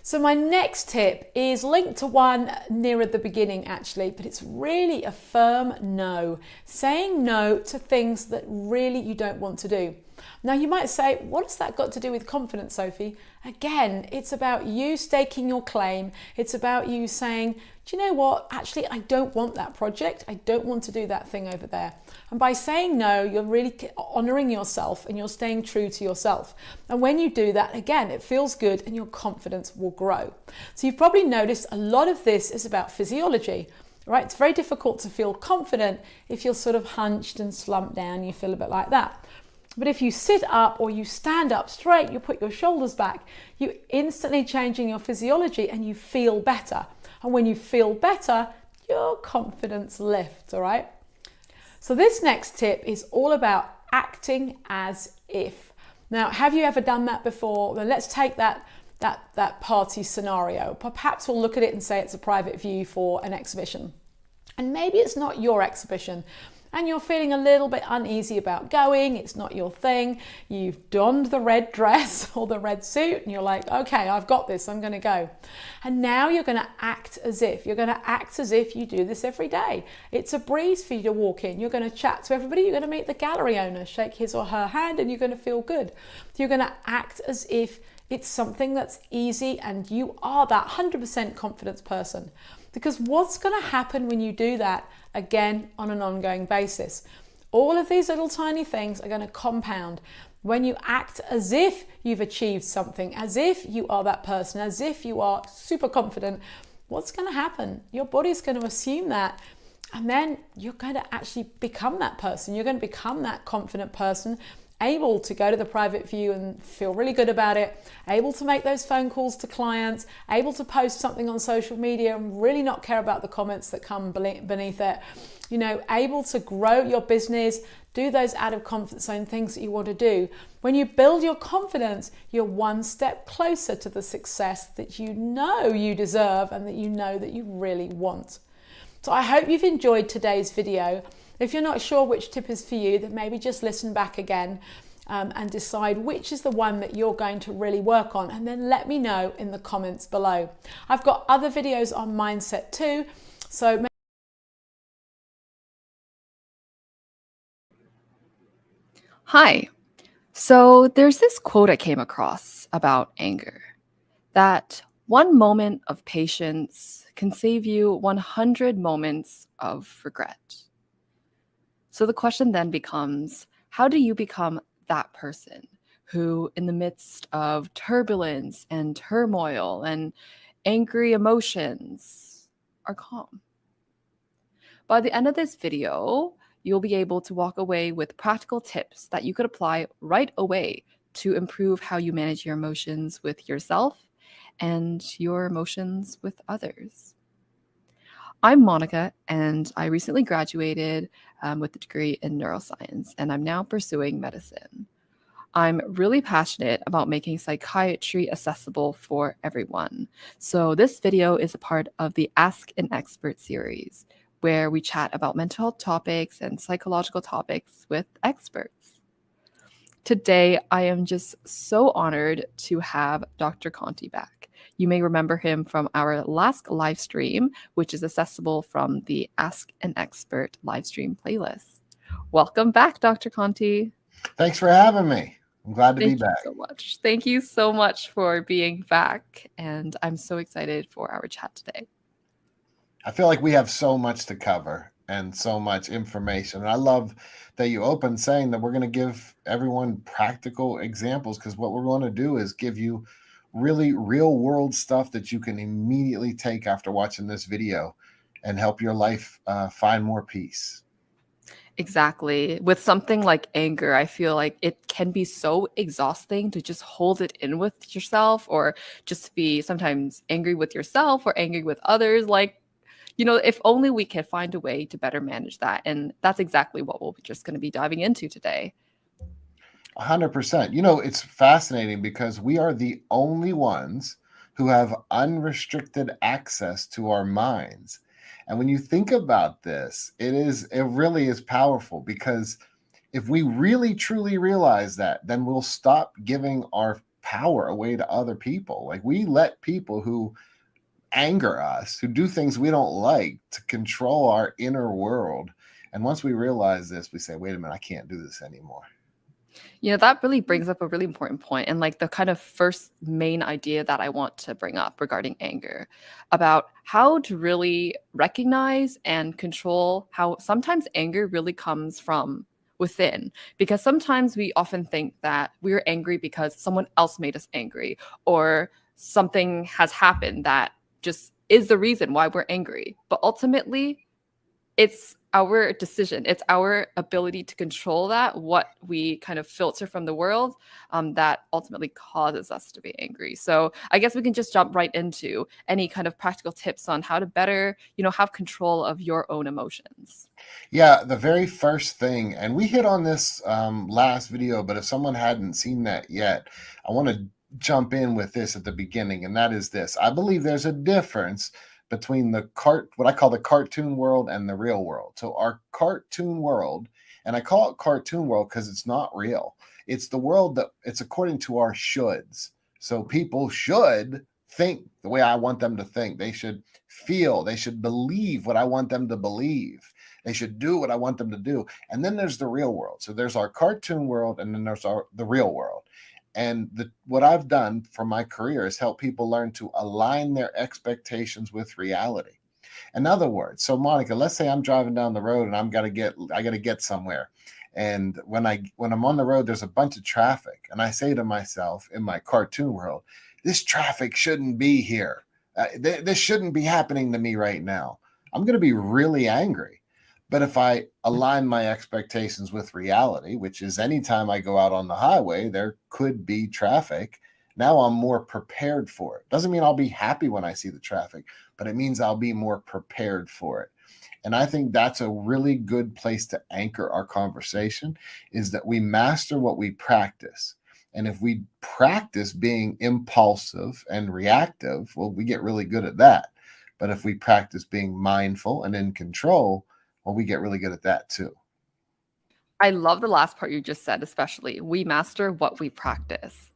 So my next tip is linked to one near at the beginning actually, but it's really a firm no. Saying no to things that really you don't want to do. Now you might say, what has that got to do with confidence, Sophie? Again, it's about you staking your claim. It's about you saying, do you know what? Actually, I don't want that project. I don't want to do that thing over there. And by saying no, you're really honoring yourself and you're staying true to yourself. And when you do that, again, it feels good and your confidence will grow. So you've probably noticed a lot of this is about physiology, right? It's very difficult to feel confident if you're sort of hunched and slumped down. You feel a bit like that. But if you sit up or you stand up straight, you put your shoulders back, you're instantly changing your physiology and you feel better. And when you feel better, your confidence lifts, all right? So this next tip is all about acting as if. Now, have you ever done that before? Then let's take that party scenario. Perhaps we'll look at it and say it's a private view for an exhibition. And maybe it's not your exhibition. And you're feeling a little bit uneasy about going, it's not your thing, you've donned the red dress or the red suit and you're like, okay, I've got this, I'm going to go. And now you're going to act as if. You're going to act as if you do this every day. It's a breeze for you to walk in. You're going to chat to everybody, you're going to meet the gallery owner, shake his or her hand, and you're going to feel good. You're going to act as if it's something that's easy and you are that 100% confidence person. Because what's going to happen when you do that, again, on an ongoing basis? All of these little tiny things are going to compound. When you act as if you've achieved something, as if you are that person, as if you are super confident, what's going to happen? Your body's going to assume that, and then you're going to actually become that person. You're going to become that confident person, able to go to the private view and feel really good about it, able to make those phone calls to clients, able to post something on social media and really not care about the comments that come beneath it, able to grow your business, do those out of comfort zone things that you want to do. When you build your confidence, you're one step closer to the success that you know you deserve and that you know that you really want. So I hope you've enjoyed today's video. If you're not sure which tip is for you, then maybe just listen back again and decide which is the one that you're going to really work on, and then let me know in the comments below. I've got other videos on mindset too, so Hi. So there's this quote I came across about anger, that one moment of patience can save you 100 moments of regret. So the question then becomes, how do you become that person who, in the midst of turbulence and turmoil and angry emotions, are calm. By the end of this video, you'll be able to walk away with practical tips that you could apply right away to improve how you manage your emotions with yourself and your emotions with others. I'm Monica, and I recently graduated with a degree in neuroscience, and I'm now pursuing medicine. I'm really passionate about making psychiatry accessible for everyone. So this video is a part of the Ask an Expert series, where we chat about mental health topics and psychological topics with experts. Today, I am just so honored to have Dr. Conti back. You may remember him from our last live stream, which is accessible from the Ask an Expert live stream playlist. Welcome back, Dr. Conti. Thanks for having me. I'm glad to be back. Thank you so much. Thank you so much for being back. And I'm so excited for our chat today. I feel like we have so much to cover and so much information. And I love that you opened saying that we're going to give everyone practical examples, because what we're going to do is give you really real world stuff that you can immediately take after watching this video and help your life find more peace. Exactly. With something like anger, I feel like it can be so exhausting to just hold it in with yourself, or just be sometimes angry with yourself or angry with others. Like, you know, if only we could find a way to better manage that. And that's exactly what we're just going to be diving into today. 100%. You know, it's fascinating because we are the only ones who have unrestricted access to our minds. And when you think about this, it really is powerful, because if we really truly realize that, then we'll stop giving our power away to other people. Like, we let people who anger us, who do things we don't like, to control our inner world. And once we realize this, we say, wait a minute, I can't do this anymore. You know, that really brings up a really important point, and like the kind of first main idea that I want to bring up regarding anger, about how to really recognize and control how sometimes anger really comes from within. Because sometimes we often think that we're angry because someone else made us angry, or something has happened that just is the reason why we're angry. But ultimately, it's our decision. It's our ability to control that, what we kind of filter from the world, that ultimately causes us to be angry. So I guess we can just jump right into any kind of practical tips on how to better, you know, have control of your own emotions. Yeah, the very first thing, and we hit on this last video, but if someone hadn't seen that yet, I want to jump in with this at the beginning, and that is this. I believe there's a difference between what I call the cartoon world and the real world. So our cartoon world, and I call it cartoon world because it's not real. It's the world that it's according to our shoulds. So people should think the way I want them to think. They should feel, they should believe what I want them to believe. They should do what I want them to do. And then there's the real world. So there's our cartoon world, and then there's the real world. And what I've done for my career is help people learn to align their expectations with reality. In other words, so Monica, let's say I'm driving down the road and I got to get somewhere. And when I'm on the road, there's a bunch of traffic, and I say to myself in my cartoon world, this traffic shouldn't be here. This shouldn't be happening to me right now. I'm going to be really angry. But if I align my expectations with reality, which is anytime I go out on the highway, there could be traffic. Now I'm more prepared for it. Doesn't mean I'll be happy when I see the traffic, but it means I'll be more prepared for it. And I think that's a really good place to anchor our conversation, is that we master what we practice. And if we practice being impulsive and reactive, well, we get really good at that. But if we practice being mindful and in control, well, we get really good at that too. I love the last part you just said, especially. We master what we practice.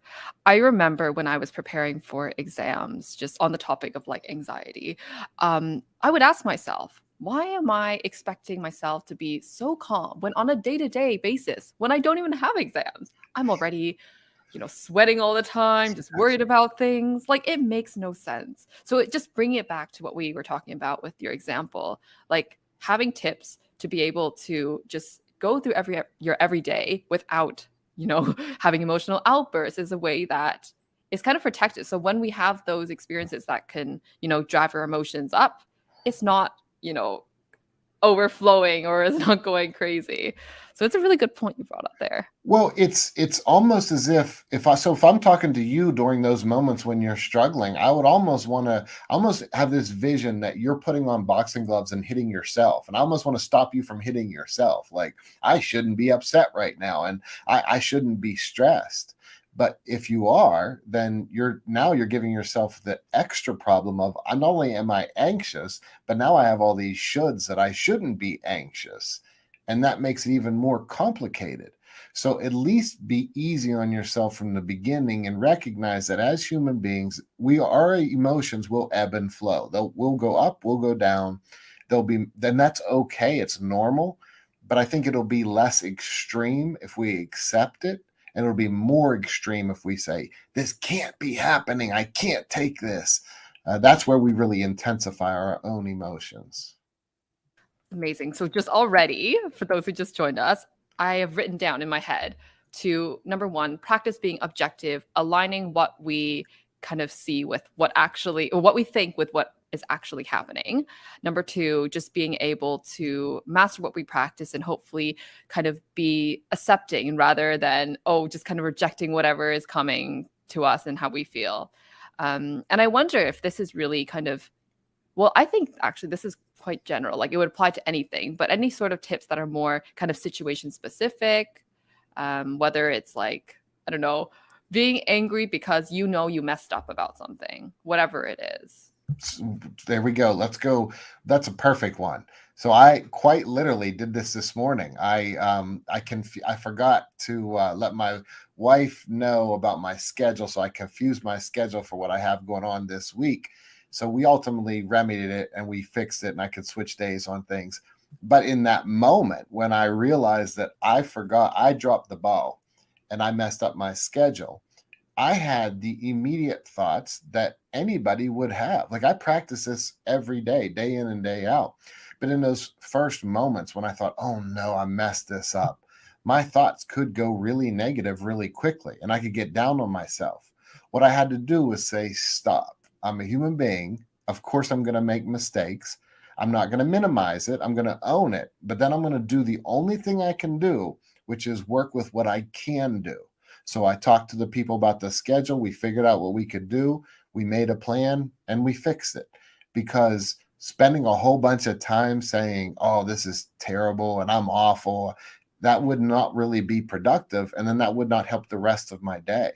I remember when I was preparing for exams, just on the topic of like anxiety, I would ask myself, why am I expecting myself to be so calm when on a day-to-day basis, when I don't even have exams, I'm already, you know, sweating all the time, just worried about things. Like, it makes no sense. So bringing it back to what we were talking about with your example, like having tips to be able to just go through your everyday without having emotional outbursts is a way that is kind of protected. So when we have those experiences that can, drive our emotions up, it's not, overflowing or is not going crazy. So it's a really good point you brought up there. Well, it's almost as if if I'm talking to you during those moments when you're struggling, I would almost want to almost have this vision that you're putting on boxing gloves and hitting yourself. And I almost want to stop you from hitting yourself. Like, I shouldn't be upset right now, and I shouldn't be stressed. But if you are, then you're giving yourself the extra problem of, not only am I anxious, but now I have all these shoulds that I shouldn't be anxious. And that makes it even more complicated. So at least be easy on yourself from the beginning and recognize that as human beings, our emotions will ebb and flow. We'll go up, we'll go down. Then that's okay. It's normal. But I think it'll be less extreme if we accept it. And it'll be more extreme if we say, this can't be happening. I can't take this. That's where we really intensify our own emotions. Amazing. So just already, for those who just joined us, I have written down in my head to, number one, practice being objective, aligning what we kind of see with what we think with what is actually happening. Number two, just being able to master what we practice and hopefully kind of be accepting rather than, just kind of rejecting whatever is coming to us and how we feel. And I wonder if this is really kind of, I think actually this is quite general, like it would apply to anything, but any sort of tips that are more kind of situation specific, whether it's like, I don't know, being angry because you messed up about something, whatever it is. There we go. Let's go. That's a perfect one. So I quite literally did this morning. I forgot to let my wife know about my schedule, so I confused my schedule for what I have going on this week. So we ultimately remedied it and we fixed it, and I could switch days on things. But in that moment, when I realized that I forgot, I dropped the ball and I messed up my schedule, I had the immediate thoughts that anybody would have. Like, I practice this every day, day in and day out. But in those first moments when I thought, oh no, I messed this up, my thoughts could go really negative really quickly and I could get down on myself. What I had to do was say, stop. I'm a human being. Of course, I'm going to make mistakes. I'm not going to minimize it. I'm going to own it. But then I'm going to do the only thing I can do, which is work with what I can do. So I talked to the people about the schedule. We figured out what we could do. We made a plan and we fixed it, because spending a whole bunch of time saying, oh, this is terrible and I'm awful, that would not really be productive. And then that would not help the rest of my day.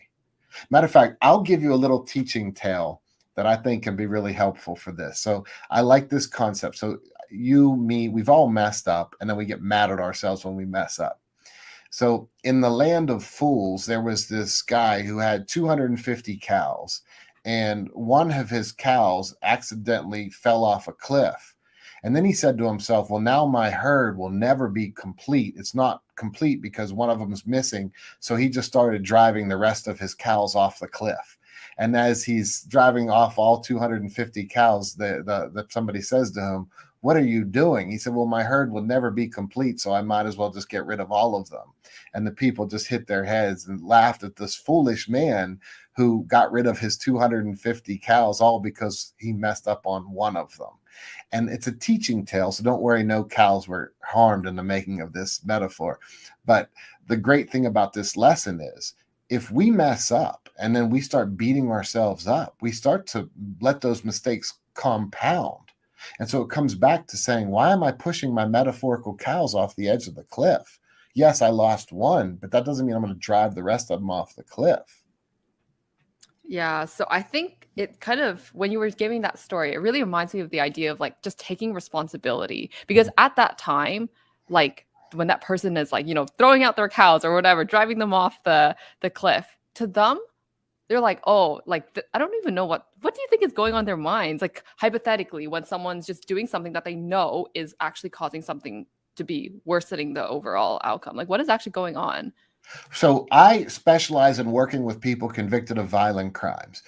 Matter of fact, I'll give you a little teaching tale that I think can be really helpful for this. So I like this concept. So you, me, we've all messed up, and then we get mad at ourselves when we mess up. So in the land of fools, there was this guy who had 250 cows, and one of his cows accidentally fell off a cliff. And then he said to himself, well, now my herd will never be complete. It's not complete because one of them is missing. So he just started driving the rest of his cows off the cliff. And as he's driving off all 250 cows, that somebody says to him, what are you doing? He said, well, my herd will never be complete, so I might as well just get rid of all of them. And the people just hit their heads and laughed at this foolish man who got rid of his 250 cows, all because he messed up on one of them. And it's a teaching tale, so don't worry, no cows were harmed in the making of this metaphor. But the great thing about this lesson is, if we mess up and then we start beating ourselves up, we start to let those mistakes compound. And so it comes back to saying, why am I pushing my metaphorical cows off the edge of the cliff? Yes, I lost one, but that doesn't mean I'm going to drive the rest of them off the cliff. Yeah, so I think it kind of, when you were giving that story, it really reminds me of the idea of like just taking responsibility. Because at that time, like when that person is like, throwing out their cows or whatever, driving them off the cliff, to them, they're like, oh, like, I don't even know what do you think is going on in their minds? Like, hypothetically, when someone's just doing something that they know is actually causing something to be worsening the overall outcome. Like, what is actually going on? So I specialize in working with people convicted of violent crimes.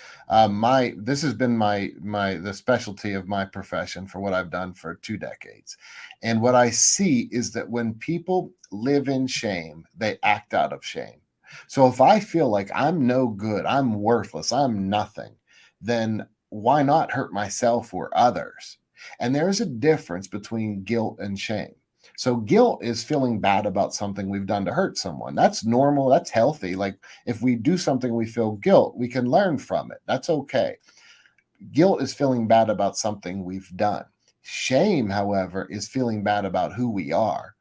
This has been the specialty of my profession for what I've done for 2 decades. And what I see is that when people live in shame, they act out of shame. So if I feel like I'm no good, I'm worthless, I'm nothing, then why not hurt myself or others? And there's a difference between guilt and shame. So guilt is feeling bad about something we've done to hurt someone. That's normal, that's healthy. Like if we do something we feel guilt, we can learn from it. That's okay. Guilt is feeling bad about something we've done. Shame, however, is feeling bad about who we are.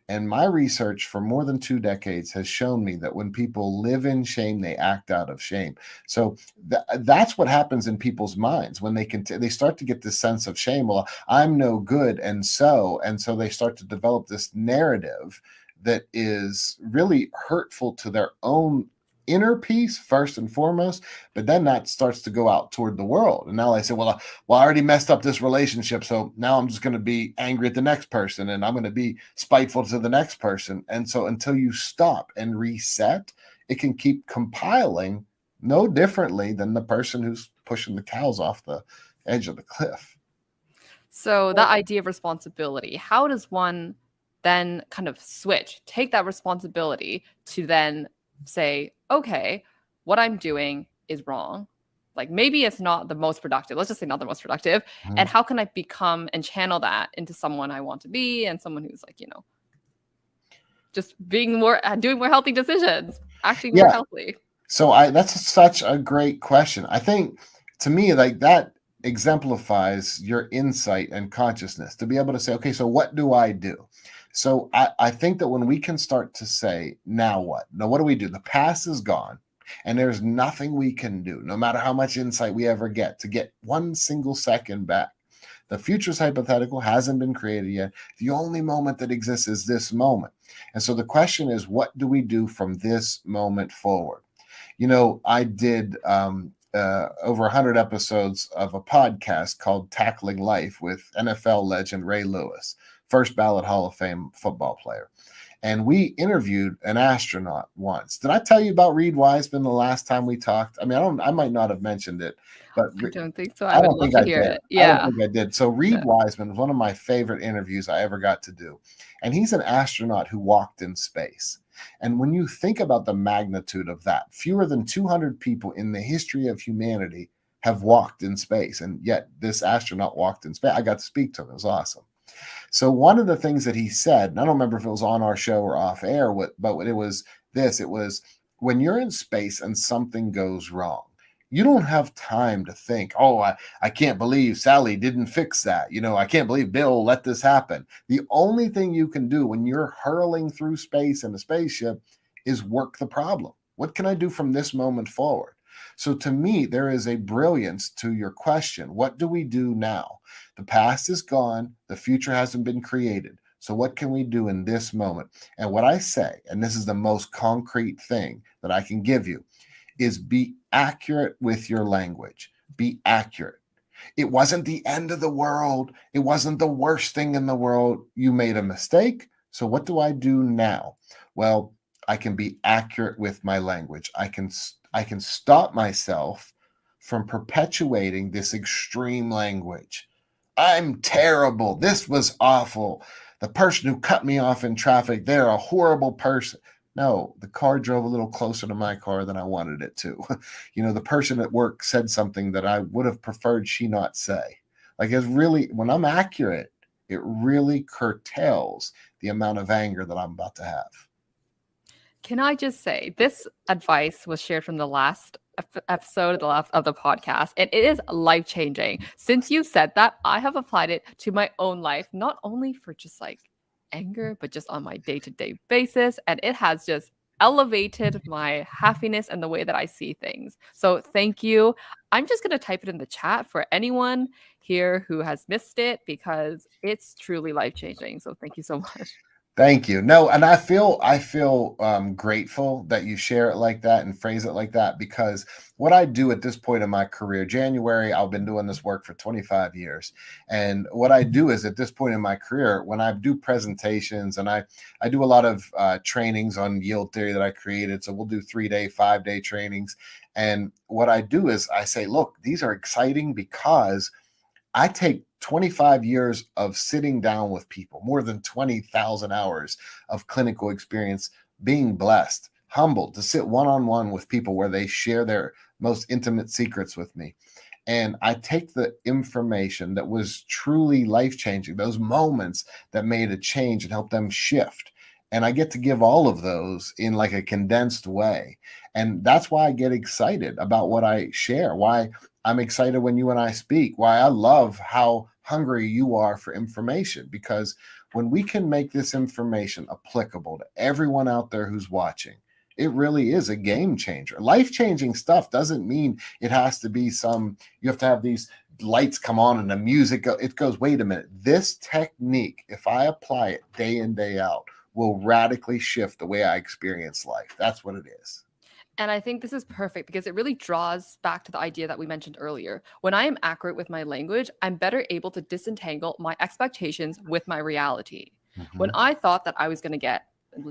And my research for more than 2 decades has shown me that when people live in shame, they act out of shame. So that's what happens in people's minds when they start to get this sense of shame. Well, I'm no good, and so they start to develop this narrative that is really hurtful to their own inner peace first and foremost, but then that starts to go out toward the world. And now they say, well, I already messed up this relationship, so now I'm just going to be angry at the next person, and I'm going to be spiteful to the next person. And so until you stop and reset, it can keep compiling no differently than the person who's pushing the cows off the edge of the cliff. So that idea of responsibility, how does one then kind of take that responsibility to then say, okay, what I'm doing is wrong. Like maybe it's not the most productive. Let's just say not the most productive. Mhm. And how can I become and channel that into someone I want to be and someone who's like, just doing more healthy decisions, acting more Yeah. healthily. So that's such a great question. I think to me, like that exemplifies your insight and consciousness to be able to say, okay, so what do I do? So I think that when we can start to say, now what? Now, what do we do? The past is gone, and there's nothing we can do, no matter how much insight we ever get, to get 1 single second back. The future's hypothetical, hasn't been created yet. The only moment that exists is this moment. And so the question is, what do we do from this moment forward? I did over 100 episodes of a podcast called Tackling Life with NFL legend Ray Lewis, first ballot Hall of Fame football player. And we interviewed an astronaut once. Did I tell you about Reed Wiseman the last time we talked? I mean, I might not have mentioned it, but I don't think so. I I would don't love think to I hear did. it. Yeah. I don't think I did. So Reed Yeah. Wiseman was one of my favorite interviews I ever got to do. And he's an astronaut who walked in space. And when you think about the magnitude of that, fewer than 200 people in the history of humanity have walked in space. And yet this astronaut walked in space. I got to speak to him. It was awesome. So one of the things that he said, and I don't remember if it was on our show or off air, but it was this, it was when you're in space and something goes wrong, you don't have time to think, I can't believe Sally didn't fix that. I can't believe Bill let this happen. The only thing you can do when you're hurling through space in a spaceship is work the problem. What can I do from this moment forward? So to me, there is a brilliance to your question. What do we do now? The past is gone. The future hasn't been created. So what can we do in this moment? And what I say, and this is the most concrete thing that I can give you, is be accurate with your language. Be accurate. It wasn't the end of the world. It wasn't the worst thing in the world. You made a mistake. So what do I do now? Well, I can be accurate with my language. I can stop myself from perpetuating this extreme language. I'm terrible. This was awful. The person who cut me off in traffic, they're a horrible person. No, the car drove a little closer to my car than I wanted it to. The person at work said something that I would have preferred she not say. Like, it's really, when I'm accurate, it really curtails the amount of anger that I'm about to have. Can I just say, this advice was shared from the last episode of the podcast, and it is life-changing. Since you said that, I have applied it to my own life, not only for just like anger, but just on my day-to-day basis, and it has just elevated my happiness and the way that I see things. So thank you. I'm just going to type it in the chat for anyone here who has missed it, because it's truly life-changing. So thank you so much. Thank you. No, and I feel grateful that you share it like that and phrase it like that, because what I do at this point in my career, January, I've been doing this work for 25 years. And what I do is, at this point in my career, when I do presentations, and I do a lot of trainings on yield theory that I created. So we'll do 3-day, 5-day trainings. And what I do is I say, look, these are exciting because I take 25 years of sitting down with people, more than 20,000 hours of clinical experience, being blessed, humbled to sit one-on-one with people where they share their most intimate secrets with me. And I take the information that was truly life-changing, those moments that made a change and helped them shift. And I get to give all of those in like a condensed way. And that's why I get excited about what I share, why I'm excited when you and I speak, why I love how hungry you are for information, because when we can make this information applicable to everyone out there who's watching, it really is a game changer. Life-changing stuff doesn't mean it has to be you have to have these lights come on and the music it goes, wait a minute, this technique, if I apply it day in, day out, will radically shift the way I experience life. That's what it is. And I think this is perfect because it really draws back to the idea that we mentioned earlier. When I am accurate with my language, I'm better able to disentangle my expectations with my reality. When I thought that I was going to get,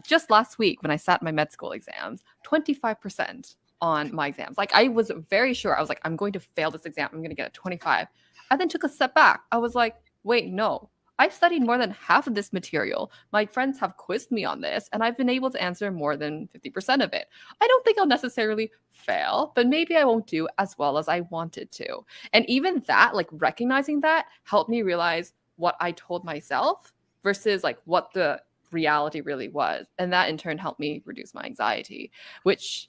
just last week when I sat my med school exams, 25% on my exams. Like I was very sure, I was like, I'm going to fail this exam. I'm going to get a 25. I then took a step back. I was like, wait, no. I've studied more than half of this material. My friends have quizzed me on this, and I've been able to answer more than 50% of it. I don't think I'll necessarily fail, but maybe I won't do as well as I wanted to. And even that, like recognizing that, helped me realize what I told myself versus like what the reality really was. And that in turn helped me reduce my anxiety, which,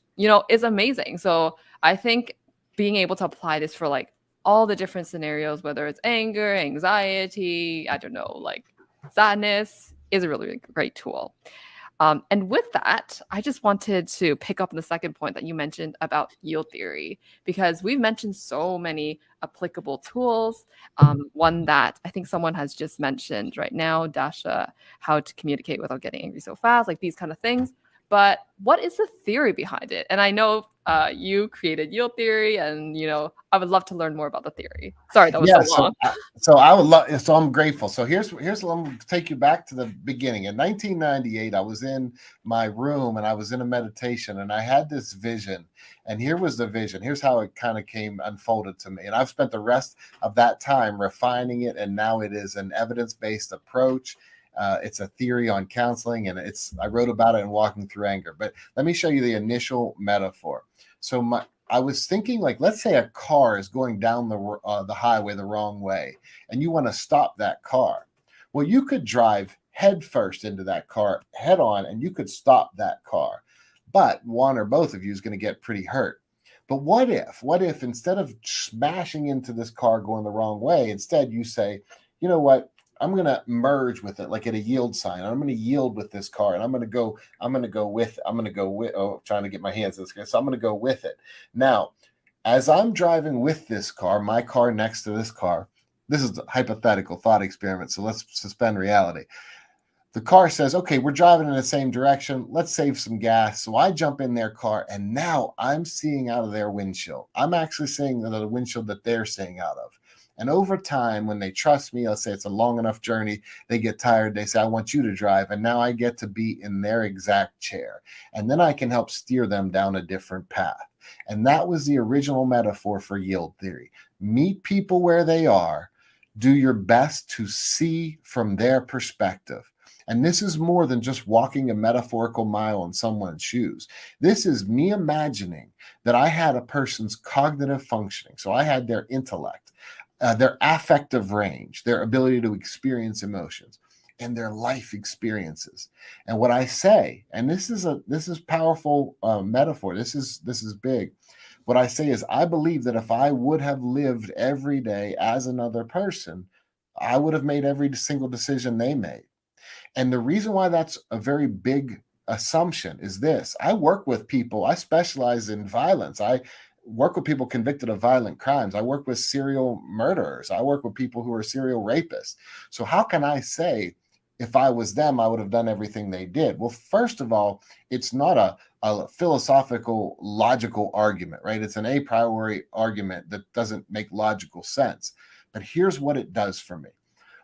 is amazing. So I think being able to apply this for like all the different scenarios, whether it's anger, anxiety, I don't know, like sadness, is a really, really great tool. And with that, I just wanted to pick up on the second point that you mentioned about yield theory, because we've mentioned so many applicable tools. One that I think someone has just mentioned right now, Dasha, how to communicate without getting angry so fast, like these kind of things. But what is the theory behind it? And I know you created yield theory, and I would love to learn more about the theory. Sorry, that was so long. So I would love. So I'm grateful. So here's what I'm going to take you back to the beginning. In 1998, I was in my room and I was in a meditation, and I had this vision. And here was the vision. Here's how it kind of came unfolded to me. And I've spent the rest of that time refining it, and now it is an evidence-based approach. It's a theory on counseling, and I wrote about it in Walking Through Anger. But let me show you the initial metaphor. So I was thinking, like, let's say a car is going down the highway the wrong way, and you want to stop that car. Well, you could drive head first into that car, head on, and you could stop that car. But one or both of you is going to get pretty hurt. But what if instead of smashing into this car going the wrong way, instead you say, you know what? I'm going to merge with it, like at a yield sign. I'm going to yield with this car, and I'm going to go with, trying to get my hands on this. So I'm going to go with it. Now, as I'm driving with this car, my car next to this car, this is a hypothetical thought experiment. So let's suspend reality. The car says, okay, we're driving in the same direction. Let's save some gas. So I jump in their car, and now I'm seeing out of their windshield. I'm actually seeing the windshield that they're seeing out of. And over time, when they trust me, let's say it's a long enough journey, they get tired. They say, I want you to drive. And now I get to be in their exact chair. And then I can help steer them down a different path. And that was the original metaphor for yield theory. Meet people where they are. Do your best to see from their perspective. And this is more than just walking a metaphorical mile in someone's shoes. This is me imagining that I had a person's cognitive functioning. So I had their intellect, their affective range, their ability to experience emotions, and their life experiences. And what I say, and this is powerful metaphor. This is big. What I say is, I believe that if I would have lived every day as another person, I would have made every single decision they made. And the reason why that's a very big assumption is this. I work with people. I specialize in violence. I work with people convicted of violent crimes. I work with serial murderers. I work with people who are serial rapists. So how can I say, if I was them, I would have done everything they did? Well, first of all, it's not a philosophical, logical argument, right? It's an a priori argument that doesn't make logical sense. But here's what it does for me.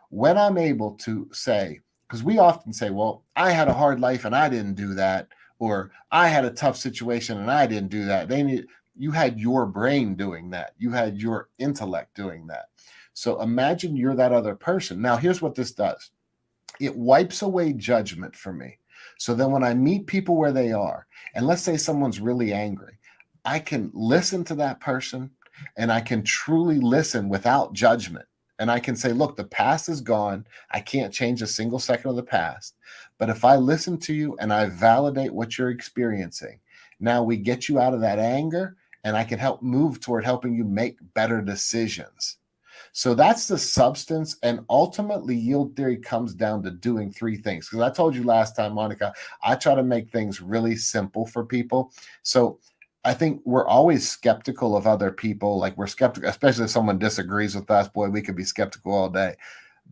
When I'm able to say, because we often say, well, I had a hard life and I didn't do that, or I had a tough situation and I didn't do that. You had your brain doing that. You had your intellect doing that. So imagine you're that other person. Now, here's what this does. It wipes away judgment for me. So then when I meet people where they are, and let's say someone's really angry, I can listen to that person and I can truly listen without judgment. And I can say, look, the past is gone. I can't change a single second of the past. But if I listen to you and I validate what you're experiencing, now we get you out of that anger and I can help move toward helping you make better decisions. So that's the substance. And ultimately, yield theory comes down to doing three things. Because I told you last time, Monica, I try to make things really simple for people. So I think we're always skeptical of other people. Like we're skeptical, especially if someone disagrees with us. Boy, we could be skeptical all day.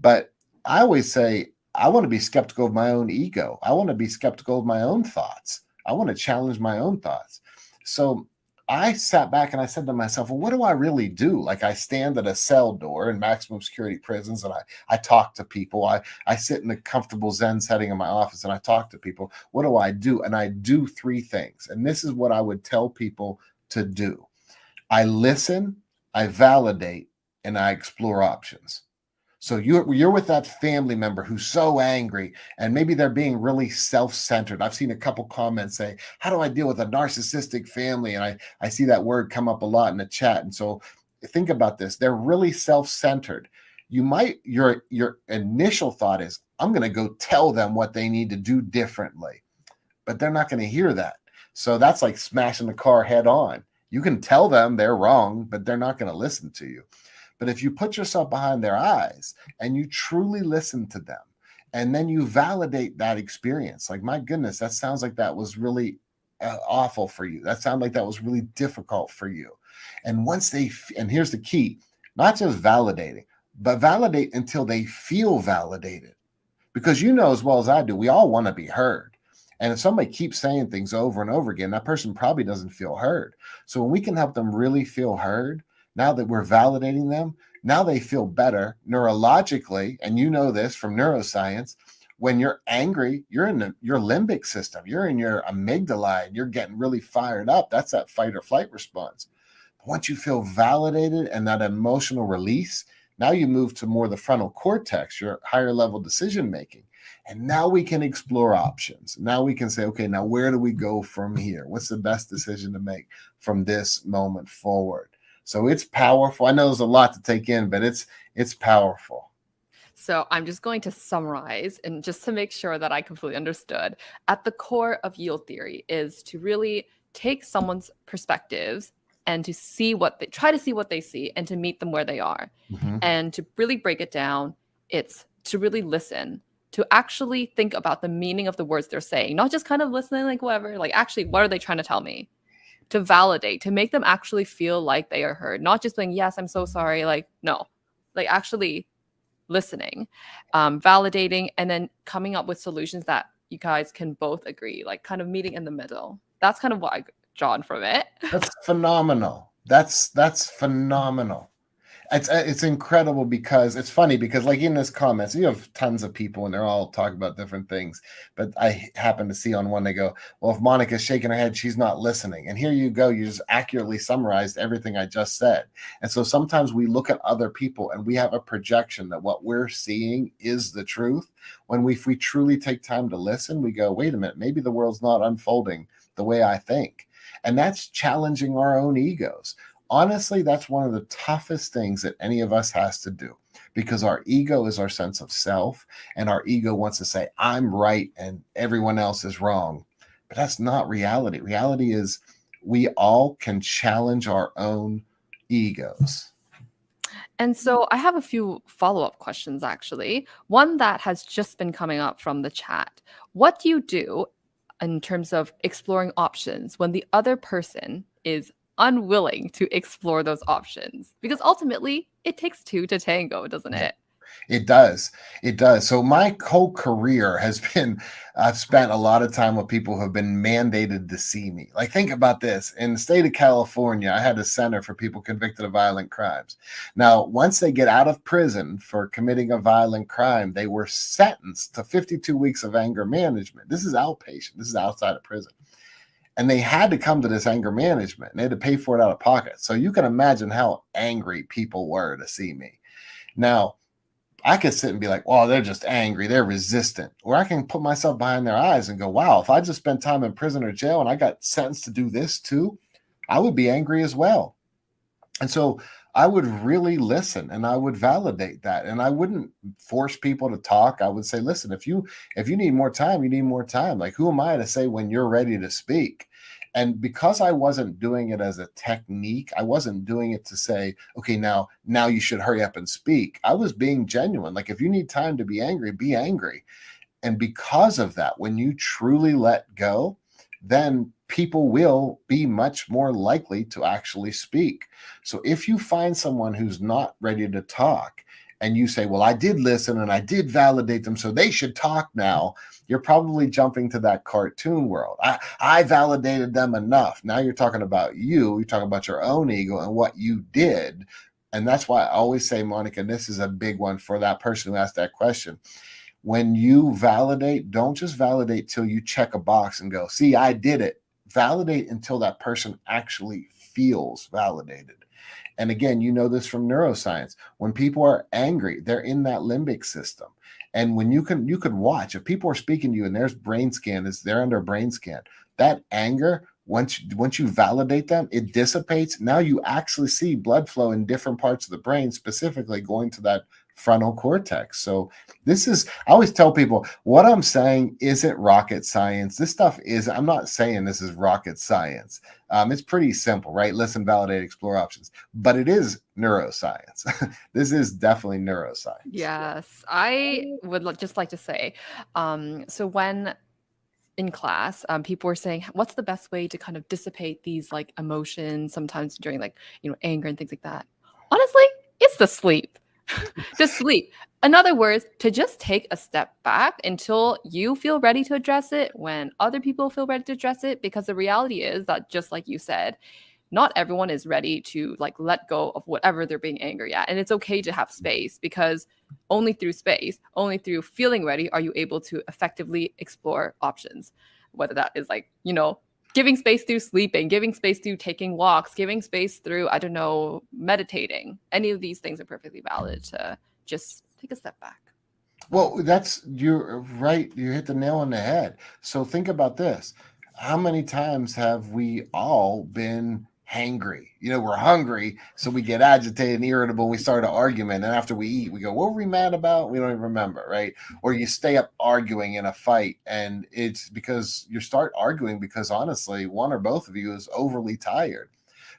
But I always say, I want to be skeptical of my own ego. I want to be skeptical of my own thoughts. I want to challenge my own thoughts. So I sat back and I said to myself, well, what do I really do? Like I stand at a cell door in maximum security prisons and I talk to people. I sit in a comfortable Zen setting in my office and I talk to people. What do I do? And I do three things. And this is what I would tell people to do. I listen, I validate, and I explore options. So you're with that family member who's so angry and maybe they're being really self-centered. I've seen a couple comments say, how do I deal with a narcissistic family? And I see that word come up a lot in the chat. And so think about this. They're really self-centered. Your initial thought is, I'm going to go tell them what they need to do differently, but they're not going to hear that. So that's like smashing the car head on. You can tell them they're wrong, but they're not going to listen to you. But if you put yourself behind their eyes and you truly listen to them, and then you validate that experience, like, my goodness, that sounds like that was really awful for you. That sounded like that was really difficult for you. And and here's the key, not just validating, but validate until they feel validated. Because you know as well as I do, we all want to be heard. And if somebody keeps saying things over and over again, that person probably doesn't feel heard. So when we can help them really feel heard, now that we're validating them, now they feel better neurologically. And you know this from neuroscience. When you're angry, you're in your limbic system. You're in your amygdala and you're getting really fired up. That's that fight or flight response. But once you feel validated and that emotional release, now you move to more the frontal cortex, your higher level decision making. And now we can explore options. Now we can say, okay, now where do we go from here? What's the best decision to make from this moment forward? So it's powerful. I know there's a lot to take in, but it's powerful. So I'm just going to summarize, and just to make sure that I completely understood, at the core of yield theory is to really take someone's perspectives and to try to see what they see and to meet them where they are. Mm-hmm. And to really break it down, it's to really listen, to actually think about the meaning of the words they're saying, not just kind of listening like whatever, like actually, what are they trying to tell me? To validate, to make them actually feel like they are heard, not just being, yes, I'm so sorry. Like, no, like actually listening, validating, and then coming up with solutions that you guys can both agree, like kind of meeting in the middle. That's kind of what I drawn from it. That's phenomenal. That's phenomenal. It's incredible because it's funny because like in this comments, you have tons of people and they're all talking about different things. But I happen to see on one, they go, well, if Monica's shaking her head, she's not listening. And here you go. You just accurately summarized everything I just said. And so sometimes we look at other people and we have a projection that what we're seeing is the truth. If we truly take time to listen, we go, wait a minute, maybe the world's not unfolding the way I think. And that's challenging our own egos. Honestly, that's one of the toughest things that any of us has to do, because our ego is our sense of self, and our ego wants to say, I'm right and everyone else is wrong. But that's not reality. Reality is we all can challenge our own egos. And so I have a few follow-up questions, actually. One that has just been coming up from the chat. What do you do in terms of exploring options when the other person is unwilling to explore those options? Because ultimately it takes two to tango, doesn't it? It does. It does. So my whole career has been, I've spent a lot of time with people who have been mandated to see me. Like, think about this. In the state of California, I had a center for people convicted of violent crimes. Now, once they get out of prison for committing a violent crime, they were sentenced to 52 weeks of anger management. This is outpatient. This is outside of prison. And they had to come to this anger management, and they had to pay for it out of pocket. So you can imagine how angry people were to see me. Now, I could sit and be like, "Oh, they're just angry, they're resistant," or I can put myself behind their eyes and go, "Wow, if I just spent time in prison or jail and I got sentenced to do this too, I would be angry as well." And so I would really listen and I would validate that. And I wouldn't force people to talk. I would say, listen, if you need more time, you need more time. Like, who am I to say when you're ready to speak? And because I wasn't doing it as a technique, I wasn't doing it to say, okay, now you should hurry up and speak. I was being genuine. Like, if you need time to be angry, be angry. And because of that, when you truly let go, then people will be much more likely to actually speak. So if you find someone who's not ready to talk and you say, well, I did listen and I did validate them, so they should talk now, you're probably jumping to that cartoon world. I validated them enough. Now you're talking about you're talking about your own ego and what you did. And that's why I always say, Monica, and this is a big one for that person who asked that question. When you validate, don't just validate till you check a box and go, see, I did it. Validate until that person actually feels validated. And again, you know this from neuroscience. When people are angry, they're in that limbic system. And when you could watch, if people are speaking to you and there's brain scan, they're under brain scan, that anger, once you validate them, it dissipates. Now you actually see blood flow in different parts of the brain, specifically going to that frontal cortex. So I always tell people, what I'm saying isn't rocket science. This stuff I'm not saying this is rocket science. It's pretty simple, right? Listen, validate, explore options, but it is neuroscience. This is definitely neuroscience. Yes, I would just like to say, so when in class, people were saying, what's the best way to kind of dissipate these like emotions sometimes during like, anger and things like that? Honestly, it's the sleep. Just sleep. In other words, to just take a step back until you feel ready to address it, when other people feel ready to address it, because the reality is that, just like you said, not everyone is ready to like let go of whatever they're being angry at. And it's okay to have space, because only through space, only through feeling ready are you able to effectively explore options. Whether that is like, giving space through sleeping, giving space through taking walks, giving space through, I don't know, meditating. Any of these things are perfectly valid to just take a step back. Well, you're right. You hit the nail on the head. So think about this. How many times have we all been hangry? We're hungry, so we get agitated and irritable. We start an argument, and after we eat, we go, what were we mad about? We don't even remember, right? Or you stay up arguing in a fight, and it's because you start arguing because honestly, one or both of you is overly tired.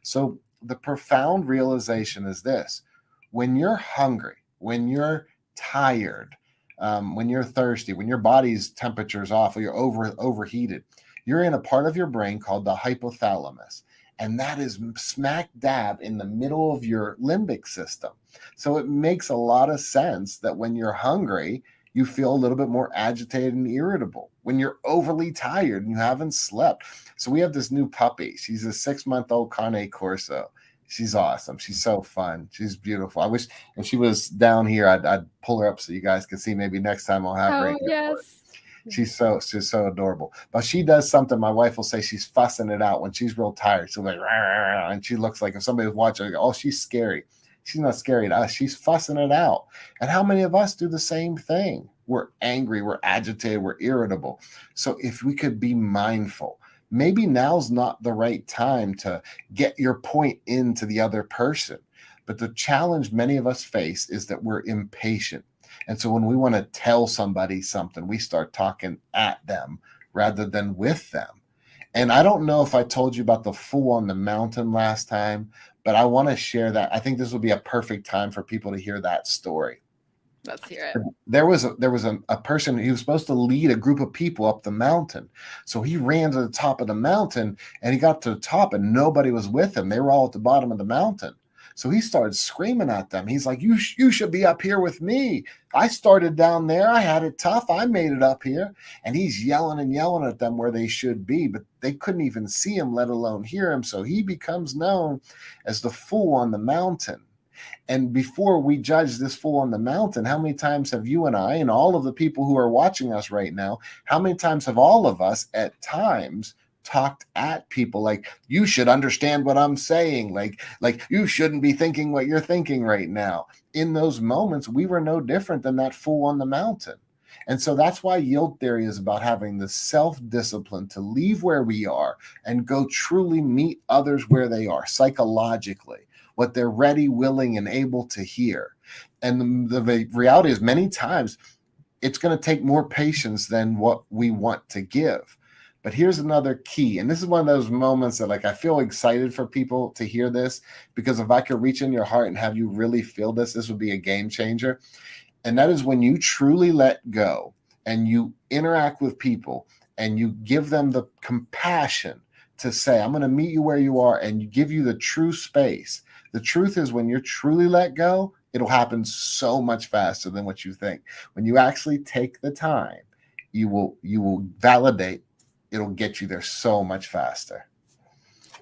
So the profound realization is this: when you're hungry, when you're tired, when you're thirsty, when your body's temperature is off, or you're overheated, you're in a part of your brain called the hypothalamus. And that is smack dab in the middle of your limbic system. So it makes a lot of sense that when you're hungry, you feel a little bit more agitated and irritable. When you're overly tired and you haven't slept. So we have this new puppy. She's a 6-month-old Cane Corso. She's awesome. She's so fun. She's beautiful. I wish if she was down here, I'd pull her up so you guys can see. Maybe next time I'll have her. Yes. She's so adorable. But she does something. My wife will say she's fussing it out when she's real tired. She'll be like, "Rah," and she looks like if somebody was watching, I go, oh, she's scary. She's not scary to us. She's fussing it out. And how many of us do the same thing? We're angry, we're agitated, we're irritable. So if we could be mindful, maybe now's not the right time to get your point into the other person. But the challenge many of us face is that we're impatient. And so when we want to tell somebody something, we start talking at them rather than with them. And I don't know if I told you about the fool on the mountain last time, but I want to share that. I think this will be a perfect time for people to hear that story. Let's hear it. There was a person, he was supposed to lead a group of people up the mountain. So he ran to the top of the mountain, and he got to the top and nobody was with him. They were all at the bottom of the mountain. So he started screaming at them. He's like, you should be up here with me. I started down there. I had it tough. I made it up here. And he's yelling and yelling at them where they should be, but they couldn't even see him, let alone hear him. So he becomes known as the fool on the mountain. And before we judge this fool on the mountain, how many times have you and I and all of the people who are watching us right now, how many times have all of us at times talked at people like, you should understand what I'm saying. Like you shouldn't be thinking what you're thinking right now. In those moments, we were no different than that fool on the mountain. And so that's why yield theory is about having the self-discipline to leave where we are and go truly meet others where they are psychologically, what they're ready, willing, and able to hear. And the reality is many times it's going to take more patience than what we want to give. But here's another key. And this is one of those moments that, like, I feel excited for people to hear this, because if I could reach in your heart and have you really feel this, this would be a game changer. And that is when you truly let go and you interact with people and you give them the compassion to say, I'm going to meet you where you are, and you give you the true space. The truth is, when you're truly let go, it'll happen so much faster than what you think. When you actually take the time, you will validate. It'll get you there so much faster.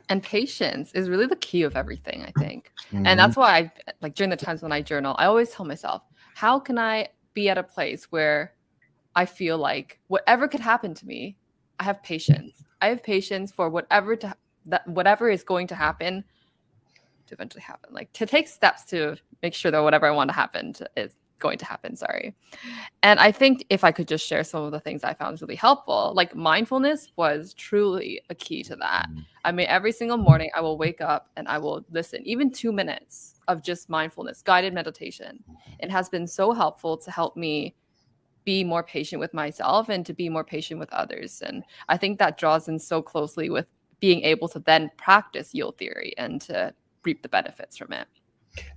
And patience is really the key of everything, I think. Mm-hmm. And that's why I, like, during the times when I journal, I always tell myself, how can I be at a place where I feel like whatever could happen to me, I have patience. I have patience for whatever is going to happen to eventually happen. Like, to take steps to make sure that whatever I want to happen is going to happen. Sorry. And I think if I could just share some of the things I found really helpful, like mindfulness was truly a key to that. I mean, every single morning I will wake up and I will listen, even 2 minutes of just mindfulness, guided meditation. It has been so helpful to help me be more patient with myself and to be more patient with others. And I think that draws in so closely with being able to then practice yield theory and to reap the benefits from it.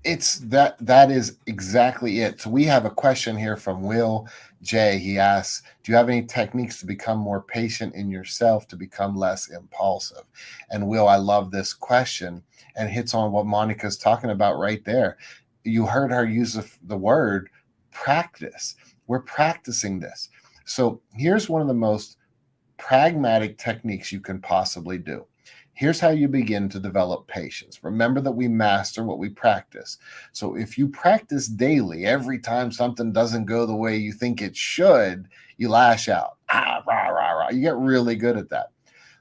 It's that is exactly it. So we have a question here from Will J. He asks, do you have any techniques to become more patient in yourself, to become less impulsive? And Will, I love this question, and it hits on what Monica's talking about right there. You heard her use the word practice. We're practicing this. So here's one of the most pragmatic techniques you can possibly do. Here's how you begin to develop patience. Remember that we master what we practice. So if you practice daily, every time something doesn't go the way you think it should, you lash out. Rah, rah, rah. You get really good at that.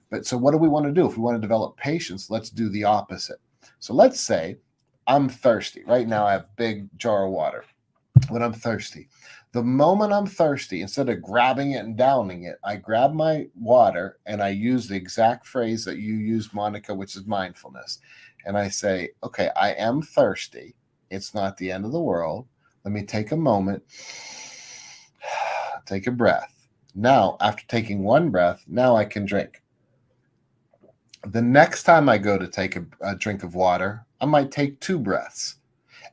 But so what do we want to do? If we want to develop patience, let's do the opposite. So let's say I'm thirsty. Right now I have a big jar of water. When I'm thirsty, the moment I'm thirsty, instead of grabbing it and downing it, I grab my water and I use the exact phrase that you used, Monica, which is mindfulness. And I say, okay, I am thirsty. It's not the end of the world. Let me take a moment, take a breath. Now, after taking one breath, now I can drink. The next time I go to take a drink of water, I might take 2 breaths.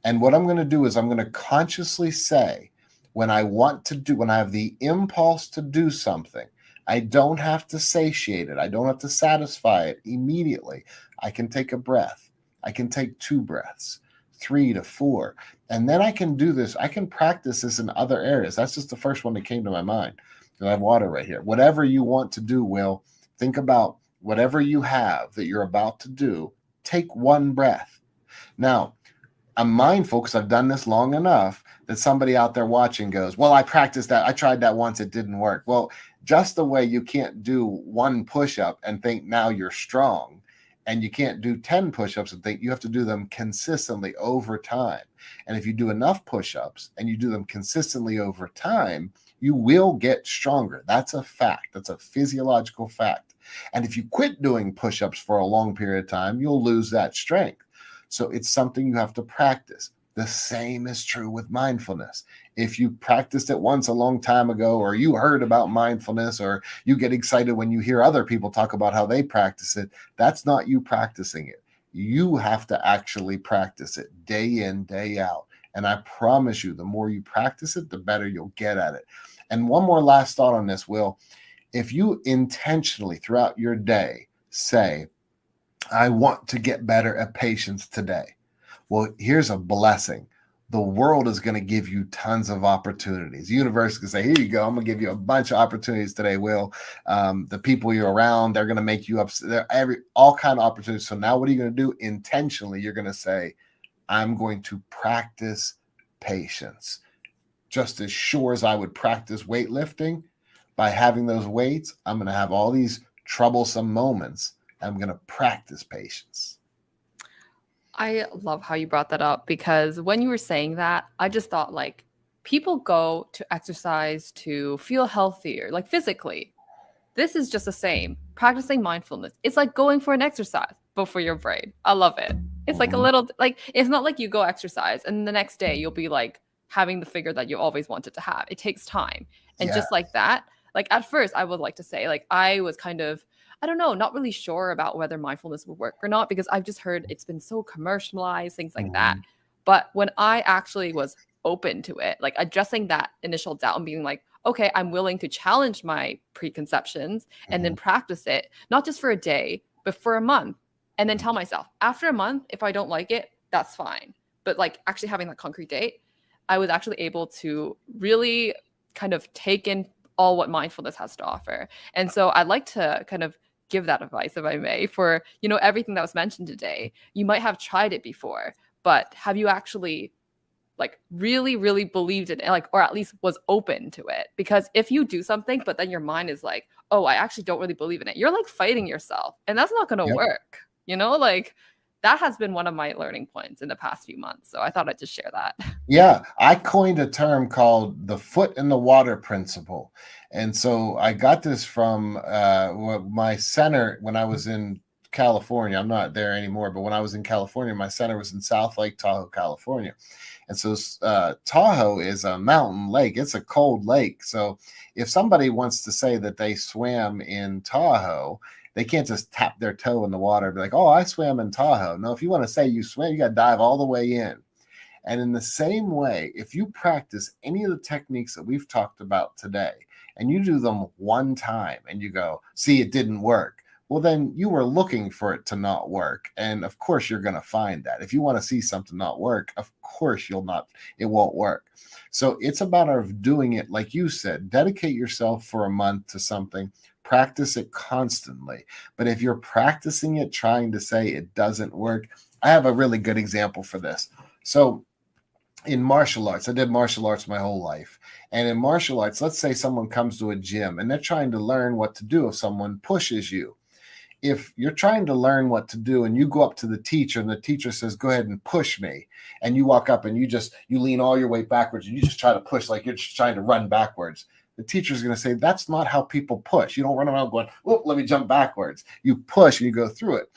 And what I'm going to do is I'm going to consciously say, when I have the impulse to do something, I don't have to satiate it. I don't have to satisfy it immediately. I can take a breath. I can take 2 breaths, 3 to 4. And then I can do this. I can practice this in other areas. That's just the first one that came to my mind. I have water right here. Whatever you want to do, Will, think about whatever you have that you're about to do. Take 1 breath. Now, I'm mindful, because I've done this long enough, that somebody out there watching goes, well, I practiced that. I tried that once. It didn't work. Well, just the way you can't do 1 push-up and think now you're strong, and you can't do 10 push-ups and think, you have to do them consistently over time. And if you do enough push-ups and you do them consistently over time, you will get stronger. That's a fact. That's a physiological fact. And if you quit doing push-ups for a long period of time, you'll lose that strength. So it's something you have to practice. The same is true with mindfulness. If you practiced it once a long time ago, or you heard about mindfulness, or you get excited when you hear other people talk about how they practice it, that's not you practicing it. You have to actually practice it day in, day out. And I promise you, the more you practice it, the better you'll get at it. And one more last thought on this, Will. If you intentionally throughout your day say, I want to get better at patience today. Well, here's a blessing. The world is going to give you tons of opportunities. The universe is going to say, here you go. I'm going to give you a bunch of opportunities today, Will. The people you're around, they're going to make you upset. All kind of opportunities. So now what are you going to do? Intentionally, you're going to say, I'm going to practice patience. Just as sure as I would practice weightlifting, by having those weights, I'm going to have all these troublesome moments. I'm going to practice patience. I love how you brought that up, because when you were saying that, I just thought like people go to exercise to feel healthier, like physically. This is just the same. Practicing mindfulness. It's like going for an exercise, but for your brain. I love it. It's like a little, like, it's not like you go exercise and the next day you'll be like having the figure that you always wanted to have. It takes time. And just like that, like at first I would like to say, like, I was kind of, I don't know, not really sure about whether mindfulness would work or not, because I've just heard it's been so commercialized, things like that. But when I actually was open to it, like addressing that initial doubt and being like, okay, I'm willing to challenge my preconceptions and then practice it, not just for a day, but for a month. And then tell myself, after a month, if I don't like it, that's fine. But like actually having that concrete date, I was actually able to really kind of take in all what mindfulness has to offer. And so I'd like to kind of give that advice, if I may, for, you know, everything that was mentioned today. You might have tried it before, but have you actually like really, really believed in it, like, or at least was open to it? Because if you do something, but then your mind is like, oh, I actually don't really believe in it, you're like fighting yourself, and that's not going to work. You know, like that has been one of my learning points in the past few months. So I thought I'd just share that. Yeah, I coined a term called the foot in the water principle. And so I got this from my center when I was in California. I'm not there anymore, but when I was in California, my center was in South Lake Tahoe, California. And so Tahoe is a mountain lake. It's a cold lake. So if somebody wants to say that they swam in Tahoe, they can't just tap their toe in the water and be like, oh, I swam in Tahoe. No, if you want to say you swim, you got to dive all the way in. And in the same way, if you practice any of the techniques that we've talked about today, and you do them one time and you go, see, it didn't work. Well, then you were looking for it to not work. And of course, you're going to find that. If you want to see something not work, of course, it won't work. So it's about doing it, like you said, dedicate yourself for a month to something, practice it constantly. But if you're practicing it, trying to say it doesn't work, I have a really good example for this. So in martial arts, I did martial arts my whole life. And in martial arts, let's say someone comes to a gym and they're trying to learn what to do if someone pushes you. If you're trying to learn what to do and you go up to the teacher and the teacher says, go ahead and push me, and you walk up and you lean all your weight backwards and you just try to push like you're just trying to run backwards, the teacher's going to say, that's not how people push. You don't run around going, oh, let me jump backwards. You push and you go through it.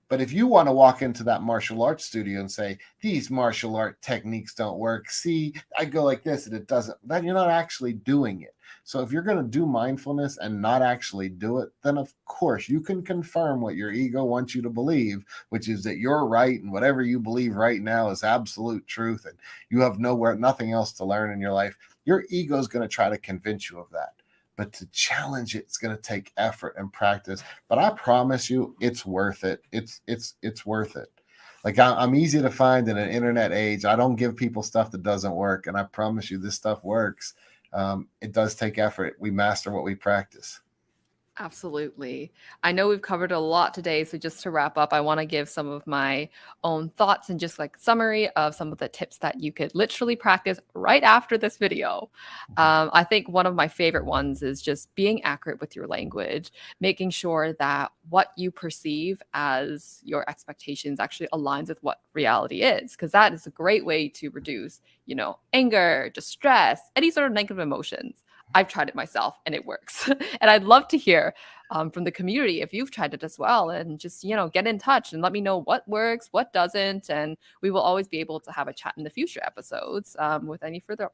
But if you want to walk into that martial arts studio and say, these martial art techniques don't work, see, I go like this and it doesn't, then you're not actually doing it. So if you're going to do mindfulness and not actually do it, then of course you can confirm what your ego wants you to believe, which is that you're right and whatever you believe right now is absolute truth and you have nothing else to learn in your life. Your ego is going to try to convince you of that. But to challenge it's going to take effort and practice. But I promise you, it's worth it. It's worth it. Like I'm easy to find in an internet age. I don't give people stuff that doesn't work, and I promise you, this stuff works. It does take effort. We master what we practice. Absolutely. I know we've covered a lot today. So just to wrap up, I want to give some of my own thoughts and just like summary of some of the tips that you could literally practice right after this video. I think one of my favorite ones is just being accurate with your language, making sure that what you perceive as your expectations actually aligns with what reality is, because that is a great way to reduce, anger, distress, any sort of negative emotions. I've tried it myself and it works. And I'd love to hear from the community if you've tried it as well, and just, get in touch and let me know what works, what doesn't. And we will always be able to have a chat in the future episodes with any further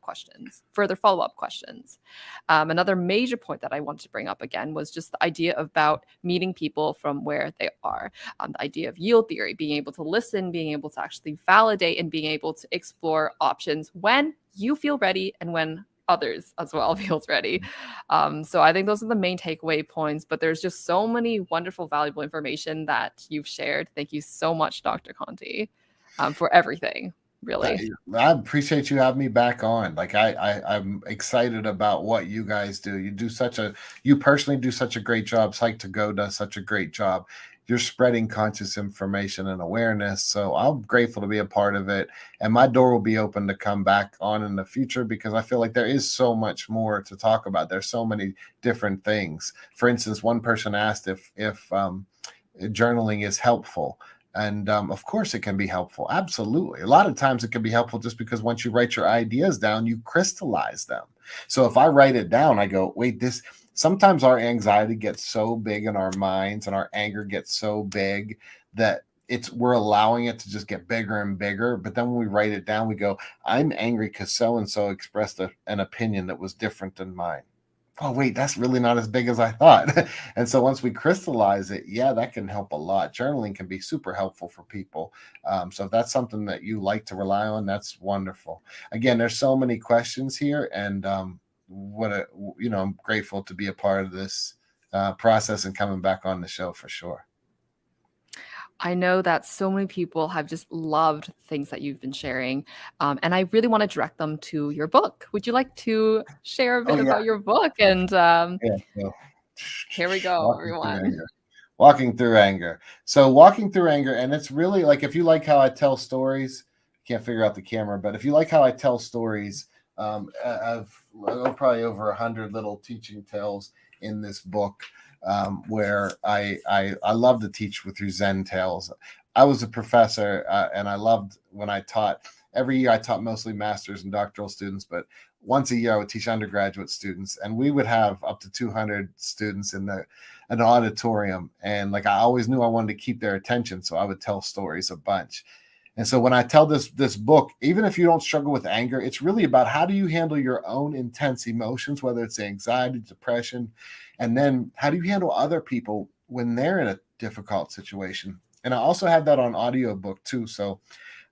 follow-up questions. Another major point that I wanted to bring up again was just the idea about meeting people from where they are. The idea of yield theory, being able to listen, being able to actually validate, and being able to explore options when you feel ready and when others as well feels ready. So I think those are the main takeaway points, but there's just so many wonderful, valuable information that you've shared. Thank you so much, Dr. Conti, for everything. Really. I appreciate you having me back on. Like I'm excited about what you guys do. You personally do such a great job. Psych2Go does such a great job. you're spreading conscious information and awareness. So I'm grateful to be a part of it. And my door will be open to come back on in the future, because I feel like there is so much more to talk about. There's so many different things. For instance, one person asked if journaling is helpful. And of course it can be helpful. Absolutely. A lot of times it can be helpful just because once you write your ideas down, you crystallize them. So if I write it down, I go, wait, sometimes our anxiety gets so big in our minds and our anger gets so big that we're allowing it to just get bigger and bigger. But then when we write it down, we go, I'm angry because so-and-so expressed an opinion that was different than mine. Oh, wait, that's really not as big as I thought. And so once we crystallize it, yeah, that can help a lot. Journaling can be super helpful for people. So if that's something that you like to rely on, that's wonderful. Again, there's so many questions here, and I'm grateful to be a part of this process and coming back on the show for sure. I know that so many people have just loved things that you've been sharing. And I really want to direct them to your book. Would you like to share a bit about your book? And here we go, everyone. Walking Through Anger. So Walking Through Anger, and it's really like, if you like how I tell stories, can't figure out the camera, but if you like how I tell stories, I've probably over 100 little teaching tales in this book. Where I love to teach through Zen tales. I was a professor, and I loved when I taught. Every year I taught mostly masters and doctoral students, but once a year I would teach undergraduate students, and we would have up to 200 students in an auditorium. And like, I always knew I wanted to keep their attention, so I would tell stories a bunch. And so when I tell this book, even if you don't struggle with anger, it's really about how do you handle your own intense emotions, whether it's anxiety, depression, and then how do you handle other people when they're in a difficult situation. And I also have that on audiobook too. So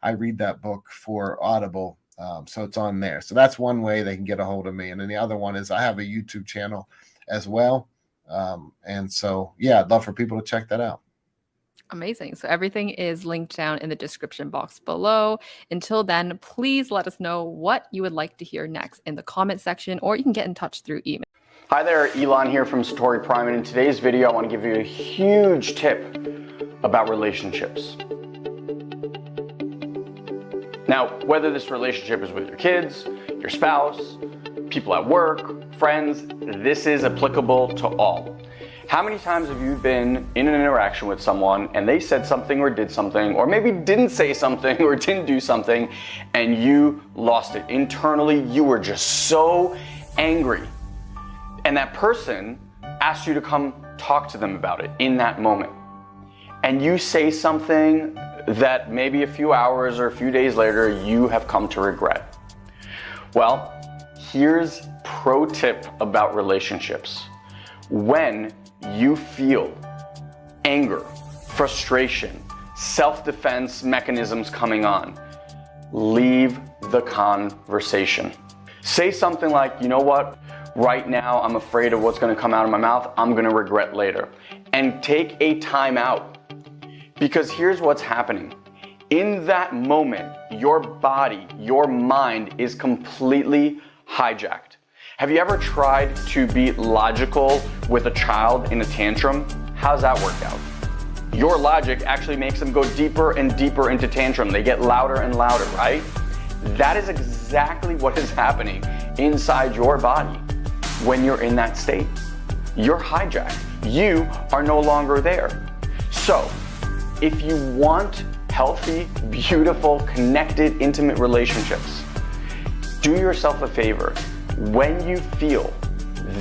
I read that book for Audible. So it's on there. So that's one way they can get a hold of me. And then the other one is I have a YouTube channel as well. And so, yeah, I'd love for people to check that out. Amazing. So everything is linked down in the description box below. Until then, please let us know what you would like to hear next in the comment section, or you can get in touch through email. Hi there, Elon here from Satori Prime, and in today's video I want to give you a huge tip about relationships. Now, whether this relationship is with your kids, your spouse, people at work, friends, this is applicable to all. How many times have you been in an interaction with someone and they said something or did something, or maybe didn't say something or didn't do something, and you lost it? Internally, you were just so angry. And that person asked you to come talk to them about it in that moment. And you say something that maybe a few hours or a few days later, you have come to regret. Well, here's pro tip about relationships. When you feel anger, frustration, self-defense mechanisms coming on, leave the conversation. Say something like, you know what? Right now, I'm afraid of what's going to come out of my mouth. I'm going to regret later. And take a time out. Because here's what's happening. In that moment, your body, your mind is completely hijacked. Have you ever tried to be logical with a child in a tantrum? How's that work out? Your logic actually makes them go deeper and deeper into tantrum. They get louder and louder, right? That is exactly what is happening inside your body when you're in that state. You're hijacked. You are no longer there. So, if you want healthy, beautiful, connected, intimate relationships, do yourself a favor. When you feel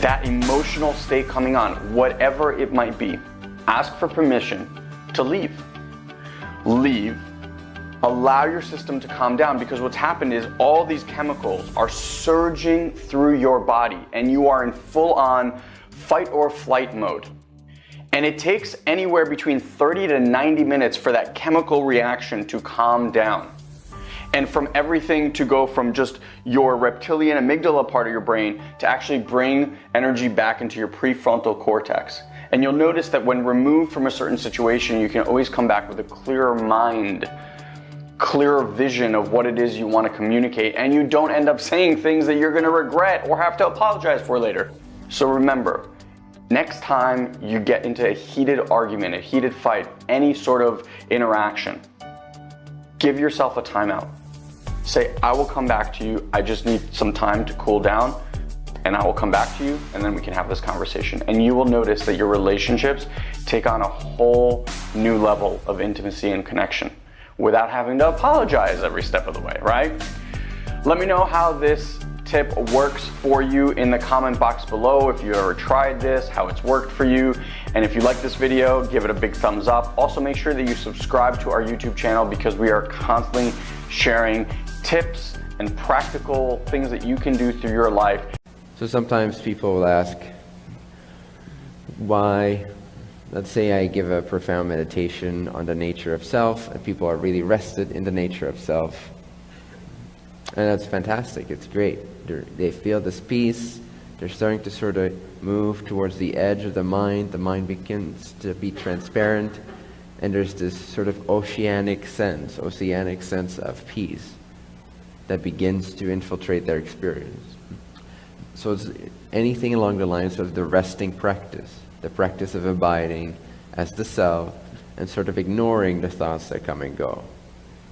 that emotional state coming on, whatever it might be, ask for permission to leave. Leave. Allow your system to calm down, because what's happened is all these chemicals are surging through your body and you are in full-on fight or flight mode. And it takes anywhere between 30 to 90 minutes for that chemical reaction to calm down. And from everything to go from just your reptilian amygdala part of your brain to actually bring energy back into your prefrontal cortex. And you'll notice that when removed from a certain situation, you can always come back with a clearer mind, clearer vision of what it is you want to communicate, and you don't end up saying things that you're going to regret or have to apologize for later. So remember, Next time you get into a heated argument, a heated fight, any sort of interaction, give yourself a timeout. Say, I will come back to you. I just need some time to cool down, and I will come back to you, and then we can have this conversation. And you will notice that your relationships take on a whole new level of intimacy and connection without having to apologize every step of the way, right? Let me know how this tip works for you in the comment box below. If you ever tried this, how it's worked for you. And if you like this video, give it a big thumbs up. Also make sure that you subscribe to our YouTube channel because we are constantly sharing tips and practical things that you can do through your life. So sometimes people will ask why, let's say I give a profound meditation on the nature of self and people are really rested in the nature of self. And that's fantastic, it's great. They feel this peace, they're starting to sort of move towards the edge of the mind begins to be transparent, and there's this sort of oceanic sense of peace that begins to infiltrate their experience. So it's anything along the lines of the resting practice, the practice of abiding as the self and sort of ignoring the thoughts that come and go,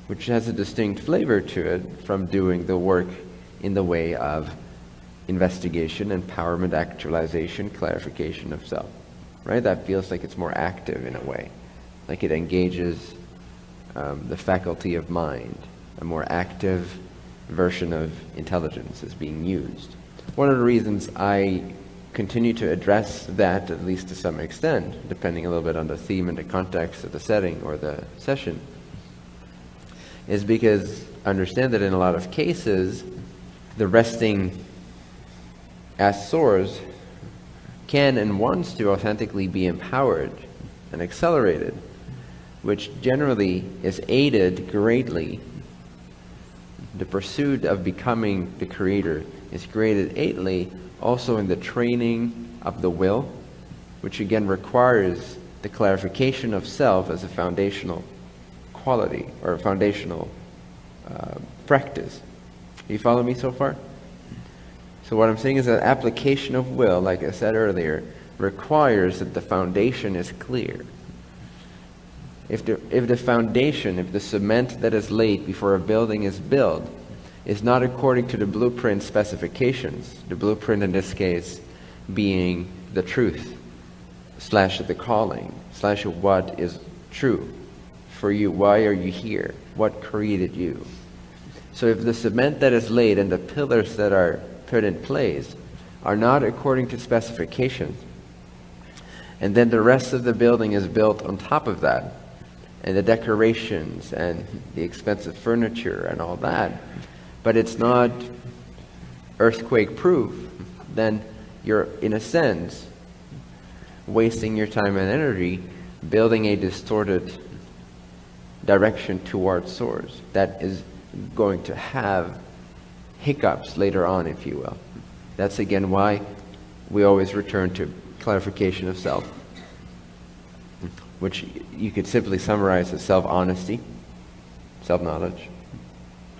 which has a distinct flavor to it from doing the work in the way of investigation, empowerment, actualization, clarification of self, right? That feels like it's more active in a way, like it engages the faculty of mind. A more active version of intelligence is being used. One of the reasons I continue to address that, at least to some extent, depending a little bit on the theme and the context of the setting or the session, is because I understand that in a lot of cases, the resting as source can and wants to authentically be empowered and accelerated, which generally is aided greatly. The pursuit of becoming the creator is graded aidly also in the training of the will, which again requires the clarification of self as a foundational quality or a foundational practice. You follow me so far? So what I'm saying is that application of will, like I said earlier, requires that the foundation is clear. If the foundation, if the cement that is laid before a building is built is not according to the blueprint specifications, the blueprint in this case being the truth / the calling / what is true for you, why are you here, what created you. So if the cement that is laid and the pillars that are put in place are not according to specifications, and then the rest of the building is built on top of that, and the decorations and the expensive furniture and all that, but it's not earthquake proof, then you're in a sense wasting your time and energy building a distorted direction towards source that is going to have hiccups later on, if you will. That's again why we always return to clarification of self, which you could simply summarize as self-honesty, self-knowledge,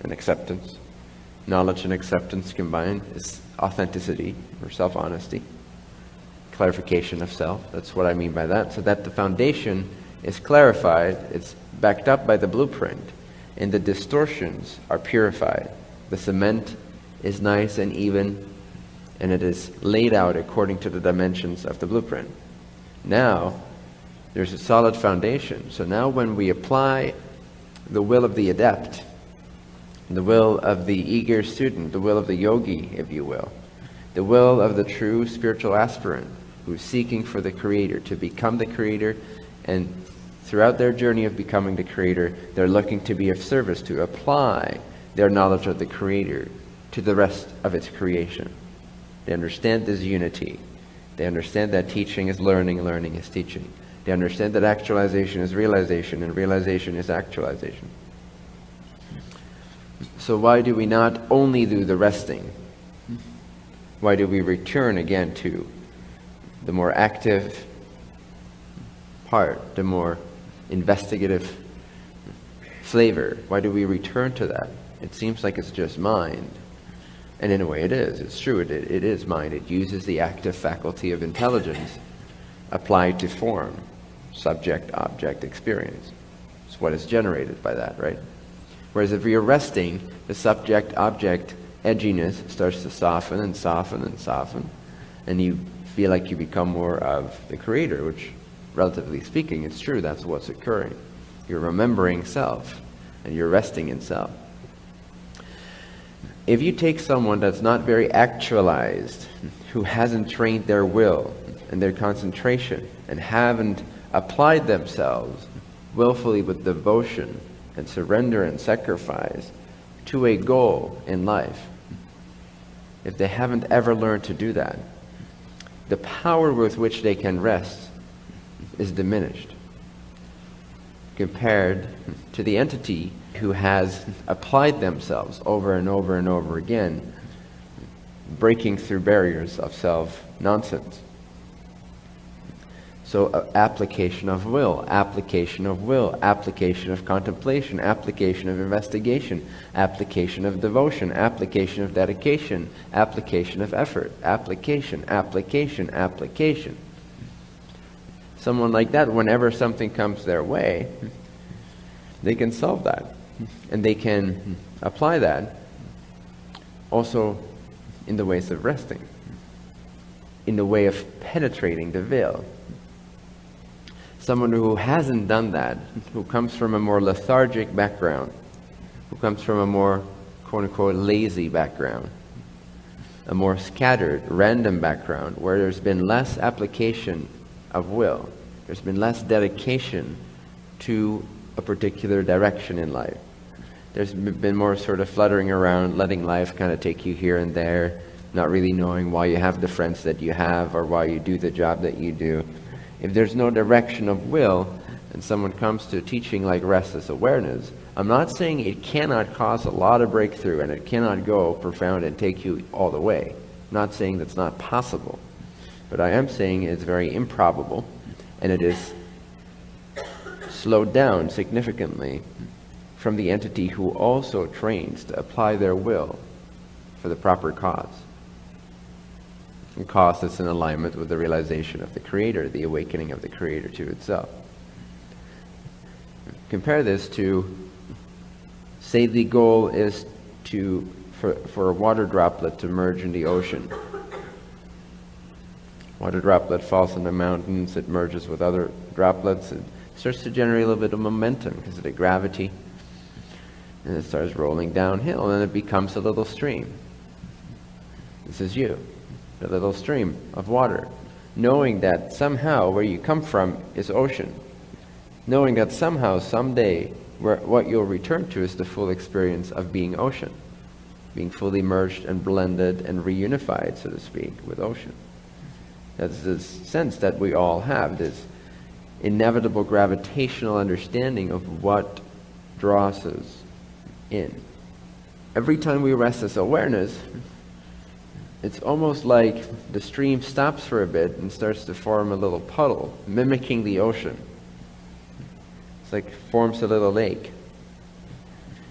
and acceptance. Knowledge and acceptance combined is authenticity or self-honesty. Clarification of self, that's what I mean by that. So that the foundation is clarified, it's backed up by the blueprint, and the distortions are purified. The cement is nice and even, and it is laid out according to the dimensions of the blueprint. Now, there's a solid foundation. So now when we apply the will of the adept, the will of the eager student, the will of the yogi, if you will, the will of the true spiritual aspirant who's seeking for the creator, to become the creator, and throughout their journey of becoming the creator, they're looking to be of service, to apply their knowledge of the creator to the rest of its creation. They understand this unity. They understand that teaching is learning, learning is teaching. They understand that actualization is realization, and realization is actualization. So why do we not only do the resting? Why do we return again to the more active part, the more investigative flavor? Why do we return to that? It seems like it's just mind. And in a way it is. It's true. It is mind. It uses the active faculty of intelligence applied to form, subject-object experience. It's what is generated by that, right? Whereas if you're resting, the subject-object edginess starts to soften and soften and soften, and you feel like you become more of the creator, which, relatively speaking, it's true. That's what's occurring. You're remembering self, and you're resting in self. If you take someone that's not very actualized, who hasn't trained their will and their concentration, and haven't applied themselves willfully with devotion and surrender and sacrifice to a goal in life, if they haven't ever learned to do that, the power with which they can rest is diminished compared to the entity who has applied themselves over and over and over again, breaking through barriers of self-nonsense. So application of will, application of will, application of contemplation, application of investigation, application of devotion, application of dedication, application of effort, application, application, application. Someone like that, whenever something comes their way, they can solve that. And they can apply that also in the ways of resting, in the way of penetrating the veil. Someone who hasn't done that, who comes from a more lethargic background, who comes from a more quote-unquote lazy background, a more scattered, random background, where there's been less application of will, there's been less dedication to a particular direction in life. There's been more sort of fluttering around, letting life kind of take you here and there, not really knowing why you have the friends that you have or why you do the job that you do. If there's no direction of will, and someone comes to a teaching like restless awareness, I'm not saying it cannot cause a lot of breakthrough and it cannot go profound and take you all the way. I'm not saying that's not possible. But I am saying it's very improbable, and it is slowed down significantly from the entity who also trains to apply their will for the proper cause. A cause that's in alignment with the realization of the Creator, the awakening of the Creator to itself. Compare this to, say the goal is for a water droplet to merge in the ocean. Water droplet falls in the mountains, it merges with other droplets, it starts to generate a little bit of momentum because of the gravity, and it starts rolling downhill, and it becomes a little stream. This is you. A little stream of water, knowing that somehow where you come from is ocean, knowing that somehow, someday, what you'll return to is the full experience of being ocean, being fully merged and blended and reunified, so to speak, with ocean. That's this sense that we all have, this inevitable gravitational understanding of what draws us in. Every time we rest this awareness, it's almost like the stream stops for a bit and starts to form a little puddle, mimicking the ocean. It's like forms a little lake.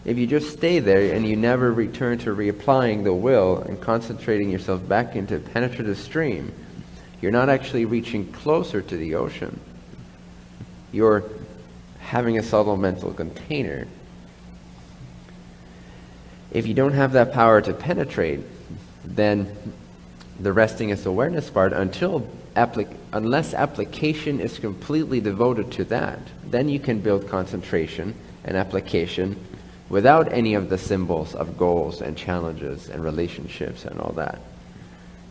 If you just stay there and you never return to reapplying the will and concentrating yourself back into penetrative stream, you're not actually reaching closer to the ocean. You're having a subtle mental container. If you don't have that power to penetrate, then the resting as awareness part, unless application is completely devoted to that, then you can build concentration and application without any of the symbols of goals and challenges and relationships and all that.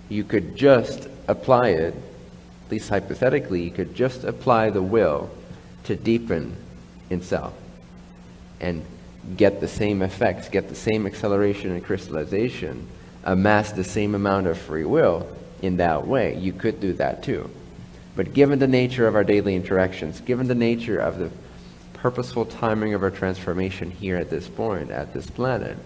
You could just apply it, at least hypothetically, you could just apply the will to deepen in self and get the same effects, get the same acceleration and crystallization, amass the same amount of free will in that way. You could do that too. But given the nature of our daily interactions, given the nature of the purposeful timing of our transformation here at this point, at this planet,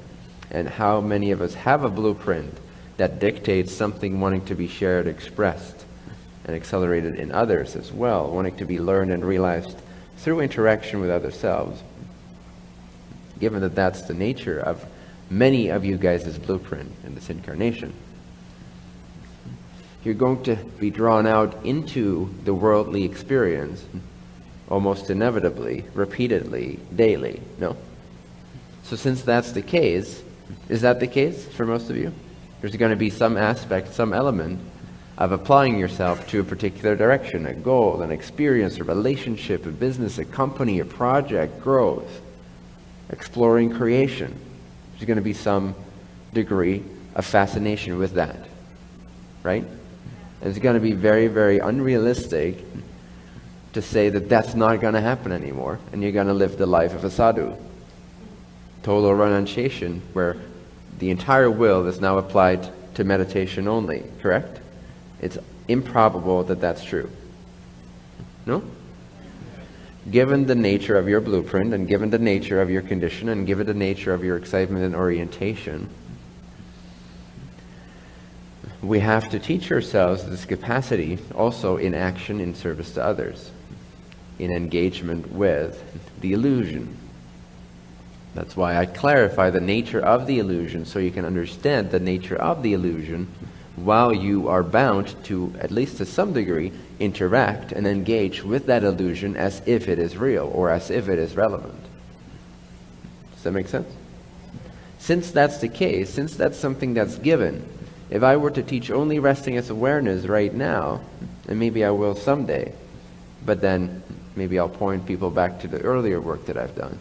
and how many of us have a blueprint that dictates something wanting to be shared, expressed, and accelerated in others as well, wanting to be learned and realized through interaction with other selves, given that that's the nature of many of you guys' blueprint in this incarnation. You're going to be drawn out into the worldly experience almost inevitably, repeatedly, daily, no? So since that's the case, is that the case for most of you? There's going to be some aspect, some element of applying yourself to a particular direction, a goal, an experience, a relationship, a business, a company, a project, growth, exploring creation. There's going to be some degree of fascination with that, right? And it's going to be very, very unrealistic to say that that's not going to happen anymore, and you're going to live the life of a sadhu. Total renunciation, where the entire will is now applied to meditation only, correct? It's improbable that that's true. No? Given the nature of your blueprint, and given the nature of your condition, and given the nature of your excitement and orientation, we have to teach ourselves this capacity also in action in service to others, in engagement with the illusion. That's why I clarify the nature of the illusion, so you can understand the nature of the illusion while you are bound to, at least to some degree, interact and engage with that illusion as if it is real or as if it is relevant. Does that make sense? Since that's the case, since that's something that's given, if I were to teach only resting as awareness right now, and maybe I will someday, but then maybe I'll point people back to the earlier work that I've done.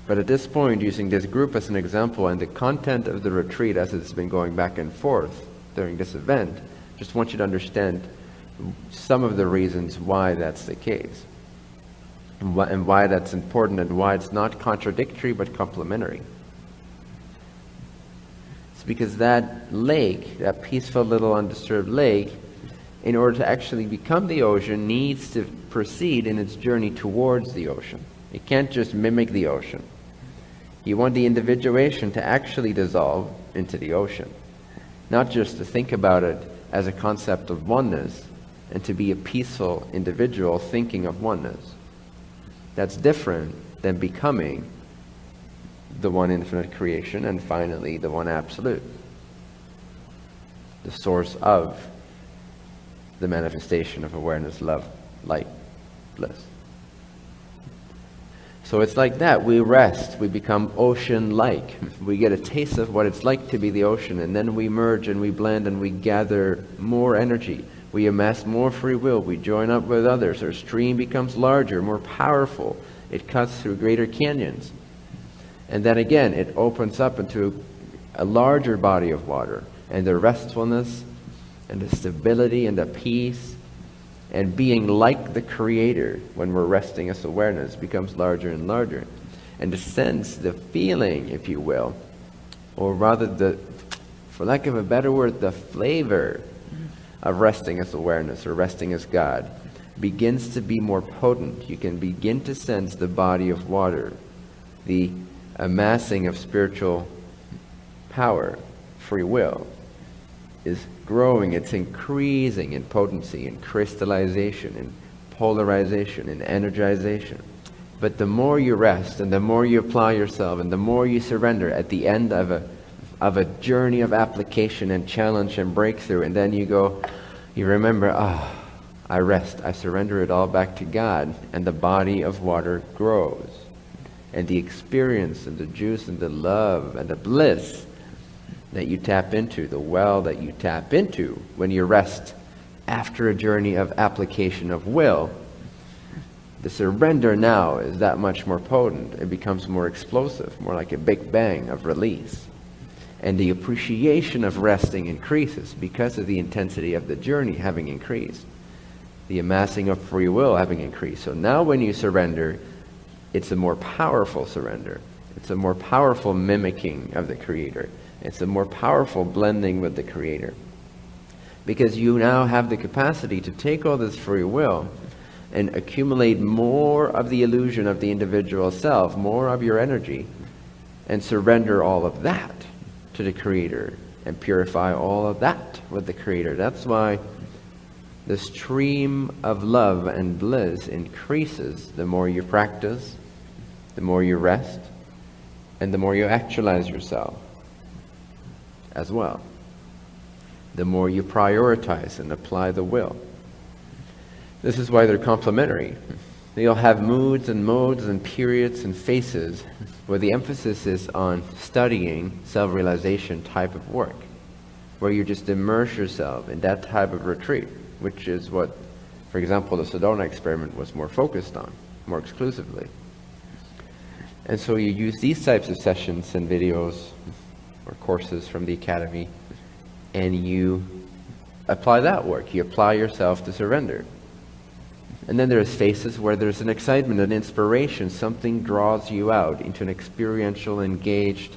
But at this point, using this group as an example and the content of the retreat as it's been going back and forth during this event, just want you to understand some of the reasons why that's the case, and why that's important, and why it's not contradictory but complementary. It's because that lake, that peaceful little undisturbed lake, in order to actually become the ocean, needs to proceed in its journey towards the ocean. It can't just mimic the ocean. You want the individuation to actually dissolve into the ocean, not just to think about it as a concept of oneness and to be a peaceful individual thinking of oneness. That's different than becoming the one infinite creation and finally the one absolute, the source of the manifestation of awareness, love, light, bliss. So it's like that. We rest. We become ocean-like. We get a taste of what it's like to be the ocean, and then we merge and we blend and we gather more energy. We amass more free will. We join up with others. Our stream becomes larger, more powerful. It cuts through greater canyons. And then again, it opens up into a larger body of water. And the restfulness and the stability and the peace and being like the Creator when we're resting as awareness becomes larger and larger. And the sense, the feeling, if you will, or rather the, for lack of a better word, the flavor of resting as awareness or resting as God begins to be more potent. You can begin to sense the body of water, the amassing of spiritual power, free will, is growing. It's increasing in potency, in crystallization, in polarization, in energization. But the more you rest and the more you apply yourself and the more you surrender at the end of a journey of application and challenge and breakthrough, and then you remember, I rest, I surrender it all back to God, and the body of water grows. And the experience and the juice and the love and the bliss that you tap into, the well that you tap into when you rest after a journey of application of will, the surrender now is that much more potent. It becomes more explosive, more like a big bang of release. And the appreciation of resting increases because of the intensity of the journey having increased, the amassing of free will having increased. So now when you surrender, it's a more powerful surrender. It's a more powerful mimicking of the Creator. It's a more powerful blending with the Creator. Because you now have the capacity to take all this free will and accumulate more of the illusion of the individual self, more of your energy, and surrender all of that to the Creator and purify all of that with the Creator. That's why the stream of love and bliss increases the more you practice, the more you rest, and the more you actualize yourself as well, the more you prioritize and apply the will. This is why they're complementary. You'll have moods and modes and periods and phases where the emphasis is on studying self-realization type of work, where you just immerse yourself in that type of retreat, which is what, for example, the Sedona experiment was more focused on, more exclusively. And so you use these types of sessions and videos or courses from the Academy, and you apply that work. You apply yourself to surrender. And then there's phases where there's an excitement, an inspiration, something draws you out into an experiential, engaged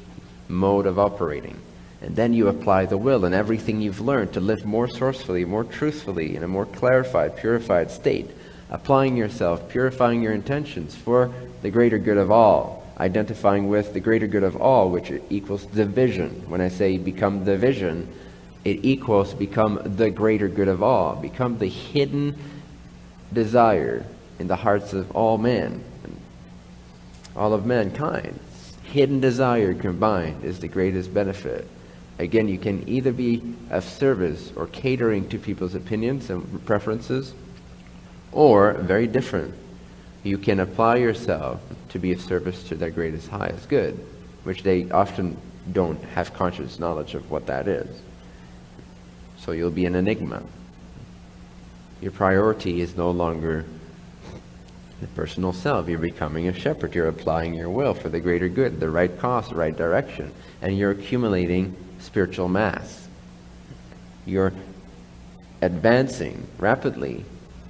mode of operating. And then you apply the will and everything you've learned to live more sourcefully, more truthfully, in a more clarified, purified state, applying yourself, purifying your intentions for the greater good of all, identifying with the greater good of all, which equals the vision. When I say become the vision, it equals become the greater good of all, become the hidden desire in the hearts of all men, all of mankind. Hidden desire combined is the greatest benefit. Again, you can either be of service or catering to people's opinions and preferences, or very different. You can apply yourself to be of service to their greatest, highest good, which they often don't have conscious knowledge of what that is. So you'll be an enigma. Your priority is no longer the personal self. You're becoming a shepherd. You're applying your will for the greater good, the right cause, the right direction, and you're accumulating spiritual mass. You're advancing rapidly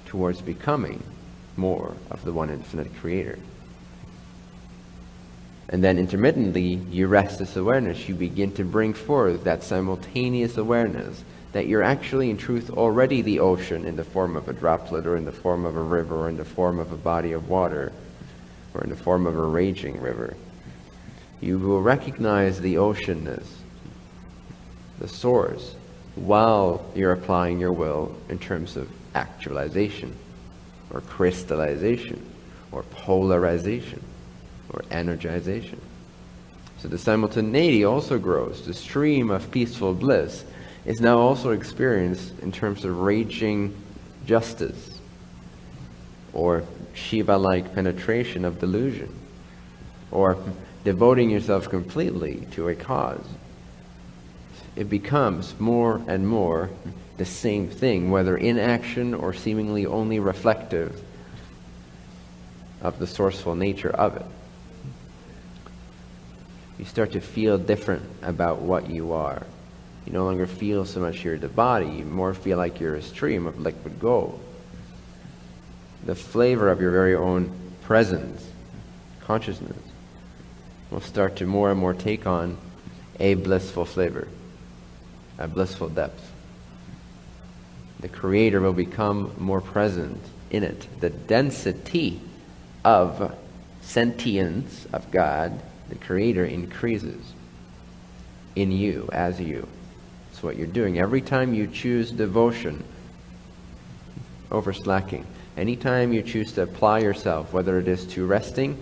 towards becoming more of the one infinite creator. And then intermittently, you rest this awareness. You begin to bring forth that simultaneous awareness that you're actually in truth already the ocean in the form of a droplet, or in the form of a river, or in the form of a body of water, or in the form of a raging river. You will recognize the oceanness, the source, while you're applying your will in terms of actualization, or crystallization, or polarization, or energization. So the simultaneity also grows. The stream of peaceful bliss is now also experienced in terms of raging justice, or Shiva-like penetration of delusion, or devoting yourself completely to a cause. It becomes more and more the same thing, whether in action or seemingly only reflective of the sourceful nature of it. You start to feel different about what you are. You no longer feel so much you're the body, you more feel like you're a stream of liquid gold. The flavor of your very own presence, consciousness, will start to more and more take on a blissful flavor, a blissful depth. The Creator will become more present in it. The density of sentience of God, the Creator, increases in you as you. That's what you're doing. Every time you choose devotion over slacking, anytime you choose to apply yourself, whether it is to resting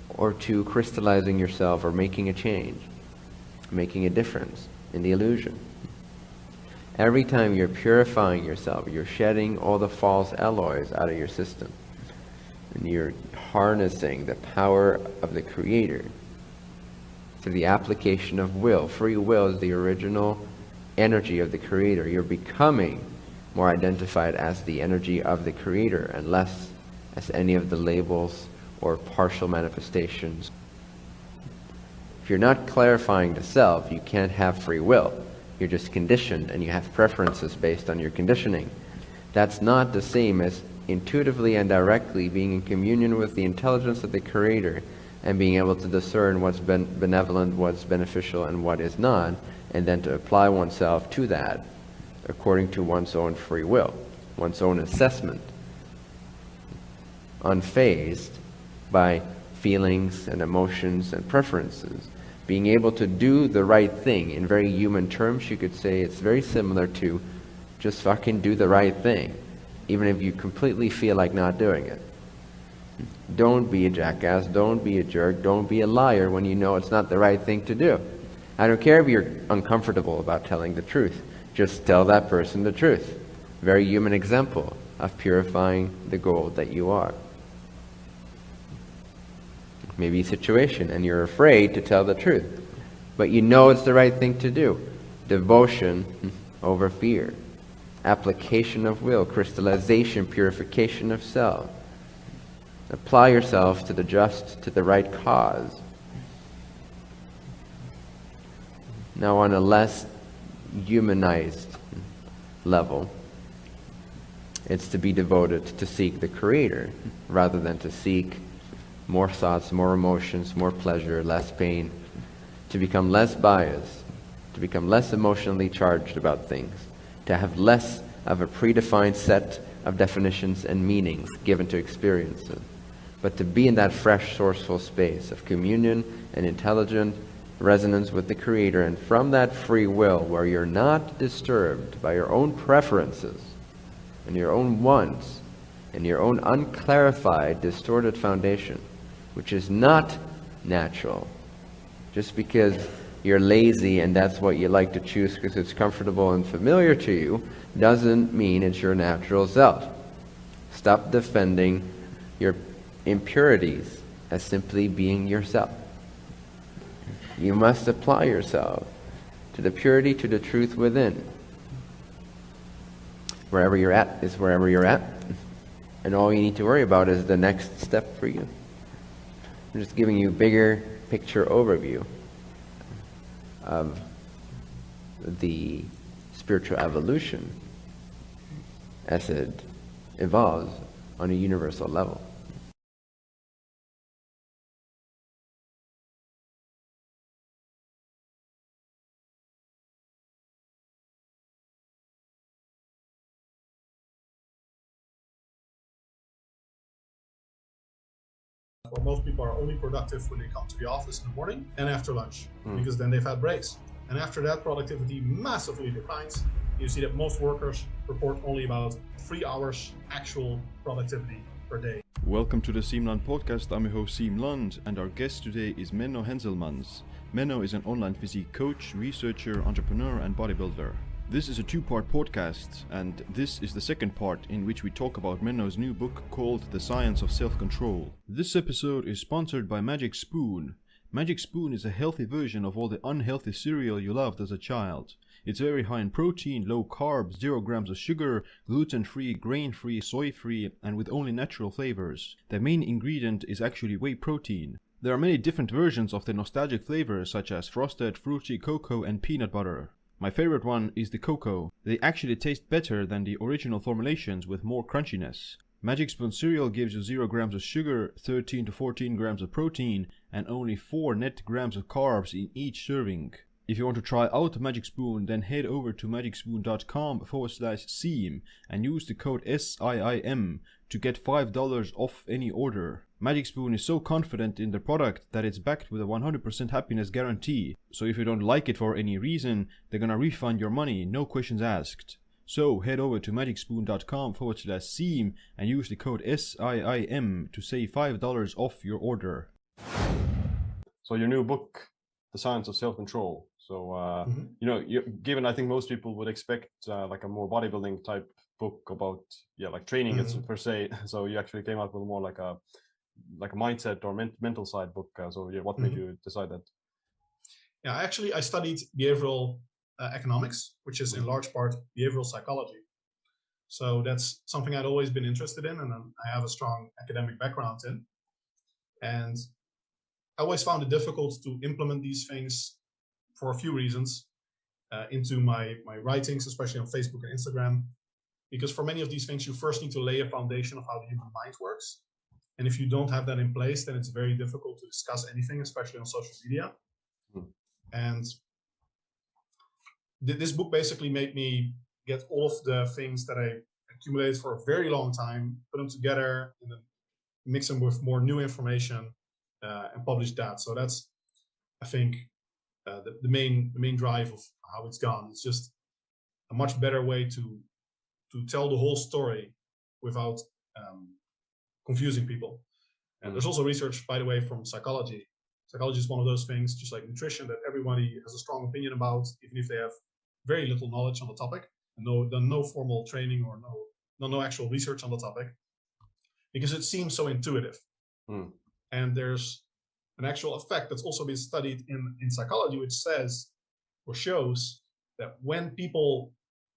or to crystallizing yourself or making a change, making a difference in the illusion. Every time you're purifying yourself, you're shedding all the false alloys out of your system. And you're harnessing the power of the Creator through the application of will. Free will is the original energy of the Creator. You're becoming more identified as the energy of the Creator and less as any of the labels or partial manifestations. If you're not clarifying the self, you can't have free will. You're just conditioned, and you have preferences based on your conditioning. That's not the same as intuitively and directly being in communion with the intelligence of the Creator and being able to discern what's benevolent, what's beneficial, and what is not, and then to apply oneself to that according to one's own free will, one's own assessment, unfazed by feelings and emotions and preferences. Being able to do the right thing. In very human terms, you could say it's very similar to just fucking do the right thing, even if you completely feel like not doing it. Don't be a jackass. Don't be a jerk. Don't be a liar when you know it's not the right thing to do. I don't care if you're uncomfortable about telling the truth. Just tell that person the truth. Very human example of purifying the gold that you are. Maybe a situation and you're afraid to tell the truth, but you know it's the right thing to do. Devotion over fear. Application of will, crystallization, purification of self. Apply yourself to the right cause. Now on a less humanized level, it's to be devoted to seek the Creator rather than to seek more thoughts, more emotions, more pleasure, less pain, to become less biased, to become less emotionally charged about things, to have less of a predefined set of definitions and meanings given to experiences, but to be in that fresh, sourceful space of communion and intelligent resonance with the Creator, and from that free will where you're not disturbed by your own preferences and your own wants and your own unclarified, distorted foundation, which is not natural. Just because you're lazy and that's what you like to choose because it's comfortable and familiar to you, doesn't mean it's your natural self. Stop defending your impurities as simply being yourself. You must apply yourself to the purity, to the truth within. Wherever you're at is wherever you're at. And all you need to worry about is the next step for you. I'm just giving you a bigger picture overview of the spiritual evolution as it evolves on a universal level. Well, most people are only productive when they come to the office in the morning and after lunch, because then they've had breaks. And after that, productivity massively declines. You see that most workers report only about 3 hours actual productivity per day. Welcome to the Siemland podcast. I'm your host Siemland, and our guest today is Menno Henselmans. Menno is an online physique coach, researcher, entrepreneur, and bodybuilder. This is a two-part podcast, and this is the second part in which we talk about Menno's new book called The Science of Self-Control. This episode is sponsored by Magic Spoon. Magic Spoon is a healthy version of all the unhealthy cereal you loved as a child. It's very high in protein, low carbs, 0 grams of sugar, gluten-free, grain-free, soy-free, and with only natural flavors. The main ingredient is actually whey protein. There are many different versions of the nostalgic flavors such as frosted, fruity, cocoa, and peanut butter. My favorite one is the cocoa. They actually taste better than the original formulations with more crunchiness. Magic Spoon cereal gives you 0 grams of sugar, 13 to 14 grams of protein, and only 4 net grams of carbs in each serving. If you want to try out Magic Spoon, then head over to magicspoon.com/seam and use the code SIIM to get $5 off any order. Magic Spoon is so confident in their product that it's backed with a 100% happiness guarantee. So if you don't like it for any reason, they're gonna refund your money, no questions asked. So head over to magicspoon.com/seam and use the code SIIM to save $5 off your order. So your new book, The Science of Self-Control. So, given I think most people would expect like a more bodybuilding type book about, like training it's per se. So you actually came out with more like a mindset or mental side book. What made you decide that? Yeah, I studied behavioral economics, which is in large part behavioral psychology. So that's something I'd always been interested in, and I have a strong academic background in. And I always found it difficult to implement these things for a few reasons into my writings, especially on Facebook and Instagram. Because for many of these things, you first need to lay a foundation of how the human mind works. And if you don't have that in place, then it's very difficult to discuss anything, especially on social media. And this book basically made me get all of the things that I accumulated for a very long time, put them together, and then mix them with more new information and publish that. So that's, I think, the main drive of how it's gone. It's just a much better way to tell the whole story without confusing people. And there's also research, by the way, from psychology. Psychology is one of those things, just like nutrition, that everybody has a strong opinion about, even if they have very little knowledge on the topic and no formal training or no actual research on the topic, because it seems so intuitive. And there's an actual effect that's also been studied in psychology, which says or shows that when people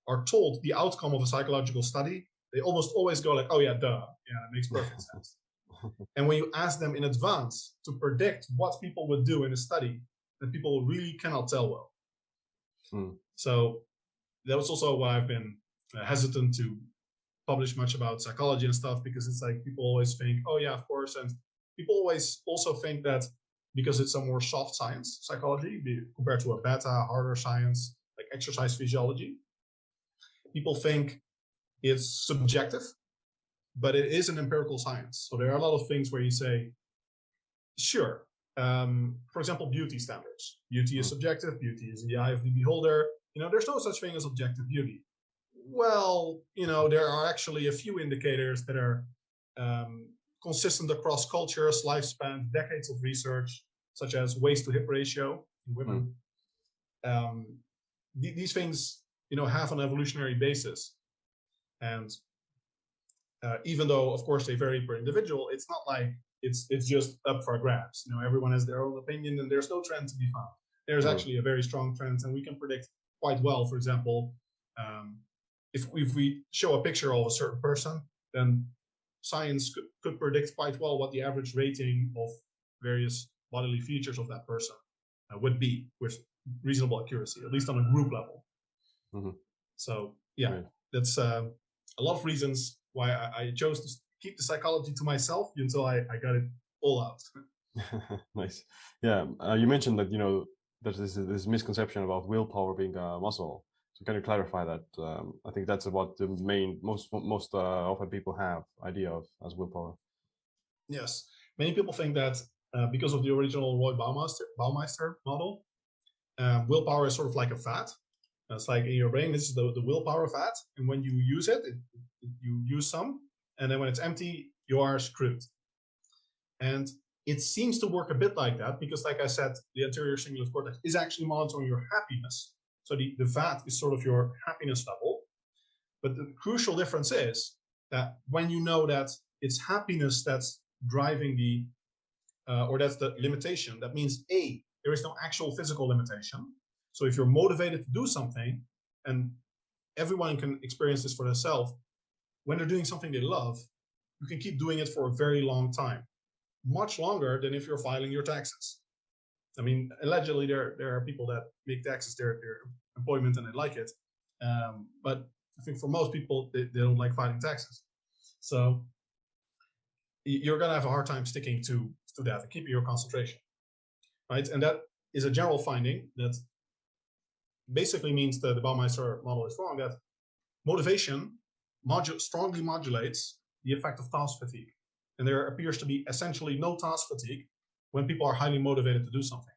are told the outcome of a psychological study, they almost always go like, oh yeah, duh, yeah, it makes perfect sense. And when you ask them in advance to predict what people would do in a study, then people really cannot tell well. So that was also why I've been hesitant to publish much about psychology and stuff, because it's like people always think, oh yeah, of course. And people always also think that because it's a more soft science, psychology, compared to a beta, harder science, like exercise physiology, people think it's subjective, but it is an empirical science. So there are a lot of things where you say, sure, for example, beauty standards. Beauty is subjective, beauty is in the eye of the beholder. There's no such thing as objective beauty. Well, there are actually a few indicators that are consistent across cultures, lifespan, decades of research, such as waist to hip ratio in women. These things, have an evolutionary basis. And even though, of course, they vary per individual, it's not like it's just up for grabs. Everyone has their own opinion, and there's no trend to be found. There's actually a very strong trend, and we can predict quite well. For example, if we show a picture of a certain person, then science could predict quite well what the average rating of various bodily features of that person would be with reasonable accuracy, at least on a group level. So yeah, that's a lot of reasons why I chose to keep the psychology to myself until I got it all out. Nice. Yeah, you mentioned that there's this misconception about willpower being a muscle. So can you clarify that? I think that's about the main most often people have idea of as willpower. Yes, many people think that because of the original Roy Baumeister model, willpower is sort of like a fat. It's like in your brain, this is the willpower fat, and when you use it, you use some, and then when it's empty, you are screwed. And it seems to work a bit like that because, like I said, the anterior cingulate cortex is actually monitoring your happiness. So the VAT is sort of your happiness level. But the crucial difference is that when you know that it's happiness that's driving or that's the limitation, that means A, there is no actual physical limitation. So if you're motivated to do something, and everyone can experience this for themselves, when they're doing something they love, you can keep doing it for a very long time, much longer than if you're filing your taxes. I mean, allegedly there are people that make taxes their employment and they like it, but I think for most people they don't like filing taxes. So you're gonna have a hard time sticking to that and keeping your concentration, right? And that is a general finding that basically means that the Baumeister model is wrong, that motivation strongly modulates the effect of task fatigue. And there appears to be essentially no task fatigue when people are highly motivated to do something.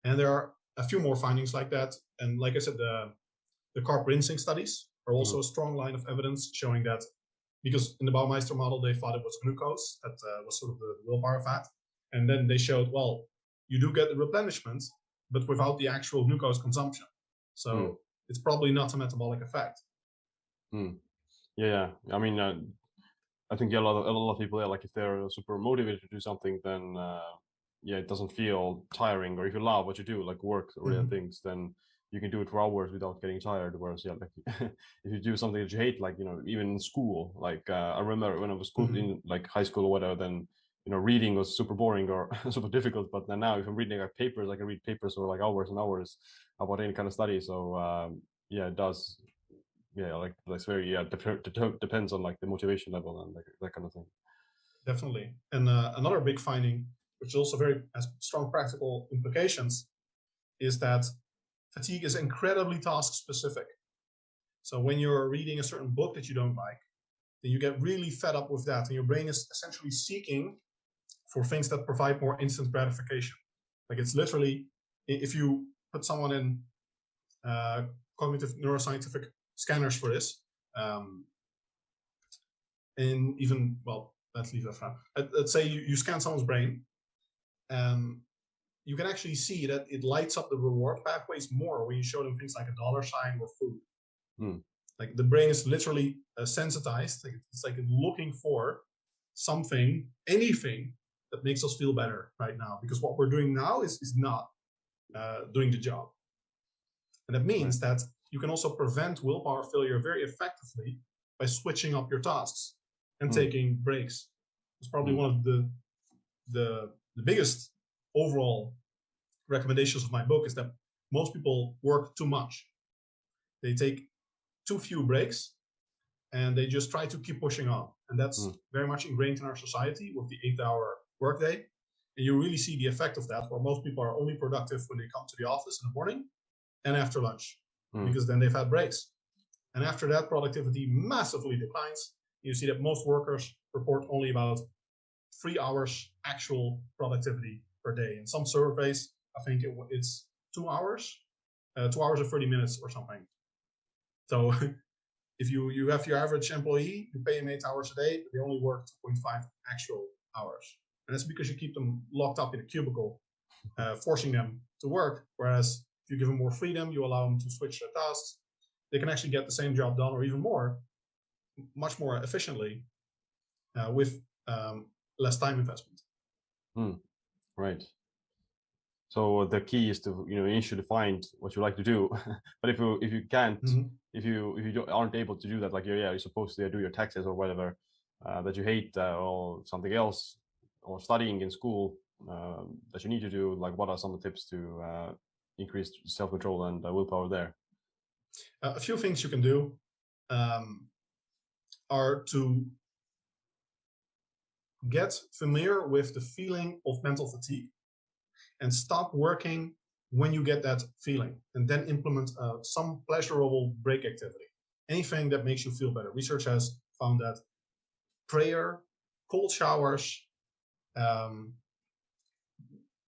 And there are a few more findings like that. And like I said, the carb rinsing studies are also a strong line of evidence showing that, because in the Baumeister model, they thought it was glucose that was sort of the willpower fat. And then they showed, well, you do get the replenishment, but without the actual glucose consumption. So it's probably not a metabolic effect. Yeah. I mean, I think a lot of people, like if they're super motivated to do something, then it doesn't feel tiring. Or if you love what you do, like work or things, then you can do it for hours without getting tired. Whereas, like if you do something that you hate, like even in school, like I remember when I was in like high school or whatever, then reading was super boring or super difficult. But then now, if I'm reading like papers, I can read papers for like hours and hours about any kind of study. So it does. Yeah, like that's very depends on like the motivation level and like that kind of thing. Definitely. And another big finding, which also has strong practical implications, is that fatigue is incredibly task specific. So when you're reading a certain book that you don't like, then you get really fed up with that, and your brain is essentially seeking for things that provide more instant gratification. Like it's literally, if you put someone in cognitive neuroscientific scanners for this, and even, well, let's leave that for now. Let's say you scan someone's brain, and you can actually see that it lights up the reward pathways more when you show them things like a dollar sign or food. Like the brain is literally sensitized. It's like looking for something, anything that makes us feel better right now, because what we're doing now is not doing the job. And that means that you can also prevent willpower failure very effectively by switching up your tasks and taking breaks. It's probably one of the biggest overall recommendations of my book is that most people work too much. They take too few breaks and they just try to keep pushing on. And that's very much ingrained in our society with the 8-hour workday. And you really see the effect of that, where most people are only productive when they come to the office in the morning and after lunch, because then they've had breaks. And after that, productivity massively declines. You see that most workers report only about 3 hours actual productivity per day. In some surveys, I think it's 2 hours, 2 hours and 30 minutes or something. So if you have your average employee, you pay them 8 hours a day, but they only work 2.5 actual hours. And that's because you keep them locked up in a cubicle, forcing them to work. Whereas if you give them more freedom, you allow them to switch their tasks, they can actually get the same job done or even more, much more efficiently with less time investment. Right. So the key is to initially find what you like to do, but if you can't, if you aren't able to do that, like you're supposed to do your taxes or whatever that you hate or something else, or studying in school that you need to do, like what are some of the tips to increase self-control and willpower there? A few things you can do are to get familiar with the feeling of mental fatigue and stop working when you get that feeling, and then implement some pleasurable break activity. Anything that makes you feel better. Research has found that prayer, cold showers,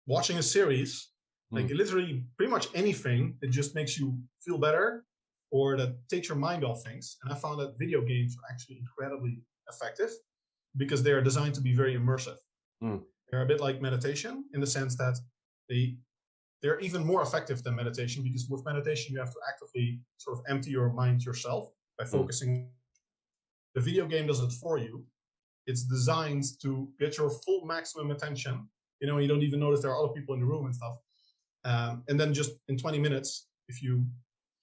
watching a series, like literally pretty much anything that just makes you feel better or that takes your mind off things. And I found that video games are actually incredibly effective because they are designed to be very immersive. They're a bit like meditation in the sense that they're even more effective than meditation, because with meditation you have to actively sort of empty your mind yourself by focusing. The video game does it for you. It's designed to get your full maximum attention. You don't even notice there are other people in the room and stuff. And then just in 20 minutes, if you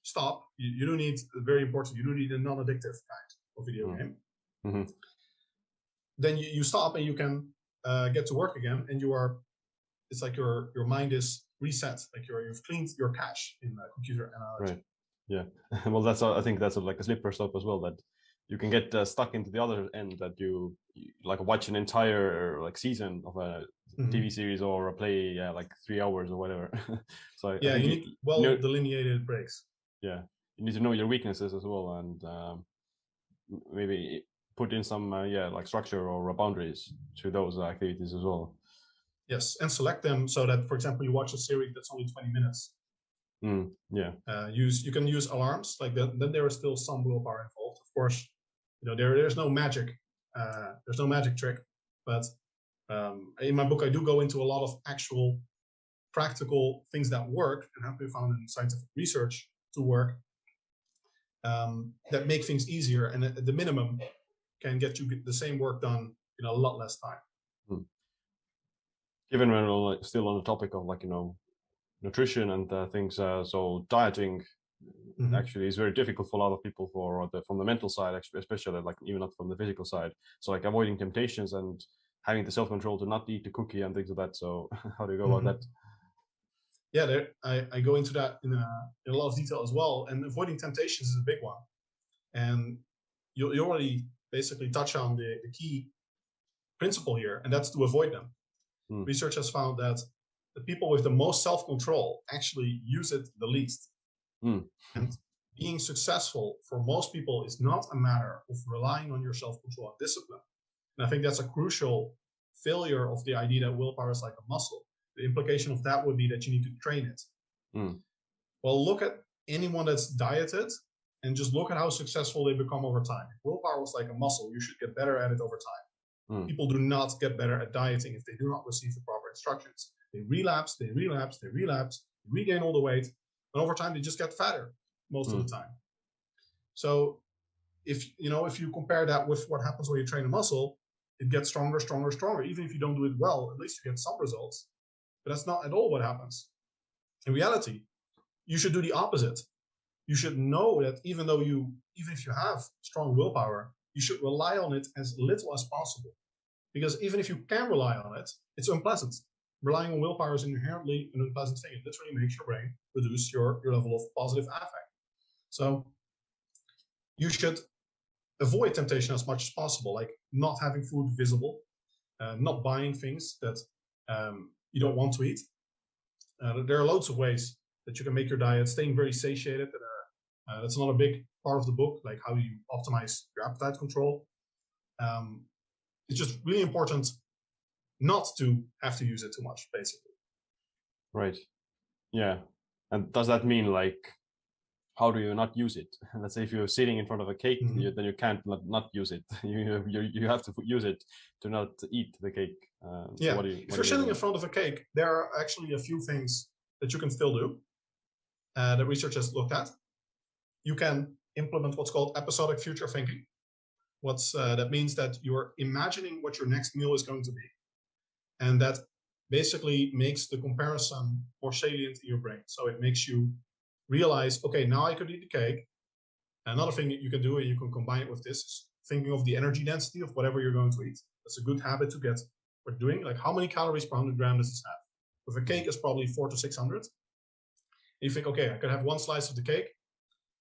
stop, you don't need, very important, you don't need a non-addictive kind of video game. Then you stop and you can get to work again, and it's like your mind is reset, like you've cleaned your cache in the computer analogy. Right. Yeah. Well, I think that's like a slippery slope as well, that you can get stuck into the other end, that you like watch an entire like season of a TV series or play like 3 hours or whatever. So I think you need delineated breaks. Yeah, you need to know your weaknesses as well, and maybe put in some like structure or boundaries to those activities as well. Yes, and select them so that, for example, you watch a series that's only 20 minutes. You can use alarms like that. Then there is still some willpower involved. Of course, there's no magic. There's no magic trick. But in my book, I do go into a lot of actual practical things that work and have been found in scientific research to work, that make things easier, and at the minimum can get you the same work done in a lot less time. Given we're still on the topic of nutrition and things, so dieting actually is very difficult for a lot of people from the mental side, actually, especially like even not from the physical side. So like avoiding temptations and having the self-control to not eat the cookie and things like that. So how do you go about that? Yeah, I go into that in a lot of detail as well. And avoiding temptations is a big one. And you already basically touch on the key principle here, and that's to avoid them. Research has found that the people with the most self-control actually use it the least. And being successful for most people is not a matter of relying on your self-control and discipline. And I think that's a crucial failure of the idea that willpower is like a muscle. The implication of that would be that you need to train it. Well, look at anyone that's dieted and just look at how successful they become over time. If willpower was like a muscle, you should get better at it over time. People do not get better at dieting if they do not receive the proper instructions. They relapse, regain all the weight, and over time they just get fatter most of the time. So if you compare that with what happens when you train a muscle, it gets stronger. Even if you don't do it well, at least you get some results. But that's not at all what happens. In reality, you should do the opposite. You should know that even if you have strong willpower, you should rely on it as little as possible. Because even if you can rely on it, it's unpleasant. Relying on willpower is inherently an unpleasant thing. It literally makes your brain reduce your level of positive affect. So you should avoid temptation as much as possible, like not having food visible, not buying things that you don't want to eat. There are loads of ways that you can make your diet, staying very satiated. That's not a big part of the book, like how you optimize your appetite control. It's just really important not to have to use it too much, basically. Right. Yeah. And does that mean, like, how do you not use it? Let's say if you're sitting in front of a cake, then you can't not use it. You have to use it to not eat the cake. Yeah. So if you're sitting in front of a cake, there are actually a few things that you can still do that research has looked at. You can implement what's called episodic future thinking. That means that you're imagining what your next meal is going to be. And that basically makes the comparison more salient in your brain. So it makes you realize, okay, now I could eat the cake. Another thing that you can do, and you can combine it with this, is thinking of the energy density of whatever you're going to eat. That's a good habit to get for doing. Like, how many calories per 100 grams does this have? With a cake, it's probably 400 to 600. And you think, okay, I could have one slice of the cake.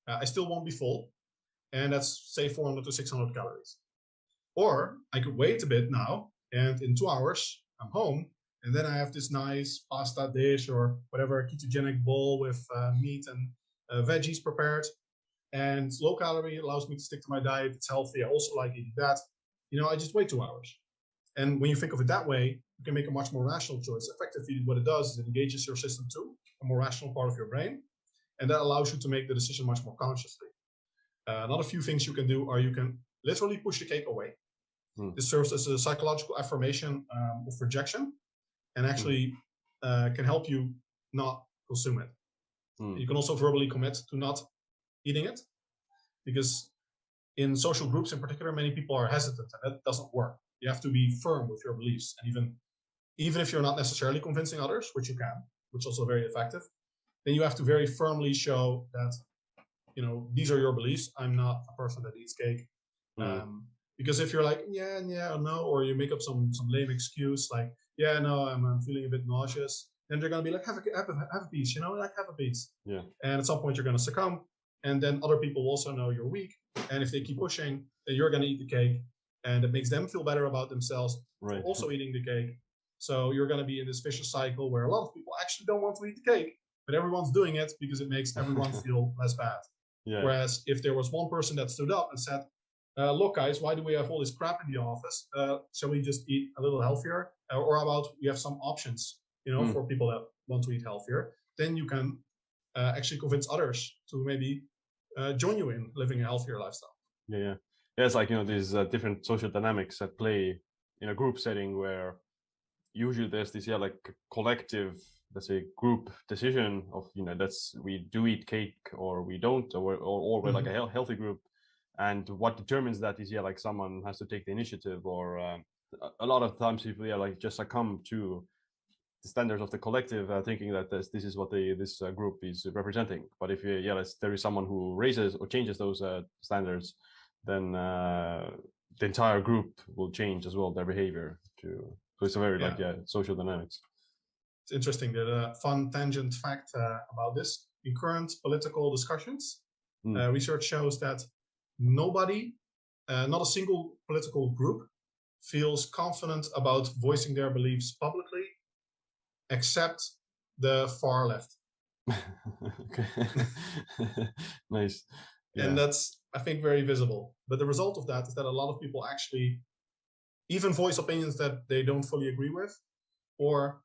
I still won't be full. And that's, say, 400 to 600 calories. Or I could wait a bit now, and in 2 hours, I'm home, and then I have this nice pasta dish or whatever ketogenic bowl with meat and veggies prepared. And it's low calorie, it allows me to stick to my diet. It's healthy. I also like eating that. I just wait 2 hours. And when you think of it that way, you can make a much more rational choice. Effectively, what it does is it engages your system too, a more rational part of your brain. And that allows you to make the decision much more consciously. Another few things you can do are you can literally push the cake away. This serves as a psychological affirmation of rejection and actually can help you not consume it. You can also verbally commit to not eating it, because in social groups in particular, many people are hesitant, and that doesn't work. You have to be firm with your beliefs. And even if you're not necessarily convincing others, which you can, which is also very effective, then you have to very firmly show that, these are your beliefs. I'm not a person that eats cake. Because if you're like, yeah, or no, or you make up some lame excuse like, yeah, no, I'm feeling a bit nauseous, then they're going to be like, have a piece, have a piece. Yeah. And at some point you're going to succumb. And then other people also know you're weak. And if they keep pushing, then you're going to eat the cake. And it makes them feel better about themselves for also eating the cake. So you're going to be in this vicious cycle where a lot of people actually don't want to eat the cake, but everyone's doing it because it makes everyone feel less bad. Yeah. Whereas if there was one person that stood up and said, look, guys, why do we have all this crap in the office? Shall we just eat a little healthier? Or about we have some options, for people that want to eat healthier. Then you can actually convince others to maybe join you in living a healthier lifestyle. Yeah. It's like, these different social dynamics at play in a group setting where usually there's this, like collective, let's say, group decision of, we do eat cake or we don't, or we're like a healthy group. And what determines that is, like someone has to take the initiative, or a lot of times people, like just succumb to the standards of the collective, thinking that this is what this group is representing. But if there is someone who raises or changes those standards, then the entire group will change as well, their behavior too. So it's a very social dynamics. It's interesting that a fun tangent fact about this: in current political discussions, research shows that nobody, not a single political group, feels confident about voicing their beliefs publicly, except the far left. Okay. Nice. Yeah. And that's, I think, very visible. But the result of that is that a lot of people actually even voice opinions that they don't fully agree with, or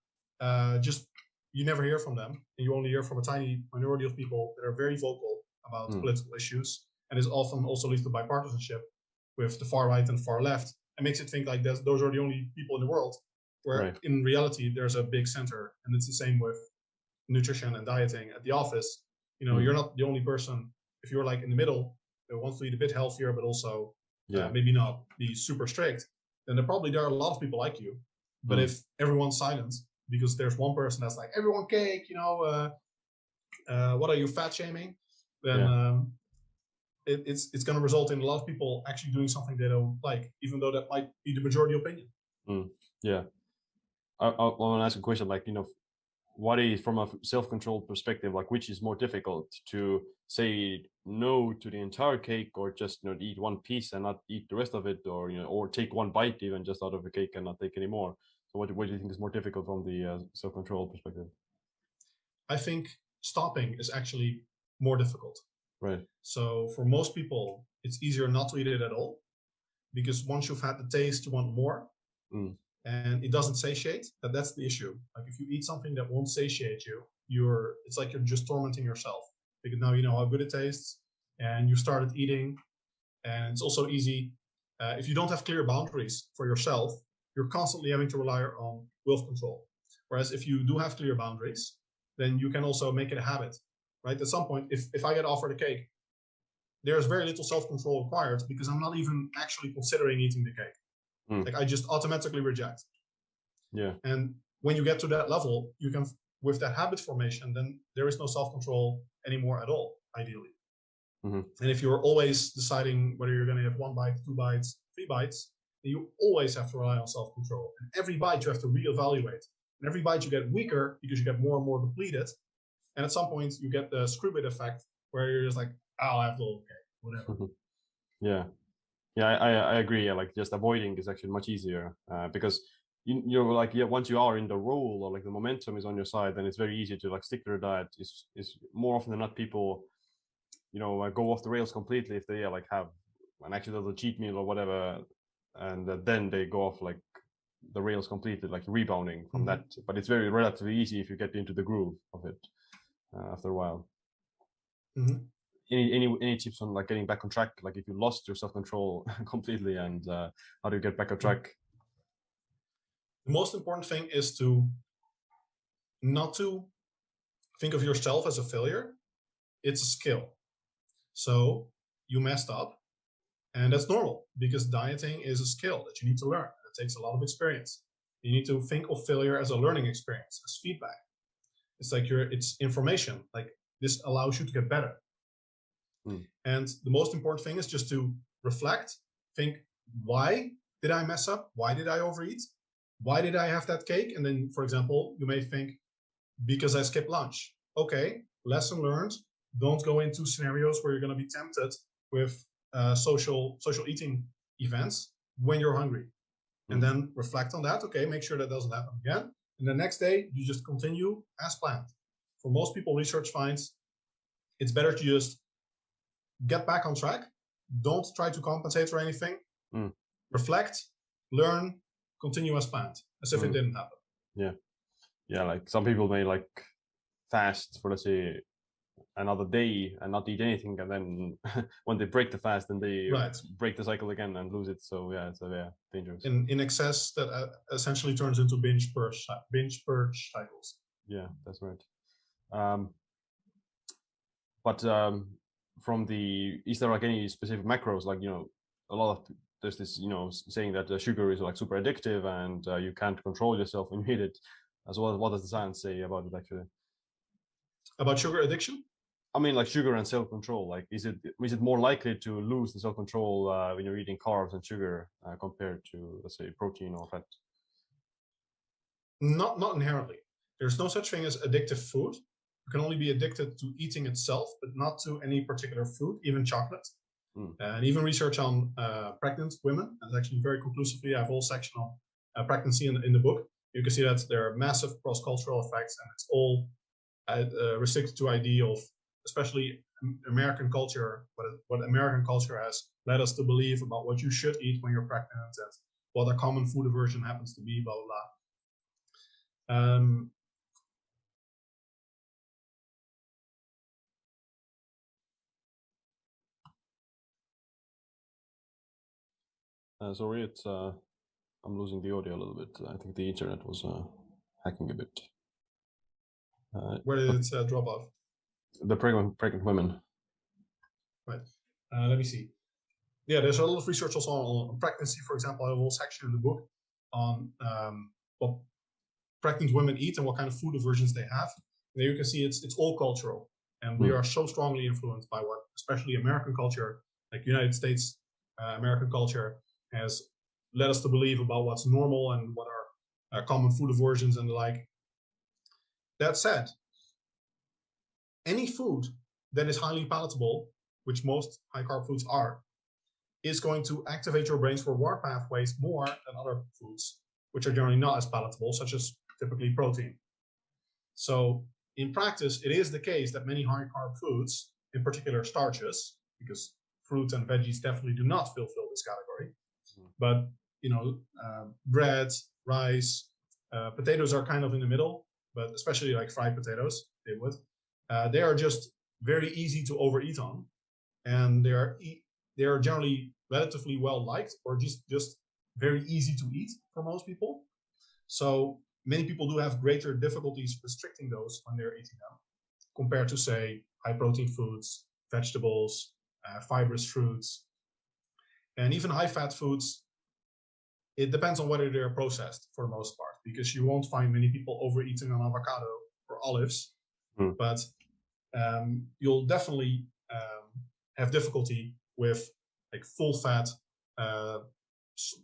just you never hear from them, and you only hear from a tiny minority of people that are very vocal about political issues. And this often also leads to bipartisanship with the far right and far left and makes it think like those are the only people in the world, where in reality there's a big center. And it's the same with nutrition and dieting at the office. You're not the only person. If you're like in the middle that wants to eat a bit healthier but also maybe not be super strict, then there are a lot of people like you. But if everyone's silent because there's one person that's like, everyone cake, what are you, fat shaming? Then it's going to result in a lot of people actually doing something they don't like, even though that might be the majority opinion. Yeah. I want to ask a question, like, what is, from a self-control perspective, like, which is more difficult, to say no to the entire cake, or just eat one piece and not eat the rest of it, or or take one bite even just out of the cake and not take any more? So what do you think is more difficult from the self-control perspective? I think stopping is actually more difficult. Right. So for most people, it's easier not to eat it at all, because once you've had the taste, you want more. And it doesn't satiate. That's the issue. Like, if you eat something that won't satiate you, it's like you're just tormenting yourself, because now you know how good it tastes and you started eating. And it's also easy if you don't have clear boundaries for yourself, you're constantly having to rely on will control. Whereas if you do have clear boundaries, then you can also make it a habit, right? At some point, if I get offered a cake, there's very little self-control required, because I'm not even actually considering eating the cake. Like, I just automatically reject. Yeah. And when you get to that level, you can, with that habit formation, then there is no self-control anymore at all, ideally. And if you're always deciding whether you're going to have 1 bite, 2 bites, 3 bites, then you always have to rely on self-control. And every bite you have to reevaluate. And every bite you get weaker because you get more and more depleted. And at some point you get the screw-it effect, where you're just like, I'll have the whole cake, whatever. Yeah. I agree. Yeah, like, just avoiding is actually much easier, because you're like, once you are in the role, or like the momentum is on your side, then it's very easy to like stick to the diet. Is more often than not, people go off the rails completely if they like have an accidental cheat meal or whatever, and then they go off like the rails completely, like rebounding from that. But it's very relatively easy if you get into the groove of it after a while. Any tips on like getting back on track, like if you lost your self-control completely, and how do you get back on track? The most important thing is to not to think of yourself as a failure. It's a skill. So you messed up, and that's normal, because dieting is a skill that you need to learn. It takes a lot of experience. You need to think of failure as a learning experience, as feedback. It's like it's information. Like, this allows you to get better. And the most important thing is just to reflect, think, why did I mess up? Why did I overeat? Why did I have that cake? And then, for example, you may think, because I skipped lunch. Okay, lesson learned. Don't go into scenarios where you're going to be tempted with social eating events when you're hungry. And then reflect on that. Okay, make sure that doesn't happen again. And the next day, you just continue as planned. For most people, research finds it's better to just get back on track. Don't try to compensate for anything. Reflect, learn, continue as planned, as if it didn't happen. Yeah, like some people may like fast for, let's say, another day and not eat anything, and then when they break the fast, then they break the cycle again and lose it. So yeah, it's dangerous. In excess, that essentially turns into binge purge cycles. Yeah, that's right. But from is there like any specific macros, like a lot of there's this saying that sugar is like super addictive, and you can't control yourself when you eat it. As well, what does the science say about it actually? About sugar addiction? I mean, like sugar and self-control. Like, is it more likely to lose the self-control when you're eating carbs and sugar compared to, let's say, protein or fat? Not inherently. There's no such thing as addictive food. You can only be addicted to eating itself, but not to any particular food, even chocolate. And even research on pregnant women, and actually very conclusively, I have a whole section on pregnancy in the book. You can see that there are massive cross-cultural effects, and it's all restricted to idea of, especially American culture, what American culture has led us to believe about what you should eat when you're pregnant, and what a common food aversion happens to be, blah, blah, blah. Sorry, it's I'm losing the audio a little bit. I think the internet was hacking a bit. Where did it drop off? The pregnant women. Right. Let me see. Yeah, there's a lot of research also on pregnancy. For example, I have a whole section in the book on what pregnant women eat and what kind of food aversions they have. And there you can see it's all cultural, and we are so strongly influenced by what, especially American culture, like United States American culture, has led us to believe about what's normal and what are common food aversions and the like. That said, any food that is highly palatable, which most high carb foods are, is going to activate your brain's reward pathways more than other foods, which are generally not as palatable, such as typically protein. So in practice, it is the case that many high carb foods, in particular starches, because fruits and veggies definitely do not fulfill this category, but bread, rice, potatoes are kind of in the middle, but especially like fried potatoes, they are just very easy to overeat on, and they are generally relatively well liked, or just very easy to eat for most people. So many people do have greater difficulties restricting those when they're eating them, compared to, say, high protein foods, vegetables, fibrous fruits, and even high fat foods. It depends on whether they're processed for the most part, because you won't find many people overeating on avocado or olives, but you'll definitely have difficulty with like full fat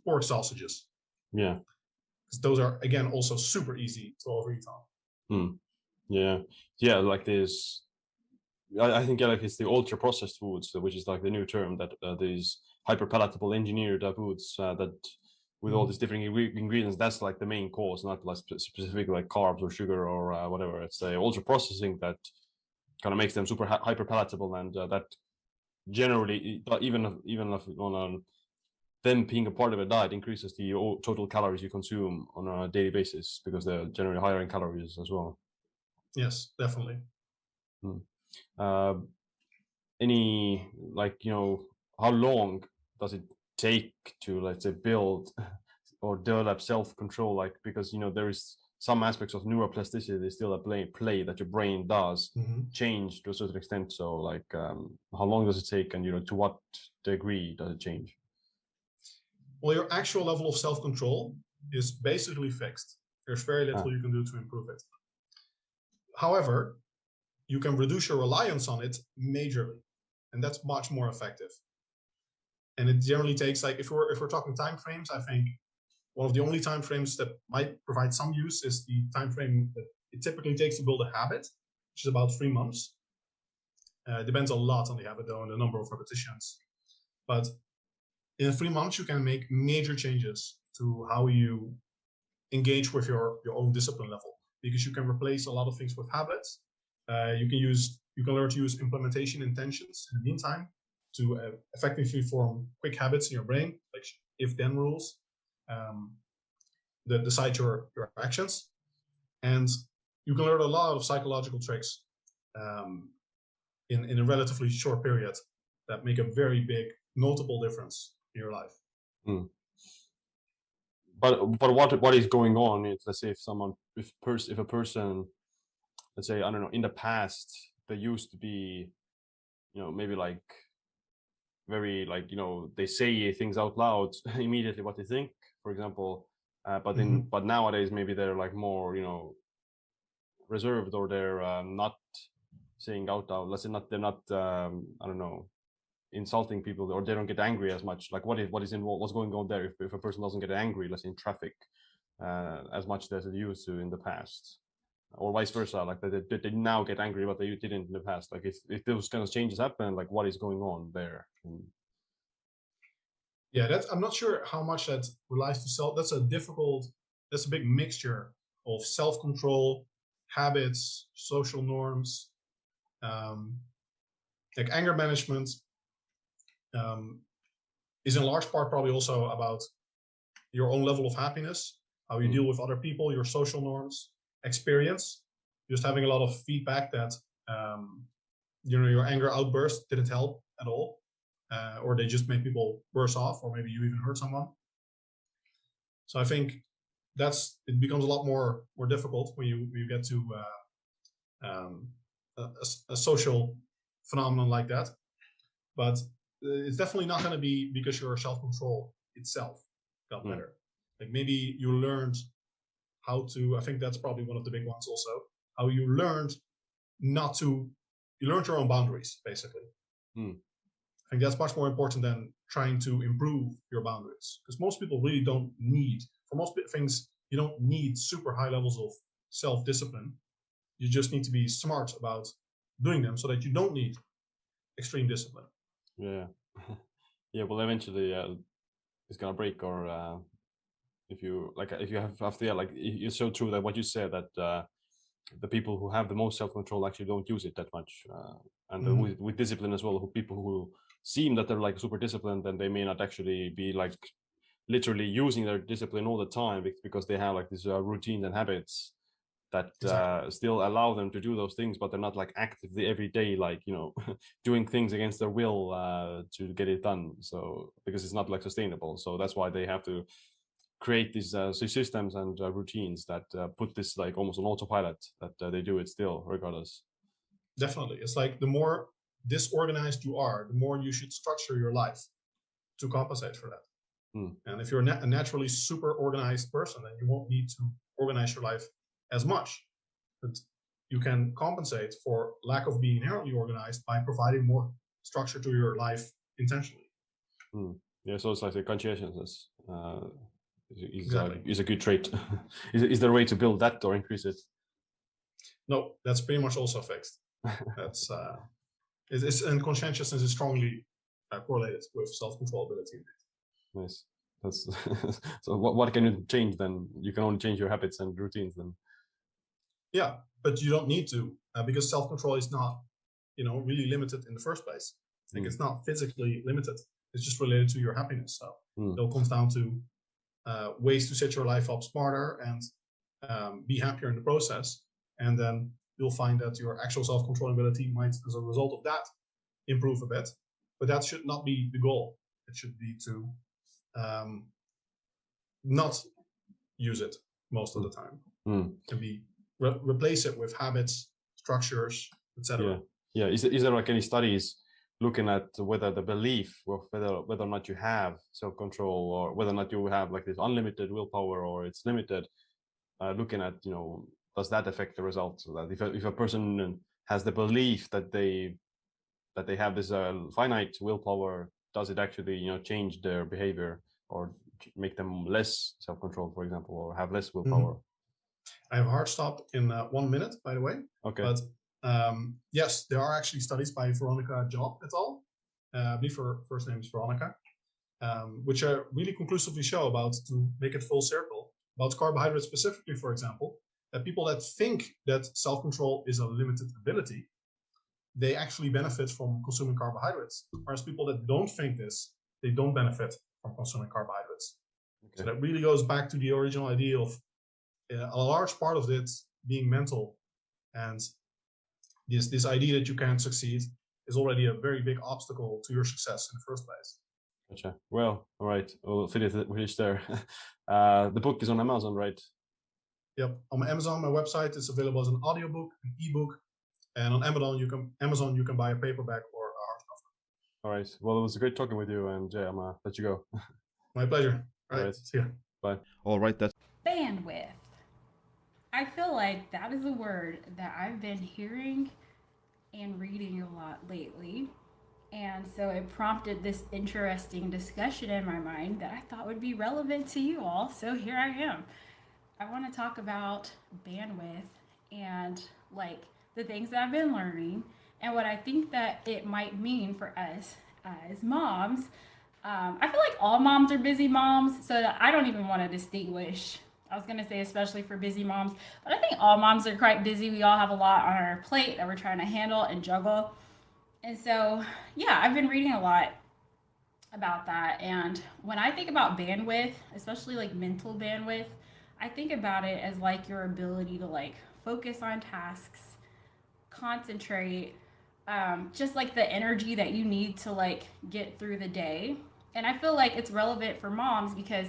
pork sausages. Yeah. Because those are, again, also super easy to overeat on. Yeah, like this. I think like it's the ultra processed foods, which is like the new term, that these hyper palatable engineered foods that with all these different ingredients, that's like the main cause, not like specific like carbs or sugar or whatever. It's the ultra processing that kind of makes them super hyper palatable, and that generally, even if on them being a part of a diet, increases the total calories you consume on a daily basis, because they're generally higher in calories as well. Yes, definitely. Any, like, how long does it take to, let's say, build or develop self-control? Like, because there is some aspects of neuroplasticity still at play that your brain does change to a certain extent. So like, how long does it take, and to what degree does it change? Well, your actual level of self-control is basically fixed. There's very little you can do to improve it. However, you can reduce your reliance on it majorly, and that's much more effective. And it generally takes, like, if we're talking time frames, I think one of the only time frames that might provide some use is the time frame that it typically takes to build a habit, which is about 3 months. It depends a lot on the habit, though, and the number of repetitions. But in 3 months, you can make major changes to how you engage with your own discipline level, because you can replace a lot of things with habits. You can learn to use implementation intentions in the meantime to effectively form quick habits in your brain, like if-then rules, that decide your actions. And you can learn a lot of psychological tricks in a relatively short period that make a very big, notable difference in your life. But what is going on is, let's say, if a person, let's say, I don't know, in the past they used to be, maybe like very, like, they say things out loud immediately what they think, for example, but nowadays maybe they're like more, reserved, or they're not saying out loud. Let's say they're not I don't know, insulting people, or they don't get angry as much. Like, what is involved, what's going on there if a person doesn't get angry, let's say, in traffic as much as it used to in the past, or vice versa, like they now get angry but they didn't in the past. Like, if those kind of changes happen, like, what is going on there? Yeah, I'm not sure how much that relies to self. That's a big mixture of self-control, habits, social norms, like anger management is in large part probably also about your own level of happiness, how you deal with other people, your social norms, experience, just having a lot of feedback that your anger outburst didn't help at all. or they just make people worse off, or maybe you even hurt someone. So I think it becomes a lot more difficult when you get to a social phenomenon like that. But it's definitely not going to be because your self-control itself got better. Like maybe you learned how to, I think that's probably one of the big ones also, how you learned you learned your own boundaries, basically. I think that's much more important than trying to improve your boundaries, because most people really don't need, for most things, you don't need super high levels of self-discipline. You just need to be smart about doing them so that you don't need extreme discipline. Yeah. Yeah, well, eventually it's gonna break, or if you have to, yeah, like it's so true that what you said, that the people who have the most self-control actually don't use it that much, and with discipline as well, people who seem that they're like super disciplined, then they may not actually be like literally using their discipline all the time, because they have like these routines and habits that still allow them to do those things, but they're not like actively every day, like, doing things against their will to get it done. So because it's not like sustainable, so that's why they have to create these systems and routines that put this like almost on autopilot, that they do it still regardless. Definitely. It's like the more disorganized you are, the more you should structure your life to compensate for that. And if you're a naturally super organized person, then you won't need to organize your life as much. But you can compensate for lack of being inherently organized by providing more structure to your life intentionally. Yeah, so it's like the conscientiousness Exactly. is a good trait. Is there a way to build that or increase it? No, that's pretty much also fixed. That's and conscientiousness is strongly correlated with self-control ability. Nice. That's so. What can you change then? You can only change your habits and routines then. Yeah, but you don't need to, because self-control is not, really limited in the first place. Like it's not physically limited. It's just related to your happiness. So it all comes down to ways to set your life up smarter and be happier in the process. And then you'll find that your actual self-control ability might, as a result of that, improve a bit. But that should not be the goal. It should be to not use it most of the time, and replace it with habits, structures, etc. Yeah. Is there like any studies looking at whether the belief of whether or not you have self-control, or whether or not you have like this unlimited willpower or it's limited, looking at, does that affect the results? So that if a person has the belief that they have this finite willpower, does it actually change their behavior or make them less self-controlled, for example, or have less willpower? I have a hard stop in 1 minute, by the way. Okay. But yes, there are actually studies by Veronica Job et al. I believe her first name is Veronica, which really conclusively show about, to make it full circle, about carbohydrates specifically, for example, that people that think that self-control is a limited ability, they actually benefit from consuming carbohydrates. Whereas people that don't think this, they don't benefit from consuming carbohydrates. Okay. So that really goes back to the original idea of a large part of it being mental, and this idea that you can't succeed is already a very big obstacle to your success in the first place. Gotcha. Well, all right, we'll finish there. The book is on Amazon, right? Yep, on Amazon, my website is available as an audiobook, an ebook, and on Amazon you can buy a paperback or a hardcover. All right. Well, it was great talking with you, and I'm gonna let you go. My pleasure. All right. See ya. Bye. All right. That's bandwidth. I feel like that is a word that I've been hearing and reading a lot lately. And so it prompted this interesting discussion in my mind that I thought would be relevant to you all. So here I am. I want to talk about bandwidth and like the things that I've been learning and what I think that it might mean for us as moms. I feel like all moms are busy moms, so I don't even want to distinguish. I was going to say especially for busy moms, but I think all moms are quite busy. We all have a lot on our plate that we're trying to handle and juggle. And so, yeah, I've been reading a lot about that. And when I think about bandwidth, especially like mental bandwidth, I think about it as like your ability to like focus on tasks, concentrate, just like the energy that you need to like get through the day. And I feel like it's relevant for moms because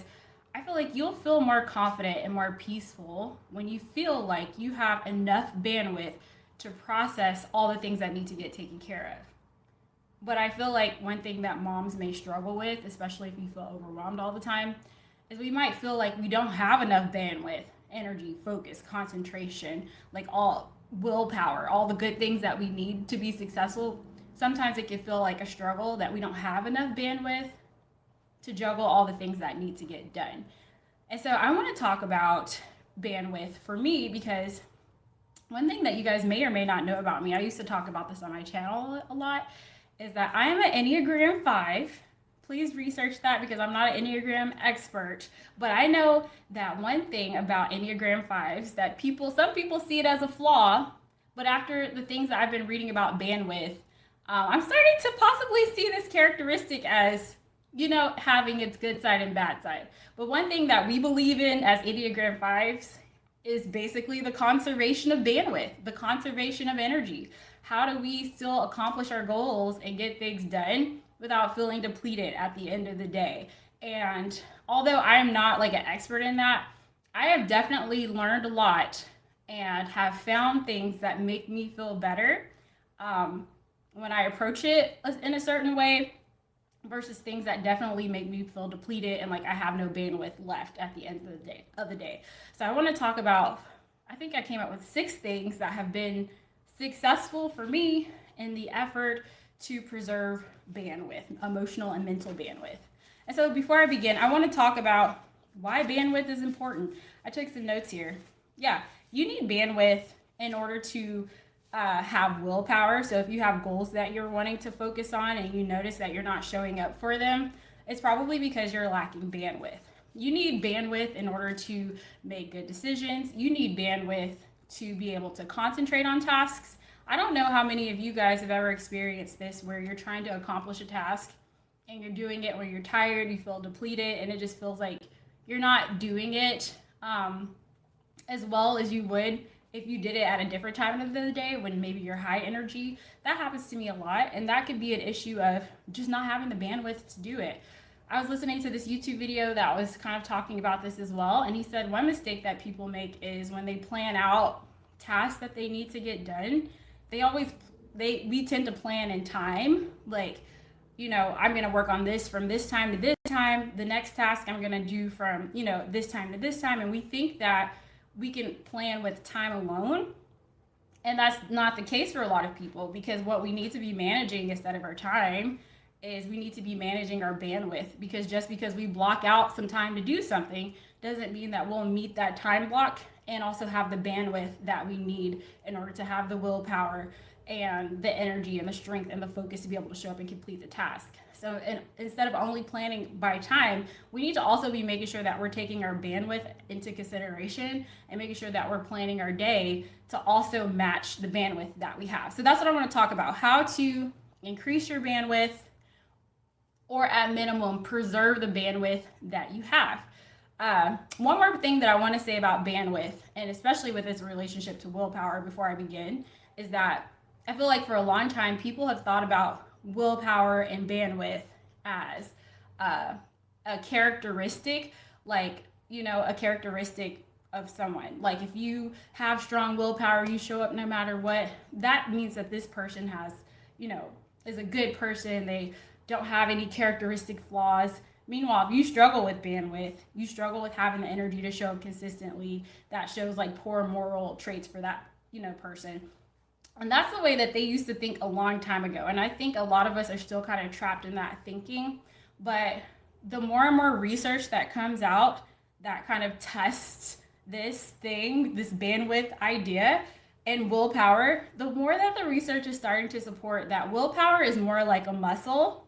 I feel like you'll feel more confident and more peaceful when you feel like you have enough bandwidth to process all the things that need to get taken care of. But I feel like one thing that moms may struggle with, especially if you feel overwhelmed all the time, is we might feel like we don't have enough bandwidth, energy, focus, concentration, like all willpower, all the good things that we need to be successful. Sometimes it can feel like a struggle that we don't have enough bandwidth to juggle all the things that need to get done. And so I want to talk about bandwidth for me because one thing that you guys may or may not know about me, I used to talk about this on my channel a lot, is that I am an Enneagram 5. Please research that because I'm not an Enneagram expert, but I know that one thing about Enneagram 5s that some people see it as a flaw, but after the things that I've been reading about bandwidth, I'm starting to possibly see this characteristic as, having its good side and bad side. But one thing that we believe in as Enneagram 5s is basically the conservation of bandwidth, the conservation of energy. How do we still accomplish our goals and get things done without feeling depleted at the end of the day? And although I'm not like an expert in that, I have definitely learned a lot and have found things that make me feel better when I approach it in a certain way versus things that definitely make me feel depleted and like I have no bandwidth left at the end of the day. So I want to talk about, I think I came up with 6 things that have been successful for me in the effort to preserve bandwidth, emotional and mental bandwidth. And so before I begin, I want to talk about why bandwidth is important. I took some notes here. Yeah, you need bandwidth in order to have willpower. So if you have goals that you're wanting to focus on and you notice that you're not showing up for them, it's probably because you're lacking bandwidth. You need bandwidth in order to make good decisions. You need bandwidth to be able to concentrate on tasks. I don't know how many of you guys have ever experienced this where you're trying to accomplish a task and you're doing it when you're tired, you feel depleted, and it just feels like you're not doing it as well as you would if you did it at a different time of the day when maybe you're high energy. That happens to me a lot, and that could be an issue of just not having the bandwidth to do it. I was listening to this YouTube video that was kind of talking about this as well, and he said one mistake that people make is when they plan out tasks that they need to get done, we tend to plan in time, like, I'm going to work on this from this time to this time. The next task I'm going to do from, this time to this time. And we think that we can plan with time alone. And that's not the case for a lot of people, because what we need to be managing instead of our time is we need to be managing our bandwidth, because just because we block out some time to do something doesn't mean that we'll meet that time block and also have the bandwidth that we need in order to have the willpower and the energy and the strength and the focus to be able to show up and complete the task. So instead of only planning by time, we need to also be making sure that we're taking our bandwidth into consideration and making sure that we're planning our day to also match the bandwidth that we have. So that's what I want to talk about, how to increase your bandwidth or at minimum preserve the bandwidth that you have. One more thing that I want to say about bandwidth, and especially with its relationship to willpower before I begin, is that I feel like for a long time people have thought about willpower and bandwidth as a characteristic, like, a characteristic of someone. Like if you have strong willpower, you show up no matter what, that means that this person has, is a good person. They don't have any characteristic flaws. Meanwhile, if you struggle with bandwidth, you struggle with having the energy to show up consistently, that shows like poor moral traits for that, person. And that's the way that they used to think a long time ago. And I think a lot of us are still kind of trapped in that thinking. But the more and more research that comes out that kind of tests this bandwidth idea and willpower, the more that the research is starting to support that willpower is more like a muscle.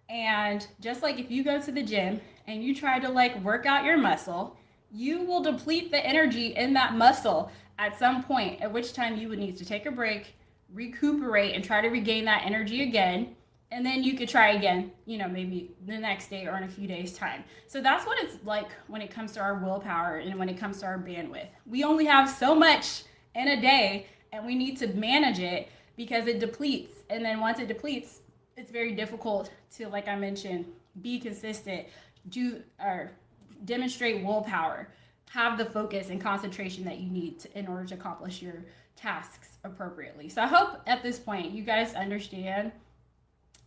And just like if you go to the gym and you try to like work out your muscle, you will deplete the energy in that muscle at some point, at which time you would need to take a break, recuperate, and try to regain that energy again. And then you could try again, maybe the next day or in a few days' time. So that's what it's like when it comes to our willpower and when it comes to our bandwidth. We only have so much in a day, and we need to manage it because it depletes. And then once it depletes, it's very difficult to, like I mentioned, be consistent, do or demonstrate willpower, have the focus and concentration that you need in order to accomplish your tasks appropriately. So I hope at this point you guys understand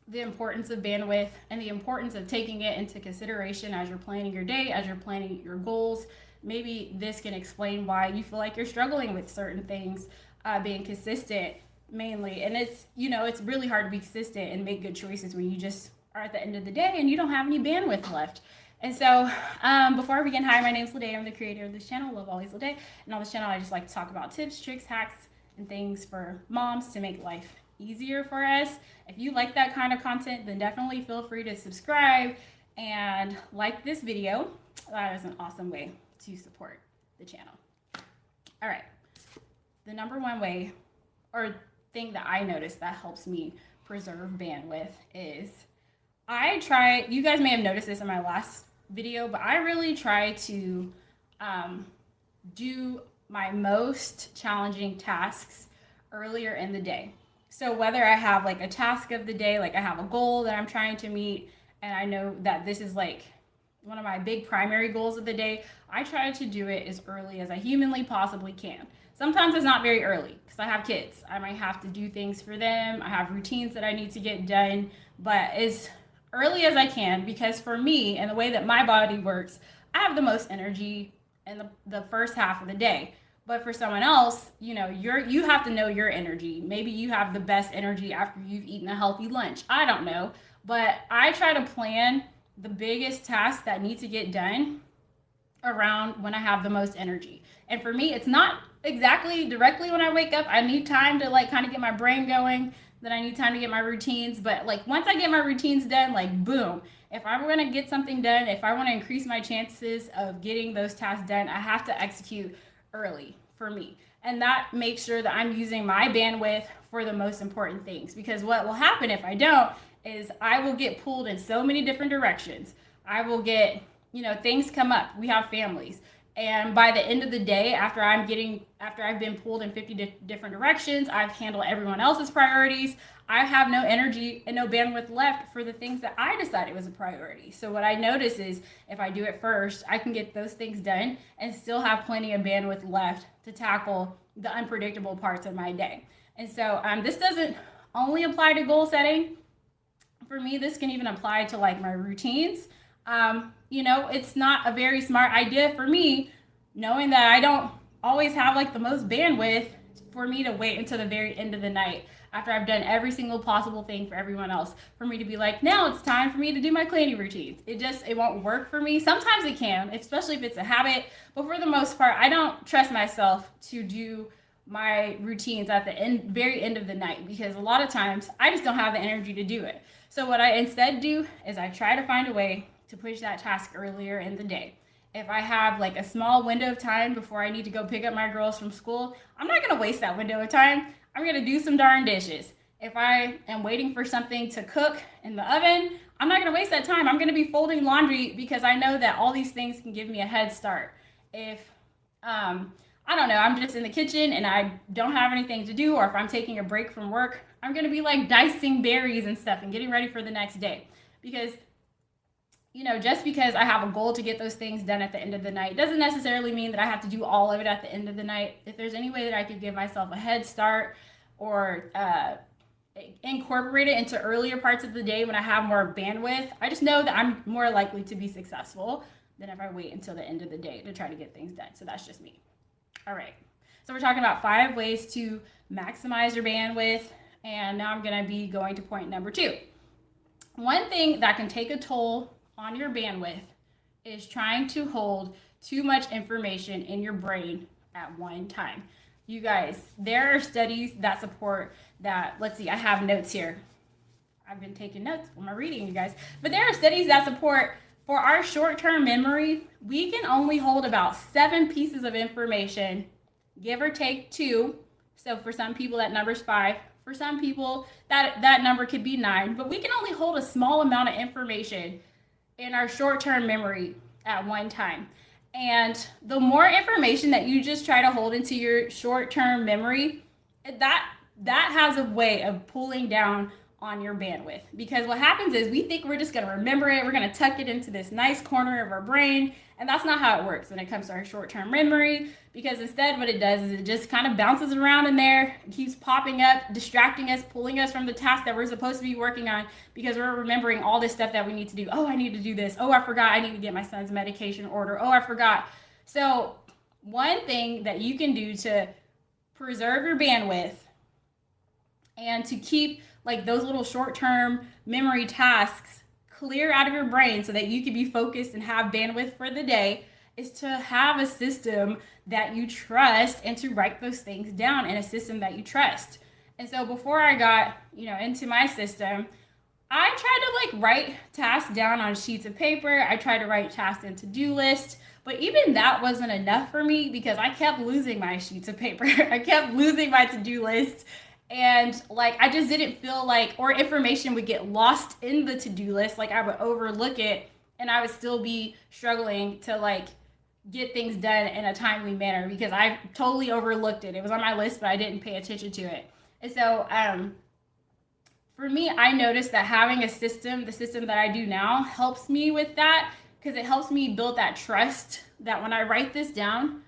the importance of bandwidth and the importance of taking it into consideration as you're planning your day, as you're planning your goals. Maybe this can explain why you feel like you're struggling with certain things, being consistent mainly. And it's, it's really hard to be consistent and make good choices when you just are at the end of the day and you don't have any bandwidth left. And so before I begin, hi, my name's Lede. I'm the creator of this channel, Love Always Lede. And on this channel, I just like to talk about tips, tricks, hacks, and things for moms to make life easier for us. If you like that kind of content, then definitely feel free to subscribe and like this video. That is an awesome way to support the channel. All right, the number one way or thing that I noticed that helps me preserve bandwidth is you guys may have noticed this in my last video, but I really try to do my most challenging tasks earlier in the day. So whether I have like a task of the day, like I have a goal that I'm trying to meet, and I know that this is like one of my big primary goals of the day, I try to do it as early as I humanly possibly can. Sometimes it's not very early because I have kids. I might have to do things for them. I have routines that I need to get done, but as early as I can, because for me and the way that my body works, I have the most energy in the first half of the day. But for someone else, you have to know your energy. Maybe you have the best energy after you've eaten a healthy lunch. I don't know. But I try to plan the biggest tasks that need to get done around when I have the most energy. And for me, it's not exactly directly when I wake up. I need time to like kind of get my brain going. Then I need time to get my routines. But like once I get my routines done, like boom, if I'm going to get something done, if I want to increase my chances of getting those tasks done, I have to execute early for me. And that makes sure that I'm using my bandwidth for the most important things. Because what will happen if I don't is I will get pulled in so many different directions. I will get, things come up. We have families. And by the end of the day, after I've been pulled in 50 different directions, I've handled everyone else's priorities, I have no energy and no bandwidth left for the things that I decided was a priority. So what I notice is if I do it first, I can get those things done and still have plenty of bandwidth left to tackle the unpredictable parts of my day. And so this doesn't only apply to goal setting. For me, this can even apply to like my routines. It's not a very smart idea for me, knowing that I don't always have like the most bandwidth, for me to wait until the very end of the night after I've done every single possible thing for everyone else for me to be like, now it's time for me to do my cleaning routines. It won't work for me. Sometimes it can, especially if it's a habit, but for the most part, I don't trust myself to do my routines at the very end of the night, because a lot of times I just don't have the energy to do it. So what I instead do is I try to find a way to push that task earlier in the day. If I have like a small window of time before I need to go pick up my girls from school, I'm not going to waste that window of time. I'm going to do some darn dishes. If I am waiting for something to cook in the oven, I'm not going to waste that time. I'm going to be folding laundry because I know that all these things can give me a head start. If I don't know, I'm just in the kitchen and I don't have anything to do, or if I'm taking a break from work, I'm going to be like dicing berries and stuff and getting ready for the next day. Because just because I have a goal to get those things done at the end of the night doesn't necessarily mean that I have to do all of it at the end of the night. If there's any way that I could give myself a head start or incorporate it into earlier parts of the day when I have more bandwidth, I just know that I'm more likely to be successful than if I wait until the end of the day to try to get things done. So that's just me. All right. So we're talking about 5 ways to maximize your bandwidth. And now I'm going to be going to point number 2. One thing that can take a toll on your bandwidth is trying to hold too much information in your brain at one time. You guys, there are studies that support that. Let's see, I have notes here. I've been taking notes when I'm reading, you guys. But there are studies that support for our short-term memory, we can only hold about 7 pieces of information, give or take 2. So for some people, that number's 5. For some people, that number could be 9. But we can only hold a small amount of information in our short-term memory at one time. And the more information that you just try to hold into your short-term memory, that has a way of pulling down on your bandwidth, because what happens is we think we're just going to remember it, we're going to tuck it into this nice corner of our brain, and that's not how it works when it comes to our short-term memory, because instead what it does is it just kind of bounces around in there, keeps popping up, distracting us, pulling us from the task that we're supposed to be working on, because we're remembering all this stuff that we need to do. Oh, I need to do this. Oh, I forgot I need to get my son's medication order. Oh, I forgot. So one thing that you can do to preserve your bandwidth and to keep like those little short-term memory tasks clear out of your brain so that you can be focused and have bandwidth for the day is to have a system that you trust and to write those things down in a system that you trust. And so before I got, into my system, I tried to like write tasks down on sheets of paper. I tried to write tasks in to-do lists, but even that wasn't enough for me because I kept losing my sheets of paper. I kept losing my to-do list. And like, I just didn't feel like, or information would get lost in the to-do list. Like I would overlook it and I would still be struggling to like get things done in a timely manner because I totally overlooked it. It was on my list, but I didn't pay attention to it. And so, for me, I noticed that having a system, the system that I do now, helps me with that because it helps me build that trust that when I write this down,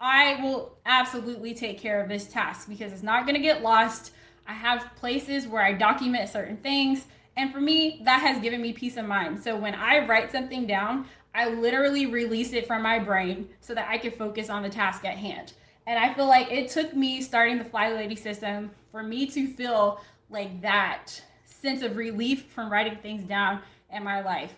I will absolutely take care of this task because it's not going to get lost. I have places where I document certain things. And for me, that has given me peace of mind. So when I write something down, I literally release it from my brain so that I can focus on the task at hand. And I feel like it took me starting the Fly Lady system for me to feel like that sense of relief from writing things down in my life.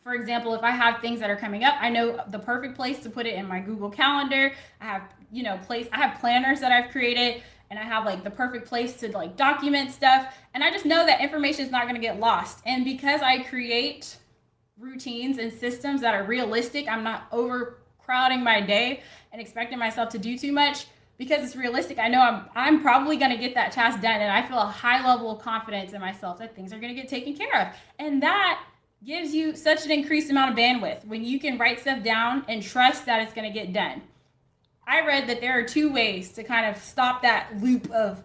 For example, if I have things that are coming up, I know the perfect place to put it in my Google Calendar. I have, I have planners that I've created and I have like the perfect place to like document stuff. And I just know that information is not going to get lost. And because I create routines and systems that are realistic, I'm not overcrowding my day and expecting myself to do too much. Because it's realistic, I know I'm probably going to get that task done, and I feel a high level of confidence in myself that things are going to get taken care of. And that gives you such an increased amount of bandwidth when you can write stuff down and trust that it's going to get done. I read that there are 2 ways to kind of stop that loop of,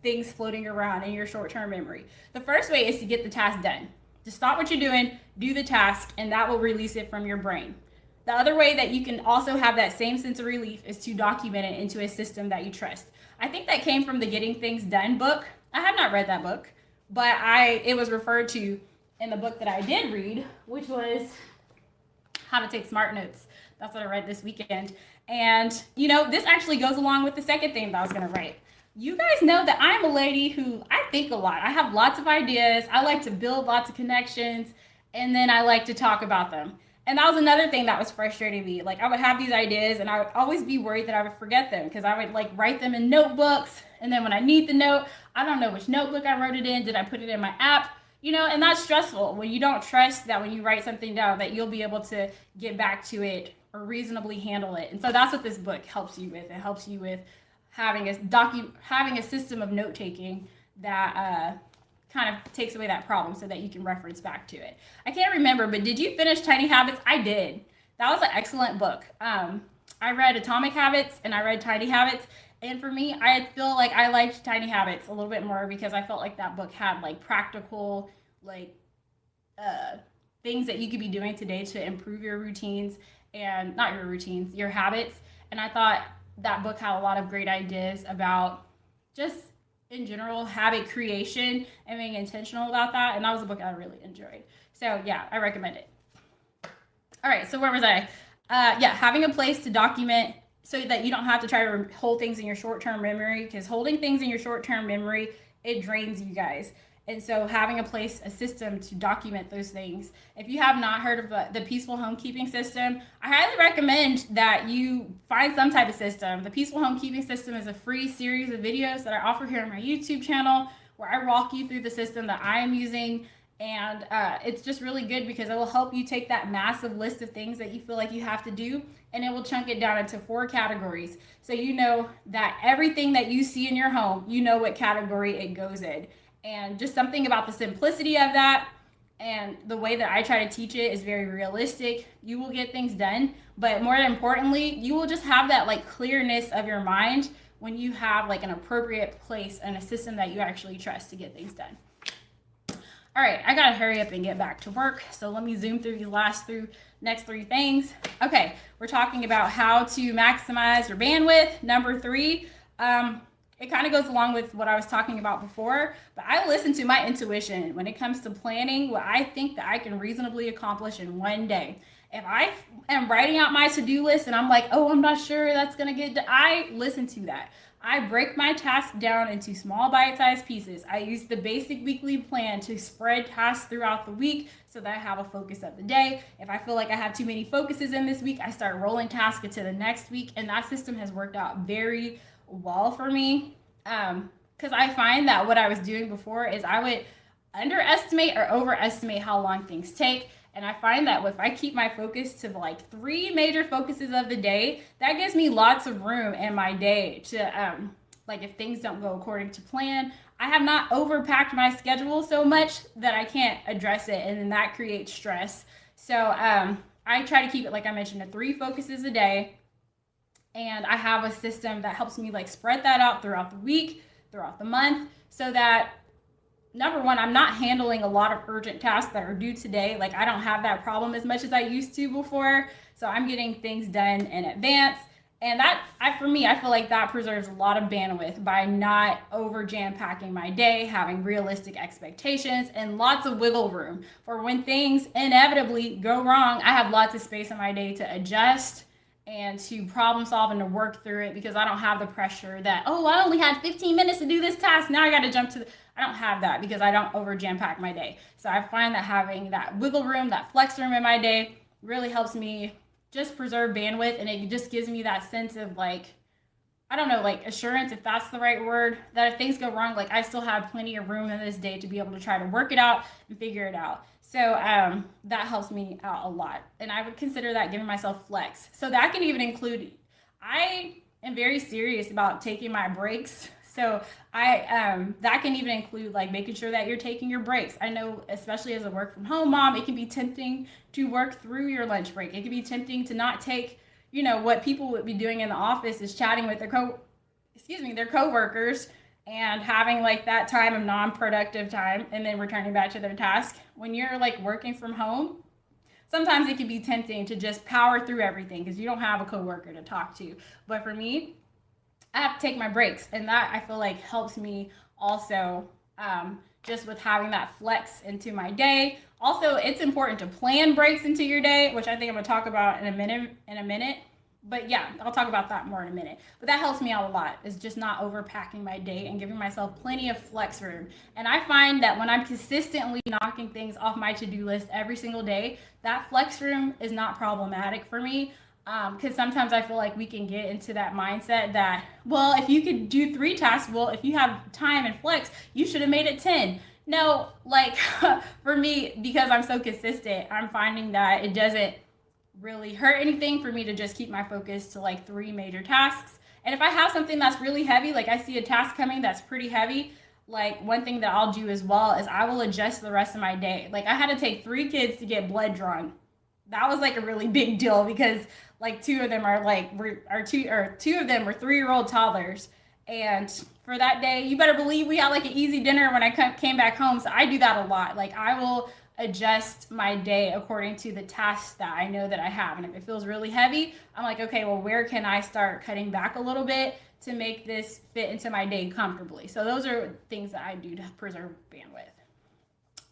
things floating around in your short-term memory. The first way is to get the task done. Just stop what you're doing, do the task, and that will release it from your brain. The other way that you can also have that same sense of relief is to document it into a system that you trust. I think that came from the Getting Things Done book. I have not read that book, but it was referred to in the book that I did read, which was How to Take Smart Notes. That's what I read this weekend. And, this actually goes along with the second thing that I was going to write. You guys know that I'm a lady who I think a lot. I have lots of ideas. I like to build lots of connections, and then I like to talk about them. And that was another thing that was frustrating me. Like I would have these ideas and I would always be worried that I would forget them because I would like write them in notebooks. And then when I need the note, I don't know which notebook I wrote it in. Did I put it in my app? And that's stressful when you don't trust that when you write something down that you'll be able to get back to it or reasonably handle it. And so that's what this book helps you with. It helps you with having a system of note taking that kind of takes away that problem so that you can reference back to it. I can't remember, but did you finish Tiny Habits? I did. That was an excellent book. I read Atomic Habits and I read Tiny Habits. And for me, I feel like I liked Tiny Habits a little bit more because I felt like that book had like practical, things that you could be doing today to improve your routines and not your routines, your habits. And I thought that book had a lot of great ideas about just in general habit creation and being intentional about that. And that was a book I really enjoyed. So yeah, I recommend it. All right, so where was I? Having a place to document so that you don't have to try to hold things in your short-term memory, because holding things in your short-term memory, it drains you guys. And so having a system to document those things. If you have not heard of the Peaceful Homekeeping System, I highly recommend that you find some type of system. The Peaceful Homekeeping System is a free series of videos that I offer here on my YouTube channel where I walk you through the system that I am using. And it's just really good because it will help you take that massive list of things that you feel like you have to do, and it will chunk it down into 4 categories. So you know that everything that you see in your home, you know what category it goes in. And just something about the simplicity of that And the way that I try to teach it is very realistic. You will get things done, but more importantly, you will just have that like clearness of your mind when you have like an appropriate place and a system that you actually trust to get things done. All right, I gotta hurry up and get back to work. So let me zoom through these next 3 things. Okay, we're talking about how to maximize your bandwidth. Number 3, it kind of goes along with what I was talking about before, but I listen to my intuition when it comes to planning what I think that I can reasonably accomplish in one day. If I am writing out my to-do list and I'm like, oh, I'm not sure that's gonna get done, I listen to that. I break my task down into small bite-sized pieces. I use the basic weekly plan to spread tasks throughout the week so that I have a focus of the day. If I feel like I have too many focuses in this week, I start rolling tasks into the next week, and that system has worked out very well for me. Because I find that what I was doing before is I would underestimate or overestimate how long things take. And I find that if I keep my focus to like 3 major focuses of the day, that gives me lots of room in my day to, like if things don't go according to plan, I have not overpacked my schedule so much that I can't address it. And then that creates stress. So I try to keep it, like I mentioned, to 3 focuses a day. And I have a system that helps me like spread that out throughout the week, throughout the month, so that number 1, I'm not handling a lot of urgent tasks that are due today. Like I don't have that problem as much as I used to before. So I'm getting things done in advance. And that, for me, I feel like that preserves a lot of bandwidth by not over jam packing my day, having realistic expectations and lots of wiggle room for when things inevitably go wrong. I have lots of space in my day to adjust and to problem solve and to work through it, because I don't have the pressure that, oh, I only had 15 minutes to do this task. Now I got to jump to I don't have that because I don't over jam pack my day. So I find that having that wiggle room, that flex room in my day really helps me just preserve bandwidth. And it just gives me that sense of like, I don't know, like assurance, if that's the right word, that if things go wrong, like I still have plenty of room in this day to be able to try to work it out and figure it out. So that helps me out a lot. And I would consider that giving myself flex. So that can even include, I am very serious about taking my breaks. So that can even include like making sure that you're taking your breaks. I know, especially as a work from home mom, it can be tempting to work through your lunch break. It can be tempting to not take, you know, what people would be doing in the office is chatting with their coworkers and having like that time of non-productive time and then returning back to their task. When you're like working from home, sometimes it can be tempting to just power through everything because you don't have a coworker to talk to. But for me, I have to take my breaks, and that I feel like helps me also just with having that flex into my day. Also, it's important to plan breaks into your day, which I think I'm gonna talk about in a minute. But yeah, I'll talk about that more in a minute. But that helps me out a lot, is just not overpacking my day and giving myself plenty of flex room. And I find that when I'm consistently knocking things off my to-do list every single day, that flex room is not problematic for me. Because sometimes I feel like we can get into that mindset that, well, if you could do 3 tasks, well, if you have time and flex, you should have made it 10. No, like for me, because I'm so consistent, I'm finding that it doesn't really hurt anything for me to just keep my focus to like 3 major tasks. And if I have something that's really heavy, like I see a task coming that's pretty heavy, like one thing that I'll do as well is I will adjust the rest of my day. Like I had to take 3 kids to get blood drawn. That was like a really big deal because like 2 of them are like, two of them were 3-year-old toddlers. And for that day, you better believe we had like an easy dinner when I came back home. So I do that a lot. Like I will adjust my day according to the tasks that I know that I have. And if it feels really heavy, I'm like, okay, well, where can I start cutting back a little bit to make this fit into my day comfortably? So those are things that I do to preserve bandwidth.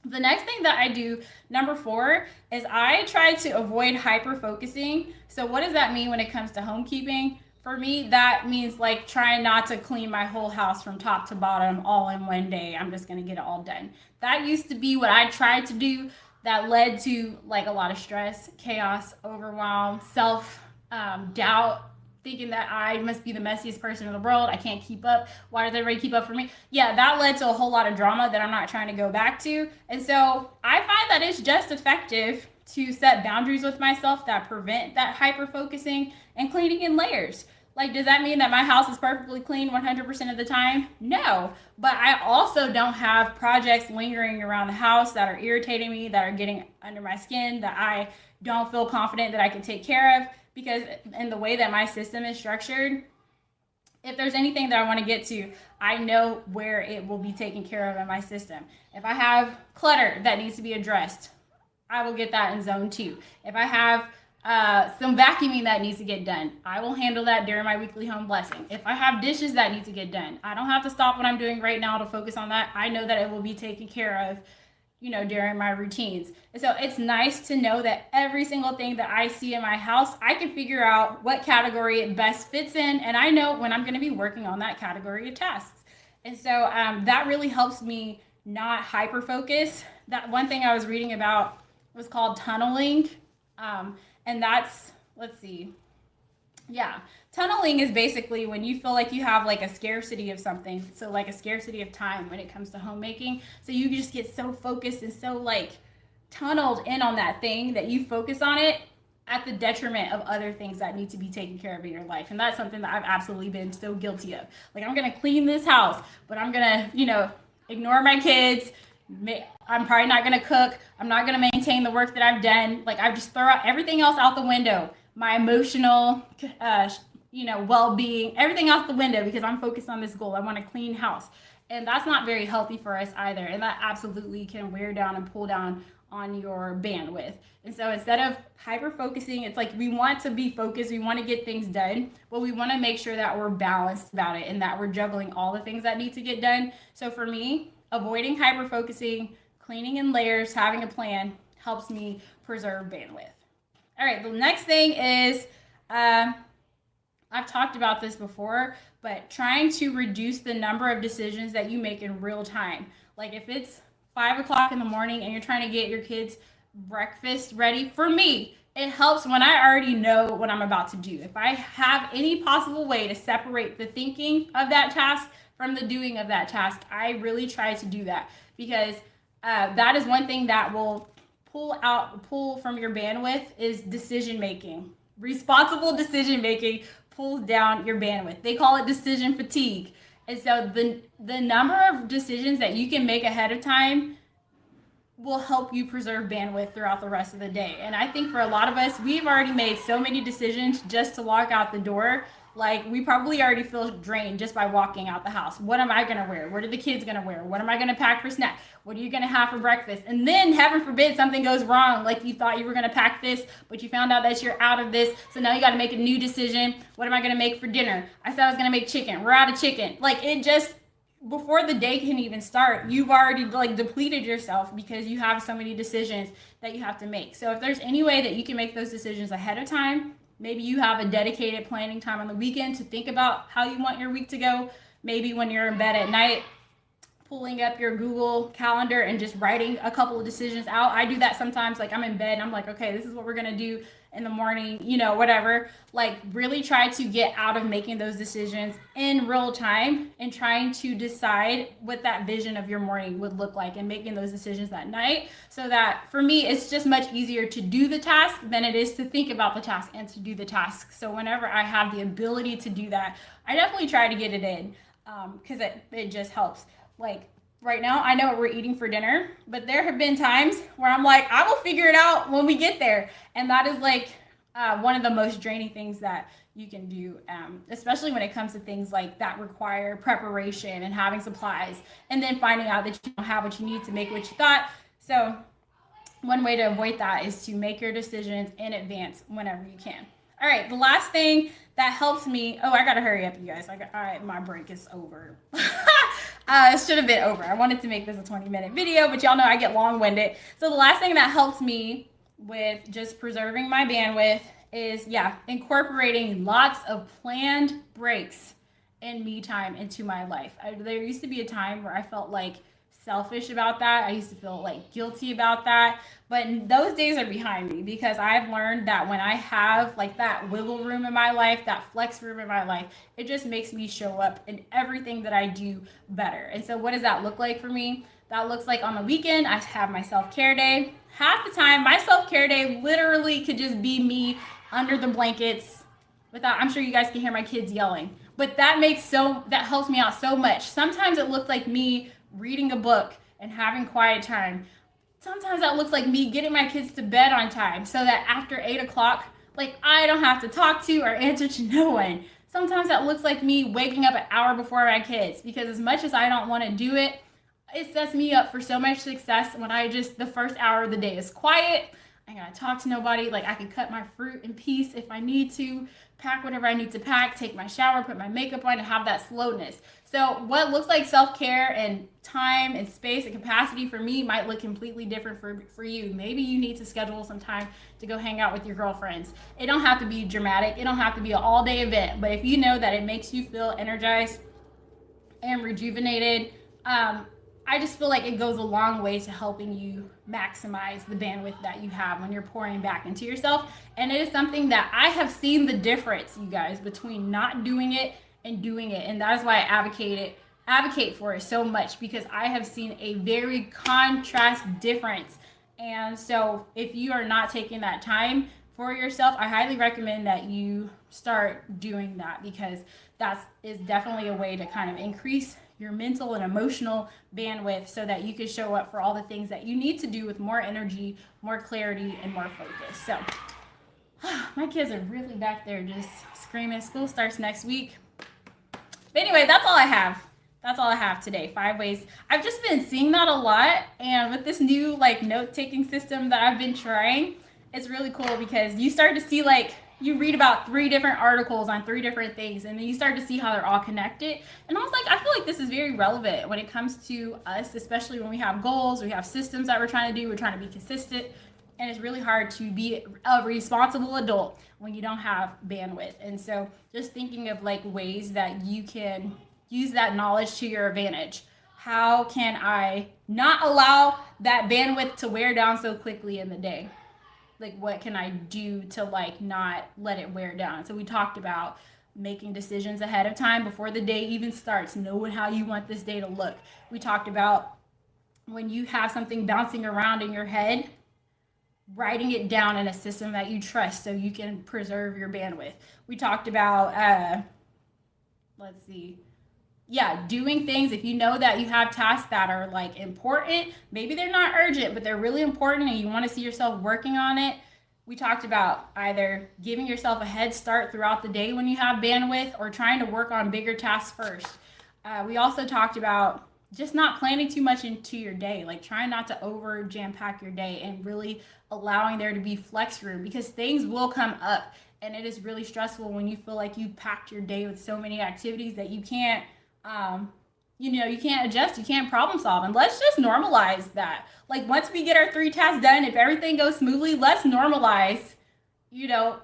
The next thing that I do, number 4, is I try to avoid hyper-focusing. So what does that mean when it comes to homekeeping? For me, that means like trying not to clean my whole house from top to bottom all in one day. I'm just going to get it all done. That used to be what I tried to do. That led to like a lot of stress, chaos, overwhelm, self-doubt, thinking that I must be the messiest person in the world. I can't keep up. Why does everybody keep up for me? Yeah, that led to a whole lot of drama that I'm not trying to go back to. And so I find that it's just effective to set boundaries with myself that prevent that hyper-focusing and cleaning in layers. Like, does that mean that my house is perfectly clean 100% of the time? No. But I also don't have projects lingering around the house that are irritating me, that are getting under my skin, that I don't feel confident that I can take care of. Because in the way that my system is structured, if there's anything that I want to get to, I know where it will be taken care of in my system. If I have clutter that needs to be addressed, I will get that in zone 2. If I have some vacuuming that needs to get done, I will handle that during my weekly home blessing. If I have dishes that need to get done, I don't have to stop what I'm doing right now to focus on that. I know that it will be taken care of, during my routines. And so it's nice to know that every single thing that I see in my house, I can figure out what category it best fits in, and I know when I'm going to be working on that category of tasks. And so that really helps me not hyper focus. That one thing I was reading about was called tunneling. And that's, let's see. Yeah. Tunneling is basically when you feel like you have like a scarcity of something. So like a scarcity of time when it comes to homemaking. So you just get so focused and so like tunneled in on that thing that you focus on it at the detriment of other things that need to be taken care of in your life. And that's something that I've absolutely been so guilty of. Like, I'm going to clean this house, but I'm going to, ignore my kids. I'm probably not going to cook. I'm not going to maintain the work that I've done. Like, I just throw out everything else out the window. My emotional, well-being, everything out the window because I'm focused on this goal. I want a clean house. And that's not very healthy for us either. And that absolutely can wear down and pull down on your bandwidth. And so instead of hyper focusing, it's like we want to be focused, we want to get things done, but we want to make sure that we're balanced about it and that we're juggling all the things that need to get done. So for me, avoiding hyper focusing, cleaning in layers, having a plan helps me preserve bandwidth. All right, the next thing is, I've talked about this before, but trying to reduce the number of decisions that you make in real time. Like if it's 5 o'clock in the morning and you're trying to get your kids breakfast ready, for me, it helps when I already know what I'm about to do. If I have any possible way to separate the thinking of that task from the doing of that task, I really try to do that because that is one thing that will pull from your bandwidth is decision making. Responsible decision making pulls down your bandwidth. They call it decision fatigue. And so the number of decisions that you can make ahead of time will help you preserve bandwidth throughout the rest of the day. And I think for a lot of us, we've already made so many decisions just to walk out the door. Like we probably already feel drained just by walking out the house. What am I going to wear? What are the kids going to wear? What am I going to pack for snack? What are you going to have for breakfast? And then heaven forbid something goes wrong. Like you thought you were going to pack this, but you found out that you're out of this. So now you got to make a new decision. What am I going to make for dinner? I said I was going to make chicken. We're out of chicken. Like it just, before the day can even start, you've already like depleted yourself because you have so many decisions that you have to make. So if there's any way that you can make those decisions ahead of time, maybe you have a dedicated planning time on the weekend to think about how you want your week to go. Maybe when you're in bed at night, pulling up your Google Calendar and just writing a couple of decisions out. I do that sometimes. Like I'm in bed and I'm like, okay, this is what we're going to do in the morning, whatever. Like really try to get out of making those decisions in real time and trying to decide what that vision of your morning would look like and making those decisions that night. So that for me, it's just much easier to do the task than it is to think about the task and to do the task. So whenever I have the ability to do that, I definitely try to get it in because it just helps. Like right now, I know what we're eating for dinner, but there have been times where I'm like, I will figure it out when we get there. And that is like one of the most draining things that you can do, especially when it comes to things like that require preparation and having supplies and then finding out that you don't have what you need to make what you thought. So one way to avoid that is to make your decisions in advance whenever you can. All right, the last thing that helps me, I gotta hurry up, you guys. All right, my break is over. It should have been over. I wanted to make this a 20-minute video, but y'all know I get long-winded. So the last thing that helps me with just preserving my bandwidth is, incorporating lots of planned breaks and me time into my life. There used to be a time where I felt like selfish about that. I used to feel like guilty about that, but those days are behind me because I've learned that when I have like that wiggle room in my life, that flex room in my life, it just makes me show up in everything that I do better. And so what does that look like for me? That looks like on the weekend, I have my self-care day. Half the time, my self-care day literally could just be me under the blankets, without, I'm sure you guys can hear my kids yelling, but that helps me out so much. Sometimes it looks like me reading a book and having quiet time. Sometimes that looks like me getting my kids to bed on time so that after 8 o'clock, like, I don't have to talk to or answer to no one. Sometimes that looks like me waking up an hour before my kids, because as much as I don't want to do it, it sets me up for so much success when the first hour of the day is quiet. I gotta talk to nobody. Like, I can cut my fruit in peace if I need to, pack whatever I need to pack, take my shower, put my makeup on, and have that slowness. So what looks like self-care and time and space and capacity for me might look completely different for you. Maybe you need to schedule some time to go hang out with your girlfriends. It don't have to be dramatic. It don't have to be an all-day event. But if you know that it makes you feel energized and rejuvenated, I just feel like it goes a long way to helping you maximize the bandwidth that you have when you're pouring back into yourself. And it is something that I have seen the difference, you guys, between not doing it and doing it. And that is why I advocate for it so much, because I have seen a very contrast difference. And so if you are not taking that time for yourself, I highly recommend that you start doing that, because that is definitely a way to kind of increase your mental and emotional bandwidth so that you can show up for all the things that you need to do with more energy, more clarity, and more focus. So my kids are really back there just screaming. School starts next week. But anyway, that's all I have. That's all I have today. 5 ways. I've just been seeing that a lot. And with this new like note-taking system that I've been trying, it's really cool, because you start to see, like, you read about 3 different articles on 3 different things, and then you start to see how they're all connected. And I was like, I feel like this is very relevant when it comes to us, especially when we have goals, we have systems that we're trying to do, we're trying to be consistent. And it's really hard to be a responsible adult when you don't have bandwidth. And so just thinking of like ways that you can use that knowledge to your advantage. How can I not allow that bandwidth to wear down so quickly in the day? Like, what can I do to like not let it wear down? So we talked about making decisions ahead of time before the day even starts, knowing how you want this day to look. We talked about when you have something bouncing around in your head, writing it down in a system that you trust so you can preserve your bandwidth. We talked about, doing things. If you know that you have tasks that are like important, maybe they're not urgent, but they're really important and you want to see yourself working on it. We talked about either giving yourself a head start throughout the day when you have bandwidth, or trying to work on bigger tasks first. We also talked about just not planning too much into your day, like trying not to over jam pack your day and really allowing there to be flex room, because things will come up and it is really stressful when you feel like you packed your day with so many activities that you can't, you can't adjust, you can't problem solve. And let's just normalize that. Like, once we get our 3 tasks done, if everything goes smoothly, let's normalize,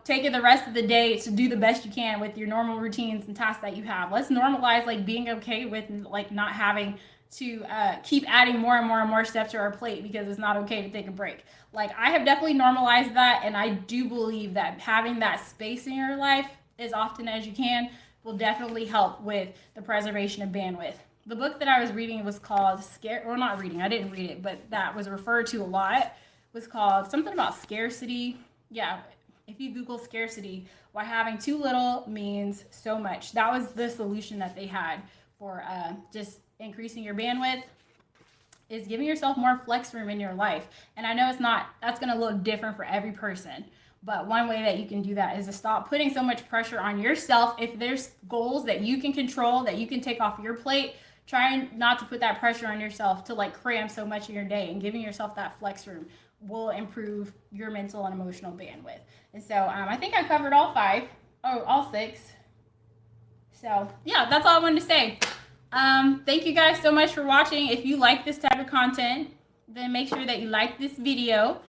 taking the rest of the day to do the best you can with your normal routines and tasks that you have. Let's normalize like being okay with like not having to keep adding more and more and more stuff to our plate because it's not okay to take a break. Like, I have definitely normalized that, and I do believe that having that space in your life as often as you can will definitely help with the preservation of bandwidth. The book that I was reading was called I didn't read it, but that was referred to a lot, was called something about scarcity. Yeah, if you Google scarcity, why having too little means so much. That was the solution that they had for just increasing your bandwidth, is giving yourself more flex room in your life. And I know that's going to look different for every person, but one way that you can do that is to stop putting so much pressure on yourself. If there's goals that you can control, that you can take off your plate, trying not to put that pressure on yourself to like cram so much in your day, and giving yourself that flex room will improve your mental and emotional bandwidth. And so I think I covered all 6. So yeah, that's all I wanted to say. Thank you guys so much for watching. If you like this type of content, then make sure that you like this video.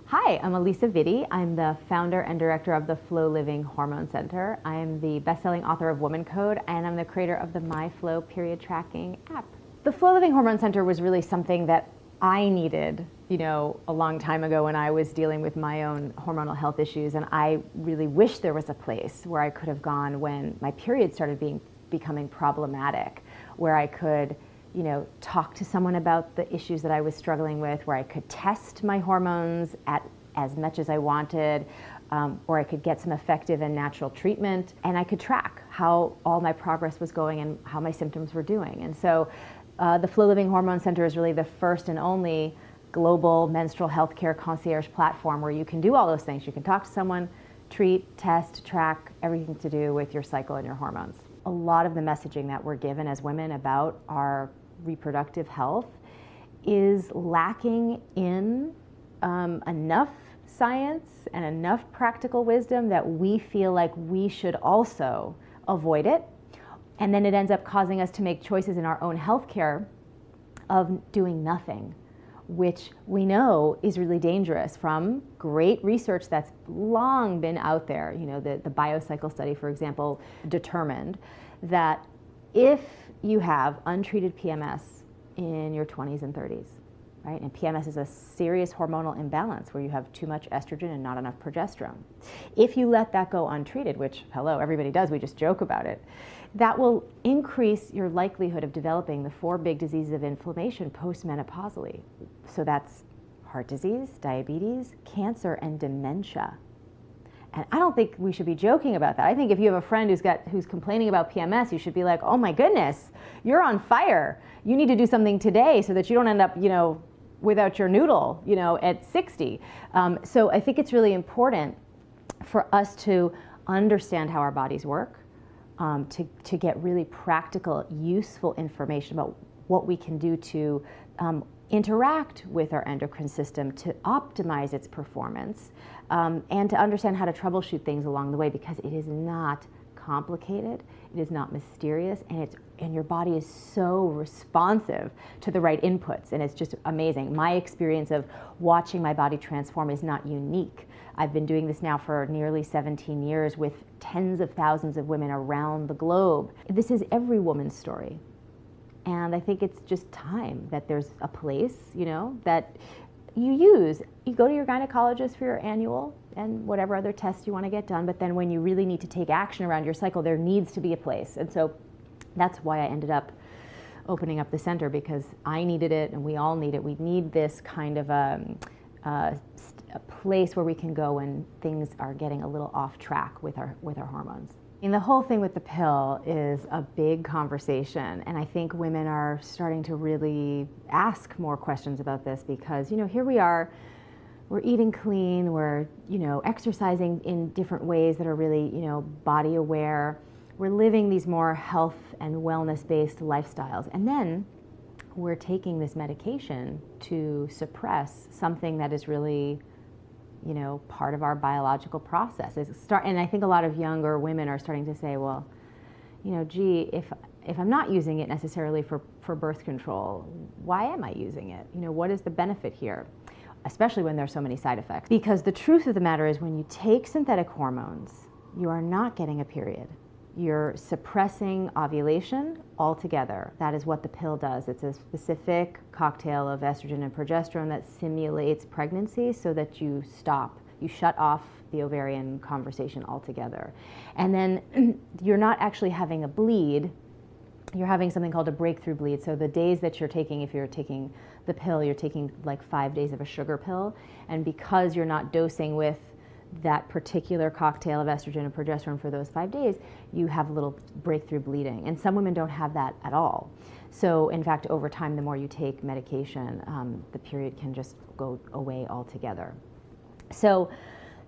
Hi, I'm Elisa Vitti. I'm the founder and director of the Flow Living Hormone Center. I'm the best-selling author of Woman Code, and I'm the creator of the My Flow period tracking app. The Flow Living Hormone Center was really something that I needed, a long time ago when I was dealing with my own hormonal health issues, and I really wish there was a place where I could have gone when my period started becoming problematic, where I could talk to someone about the issues that I was struggling with, where I could test my hormones at as much as I wanted, or I could get some effective and natural treatment, and I could track how all my progress was going and how my symptoms were doing. And so the Flow Living Hormone Center is really the first and only global menstrual health care concierge platform where you can do all those things. You can talk to someone, treat, test, track, everything to do with your cycle and your hormones. A lot of the messaging that we're given as women about our reproductive health is lacking in enough science and enough practical wisdom that we feel like we should also avoid it. And then it ends up causing us to make choices in our own healthcare of doing nothing, which we know is really dangerous from great research that's long been out there. You know, the BioCycle study, for example, determined that if you have untreated PMS in your 20s and 30s, right? And PMS is a serious hormonal imbalance where you have too much estrogen and not enough progesterone. If you let that go untreated, which, hello, everybody does, we just joke about it, that will increase your likelihood of developing the 4 big diseases of inflammation postmenopausally. So that's heart disease, diabetes, cancer, and dementia. And I don't think we should be joking about that. I think if you have a friend who's complaining about PMS, you should be like, oh my goodness, you're on fire. You need to do something today so that you don't end up, without your noodle, at 60. So I think it's really important for us to understand how our bodies work, to get really practical, useful information about what we can do to interact with our endocrine system to optimize its performance, and to understand how to troubleshoot things along the way, because it is not complicated, it is not mysterious, and your body is so responsive to the right inputs, and it's just amazing. My experience of watching my body transform is not unique. I've been doing this now for nearly 17 years with tens of thousands of women around the globe. This is every woman's story. And I think it's just time that there's a place, that you use. You go to your gynecologist for your annual and whatever other tests you want to get done, but then when you really need to take action around your cycle, there needs to be a place. And so that's why I ended up opening up the center, because I needed it and we all need it. We need this kind of a place where we can go when things are getting a little off track with our hormones. And the whole thing with the pill is a big conversation, and I think women are starting to really ask more questions about this, because here we are, we're eating clean, we're exercising in different ways that are really body aware, we're living these more health and wellness based lifestyles, and then we're taking this medication to suppress something that is really part of our biological process. And I think a lot of younger women are starting to say, well, gee, if I'm not using it necessarily for birth control, why am I using it? What is the benefit here? Especially when there's so many side effects. Because the truth of the matter is, when you take synthetic hormones, you are not getting a period. You're suppressing ovulation altogether. That is what the pill does. It's a specific cocktail of estrogen and progesterone that simulates pregnancy so that you shut off the ovarian conversation altogether. And then you're not actually having a bleed, you're having something called a breakthrough bleed. So the days that you're taking, if you're taking the pill, you're taking like 5 days of a sugar pill. And because you're not dosing with that particular cocktail of estrogen and progesterone for those 5 days, you have a little breakthrough bleeding. And some women don't have that at all. So in fact, over time, the more you take medication, the period can just go away altogether. So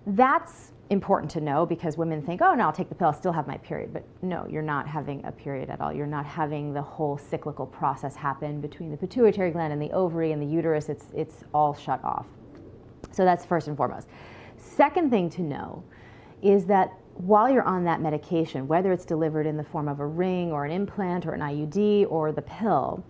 that's important to know, because women think, oh no, I'll take the pill, I'll still have my period. But no, you're not having a period at all. You're not having the whole cyclical process happen between the pituitary gland and the ovary and the uterus. It's all shut off. So that's first and foremost. Second thing to know is that while you're on that medication, whether it's delivered in the form of a ring or an implant or an IUD or the pill,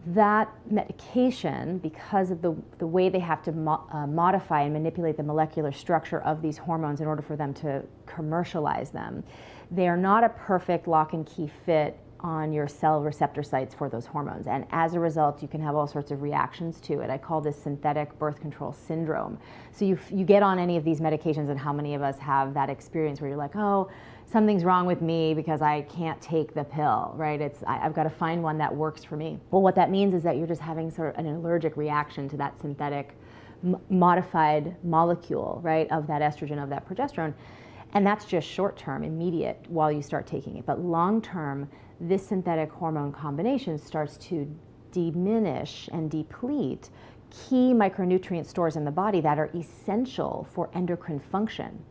that medication, because of the way they have to modify and manipulate the molecular structure of these hormones in order for them to commercialize them, they are not a perfect lock and key fit on your cell receptor sites for those hormones. And as a result, you can have all sorts of reactions to it. I call this synthetic birth control syndrome. So you get on any of these medications, and how many of us have that experience where you're like, oh, something's wrong with me because I can't take the pill, right? I've got to find one that works for me. Well, what that means is that you're just having sort of an allergic reaction to that synthetic modified molecule, right, of that estrogen, of that progesterone. And that's just short term, immediate, while you start taking it. But long term, this synthetic hormone combination starts to diminish and deplete key micronutrient stores in the body that are essential for endocrine function,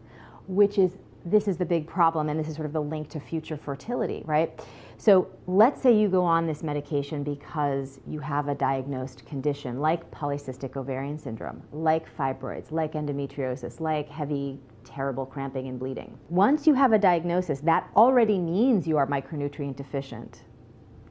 this is the big problem, and this is sort of the link to future fertility, right? So let's say you go on this medication because you have a diagnosed condition like polycystic ovarian syndrome, like fibroids, like endometriosis, like heavy, terrible cramping and bleeding. Once you have a diagnosis, that already means you are micronutrient deficient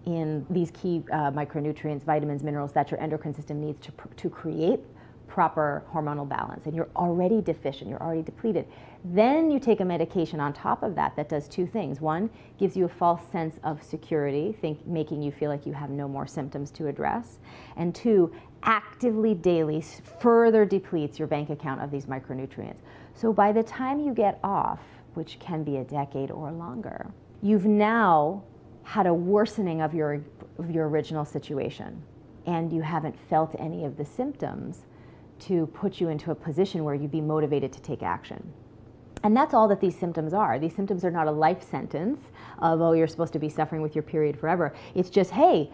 in these key micronutrients, vitamins, minerals that your endocrine system needs to create proper hormonal balance, and you're already deficient, you're already depleted. Then you take a medication on top of that that does two things. One, gives you a false sense of security, making you feel like you have no more symptoms to address. And two, actively daily further depletes your bank account of these micronutrients. So by the time you get off, which can be a decade or longer, you've now had a worsening of your original situation, and you haven't felt any of the symptoms to put you into a position where you'd be motivated to take action. And that's all that these symptoms are. These symptoms are not a life sentence of, oh, you're supposed to be suffering with your period forever. It's just, hey,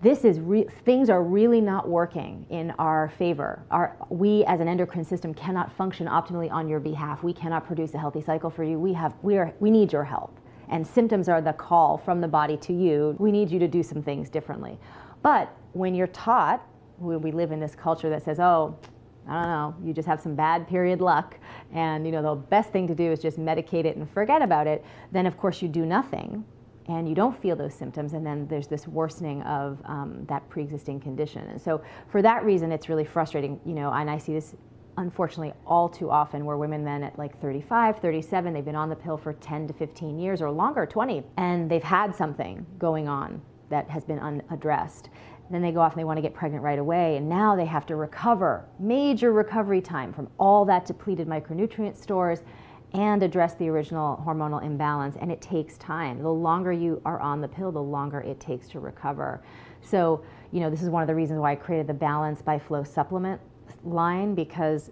things are really not working in our favor. We as an endocrine system cannot function optimally on your behalf. We cannot produce a healthy cycle for you. We need your help. And symptoms are the call from the body to you. We need you to do some things differently. But when you're taught, we live in this culture that says, oh, I don't know, you just have some bad period luck, and the best thing to do is just medicate it and forget about it, then of course you do nothing and you don't feel those symptoms, and then there's this worsening of that pre-existing condition. And so for that reason, it's really frustrating, and I see this unfortunately all too often, where women then at like 35, 37, they've been on the pill for 10 to 15 years or longer, 20, and they've had something going on that has been unaddressed. Then they go off and they want to get pregnant right away, and now they have to recover, major recovery time from all that depleted micronutrient stores and address the original hormonal imbalance, and it takes time. The longer you are on the pill, the longer it takes to recover. So, this is one of the reasons why I created the Balance by Flow supplement line, because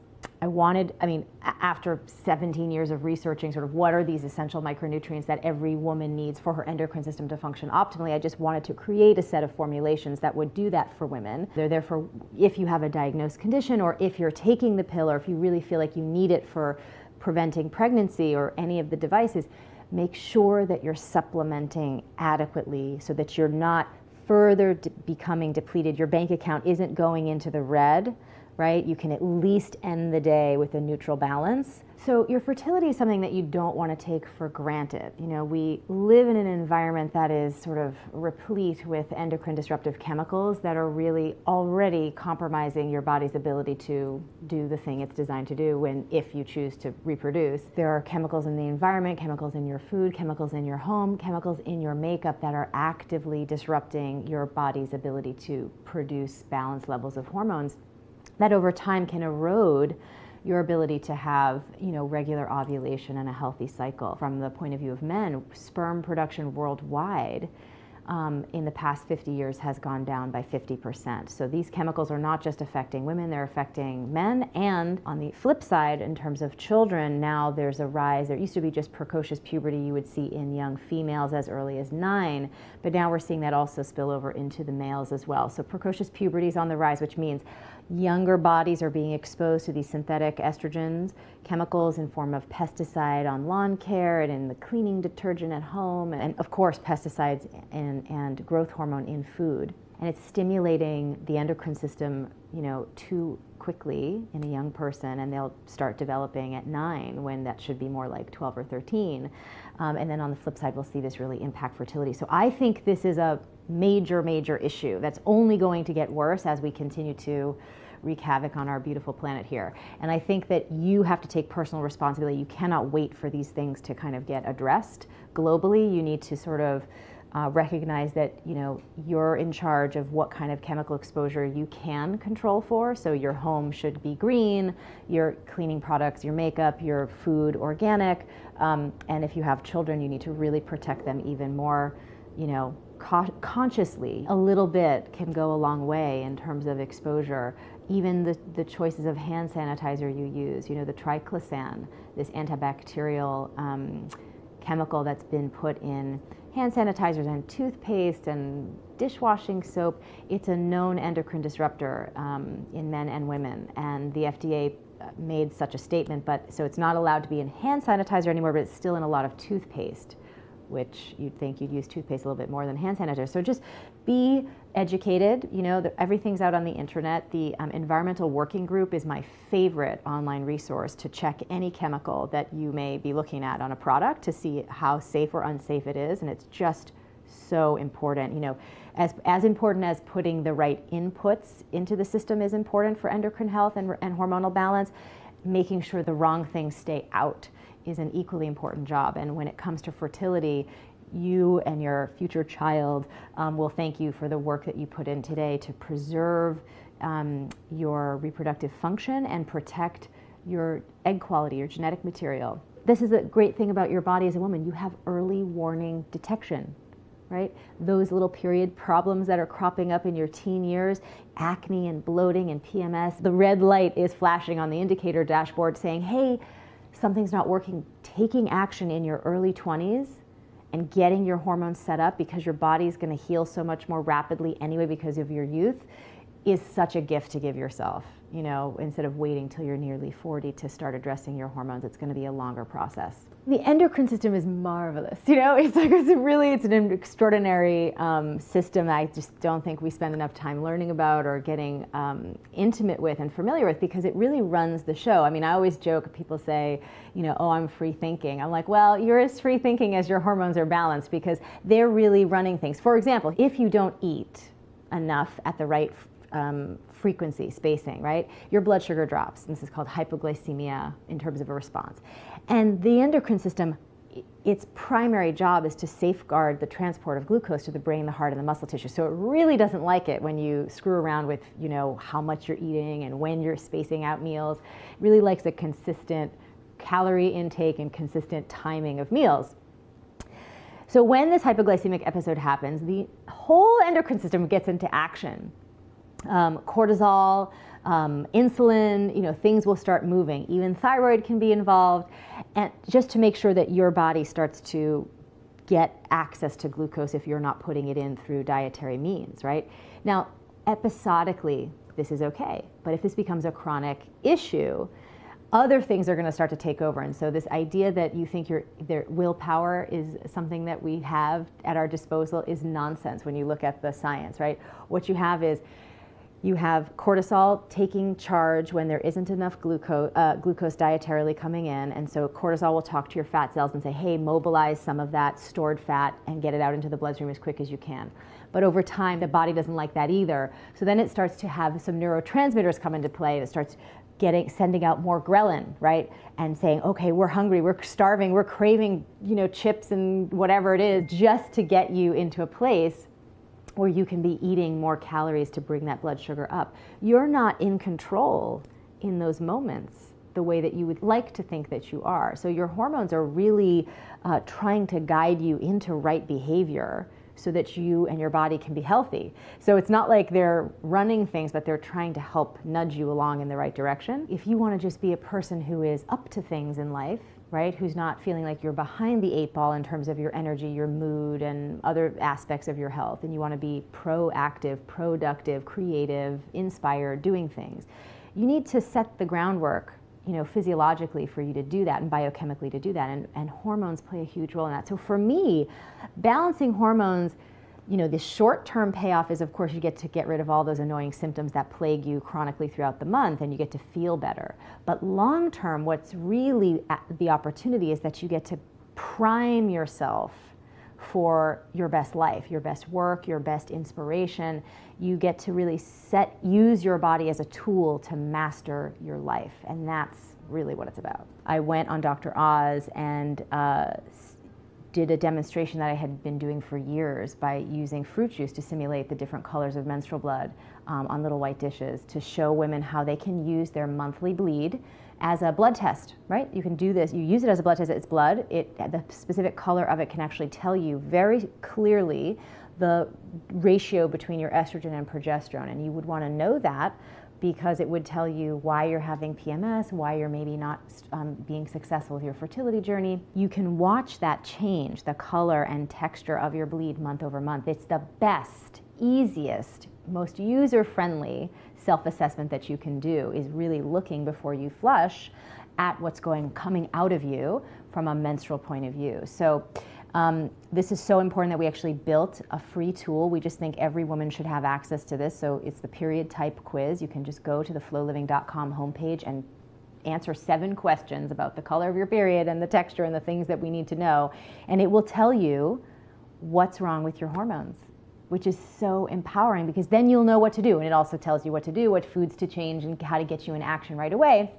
after 17 years of researching sort of what are these essential micronutrients that every woman needs for her endocrine system to function optimally, I just wanted to create a set of formulations that would do that for women. They're there for if you have a diagnosed condition, or if you're taking the pill, or if you really feel like you need it for preventing pregnancy or any of the devices. Make sure that you're supplementing adequately so that you're not further becoming depleted. Your bank account isn't going into the red, right? You can at least end the day with a neutral balance. So your fertility is something that you don't want to take for granted. We live in an environment that is sort of replete with endocrine disruptive chemicals that are really already compromising your body's ability to do the thing it's designed to do if you choose to reproduce. There are chemicals in the environment, chemicals in your food, chemicals in your home, chemicals in your makeup that are actively disrupting your body's ability to produce balanced levels of hormones that over time can erode your ability to have, regular ovulation and a healthy cycle. From the point of view of men, sperm production worldwide in the past 50 years has gone down by 50%. So these chemicals are not just affecting women, they're affecting men. And on the flip side, in terms of children, now there's a rise. There used to be just precocious puberty you would see in young females as early as 9, but now we're seeing that also spill over into the males as well. So precocious puberty is on the rise, which means younger bodies are being exposed to these synthetic estrogens, chemicals in form of pesticide on lawn care and in the cleaning detergent at home, and of course pesticides and growth hormone in food. And it's stimulating the endocrine system, too quickly in a young person, and they'll start developing at 9 when that should be more like 12 or 13. And then on the flip side, we'll see this really impact fertility. So I think this is a major issue that's only going to get worse as we continue to wreak havoc on our beautiful planet here. And I think that you have to take personal responsibility. You cannot wait for these things to kind of get addressed globally. You need to sort of recognize that you're in charge of what kind of chemical exposure you can control for. So your home should be green, your cleaning products, your makeup, your food organic, and if you have children, you need to really protect them even more consciously, a little bit can go a long way in terms of exposure. Even the choices of hand sanitizer you use, you know, the triclosan, this antibacterial chemical that's been put in hand sanitizers and toothpaste and dishwashing soap. It's a known endocrine disruptor in men and women, and the FDA made such a statement, but so it's not allowed to be in hand sanitizer anymore, but it's still in a lot of toothpaste, which you'd think you'd use toothpaste a little bit more than hand sanitizer. So just be educated. You know, everything's out on the internet. The Environmental Working Group is my favorite online resource to check any chemical that you may be looking at on a product to see how safe or unsafe it is. And it's just so important. You know, as important as putting the right inputs into the system is important for endocrine health and hormonal balance, making sure the wrong things stay out is an equally important job. And when it comes to fertility, you and your future child will thank you for the work that you put in today to preserve your reproductive function and protect your egg quality, your genetic material. This is a great thing about your body as a woman. You have early warning detection, right? Those little period problems that are cropping up in your teen years, acne and bloating and PMS, the red light is flashing on the indicator dashboard saying, hey, something's not working. Taking action in your early 20s and getting your hormones set up, because your body's going to heal so much more rapidly anyway because of your youth, is such a gift to give yourself. You know, instead of waiting till you're nearly 40 to start addressing your hormones, it's going to be a longer process. The endocrine system is marvelous. You know, it's an extraordinary system that I just don't think we spend enough time learning about or getting intimate with and familiar with, because it really runs the show. I mean, I always joke, people say, you know, oh, I'm free thinking. I'm like, well, you're as free thinking as your hormones are balanced, because they're really running things. For example, if you don't eat enough at the right frequency, spacing, right? Your blood sugar drops. This is called hypoglycemia in terms of a response. And the endocrine system, its primary job is to safeguard the transport of glucose to the brain, the heart, and the muscle tissue. So it really doesn't like it when you screw around with, you know, how much you're eating and when you're spacing out meals. It really likes a consistent calorie intake and consistent timing of meals. So when this hypoglycemic episode happens, the whole endocrine system gets into action. Cortisol, insulin, you know, things will start moving. Even thyroid can be involved, and just to make sure that your body starts to get access to glucose if you're not putting it in through dietary means, right? Now, episodically, this is okay, but if this becomes a chronic issue, other things are going to start to take over. And so this idea that you think their willpower is something that we have at our disposal is nonsense when you look at the science, right? What you have is you have cortisol taking charge when there isn't enough glucose dietarily coming in. And so cortisol will talk to your fat cells and say, hey, mobilize some of that stored fat and get it out into the bloodstream as quick as you can. But over time, the body doesn't like that either. So then it starts to have some neurotransmitters come into play. It starts sending out more ghrelin, right? And saying, okay, we're hungry, we're starving, we're craving, you know, chips and whatever it is, just to get you into a place where you can be eating more calories to bring that blood sugar up. You're not in control in those moments the way that you would like to think that you are. So your hormones are really trying to guide you into right behavior so that you and your body can be healthy. So it's not like they're running things, but they're trying to help nudge you along in the right direction. If you want to just be a person who is up to things in life, right, who's not feeling like you're behind the 8 ball in terms of your energy, your mood, and other aspects of your health, and you want to be proactive, productive, creative, inspired, doing things, you need to set the groundwork, you know, physiologically for you to do that and biochemically to do that, and hormones play a huge role in that. So for me, balancing hormones, you know, the short-term payoff is, of course, you get to get rid of all those annoying symptoms that plague you chronically throughout the month, and you get to feel better. But long-term, what's really the opportunity is that you get to prime yourself for your best life, your best work, your best inspiration. You get to really use your body as a tool to master your life, and that's really what it's about. I went on Dr. Oz and did a demonstration that I had been doing for years by using fruit juice to simulate the different colors of menstrual blood on little white dishes to show women how they can use their monthly bleed as a blood test, right? You can do this, you use it as a blood test, it's blood. The specific color of it can actually tell you very clearly the ratio between your estrogen and progesterone. And you would want to know that because it would tell you why you're having PMS, why you're maybe not being successful with your fertility journey. You can watch that change, the color and texture of your bleed month over month. It's the best, easiest, most user-friendly self-assessment that you can do, is really looking before you flush at what's coming out of you from a menstrual point of view. So this is so important that we actually built a free tool. We just think every woman should have access to this. So it's the period type quiz. You can just go to the flowliving.com homepage and answer 7 questions about the color of your period and the texture and the things that we need to know. And it will tell you what's wrong with your hormones, which is so empowering, because then you'll know what to do. And it also tells you what to do, what foods to change, and how to get you in action right away.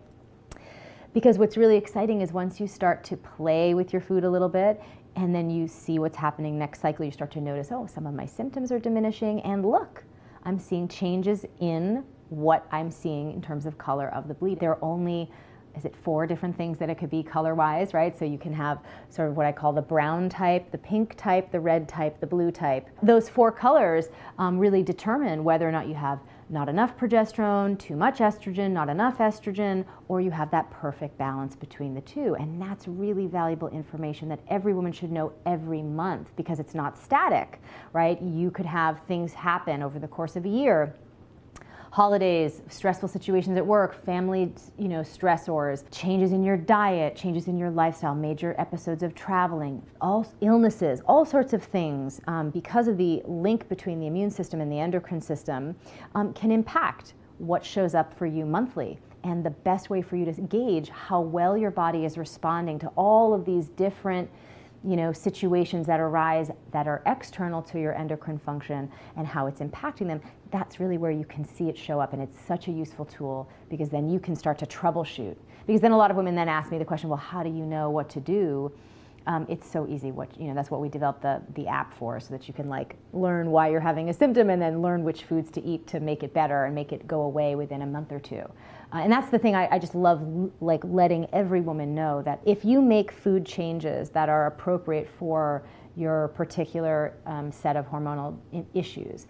Because what's really exciting is once you start to play with your food a little bit, and then you see what's happening next cycle, you start to notice, oh, some of my symptoms are diminishing, and look, I'm seeing changes in what I'm seeing in terms of color of the bleed. There are only, 4 different things that it could be color-wise, right? So you can have sort of what I call the brown type, the pink type, the red type, the blue type. Those 4 colors really determine whether or not you have not enough progesterone, too much estrogen, not enough estrogen, or you have that perfect balance between the two. And that's really valuable information that every woman should know every month, because it's not static, right? You could have things happen over the course of a year. Holidays, stressful situations at work, family, stressors, changes in your diet, changes in your lifestyle, major episodes of traveling, all illnesses, all sorts of things, because of the link between the immune system and the endocrine system, can impact what shows up for you monthly. And the best way for you to gauge how well your body is responding to all of these different situations that arise that are external to your endocrine function and how it's impacting them, that's really where you can see it show up. And it's such a useful tool, because then you can start to troubleshoot. Because then a lot of women then ask me the question, well, how do you know what to do? It's so easy. That's what we developed the app for, so that you can learn why you're having a symptom and then learn which foods to eat to make it better and make it go away within a month or 2. And that's the thing I just love, letting every woman know that if you make food changes that are appropriate for your particular set of hormonal issues,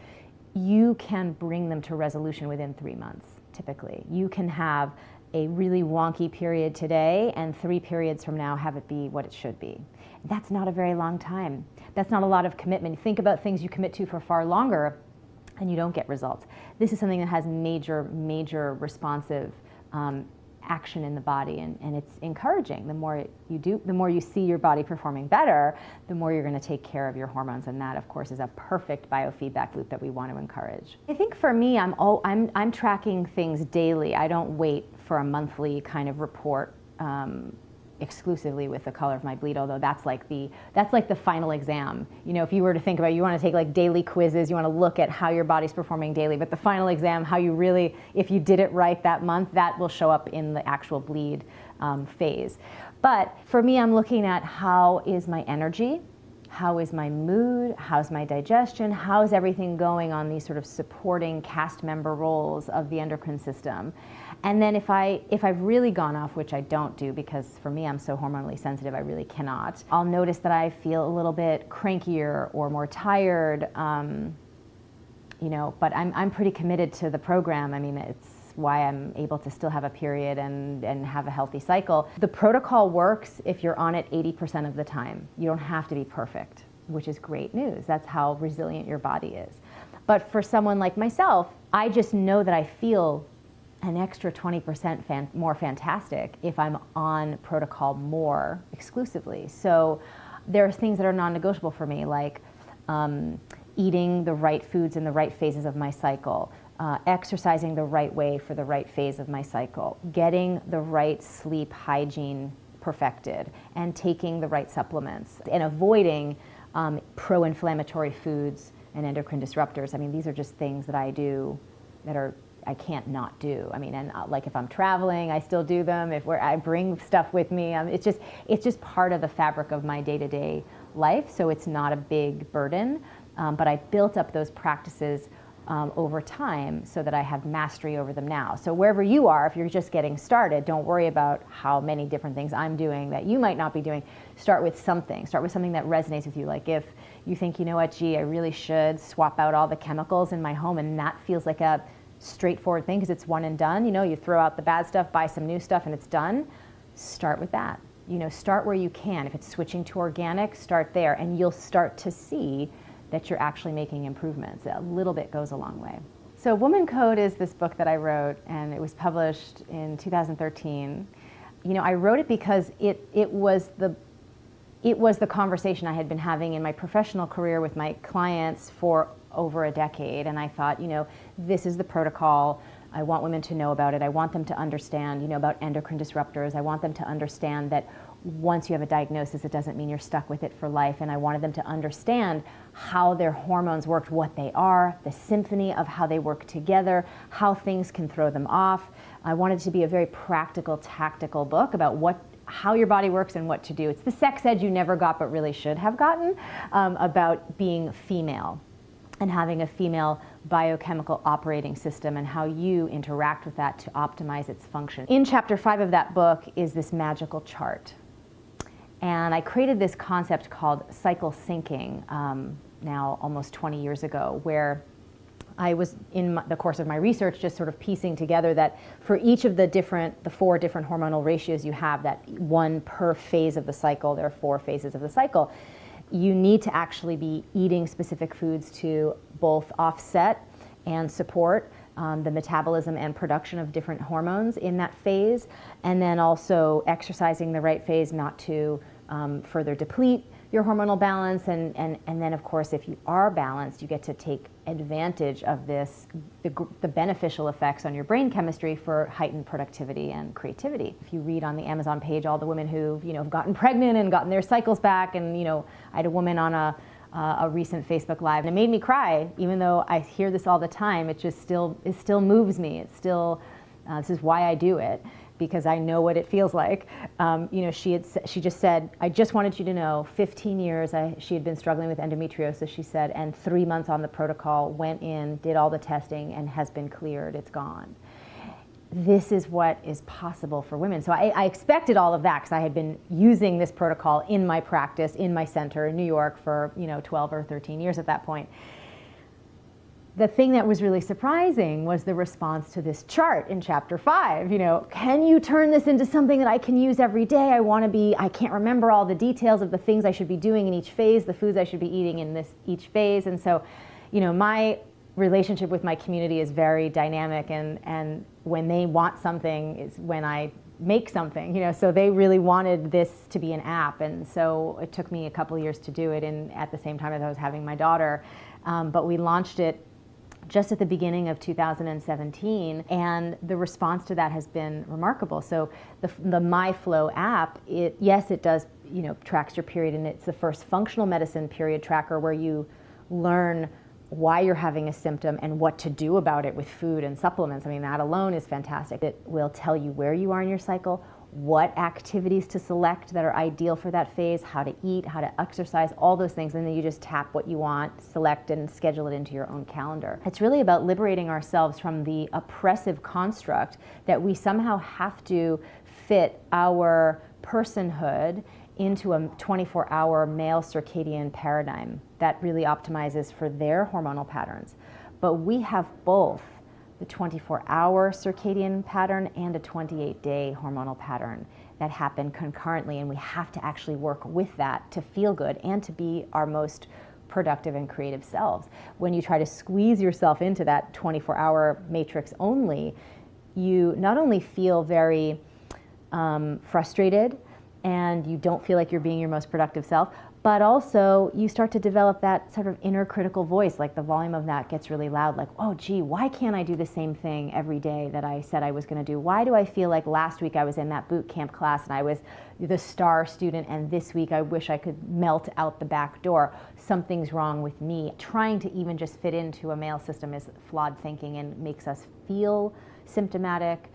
you can bring them to resolution within 3 months, typically. You can have a really wonky period today and 3 periods from now have it be what it should be. That's not a very long time. That's not a lot of commitment. Think about things you commit to for far longer and you don't get results. This is something that has major responsive action in the body, and it's encouraging. The more you do, the more you see your body performing better, the more you're going to take care of your hormones, and that, of course, is a perfect biofeedback loop that we want to encourage. I think for me, I'm tracking things daily. I don't wait for a monthly kind of report exclusively with the color of my bleed, although that's like the final exam. If you were to think about it, you want to take daily quizzes, you want to look at how your body's performing daily, but the final exam, how you really, if you did it right that month, that will show up in the actual bleed phase. But for me, I'm looking at how is my energy, how is my mood, how's my digestion, how's everything going on these sort of supporting cast member roles of the endocrine system. And then if I've really gone off, which I don't do, because for me I'm so hormonally sensitive, I really cannot, I'll notice that I feel a little bit crankier or more tired, but I'm pretty committed to the program. I mean, it's why I'm able to still have a period and have a healthy cycle. The protocol works if you're on it 80% of the time. You don't have to be perfect, which is great news. That's how resilient your body is. But for someone like myself, I just know that I feel an extra 20% more fantastic if I'm on protocol more exclusively. So there are things that are non-negotiable for me, like eating the right foods in the right phases of my cycle, exercising the right way for the right phase of my cycle, getting the right sleep hygiene perfected, and taking the right supplements, and avoiding pro-inflammatory foods and endocrine disruptors. I mean, these are just things that I do that I can't not do. I mean, and if I'm traveling, I still do them. I bring stuff with me, it's just part of the fabric of my day-to-day life. So it's not a big burden. But I built up those practices over time so that I have mastery over them now. So wherever you are, if you're just getting started, don't worry about how many different things I'm doing that you might not be doing. Start with something. Start with something that resonates with you. Like if you think, you know what, gee, I really should swap out all the chemicals in my home, and that feels like a straightforward thing because it's one and done. You know, you throw out the bad stuff, buy some new stuff, and it's done. Start with that. You know, start where you can. If it's switching to organic, start there, and you'll start to see that you're actually making improvements. A little bit goes a long way. So Woman Code is this book that I wrote, and it was published in 2013. You know, I wrote it because it was the conversation I had been having in my professional career with my clients for over a decade, and I thought, you know, this is the protocol. I want women to know about it. I want them to understand, you know, about endocrine disruptors. I want them to understand that once you have a diagnosis, it doesn't mean you're stuck with it for life. And I wanted them to understand how their hormones worked, what they are, the symphony of how they work together, how things can throw them off. I wanted it to be a very practical, tactical book about how your body works and what to do. It's the sex ed you never got but really should have gotten, about being female and having a female biochemical operating system and how you interact with that to optimize its function. In chapter 5 of that book is this magical chart. And I created this concept called cycle syncing now almost 20 years ago, where I was in the course of my research just sort of piecing together that for each of the 4 different hormonal ratios you have, that one per phase of the cycle, there are 4 phases of the cycle, you need to actually be eating specific foods to both offset and support the metabolism and production of different hormones in that phase, and then also exercising the right phase not to further deplete your hormonal balance, and then of course if you are balanced, you get to take advantage of the beneficial effects on your brain chemistry for heightened productivity and creativity. If you read on the Amazon page all the women who've have gotten pregnant and gotten their cycles back, and I had a woman on a recent Facebook Live, and it made me cry, even though I hear this all the time. It still moves me. It's still this is why I do it, because I know what it feels like. She just said, I just wanted you to know, 15 years she had been struggling with endometriosis, she said, and 3 months on the protocol, went in, did all the testing, and has been cleared. It's gone. This is what is possible for women. So I expected all of that because I had been using this protocol in my practice, in my center in New York for 12 or 13 years at that point. The thing that was really surprising was the response to this chart in chapter 5. Can you turn this into something that I can use every day? I can't remember all the details of the things I should be doing in each phase, the foods I should be eating in each phase. And so, my relationship with my community is very dynamic, and when they want something is when I make something, so they really wanted this to be an app. And so it took me a couple of years to do it, and at the same time as I was having my daughter. But we launched it just at the beginning of 2017, and the response to that has been remarkable. So the MyFlow app, it does, tracks your period, and it's the first functional medicine period tracker where you learn why you're having a symptom and what to do about it with food and supplements. I mean, that alone is fantastic. It will tell you where you are in your cycle, what activities to select that are ideal for that phase, how to eat, how to exercise, all those things, and then you just tap what you want, select, and schedule it into your own calendar. It's really about liberating ourselves from the oppressive construct that we somehow have to fit our personhood into a 24-hour male circadian paradigm that really optimizes for their hormonal patterns. But we have both the 24-hour circadian pattern and a 28-day hormonal pattern that happen concurrently, and we have to actually work with that to feel good and to be our most productive and creative selves. When you try to squeeze yourself into that 24-hour matrix only, you not only feel very frustrated, and you don't feel like you're being your most productive self, but also you start to develop that sort of inner critical voice, like the volume of that gets really loud, like, oh gee, why can't I do the same thing every day that I said I was gonna do? Why do I feel like last week I was in that boot camp class and I was the star student, and this week I wish I could melt out the back door? Something's wrong with me. Trying to even just fit into a male system is flawed thinking and makes us feel symptomatic.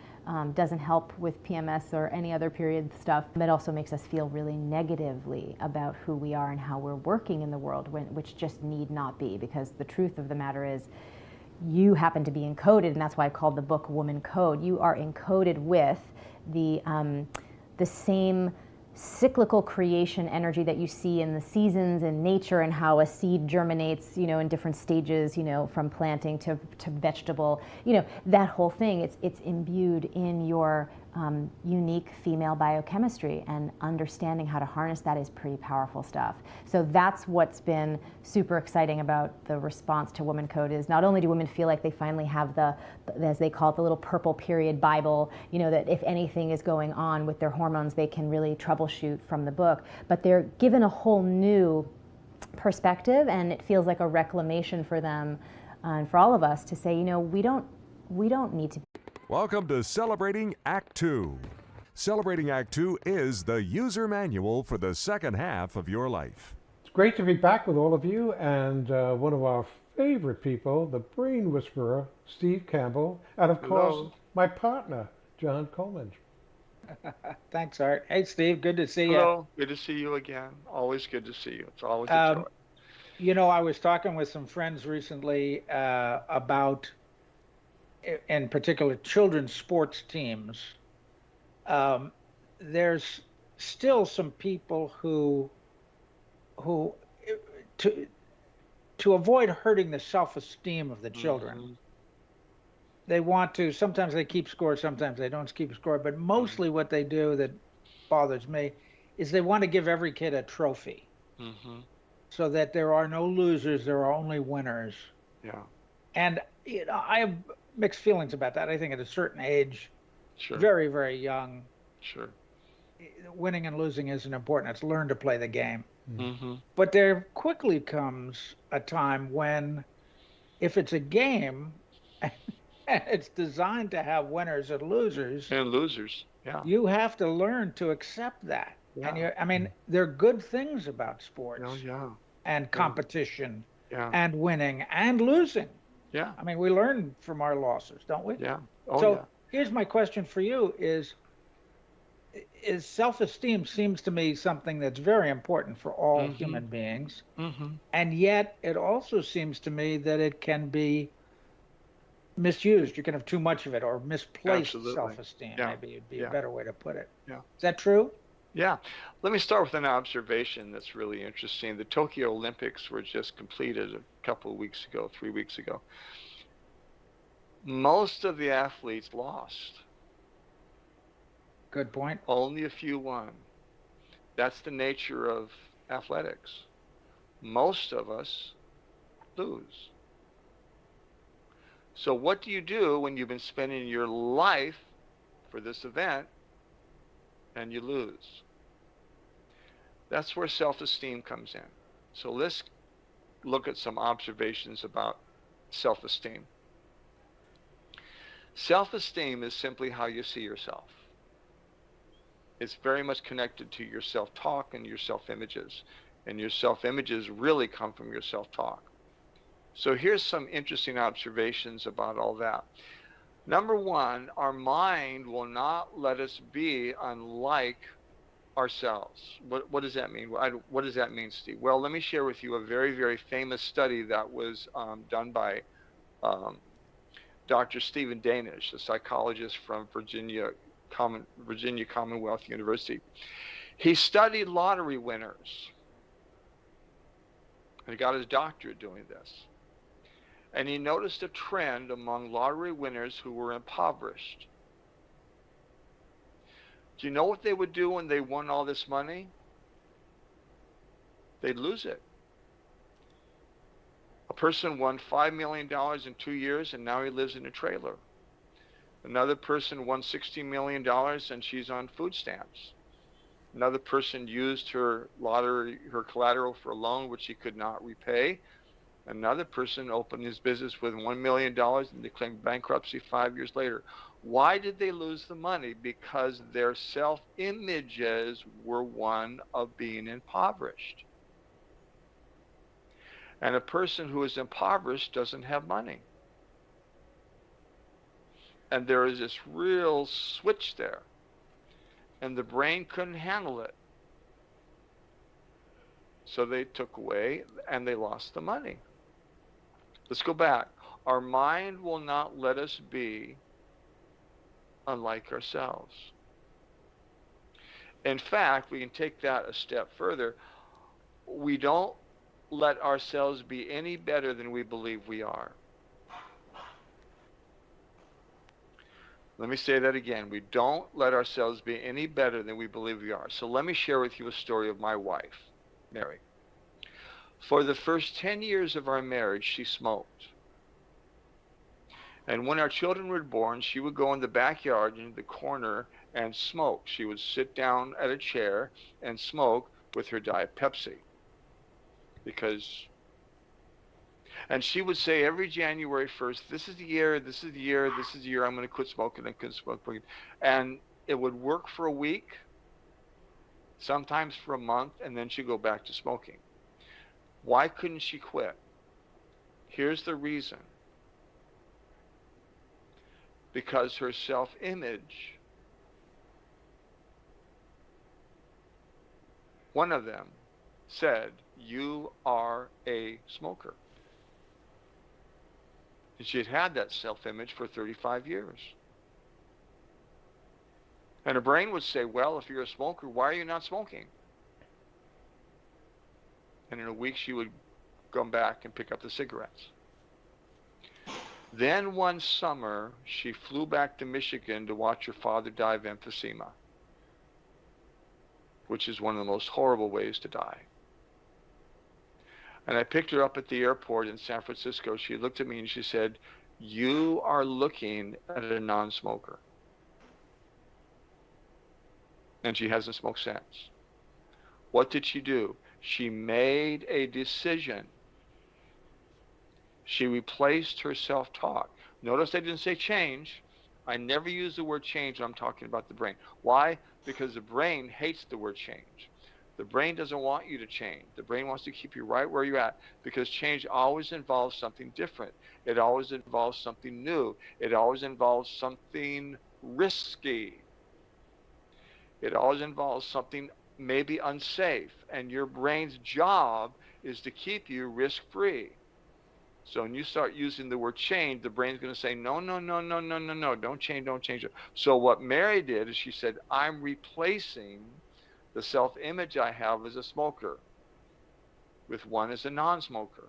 Doesn't help with PMS or any other period stuff. It also makes us feel really negatively about who we are and how we're working in the world, which just need not be, because the truth of the matter is you happen to be encoded, and that's why I called the book Woman Code. You are encoded with the same cyclical creation energy that you see in the seasons and nature, and how a seed germinates, in different stages, from planting to vegetable, that whole thing. It's imbued in your unique female biochemistry, and understanding how to harness that is pretty powerful stuff. So that's what's been super exciting about the response to Woman Code, is not only do women feel like they finally have the, as they call it, the little purple period Bible, that if anything is going on with their hormones, they can really troubleshoot from the book, but they're given a whole new perspective, and it feels like a reclamation for them and for all of us to say, we don't need to. Welcome to Celebrating Act 2. Celebrating Act 2 is the user manual for the second half of your life. It's great to be back with all of you, and one of our favorite people, the brain whisperer, Steve Campbell, and of course, my partner, John Coleman. Thanks, Art. Hey, Steve, good to see you. Hello, good to see you again. Always good to see you. It's always a joy. I was talking with some friends recently about, in particular, children's sports teams. There's still some people who to avoid hurting the self-esteem of the children, they want to, sometimes they keep score, sometimes they don't keep score, but mostly what they do that bothers me is they want to give every kid a trophy, so that there are no losers, there are only winners. Yeah. And I have mixed feelings about that. I think at a certain age, very, very young, winning and losing isn't important. It's learn to play the game. But there quickly comes a time when, if it's a game, it's designed to have winners and losers. Yeah. You have to learn to accept that. Yeah. And there are good things about sports. And competition. And winning and losing. Yeah. I mean, we learn from our losses, don't we? Yeah. Here's my question for you is self-esteem seems to me something that's very important for all human beings. And yet it also seems to me that it can be misused. You can have too much of it, or misplaced self-esteem. Maybe it'd be a better way to put it. Yeah. Is that true? Yeah. Let me start with an observation that's really interesting. The Tokyo Olympics were just completed a couple of weeks ago, 3 weeks ago. Most of the athletes lost. Good point. Only a few won. That's the nature of athletics. Most of us lose. So what do you do when you've been spending your life for this event and you lose? That's where self-esteem comes in. So let's look at some observations about self-esteem. Self-esteem is simply how you see yourself. It's very much connected to your self-talk and your self-images. And your self-images really come from your self-talk. So here's some interesting observations about all that. Number one, our mind will not let us be unlike ourselves. What does that mean? What does that mean, Steve? Well, let me share with you a very, very famous study that was done by Dr. Stephen Danish, a psychologist from Virginia Commonwealth University. He studied lottery winners. And he got his doctorate doing this. And he noticed a trend among lottery winners who were impoverished. Do you know what they would do when they won all this money? They'd lose it. A person won $5 million in 2 years, and now he lives in a trailer. Another person won $60 million, and she's on food stamps. Another person used her collateral for a loan which he could not repay. Another person opened his business with $1 million and declared bankruptcy 5 years later. Why did they lose the money? Because their self-images were one of being impoverished. And a person who is impoverished doesn't have money. And there is this real switch there. And the brain couldn't handle it. So they took away and they lost the money. Let's go back. Our mind will not let us be unlike ourselves. In fact, we can take that a step further. We don't let ourselves be any better than we believe we are. Let me say that again. We don't let ourselves be any better than we believe we are. So let me share with you a story of my wife, Mary. For the first 10 years of our marriage, she smoked. And when our children were born, she would go in the backyard in the corner and smoke. She would sit down at a chair and smoke with her Diet Pepsi. And she would say every January 1st, this is the year, this is the year, this is the year I'm going to quit smoking and quit smoking. And it would work for a week, sometimes for a month, and then she'd go back to smoking. Why couldn't she quit? Here's the reason. Because her self-image, one of them said, you are a smoker. And she had had that self-image for 35 years. And her brain would say, well, if you're a smoker, why are you not smoking? And in a week, she would come back and pick up the cigarettes. Then one summer, she flew back to Michigan to watch her father die of emphysema, which is one of the most horrible ways to die. And I picked her up at the airport in San Francisco. She looked at me and she said, you are looking at a non-smoker. And she hasn't smoked since. What did she do? She made a decision. She replaced her self-talk. Notice I didn't say change. I never use the word change when I'm talking about the brain. Why? Because the brain hates the word change. The brain doesn't want you to change. The brain wants to keep you right where you're at, because change always involves something different. It always involves something new. It always involves something risky. It always involves something maybe unsafe. And your brain's job is to keep you risk-free. So when you start using the word change, the brain's going to say, no, no, no, no, no, no, no, don't change, don't change it. So what Mary did is she said, I'm replacing the self-image I have as a smoker with one as a non-smoker.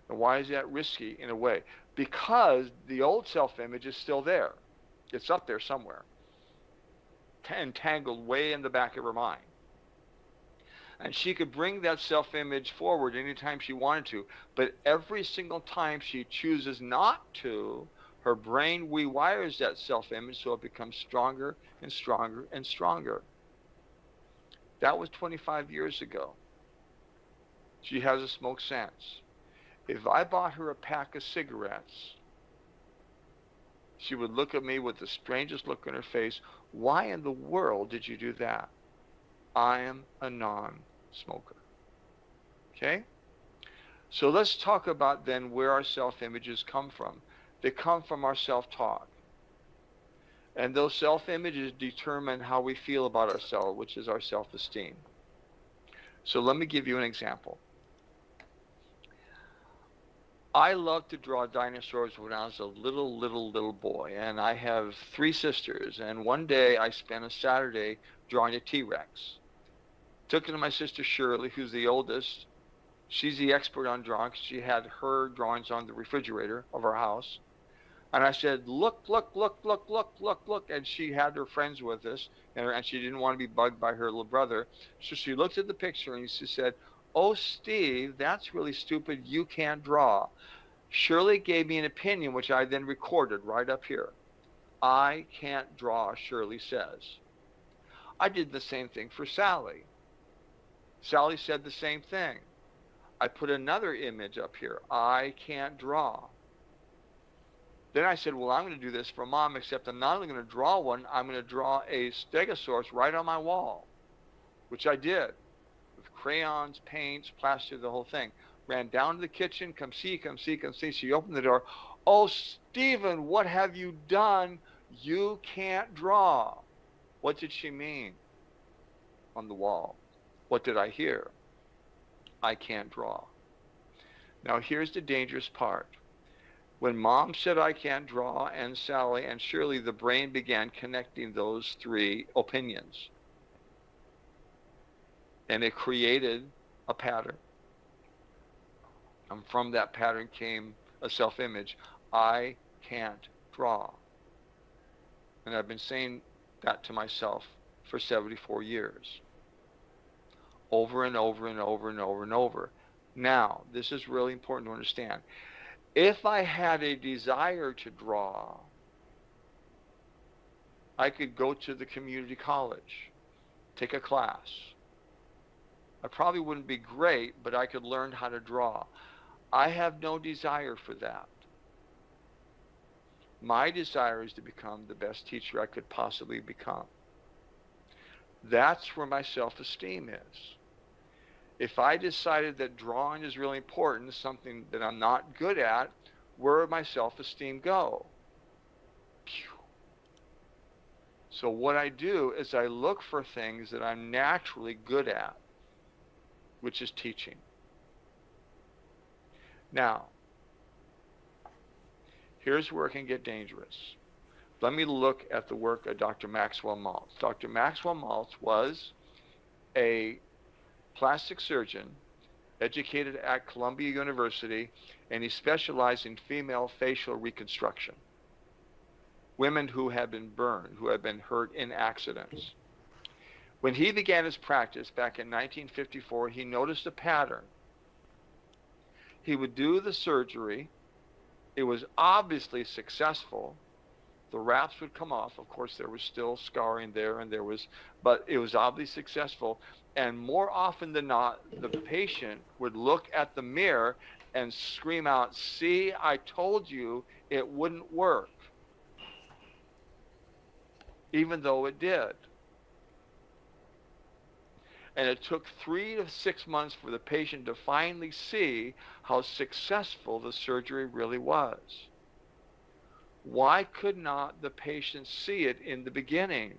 And why is that risky in a way? Because the old self-image is still there. It's up there somewhere, entangled way in the back of her mind. And she could bring that self-image forward anytime she wanted to, but every single time she chooses not to, her brain rewires that self-image so it becomes stronger and stronger and stronger. That was 25 years ago. She hasn't smoked since. If I bought her a pack of cigarettes, she would look at me with the strangest look on her face. Why in the world did you do that? I am a non-smoker. Okay? So let's talk about then where our self-images come from. They come from our self-talk. And those self-images determine how we feel about ourselves, which is our self-esteem. So let me give you an example. I loved to draw dinosaurs when I was a little boy, and I have 3 sisters, and one day I spent a Saturday drawing a T-Rex. Took it to my sister Shirley, who's the oldest. She's the expert on drawing. She had her drawings on the refrigerator of our house. And I said, look, look, look, look, look, look, look. And she had her friends with us, and she didn't want to be bugged by her little brother. So she looked at the picture and she said, oh, Steve, that's really stupid. You can't draw. Shirley gave me an opinion, which I then recorded right up here. I can't draw, Shirley says. I did the same thing for Sally. Sally said the same thing. I put another image up here. I can't draw. Then I said, well, I'm going to do this for Mom, except I'm not only going to draw one, I'm going to draw a stegosaurus right on my wall, which I did with crayons, paints, plaster, the whole thing. Ran down to the kitchen, come see, come see, come see. She opened the door. Oh, Stephen, what have you done? You can't draw. What did she mean on the wall? What did I hear? I can't draw. Now here's the dangerous part. When Mom said I can't draw, and Sally and Shirley, the brain began connecting those three opinions. And it created a pattern. And from that pattern came a self-image. I can't draw. And I've been saying that to myself for 74 years. Over and over and over and over and over. Now, this is really important to understand. If I had a desire to draw, I could go to the community college, take a class. I probably wouldn't be great, but I could learn how to draw. I have no desire for that. My desire is to become the best teacher I could possibly become. That's where my self-esteem is. If I decided that drawing is really important, something that I'm not good at, where would my self-esteem go? So what I do is I look for things that I'm naturally good at, which is teaching. Now, here's where it can get dangerous. Let me look at the work of Dr. Maxwell Maltz. Dr. Maxwell Maltz was a plastic surgeon educated at Columbia University, and he specialized in female facial reconstruction. Women who had been burned, who had been hurt in accidents. When he began his practice back in 1954, he noticed a pattern. He would do the surgery. It was obviously successful. The wraps would come off. Of course, there was still scarring there, but it was obviously successful. And more often than not, the patient would look at the mirror and scream out, "See, I told you it wouldn't work," even though it did. And it took 3 to 6 months for the patient to finally see how successful the surgery really was. Why could not the patient see it in the beginning?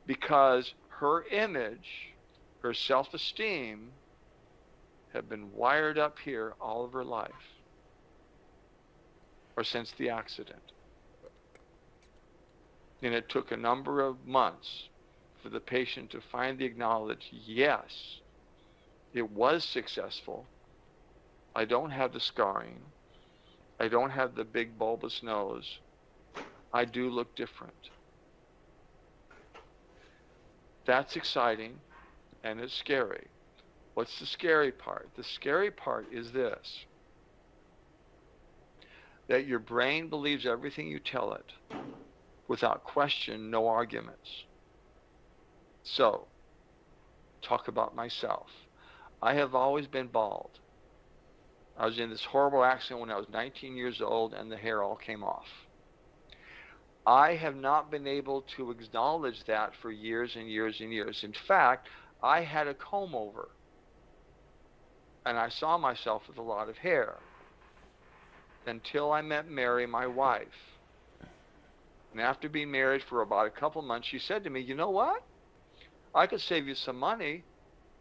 Because her image, her self-esteem, had been wired up here all of her life, or since the accident. And it took a number of months for the patient to finally acknowledge, yes, it was successful. I don't have the scarring. I don't have the big bulbous nose. I do look different. That's exciting, and it's scary. What's the scary part? The scary part is this, that your brain believes everything you tell it, without question, no arguments. So, talk about myself. I have always been bald. I was in this horrible accident when I was 19 years old and the hair all came off. I have not been able to acknowledge that for years and years and years. In fact, I had a comb over and I saw myself with a lot of hair until I met Mary, my wife. And after being married for about a couple months, she said to me, "You know what? I could save you some money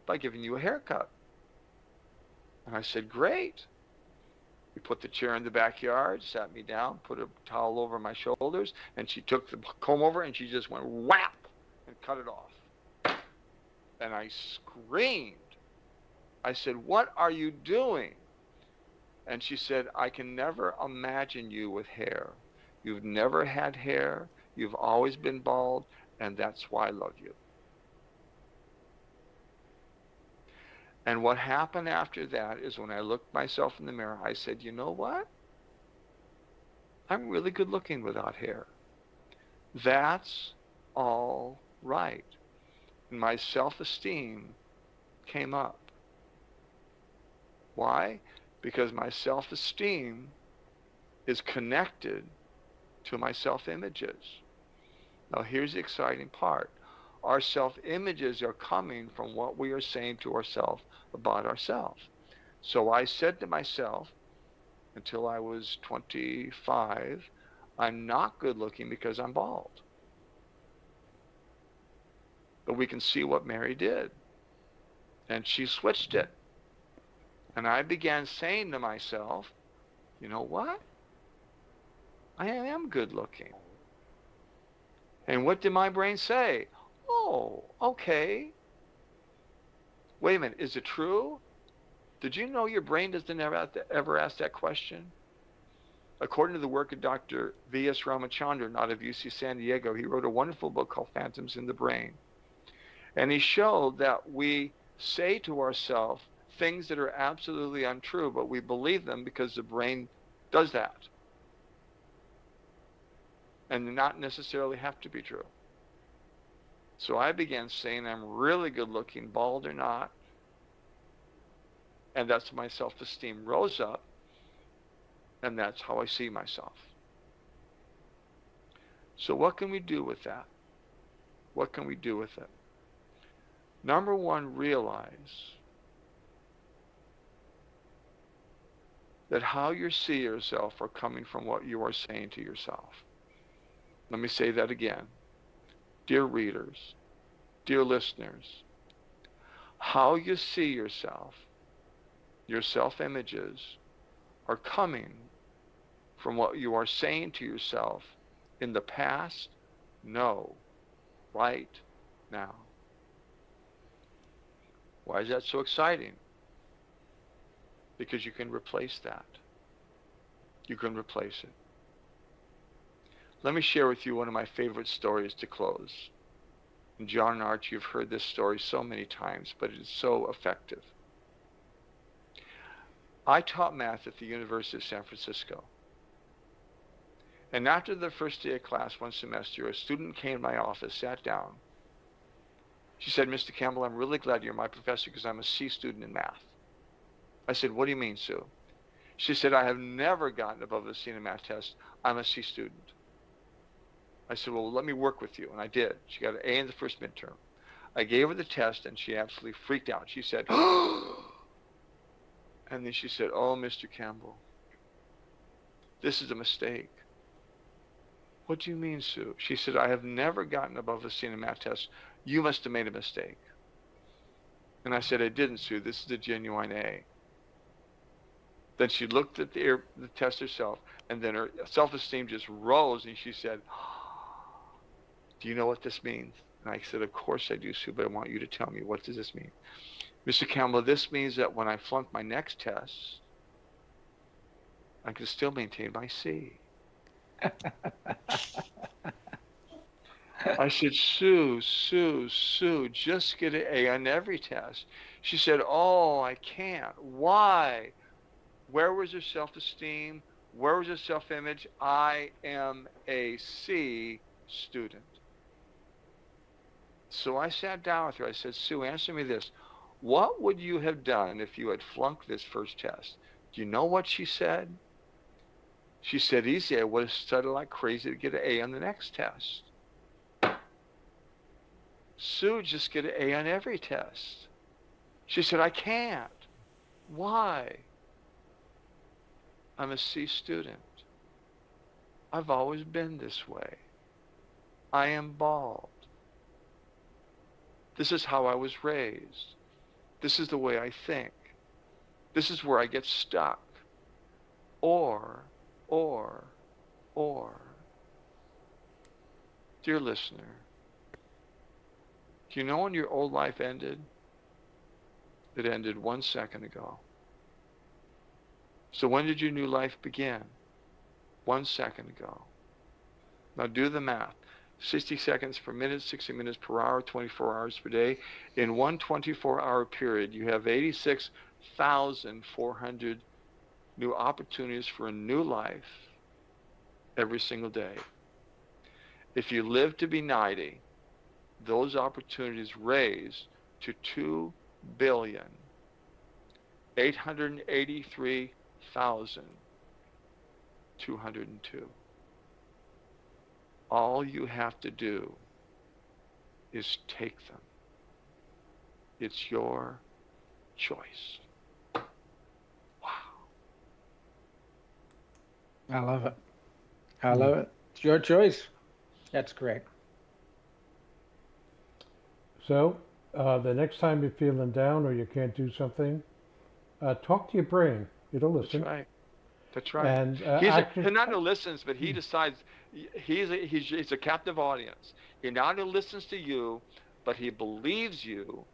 by giving you a haircut." And I said, "Great." We put the chair in the backyard, sat me down, put a towel over my shoulders, and she took the comb over and she just went whap and cut it off. And I screamed. I said, "What are you doing?" And she said, "I can never imagine you with hair. You've never had hair. You've always been bald, and that's why I love you." And what happened after that is when I looked myself in the mirror, I said, "You know what? I'm really good looking without hair. That's all right." And my self-esteem came up. Why? Because my self-esteem is connected to my self-images. Now here's the exciting part. Our self-images are coming from what we are saying to ourselves about ourselves. So I said to myself, until I was 25, I'm not good looking because I'm bald. But we can see what Mary did. And she switched it. And I began saying to myself, you know what? I am good looking. And what did my brain say? Oh, okay. Wait a minute, is it true? Did you know your brain doesn't ever ask that question? According to the work of Dr. V.S. Ramachandran out of UC San Diego, he wrote a wonderful book called Phantoms in the Brain. And he showed that we say to ourselves things that are absolutely untrue, but we believe them because the brain does that. And not necessarily have to be true. So I began saying I'm really good looking, bald or not. And that's my self-esteem rose up. And that's how I see myself. So what can we do with that? What can we do with it? Number one, realize that how you see yourself are coming from what you are saying to yourself. Let me say that again. Dear readers, dear listeners, how you see yourself, your self-images, are coming from what you are saying to yourself in the past, no, right now. Why is that so exciting? Because you can replace that. You can replace it. Let me share with you one of my favorite stories to close. And John and Archie, you've heard this story so many times, but it is so effective. I taught math at the University of San Francisco. And after the first day of class one semester, a student came to my office, sat down. She said, Mr. Campbell, I'm really glad you're my professor because I'm a C student in math. I said, what do you mean, Sue? She said, I have never gotten above a C in a math test. I'm a C student. I said, well, let me work with you. And I did. She got an A in the first midterm. I gave her the test, and she absolutely freaked out. She said, and then she said, oh, Mr. Campbell, this is a mistake. What do you mean, Sue? She said, I have never gotten above a C in a math test. You must have made a mistake. And I said, I didn't, Sue. This is a genuine A. Then she looked at the test herself, and then her self-esteem just rose, and she said, do you know what this means? And I said, of course I do, Sue, but I want you to tell me, what does this mean? Mr. Campbell, this means that when I flunk my next test, I can still maintain my C. I said, Sue, just get an A on every test. She said, oh, I can't. Why? Where was her self-esteem? Where was her self-image? I am a C student. So I sat down with her. I said, Sue, answer me this. What would you have done if you had flunked this first test? Do you know what she said? She said, easy, I would have studied like crazy to get an A on the next test. Sue, just get an A on every test. She said, I can't. Why? I'm a C student. I've always been this way. I am bald. This is how I was raised. This is the way I think. This is where I get stuck. Or, dear listener, do you know when your old life ended? It ended 1 second ago. So when did your new life begin? 1 second ago. Now do the math. 60 seconds per minute, 60 minutes per hour, 24 hours per day. In one 24-hour period, you have 86,400 new opportunities for a new life every single day. If you live to be 90, those opportunities raise to 2,883,202. All you have to do is take them. It's your choice. I love it. I love it. It's your choice. That's great. So the next time you're feeling down or you can't do something, talk to your brain. It'll listen. That's right. That's right. And he not only listens, but he decides he's a captive audience. He not only listens to you, but he believes you.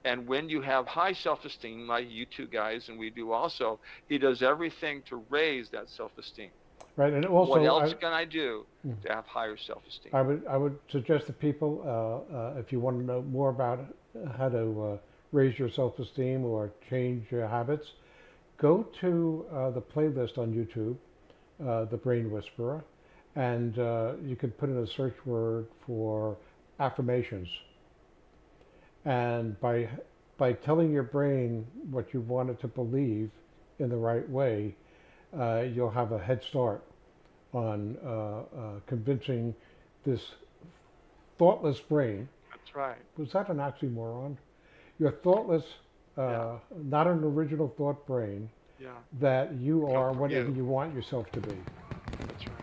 And when you have high self-esteem, like you two guys, and we do also, he does everything to raise that self-esteem. Right, and also, what else can I do to have higher self-esteem? I would suggest to people, if you want to know more about how to raise your self-esteem or change your habits, go to the playlist on YouTube, The Brain Whisperer, and you can put in a search word for affirmations. And by telling your brain what you want it to believe in the right way, you'll have a head start on convincing this thoughtless brain. That's right. Was that an oxymoron? Your thoughtless, not an original thought brain, that you are whatever you want yourself to be. That's right.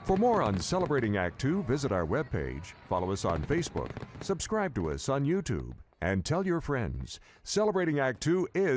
For more on Celebrating Act 2, visit our webpage, follow us on Facebook, subscribe to us on YouTube, and tell your friends. Celebrating Act 2 is